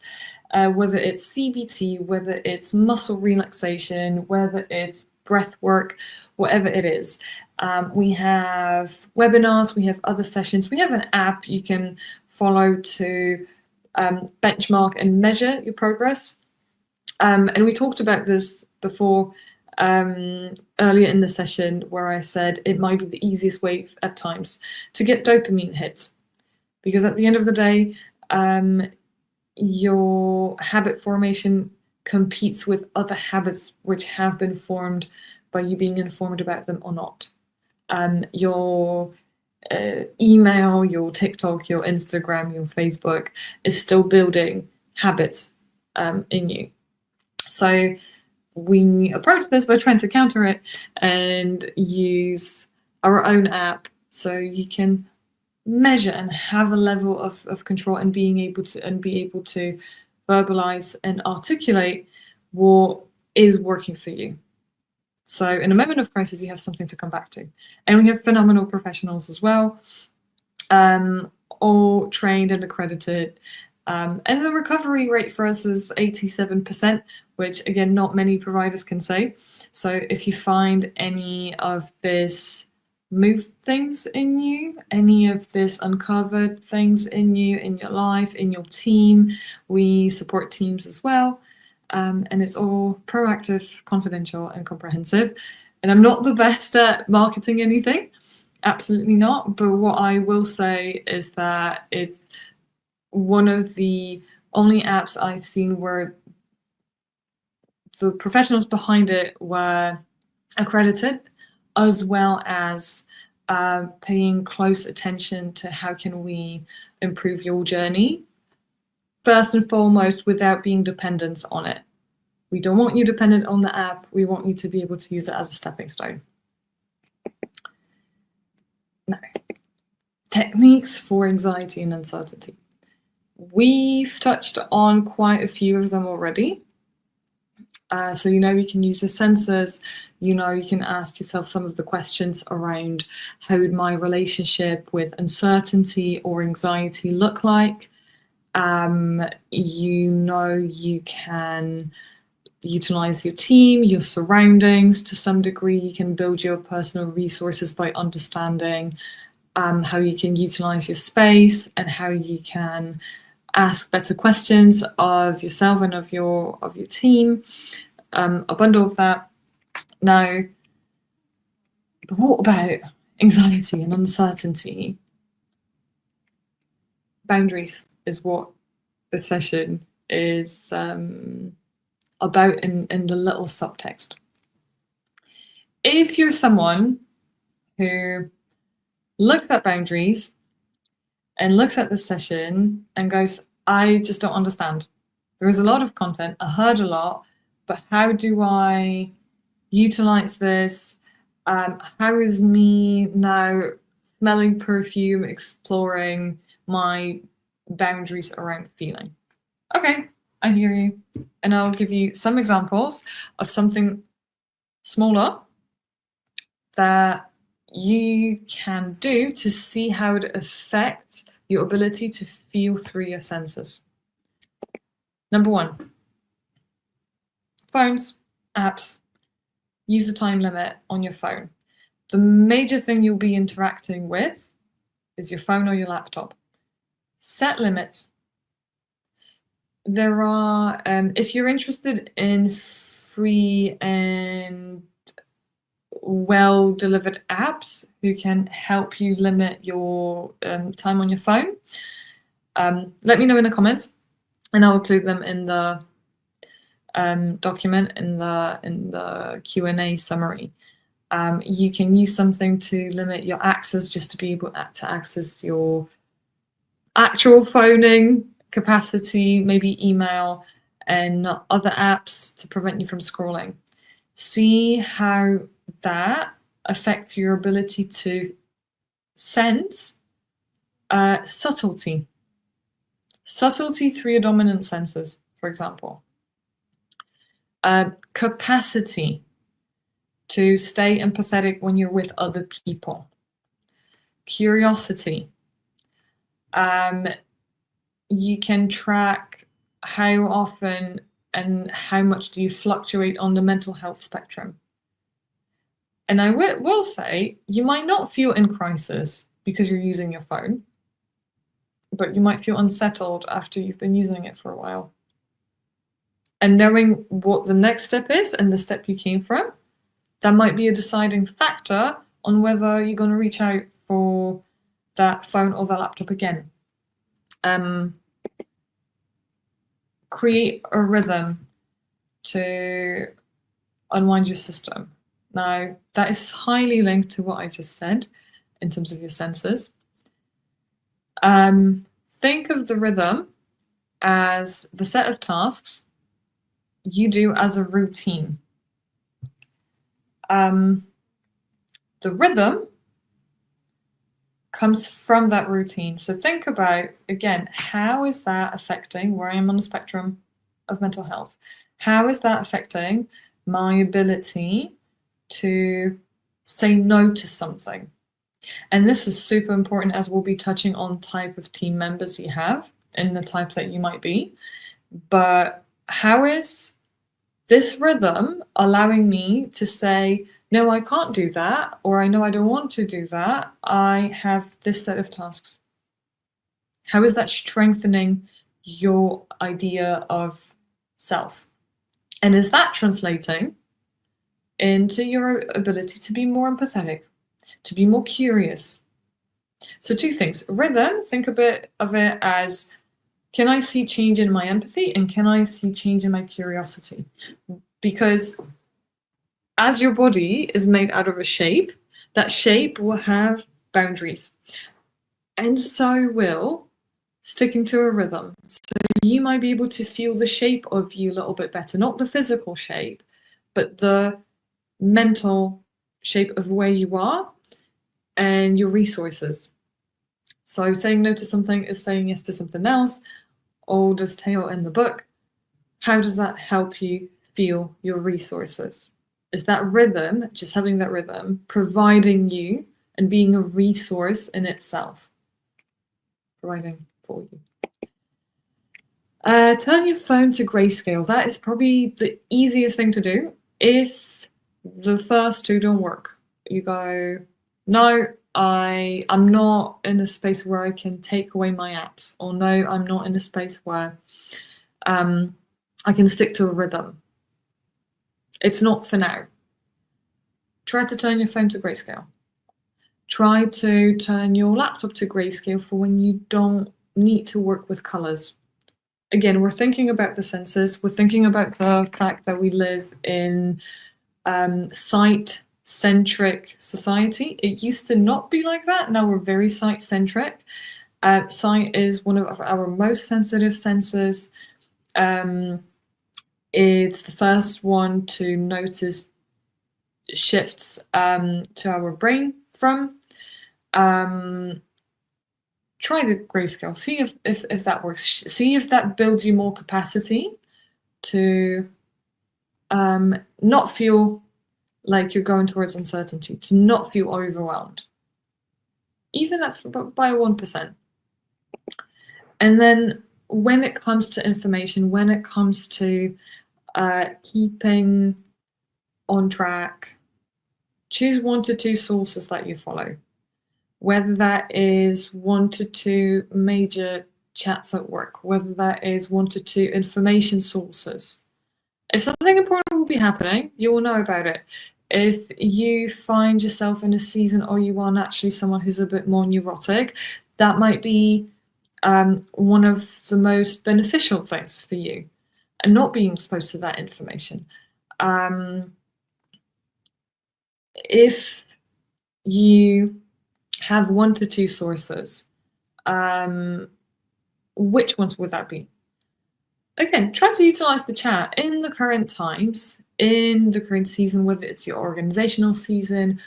whether it's CBT, whether it's muscle relaxation, whether it's breath work, whatever it is. We have webinars, we have other sessions, we have an app you can follow to benchmark and measure your progress. And we talked about this before earlier in the session, where I said it might be the easiest way at times to get dopamine hits, because at the end of the day, your habit formation competes with other habits which have been formed by you being informed about them or not. Your email, your TikTok, your Instagram, your Facebook is still building habits in you. So we approach this by trying to counter it and use our own app so you can measure and have a level of control and be able to verbalize and articulate what is working for you. So in a moment of crisis, you have something to come back to. And we have phenomenal professionals as well, all trained and accredited. And the recovery rate for us is 87%, which again, not many providers can say. So if you find any of this moved things in you, any of this uncovered things in you, in your life, in your team, we support teams as well. And it's all proactive, confidential, and comprehensive. And I'm not the best at marketing anything, absolutely not. But what I will say is that it's one of the only apps I've seen where the professionals behind it were accredited, as well as paying close attention to how can we improve your journey, first and foremost, without being dependent on it. We don't want you dependent on the app. We want you to be able to use it as a stepping stone. Now, techniques for anxiety and uncertainty. We've touched on quite a few of them already. So you can use the sensors, you can ask yourself some of the questions around how would my relationship with uncertainty or anxiety look like. You can utilize your team, your surroundings to some degree. You can build your personal resources by understanding how you can utilize your space and how you can ask better questions of yourself and of your team. A bundle of that. Now, what about anxiety and uncertainty? Boundaries is what the session is about in the little subtext. If you're someone who looks at boundaries and looks at the session and goes, I just don't understand. There is a lot of content, I heard a lot, but how do I utilize this? How is me now smelling perfume exploring my boundaries around feeling? Okay, I hear you. And I'll give you some examples of something smaller that you can do to see how it affects your ability to feel through your senses. Number one, phones, apps. Use the time limit on your phone. The major thing you'll be interacting with is your phone or your laptop. Set limits. There are, if you're interested in free and well-delivered apps who can help you limit your time on your phone, let me know in the comments and I'll include them in the document in the Q&A summary. You can use something to limit your access just to be able to access your actual phoning capacity, maybe email and other apps to prevent you from scrolling. See how that affects your ability to sense subtlety. Subtlety through your dominant senses, for example. Capacity to stay empathetic when you're with other people. Curiosity. You can track how often and how much do you fluctuate on the mental health spectrum. And I will say, you might not feel in crisis because you're using your phone. but you might feel unsettled after you've been using it for a while. And knowing what the next step is and the step you came from, that might be a deciding factor on whether you're going to reach out for that phone or that laptop again. Create a rhythm to unwind your system. Now, that is highly linked to what I just said in terms of your senses. Think of the rhythm as the set of tasks you do as a routine. The rhythm comes from that routine. So think about, again, how is that affecting where I am on the spectrum of mental health? How is that affecting my ability to say no to something? And this is super important, as we'll be touching on type of team members you have and the types that you might be. But how is this rhythm allowing me to say, no, I can't do that, or I know I don't want to do that. I have this set of tasks. How is that strengthening your idea of self? And is that translating into your ability to be more empathetic, to be more curious? So two things. Rhythm, think a bit of it as, can I see change in my empathy and can I see change in my curiosity? Because as your body is made out of a shape, that shape will have boundaries. And so will sticking to a rhythm. So you might be able to feel the shape of you a little bit better, not the physical shape, but the mental shape of where you are and your resources. So saying no to something is saying yes to something else. Oldest tale in the book. How does that help you feel your resources? Is that rhythm, just having that rhythm, providing you and being a resource in itself? Providing for you. Turn your phone to grayscale. That is probably the easiest thing to do. If the first two don't work, you go, no, I'm not in a space where I can take away my apps, or no, I'm not in a space where I can stick to a rhythm. It's not for now. Try to turn your phone to grayscale. Try to turn your laptop to grayscale for when you don't need to work with colors. Again, we're thinking about the senses. We're thinking about the fact that we live in sight-centric society. It used to not be like that. Now we're very sight-centric. Sight is one of our most sensitive senses. It's the first one to notice shifts to our brain from. Try the grayscale. See if that works. See if that builds you more capacity to not feel like you're going towards uncertainty, to not feel overwhelmed. Even that's by 1%. And then when it comes to information, when it comes to keeping on track, choose 1 to 2 sources that you follow. Whether that is 1 to 2 major chats at work, whether that is 1 to 2 information sources. If something important will be happening, you will know about it. If you find yourself in a season or you are naturally someone who's a bit more neurotic, that might be one of the most beneficial things for you, and not being exposed to that information. If you have 1 to 2 sources, which ones would that be? Again, try to utilize the chat in the current times, in the current season, whether it's your organizational season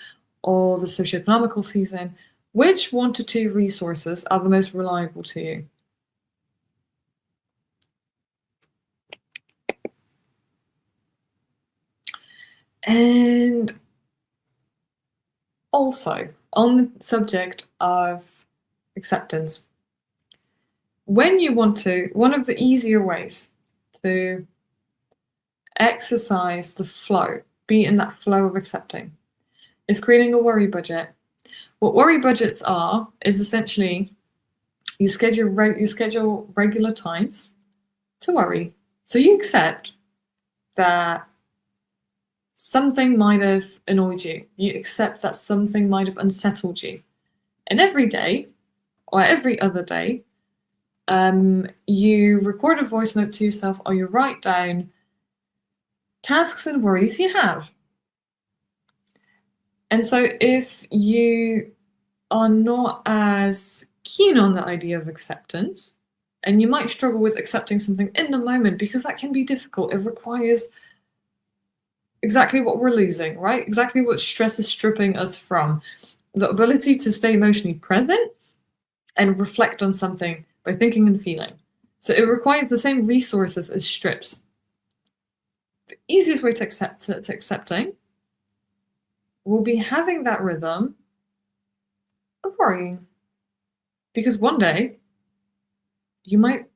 or the socioeconomical season. Which 1 to 2 resources are the most reliable to you? And also, on the subject of acceptance, when you want to, one of the easier ways to exercise the flow, be in that flow of accepting, is creating a worry budget. What worry budgets are is essentially You schedule regular times to worry. So you accept that something might have annoyed you. You accept that something might have unsettled you. And every day, or every other day, you record a voice note to yourself, or you write down tasks and worries you have. And so if you are not as keen on the idea of acceptance, and you might struggle with accepting something in the moment because that can be difficult. It requires exactly what we're losing, right? Exactly what stress is stripping us from. The ability to stay emotionally present and reflect on something by thinking and feeling. So it requires the same resources as strips. The easiest way to accepting will be having that rhythm of worrying. Because one day, you might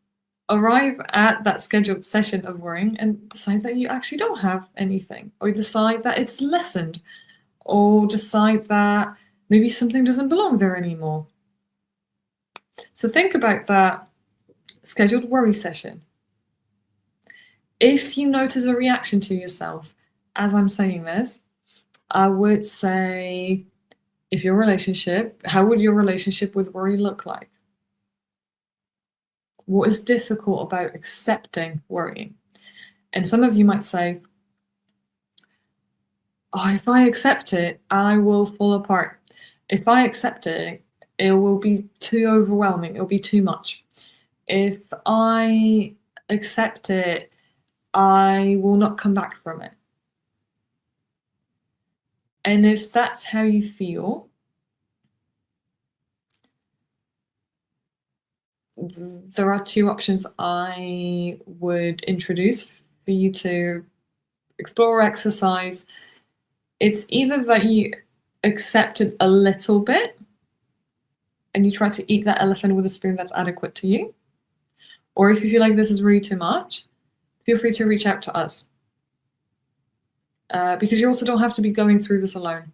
arrive at that scheduled session of worrying and decide that you actually don't have anything, or decide that it's lessened, or decide that maybe something doesn't belong there anymore. So think about that scheduled worry session. If you notice a reaction to yourself as I'm saying this, I would say, how would your relationship with worry look like? What is difficult about accepting worrying? And some of you might say, oh, if I accept it, I will fall apart. If I accept it, it will be too overwhelming. It'll be too much. If I accept it, I will not come back from it. And if that's how you feel, there are two options I would introduce for you to explore or exercise. It's either that you accept it a little bit and you try to eat that elephant with a spoon that's adequate to you, or if you feel like this is really too much, feel free to reach out to us. Because you also don't have to be going through this alone.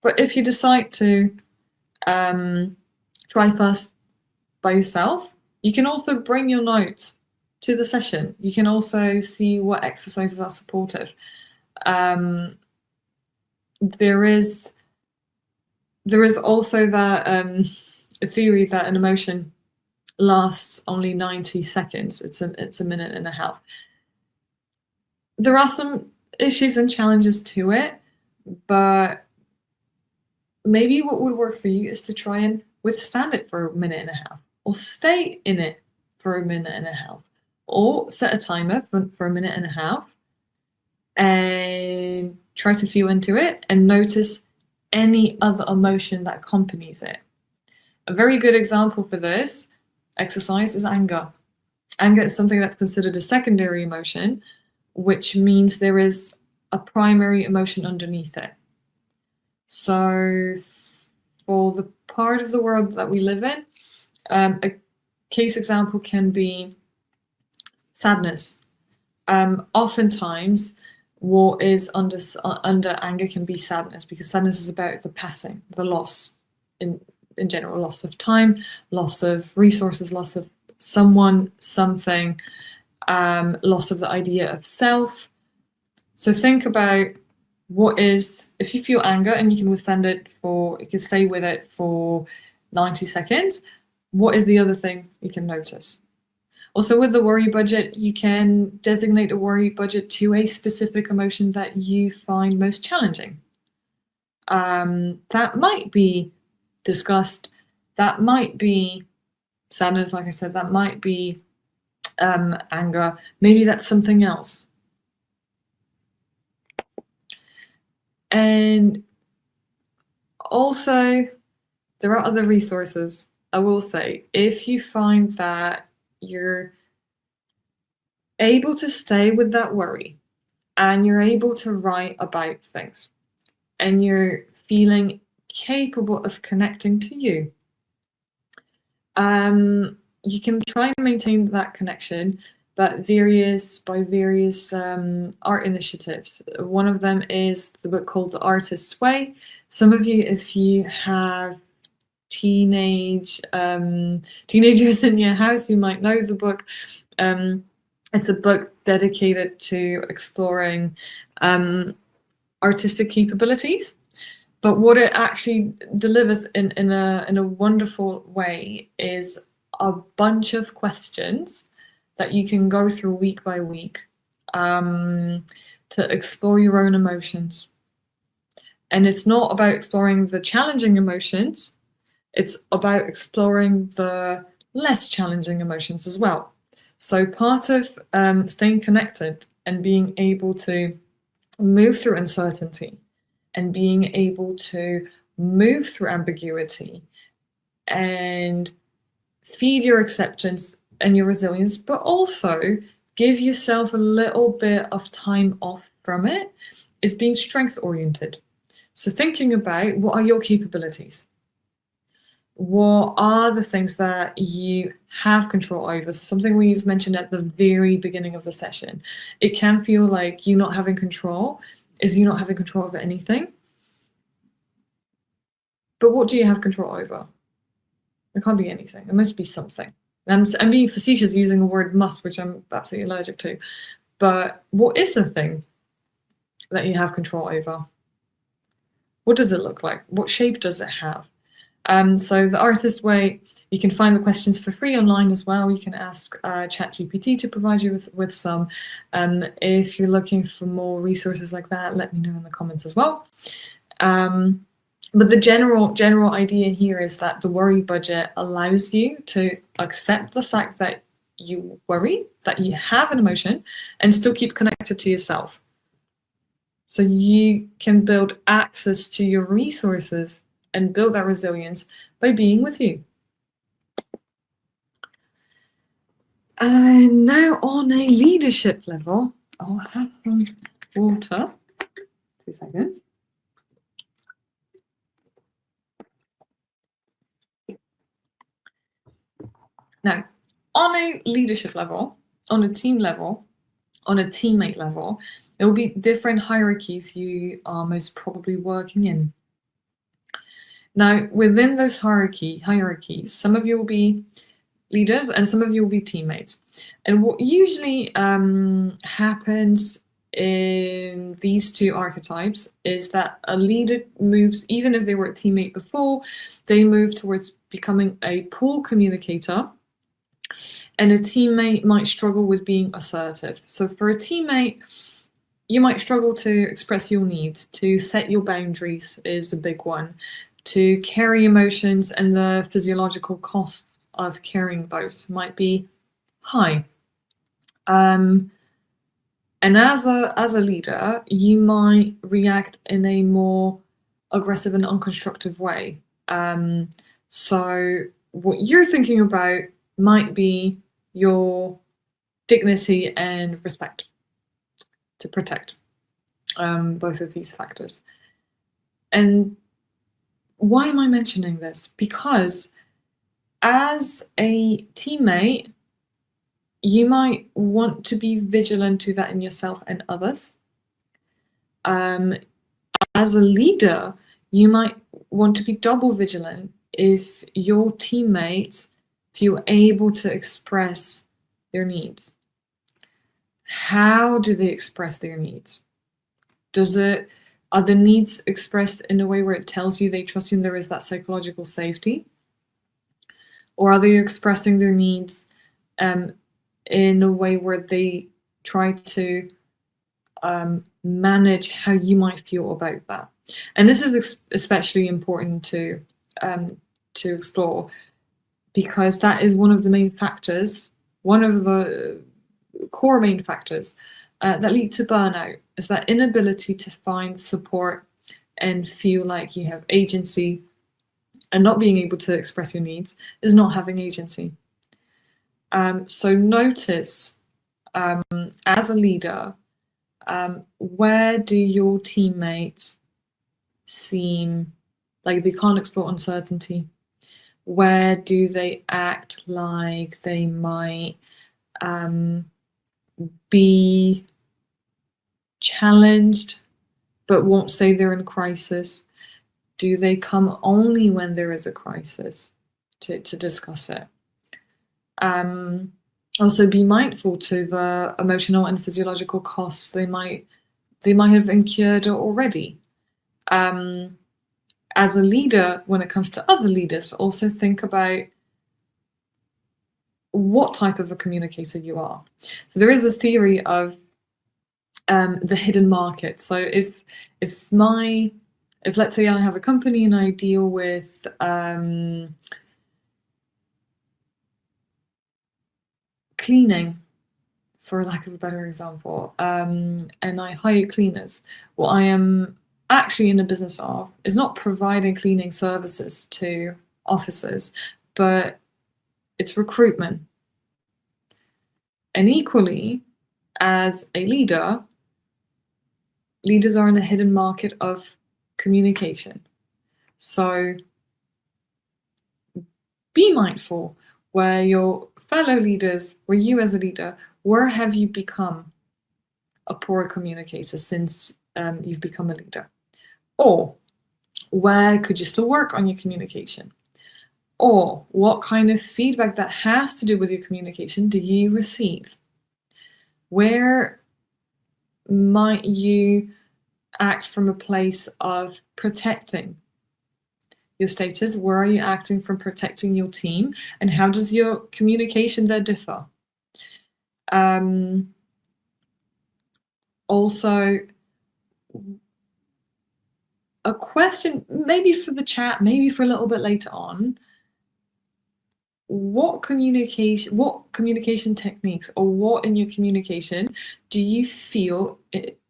But if you decide to try first by yourself, you can also bring your notes to the session. You can also see what exercises are supportive. There is also that theory that an emotion lasts only 90 seconds. It's a minute and a half. There are some issues and challenges to it, but maybe what would work for you is to try and withstand it for a minute and a half, or stay in it for a minute and a half, or set a timer for a minute and a half and try to feel into it and notice any other emotion that accompanies it. A very good example for this exercise is anger. Anger is something that's considered a secondary emotion, which means there is a primary emotion underneath it. So for the part of the world that we live in, a case example can be sadness. Oftentimes, what is under anger can be sadness, because sadness is about the passing, the loss, in general, loss of time, loss of resources, loss of someone, something, loss of the idea of self. So think about what is, if you feel anger and you can withstand it you can stay with it for 90 seconds, what is the other thing you can notice? Also, with the worry budget, you can designate a worry budget to a specific emotion that you find most challenging. That might be disgust, that might be sadness, like I said, that might be anger, maybe that's something else. And also, there are other resources. I will say, if you find that you're able to stay with that worry and you're able to write about things and you're feeling capable of connecting to you, you can try and maintain that connection by various art initiatives. One of them is the book called The Artist's Way. Some of you, if you have teenagers in your house, you might know the book. It's a book dedicated to exploring artistic capabilities. But what it actually delivers in a wonderful way is a bunch of questions that you can go through week by week to explore your own emotions. And it's not about exploring the challenging emotions, it's about exploring the less challenging emotions as well. So part of staying connected and being able to move through uncertainty and being able to move through ambiguity and feed your acceptance and your resilience, but also give yourself a little bit of time off from it, is being strength oriented. So thinking about what are your capabilities? What are the things that you have control over? So something we've mentioned at the very beginning of the session. It can feel like you not having control is you not having control over anything. But what do you have control over? It can't be anything. It must be something. I'm being facetious using the word must, which I'm absolutely allergic to. But what is the thing that you have control over? What does it look like? What shape does it have? So the Artist Way, you can find the questions for free online as well. You can ask ChatGPT to provide you with some. If you're looking for more resources like that, let me know in the comments as well. But the general idea here is that the worry budget allows you to accept the fact that you worry, that you have an emotion, and still keep connected to yourself. So you can build access to your resources and build that resilience by being with you. And now on a leadership level, I'll have some water. 2 seconds. Now, on a leadership level, on a team level, on a teammate level, there will be different hierarchies you are most probably working in. Now, within those hierarchies, some of you will be leaders and some of you will be teammates. And what usually happens in these two archetypes is that a leader moves, even if they were a teammate before, they move towards becoming a poor communicator, and a teammate might struggle with being assertive. So for a teammate, you might struggle to express your needs, to set your boundaries is a big one, to carry emotions, and the physiological costs of carrying those might be high. And as a leader, you might react in a more aggressive and unconstructive way. So what you're thinking about might be your dignity and respect to protect both of these factors. And why am I mentioning this? Because as a teammate, you might want to be vigilant to that in yourself and others. As a leader, you might want to be double vigilant if your teammates feel able to express their needs. How do they express their needs? Are the needs expressed in a way where it tells you they trust you and there is that psychological safety? Or are they expressing their needs in a way where they try to manage how you might feel about that? And this is especially important to explore, because that is one of the main factors, one of the core main factors that lead to burnout, is that inability to find support and feel like you have agency, and not being able to express your needs is not having agency. So notice, as a leader, where do your teammates seem like they can't explore uncertainty? Where do they act like they might be challenged but won't say they're in crisis? Do they come only when there is a crisis to discuss it? Also be mindful to the emotional and physiological costs they might have incurred already. As a leader, when it comes to other leaders, also think about what type of a communicator you are. So there is this theory of the hidden market. So if let's say I have a company and I deal with cleaning, for lack of a better example, and I hire cleaners, what I am actually in the business of is not providing cleaning services to officers, but it's recruitment. And equally, as a leader, leaders are in a hidden market of communication. So be mindful where your fellow leaders, where you as a leader, where have you become a poor communicator since you've become a leader? Or where could you still work on your communication? Or what kind of feedback that has to do with your communication do you receive? Where might you act from a place of protecting your status? Where are you acting from protecting your team? And how does your communication there differ? Also, a question, maybe for the chat, maybe for a little bit later on, what communication techniques or what in your communication do you feel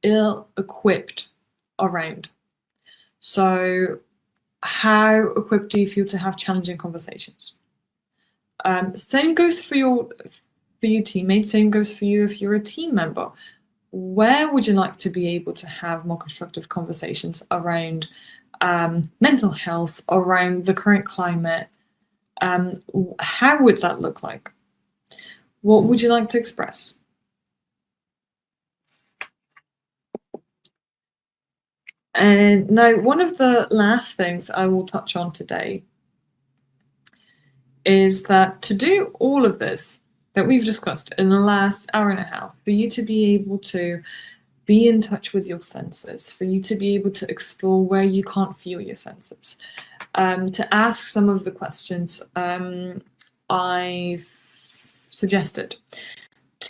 ill-equipped around? So how equipped do you feel to have challenging conversations? Same goes for your teammates, same goes for you if you're a team member. Where would you like to be able to have more constructive conversations around mental health, around the current climate? How would that look like? What would you like to express? And now, one of the last things I will touch on today is that to do all of this that we've discussed in the last hour and a half, for you to be able to be in touch with your senses, for you to be able to explore where you can't feel your senses, to ask some of the questions I've suggested,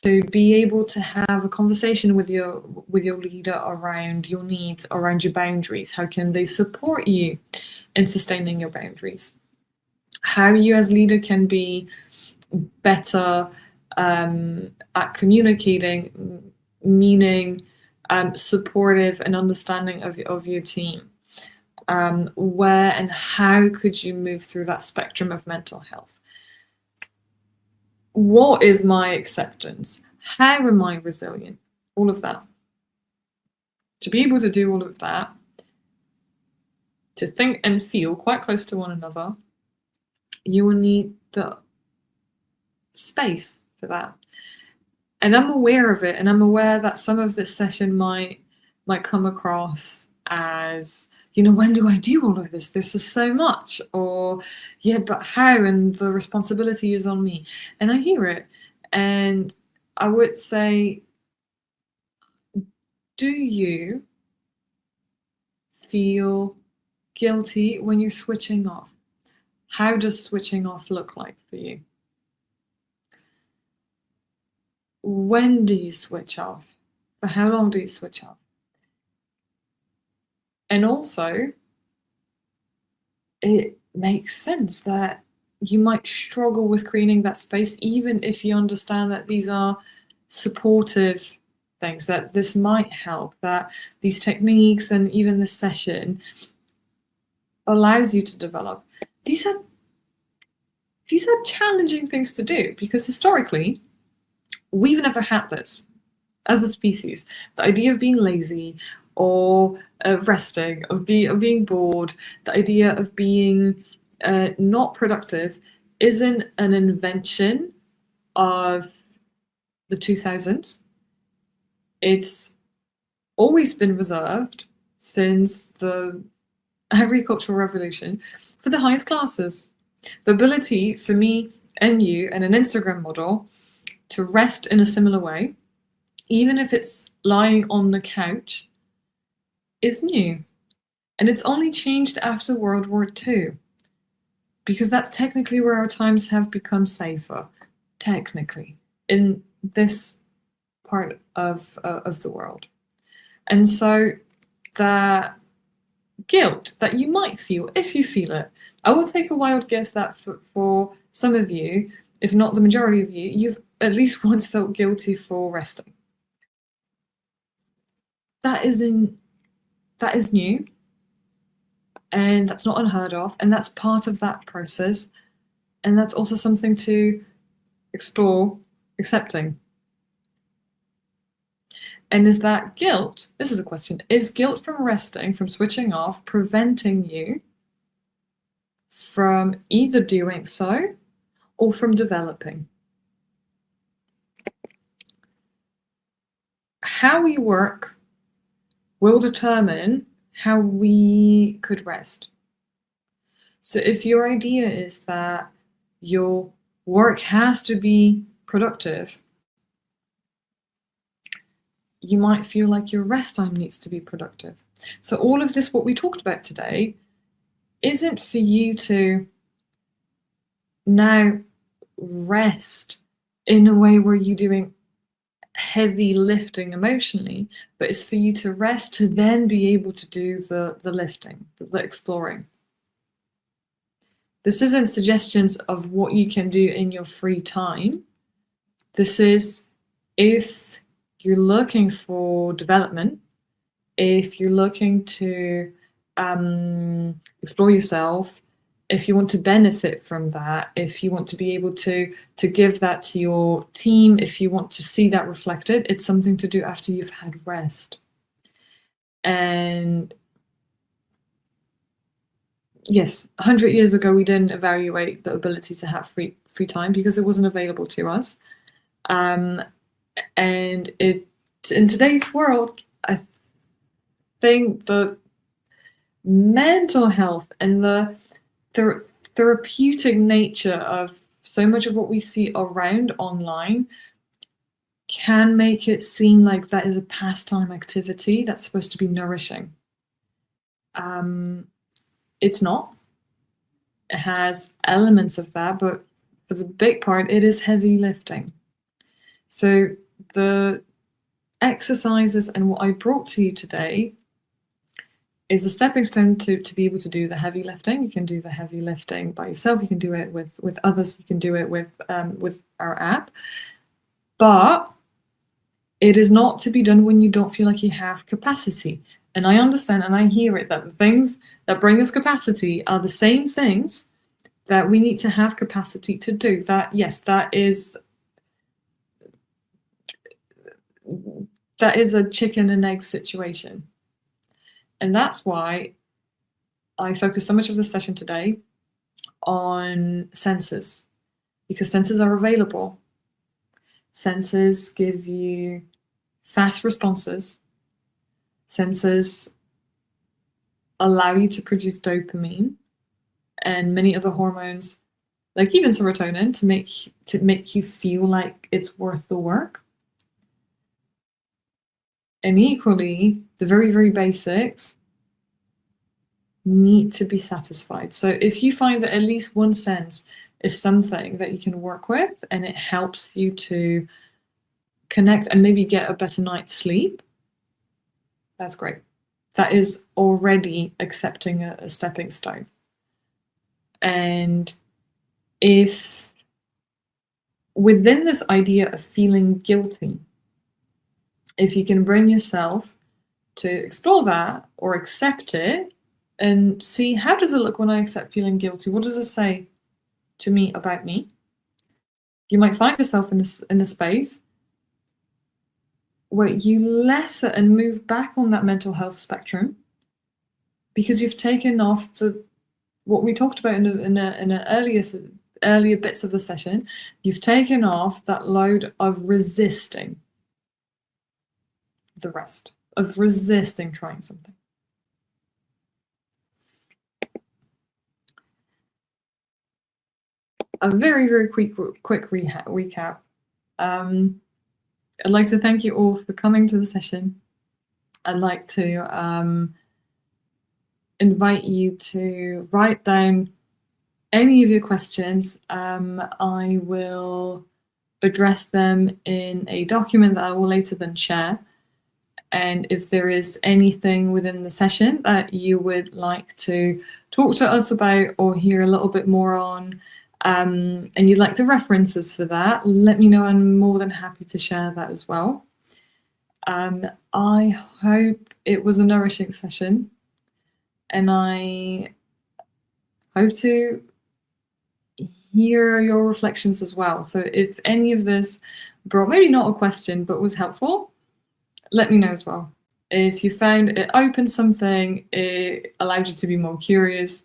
to be able to have a conversation with your leader around your needs, around your boundaries. How can they support you in sustaining your boundaries? How you as leader can be better at communicating, meaning supportive and understanding of your team. Where and how could you move through that spectrum of mental health? What is my acceptance? How am I resilient? All of that. To be able to do all of that, to think and feel quite close to one another, you will need the space for that. And I'm aware of it, and I'm aware that some of this session might come across as, when do I do all of this? This is so much. Or, yeah, but how? And the responsibility is on me. And I hear it. And I would say, do you feel guilty when you're switching off? How does switching off look like for you? When do you switch off? For how long do you switch off? And also, it makes sense that you might struggle with creating that space, even if you understand that these are supportive things, that this might help, that these techniques and even this session allows you to develop. These are challenging things to do, because historically, we've never had this as a species. The idea of being lazy or resting, of being bored, the idea of being not productive isn't an invention of the 2000s. It's always been reserved since the agricultural revolution for the highest classes. The ability for me and you and an Instagram model to rest in a similar way, even if it's lying on the couch, is new. And it's only changed after World War II, because that's technically where our times have become safer, technically, in this part of the world. And so that guilt that you might feel, if you feel it, I will take a wild guess that for some of you, if not the majority of you, you've at least once felt guilty for resting. That is new, and that's not unheard of, and that's part of that process, and that's also something to explore accepting. And is that guilt, this is a question, is guilt from resting, from switching off, preventing you from either doing so or from developing? How we work will determine how we could rest. So if your idea is that your work has to be productive, you might feel like your rest time needs to be productive. So all of this, what we talked about today, isn't for you to now rest in a way where you're doing heavy lifting emotionally, but it's for you to rest to then be able to do the lifting, the exploring. This isn't suggestions of what you can do in your free time. This is, if you're looking for development, if you're looking to explore yourself, if you want to benefit from that, if you want to be able to give that to your team, if you want to see that reflected, it's something to do after you've had rest. And yes, 100 years ago, we didn't evaluate the ability to have free time because it wasn't available to us. And in today's world, I think the mental health and the therapeutic nature of so much of what we see around online can make it seem like that is a pastime activity that's supposed to be nourishing. It's not. It has elements of that, but for the big part, it is heavy lifting. So the exercises and what I brought to you today is a stepping stone to be able to do the heavy lifting. You can do the heavy lifting by yourself. You can do it with others. You can do it with our app. But it is not to be done when you don't feel like you have capacity. And I understand and I hear it, that the things that bring us capacity are the same things that we need to have capacity to do. That, yes, that is a chicken and egg situation. And that's why I focus so much of the session today on senses, because senses are available. Senses give you fast responses. Senses allow you to produce dopamine and many other hormones, like even serotonin, to make you feel like it's worth the work. And equally, the very, very basics need to be satisfied. So if you find that at least one sense is something that you can work with and it helps you to connect and maybe get a better night's sleep, that's great. That is already accepting a stepping stone. And if within this idea of feeling guilty, if you can bring yourself to explore that or accept it and see, how does it look when I accept feeling guilty? What does it say to me about me? You might find yourself in a space where you lessen and move back on that mental health spectrum because you've taken off what we talked about in the earlier bits of the session. You've taken off that load of resisting the rest, of resisting trying something. a very, very quick recap. I'd like to thank you all for coming to the session. I'd like to invite you to write down any of your questions. I will address them in a document that I will later then share. And if there is anything within the session that you would like to talk to us about or hear a little bit more on, and you'd like the references for that, let me know. I'm more than happy to share that as well. I hope it was a nourishing session, and I hope to hear your reflections as well. So if any of this brought maybe not a question but was helpful, let me know as well. If you found it opened something, it allowed you to be more curious,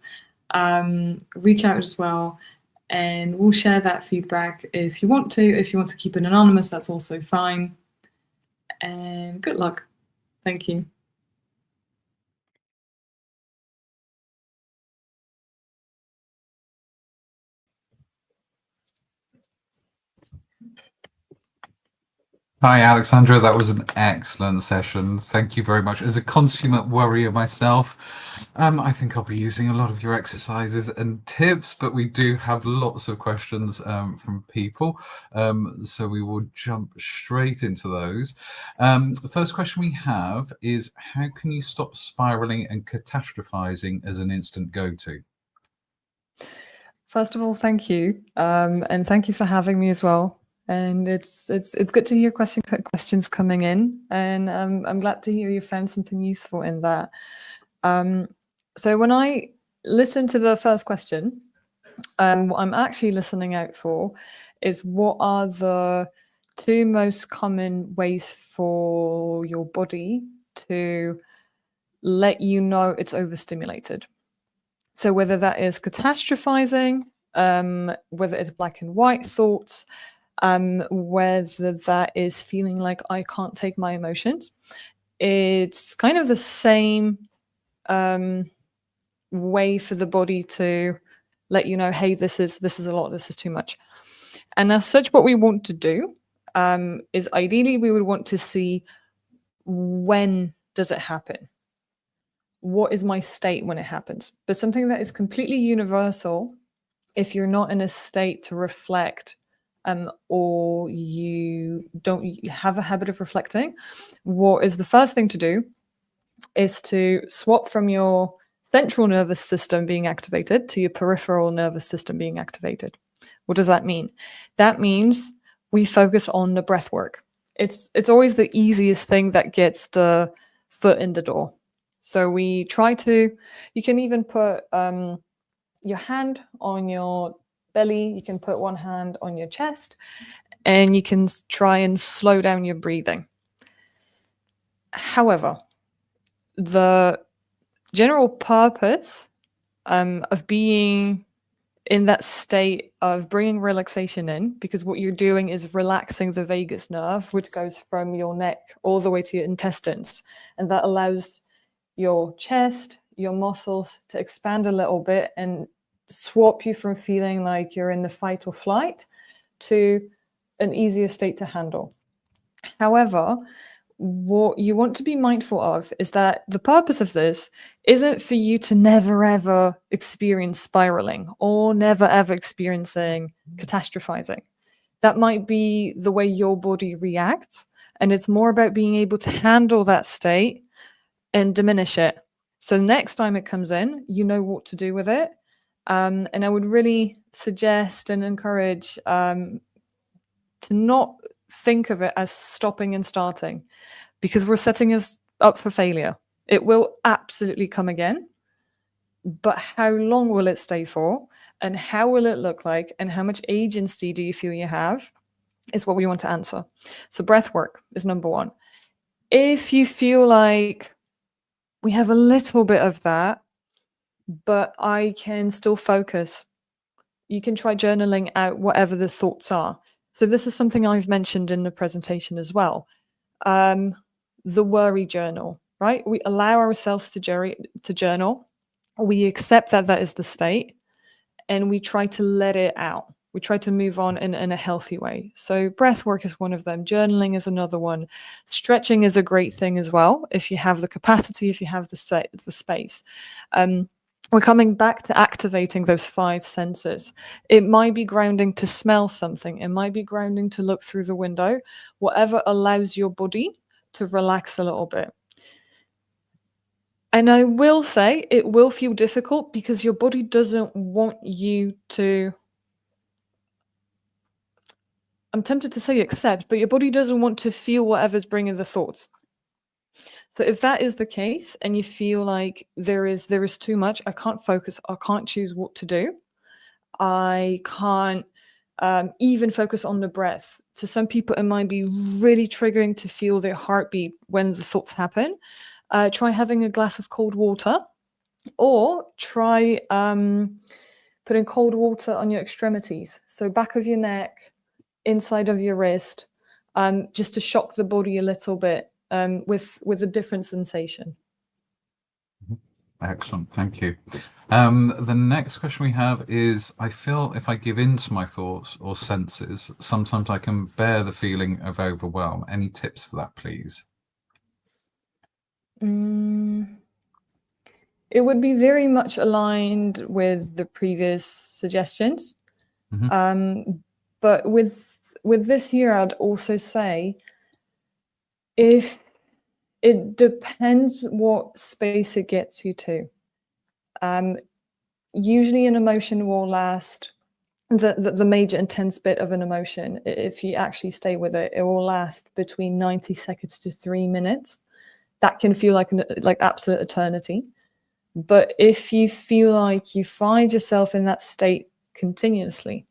reach out as well, and we'll share that feedback if you want to. If you want to keep it anonymous, that's also fine. And good luck. Thank you. Hi, Alexandra. That was an excellent session. Thank you very much. As a consummate worrier myself, I think I'll be using a lot of your exercises and tips, but we do have lots of questions from people. So we will jump straight into those. The first question we have is, how can you stop spiraling and catastrophizing as an instant go-to? First of all, thank you. And thank you for having me as well. And it's good to hear questions coming in, and I'm glad to hear you found something useful in that. So when I listen to the first question, what I'm actually listening out for is what are the two most common ways for your body to let you know it's overstimulated. So whether that is catastrophizing, whether it's black and white thoughts, whether that is feeling like I can't take my emotions, it's kind of the same way for the body to let you know, hey, this is a lot, this is too much. And as such, what we want to do is ideally we would want to see, when does it happen? What is my state when it happens? But something that is completely universal, if you're not in a state to reflect, or you don't have a habit of reflecting, what is the first thing to do is to swap from your central nervous system being activated to your peripheral nervous system being activated. What does that mean? That means we focus on the breath work. It's always the easiest thing that gets the foot in the door. So we try to, you can even put your hand on your belly, you can put one hand on your chest, and you can try and slow down your breathing. However, the general purpose of being in that state of bringing relaxation in, because what you're doing is relaxing the vagus nerve, which goes from your neck all the way to your intestines, and that allows your chest, your muscles to expand a little bit and swap you from feeling like you're in the fight or flight to an easier state to handle. However, what you want to be mindful of is that the purpose of this isn't for you to never ever experience spiraling or never ever experiencing catastrophizing. That might be the way your body reacts, and it's more about being able to handle that state and diminish it. So next time it comes in, you know what to do with it. And I would really suggest and encourage to not think of it as stopping and starting, because we're setting us up for failure. It will absolutely come again, but how long will it stay for, and how will it look like, and how much agency do you feel you have, is what we want to answer. So breath work is number one. If you feel like we have a little bit of that, but I can still focus, you can try journaling out whatever the thoughts are. So this is something I've mentioned in the presentation as well. The worry journal, right? We allow ourselves to journal. We accept that that is the state, and we try to let it out. We try to move on in a healthy way. So breath work is one of them. Journaling is another one. Stretching is a great thing as well, if you have the capacity, if you have the space. We're coming back to activating those 5 senses. It might be grounding to smell something. It might be grounding to look through the window. Whatever allows your body to relax a little bit. And I will say it will feel difficult because your body doesn't want you to, I'm tempted to say accept, but your body doesn't want to feel whatever's bringing the thoughts. So if that is the case and you feel like there is too much, I can't focus, I can't choose what to do, I can't even focus on the breath. To some people, it might be really triggering to feel their heartbeat when the thoughts happen. Try having a glass of cold water, or try putting cold water on your extremities. So back of your neck, inside of your wrist, just to shock the body a little bit with a different sensation. Excellent, thank you. The next question we have is, I feel if I give in to my thoughts or senses, sometimes I can bear the feeling of overwhelm. Any tips for that, please? It would be very much aligned with the previous suggestions. But with this here, I'd also say, if it depends what space it gets you to. Usually an emotion will last, the major intense bit of an emotion, if you actually stay with it, it will last between 90 seconds to 3 minutes. That can feel like absolute eternity. But if you feel like you find yourself in that state continuously,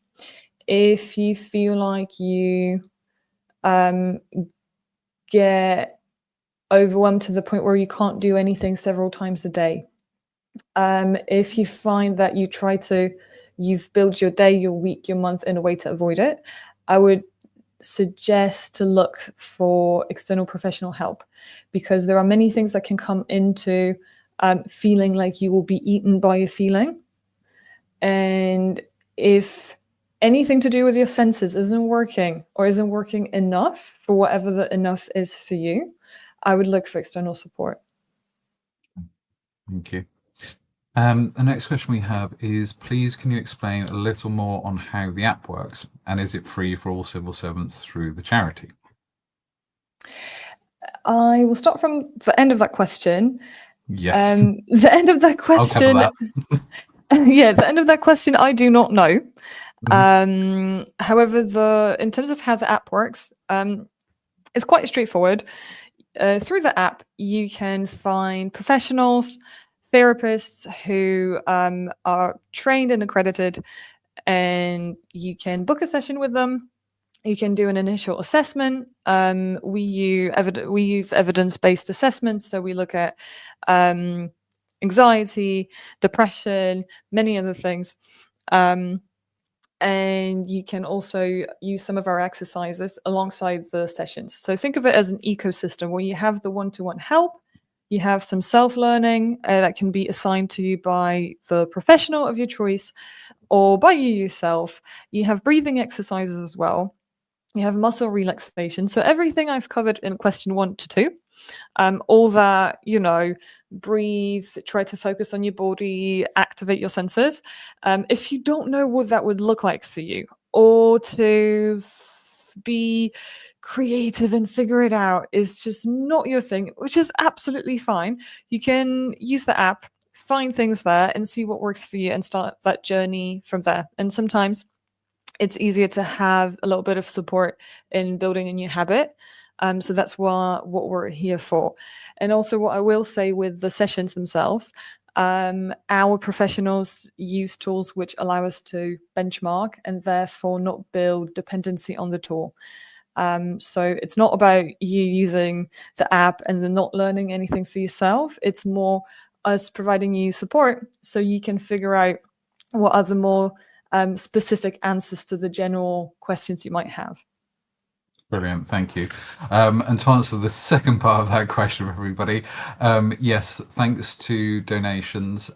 if you feel like you get overwhelmed to the point where you can't do anything several times a day, if you find that you've built your day, your week, your month in a way to avoid it, I would suggest to look for external professional help, because there are many things that can come into feeling like you will be eaten by a feeling. And if anything to do with your senses isn't working or isn't working enough for whatever the enough is for you, I would look for external support. Thank you. The next question we have is, please can you explain a little more on how the app works, and is it free for all civil servants through the charity? I will start from the end of that question. Yes. The end of that question. I'll cover that. Yeah, the end of that question, I do not know. However, in terms of how the app works, it's quite straightforward. Through the app, you can find professionals, therapists who are trained and accredited, and you can book a session with them. You can do an initial assessment. We use evidence-based assessments, so we look at anxiety, depression, many other things. And you can also use some of our exercises alongside the sessions. So think of it as an ecosystem where you have the one-to-one help, you have some self-learning that can be assigned to you by the professional of your choice or by you yourself. You have breathing exercises as well. You have muscle relaxation. So everything I've covered in question 1 to 2, all that, breathe, try to focus on your body, activate your senses. If you don't know what that would look like for you, or to be creative and figure it out is just not your thing, which is absolutely fine. You can use the app, find things there and see what works for you and start that journey from there. And sometimes it's easier to have a little bit of support in building a new habit. So that's what we're here for. And also what I will say with the sessions themselves, our professionals use tools which allow us to benchmark and therefore not build dependency on the tool. So it's not about you using the app and then not learning anything for yourself. It's more us providing you support so you can figure out what are the more specific answers to the general questions you might have. Brilliant, thank you. And to answer the second part of that question, everybody, yes, thanks to donations,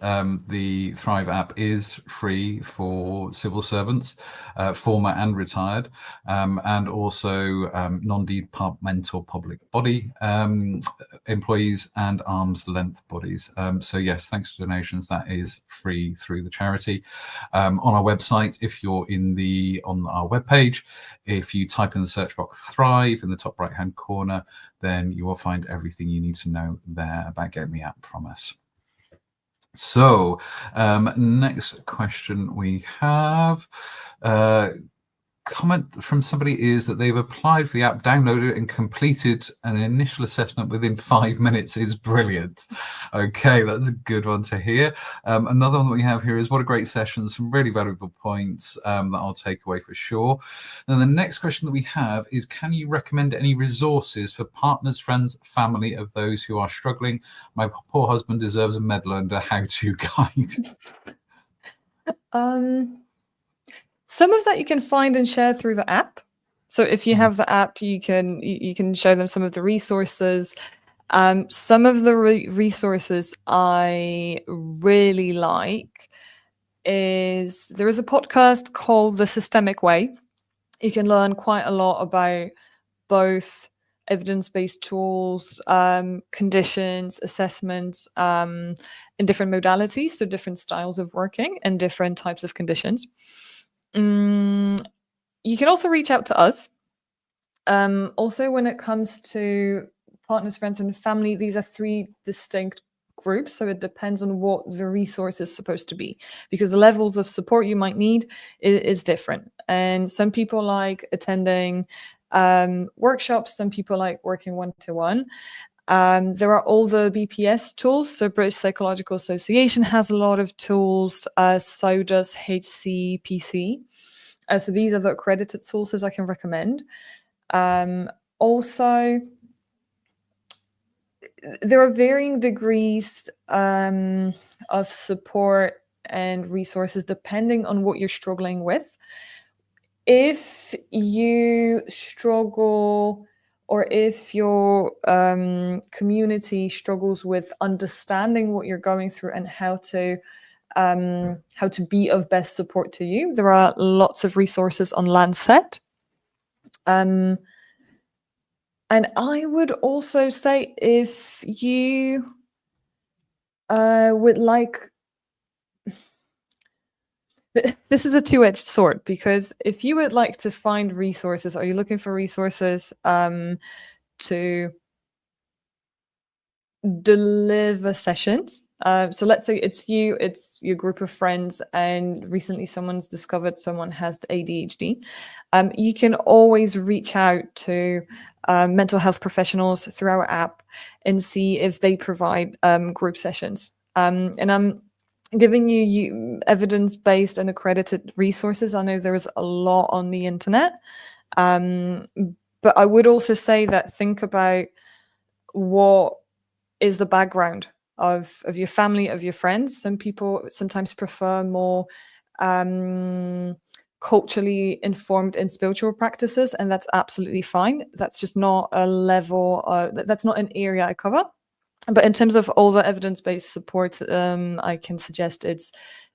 the Thrive app is free for civil servants, former and retired, and also non-departmental public body employees and arm's length bodies. So yes, thanks to donations, that is free through the charity. On our website, if you're on our webpage, if you type in the search box Thrive in the top right hand corner, then you will find everything you need to know there about getting the app from us. So next question we have, comment from somebody is that they've applied for the app, downloaded it, and completed an initial assessment within 5 minutes. Is brilliant. Okay, that's a good one to hear. Another one that we have here is what a great session, some really valuable points that I'll take away for sure. And the next question that we have is, can you recommend any resources for partners, friends, family of those who are struggling? My poor husband deserves a medal and a how-to guide. Some of that you can find and share through the app. So if you have the app, you can show them some of the resources. Some of the resources I really like is there is a podcast called The Systemic Way. You can learn quite a lot about both evidence-based tools, conditions, assessments, in different modalities, so different styles of working and different types of conditions. You can also reach out to us. Also, when it comes to partners, friends, and family, these are 3 distinct groups, so it depends on what the resource is supposed to be, because the levels of support you might need is different. And some people like attending workshops, some people like working one-to-one. There are all the BPS tools. So British Psychological Association has a lot of tools, so does HCPC. So these are the accredited sources I can recommend. Also, there are varying degrees of support and resources depending on what you're struggling with. If you struggle, or if your community struggles with understanding what you're going through and how to be of best support to you, there are lots of resources on Lancet. And I would also say, if you would like, this is a two-edged sword, because if you would like to find resources, are you looking for resources to deliver sessions? So let's say it's your group of friends, and recently someone's discovered someone has ADHD. You can always reach out to mental health professionals through our app and see if they provide group sessions. And I'm giving you evidence-based and accredited resources. I know there is a lot on the internet, but I would also say that think about what is the background of your family, of your friends. Some people sometimes prefer more culturally informed and spiritual practices, and that's absolutely fine. That's just not a level, that's not an area I cover. But in terms of all the evidence-based support, I can suggest it's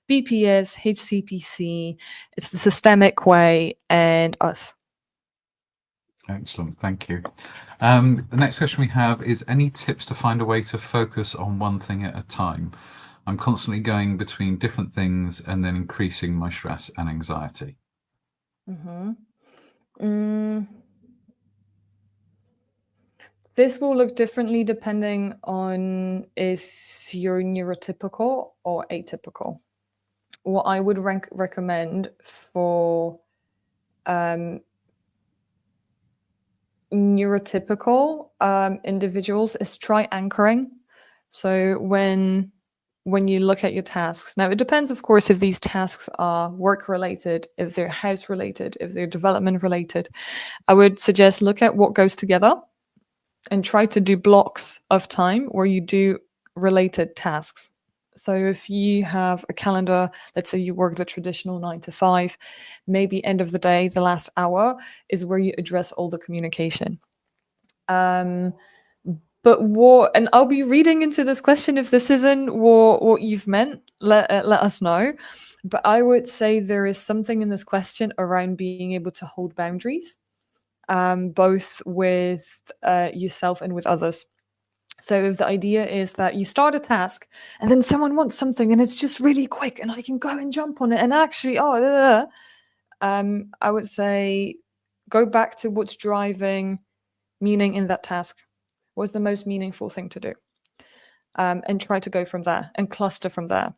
BPS, HCPC, it's the Systemic Way, and us. Excellent, thank you. The next question we have is, any tips to find a way to focus on one thing at a time? I'm constantly going between different things and then increasing my stress and anxiety. This will look differently depending on if you're neurotypical or atypical. What I would recommend for neurotypical individuals is try anchoring. So when you look at your tasks, now it depends, of course, if these tasks are work related, if they're house related, if they're development related. I would suggest look at what goes together and try to do blocks of time where you do related tasks. So if you have a calendar, let's say you work the traditional 9 to 5, maybe end of the day, the last hour is where you address all the communication. But what, and I'll be reading into this question if this isn't what you've meant, let us know. But I would say there is something in this question around being able to hold boundaries, both with yourself and with others. So if the idea is that you start a task and then someone wants something and it's just really quick and I can go and jump on it and actually, I would say go back to what's driving meaning in that task. What's the most meaningful thing to do? And try to go from there and cluster from there.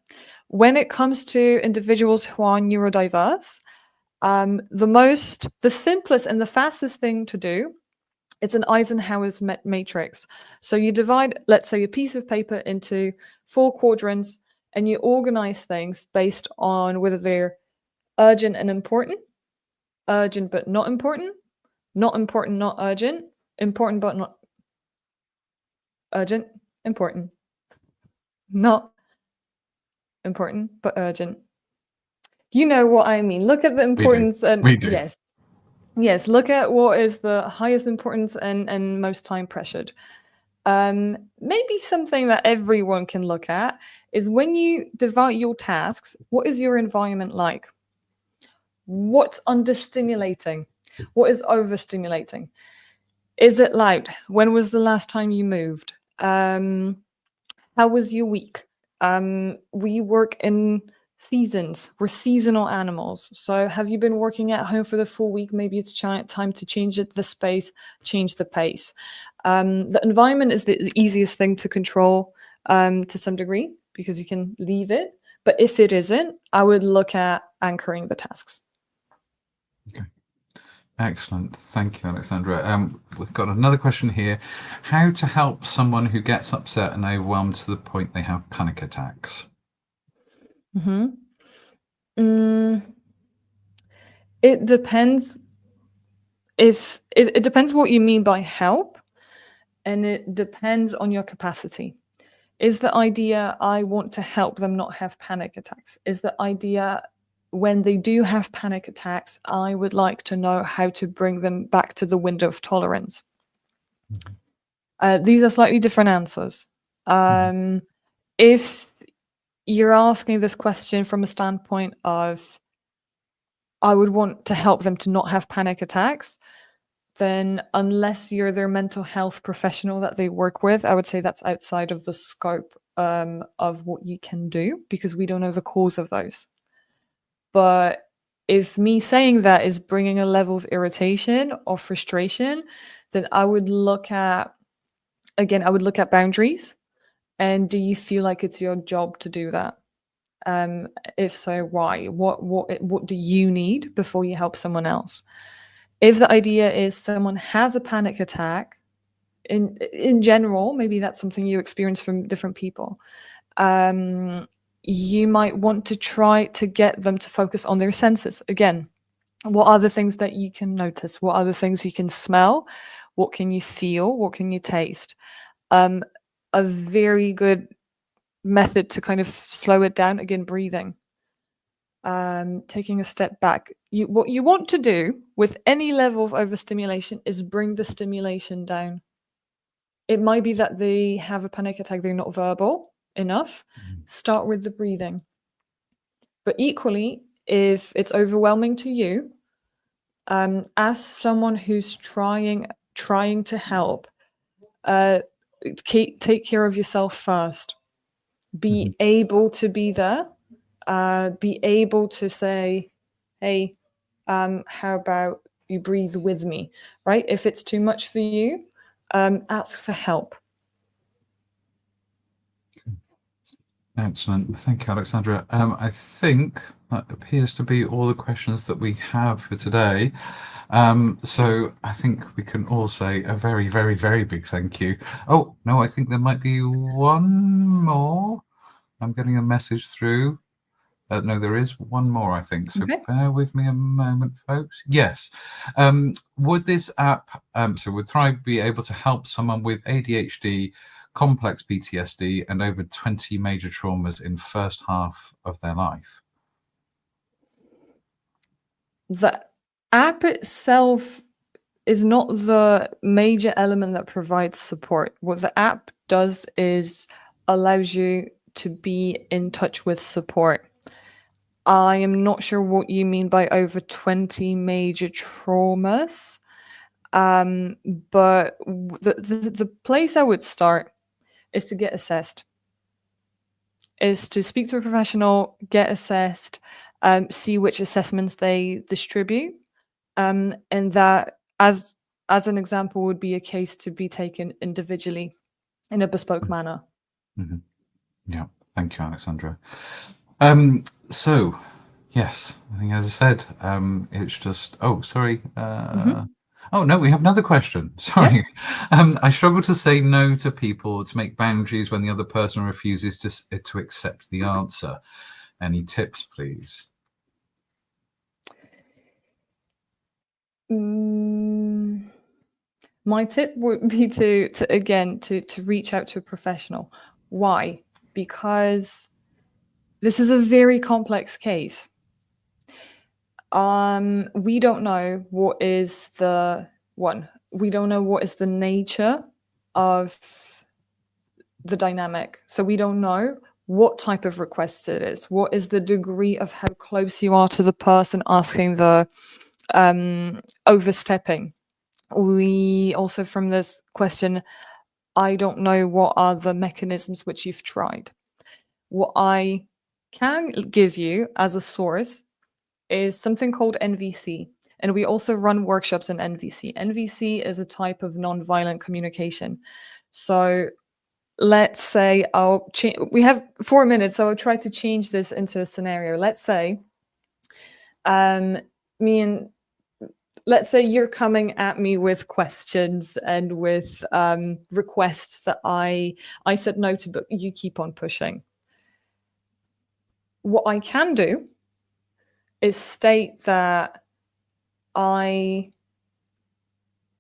When it comes to individuals who are neurodiverse, the simplest and the fastest thing to do, it's an Eisenhower's matrix. So you divide, let's say, a piece of paper into 4 quadrants and you organize things based on whether they're urgent and important, urgent but not important, not urgent, important but not urgent, important, not important but urgent. You know what I mean. Look at the importance and we do. Yes, look at what is the highest importance and most time pressured. Maybe something that everyone can look at is when you divide your tasks, what is your environment like? What's understimulating? What is overstimulating? Is it loud? When was the last time you moved? How was your week? We work in seasons. We're seasonal animals. So have you been working at home for the full week? Maybe it's time to change the space, change the pace. The environment is the easiest thing to control to some degree because you can leave it. But if it isn't, I would look at anchoring the tasks. Okay. Excellent. Thank you, Alexandra. We've got another question here. How to help someone who gets upset and overwhelmed to the point they have panic attacks? It depends it depends what you mean by help, and it depends on your capacity. Is the idea I want to help them not have panic attacks? Is the idea when they do have panic attacks, I would like to know how to bring them back to the window of tolerance? These are slightly different answers. If you're asking this question from a standpoint of I would want to help them to not have panic attacks, then unless you're their mental health professional that they work with, I would say that's outside of the scope of what you can do because we don't know the cause of those. But if me saying that is bringing a level of irritation or frustration, then I would look at boundaries. And do you feel like it's your job to do that? If so, why? What do you need before you help someone else? If the idea is someone has a panic attack, in general, maybe that's something you experience from different people. You might want to try to get them to focus on their senses. Again, what are the things that you can notice? What are the things you can smell? What can you feel? What can you taste? A very good method to kind of slow it down, again, breathing. Taking a step back. What you want to do with any level of overstimulation is bring the stimulation down. It might be that they have a panic attack, they're not verbal enough. Start with the breathing. But equally, if it's overwhelming to you, as someone who's trying to help, take care of yourself first. Be able to be there. Be able to say, hey, how about you breathe with me, right? If it's too much for you, ask for help. Excellent. Thank you, Alexandra. I think that appears to be all the questions that we have for today. So I think we can all say a very, very, very big thank you. Oh, no, I think there might be one more. I'm getting a message through. No, there is one more, I think. So bear with me a moment, folks. Yes. Would this app, so would Thrive be able to help someone with ADHD complex PTSD, and over 20 major traumas in first half of their life. The app itself is not the major element that provides support. What the app does is allows you to be in touch with support. I am not sure what you mean by over 20 major traumas, but the place I would start is to get assessed, is to speak to a professional, get assessed, see which assessments they distribute, and that as an example would be a case to be taken individually in a bespoke manner. Mm-hmm. Yeah, thank you, Alexandra. So, yes, I think as I said, it's just. Oh, sorry. Oh no, we have another question. Sorry. I struggle to say no to people, to make boundaries when the other person refuses to accept the answer. Any tips, please? My tip would be to reach out to a professional. Why? Because this is a very complex case. We don't know what is we don't know what is the nature of the dynamic. So we don't know what type of request it is. What is the degree of how close you are to the person asking the overstepping? We also, from this question, I don't know what are the mechanisms which you've tried. What I can give you as a source is something called NVC. And we also run workshops in NVC. NVC is a type of nonviolent communication. So let's say we have 4 minutes, so I'll try to change this into a scenario. Let's say let's say you're coming at me with questions and with requests that I said no to, but you keep on pushing. What I can do is state that I've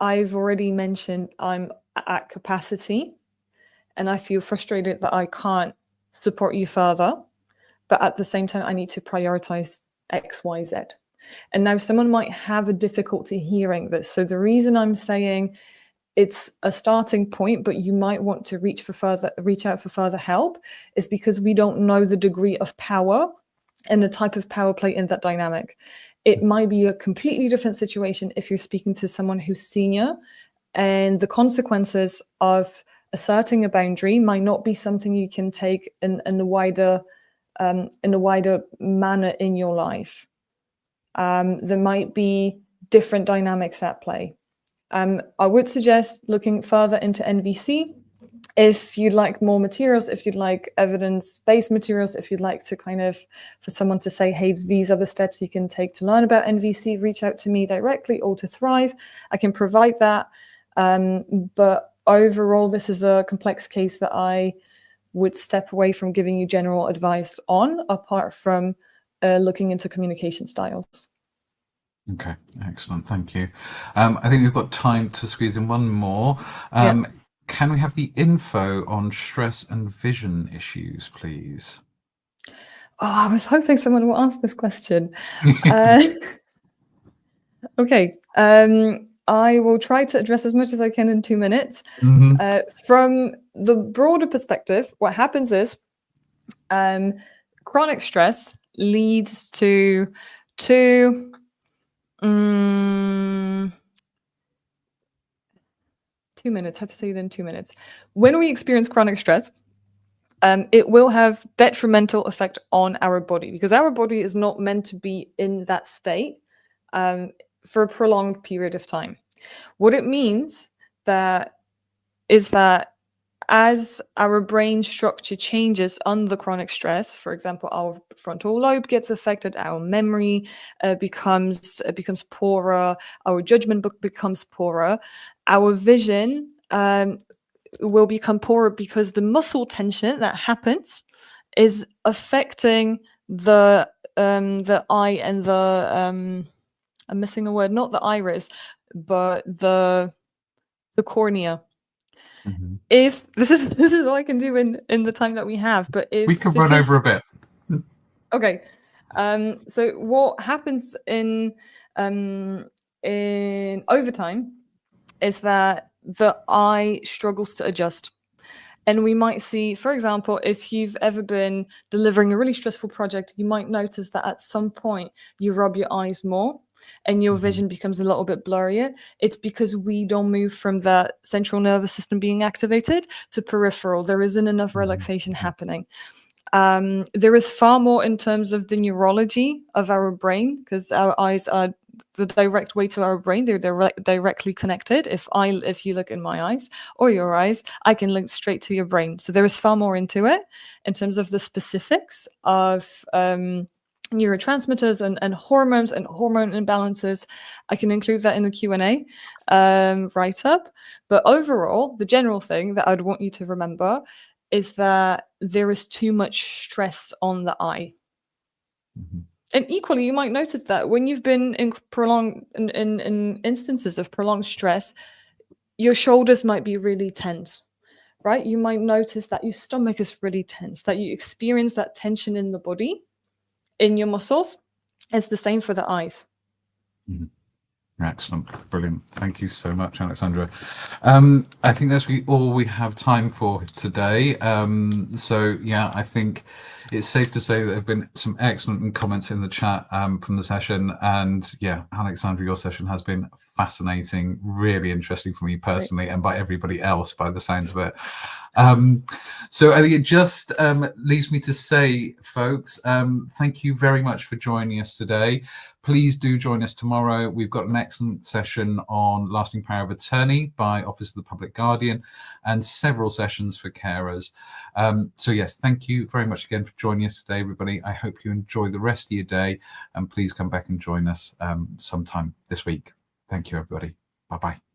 already mentioned I'm at capacity and I feel frustrated that I can't support you further, but at the same time I need to prioritize X, Y, Z. And now someone might have a difficulty hearing this. So the reason I'm saying it's a starting point, but you might want to reach out for further help is because we don't know the degree of power and the type of power play in that dynamic. It might be a completely different situation if you're speaking to someone who's senior, and the consequences of asserting a boundary might not be something you can take in a wider manner in your life. There might be different dynamics at play. I would suggest looking further into NVC. If you'd like more materials, if you'd like evidence-based materials, if you'd like to for someone to say, hey, these are the steps you can take to learn about NVC, reach out to me directly or to Thrive. I can provide that. But overall, this is a complex case that I would step away from giving you general advice on, apart from looking into communication styles. Okay, excellent. Thank you. I think we've got time to squeeze in one more. Can we have the info on stress and vision issues, please? Oh, I was hoping someone would ask this question. Okay. I will try to address as much as I can in 2 minutes. From the broader perspective, what happens is chronic stress leads to 2 minutes. How to say it in 2 minutes? When we experience chronic stress, it will have detrimental effect on our body because our body is not meant to be in that state for a prolonged period of time. What it means is that as our brain structure changes under chronic stress, for example, our frontal lobe gets affected, our memory becomes poorer, our judgment becomes poorer, our vision will become poorer because the muscle tension that happens is affecting the eye and the I'm missing a word, not the iris, but the cornea. If this is all I can do in the time that we have, but if we can this run over a bit. Okay. So what happens in overtime is that the eye struggles to adjust. And we might see, for example, if you've ever been delivering a really stressful project, you might notice that at some point you rub your eyes more and your vision becomes a little bit blurrier. It's because we don't move from the central nervous system being activated to peripheral. There isn't enough relaxation happening. There is far more in terms of the neurology of our brain, because our eyes are the direct way to our brain. They're directly connected. If you look in my eyes or your eyes, I can link straight to your brain. So there is far more into it in terms of the specifics of neurotransmitters and hormones and hormone imbalances. I can include that in the Q&A write-up. But overall, the general thing that I'd want you to remember is that there is too much stress on the eye. And equally, you might notice that when you've been in prolonged in instances of prolonged stress, your shoulders might be really tense, right? You might notice that your stomach is really tense, that you experience that tension in the body, in your muscles. It's the same for the eyes. Excellent. Brilliant. Thank you so much, Alexandra. I think that's all we have time for today. So, yeah, I think it's safe to say that there have been some excellent comments in the chat from the session. And, yeah, Alexandra, your session has been fascinating, really interesting for me personally, and by everybody else, by the sounds of it. So I think it just leaves me to say, folks, thank you very much for joining us today. Please do join us tomorrow. We've got an excellent session on lasting power of attorney by Office of the Public Guardian and several sessions for carers. So yes, thank you very much again for joining us today, everybody. I hope you enjoy the rest of your day, and please come back and join us sometime this week. Thank you, everybody. Bye-bye.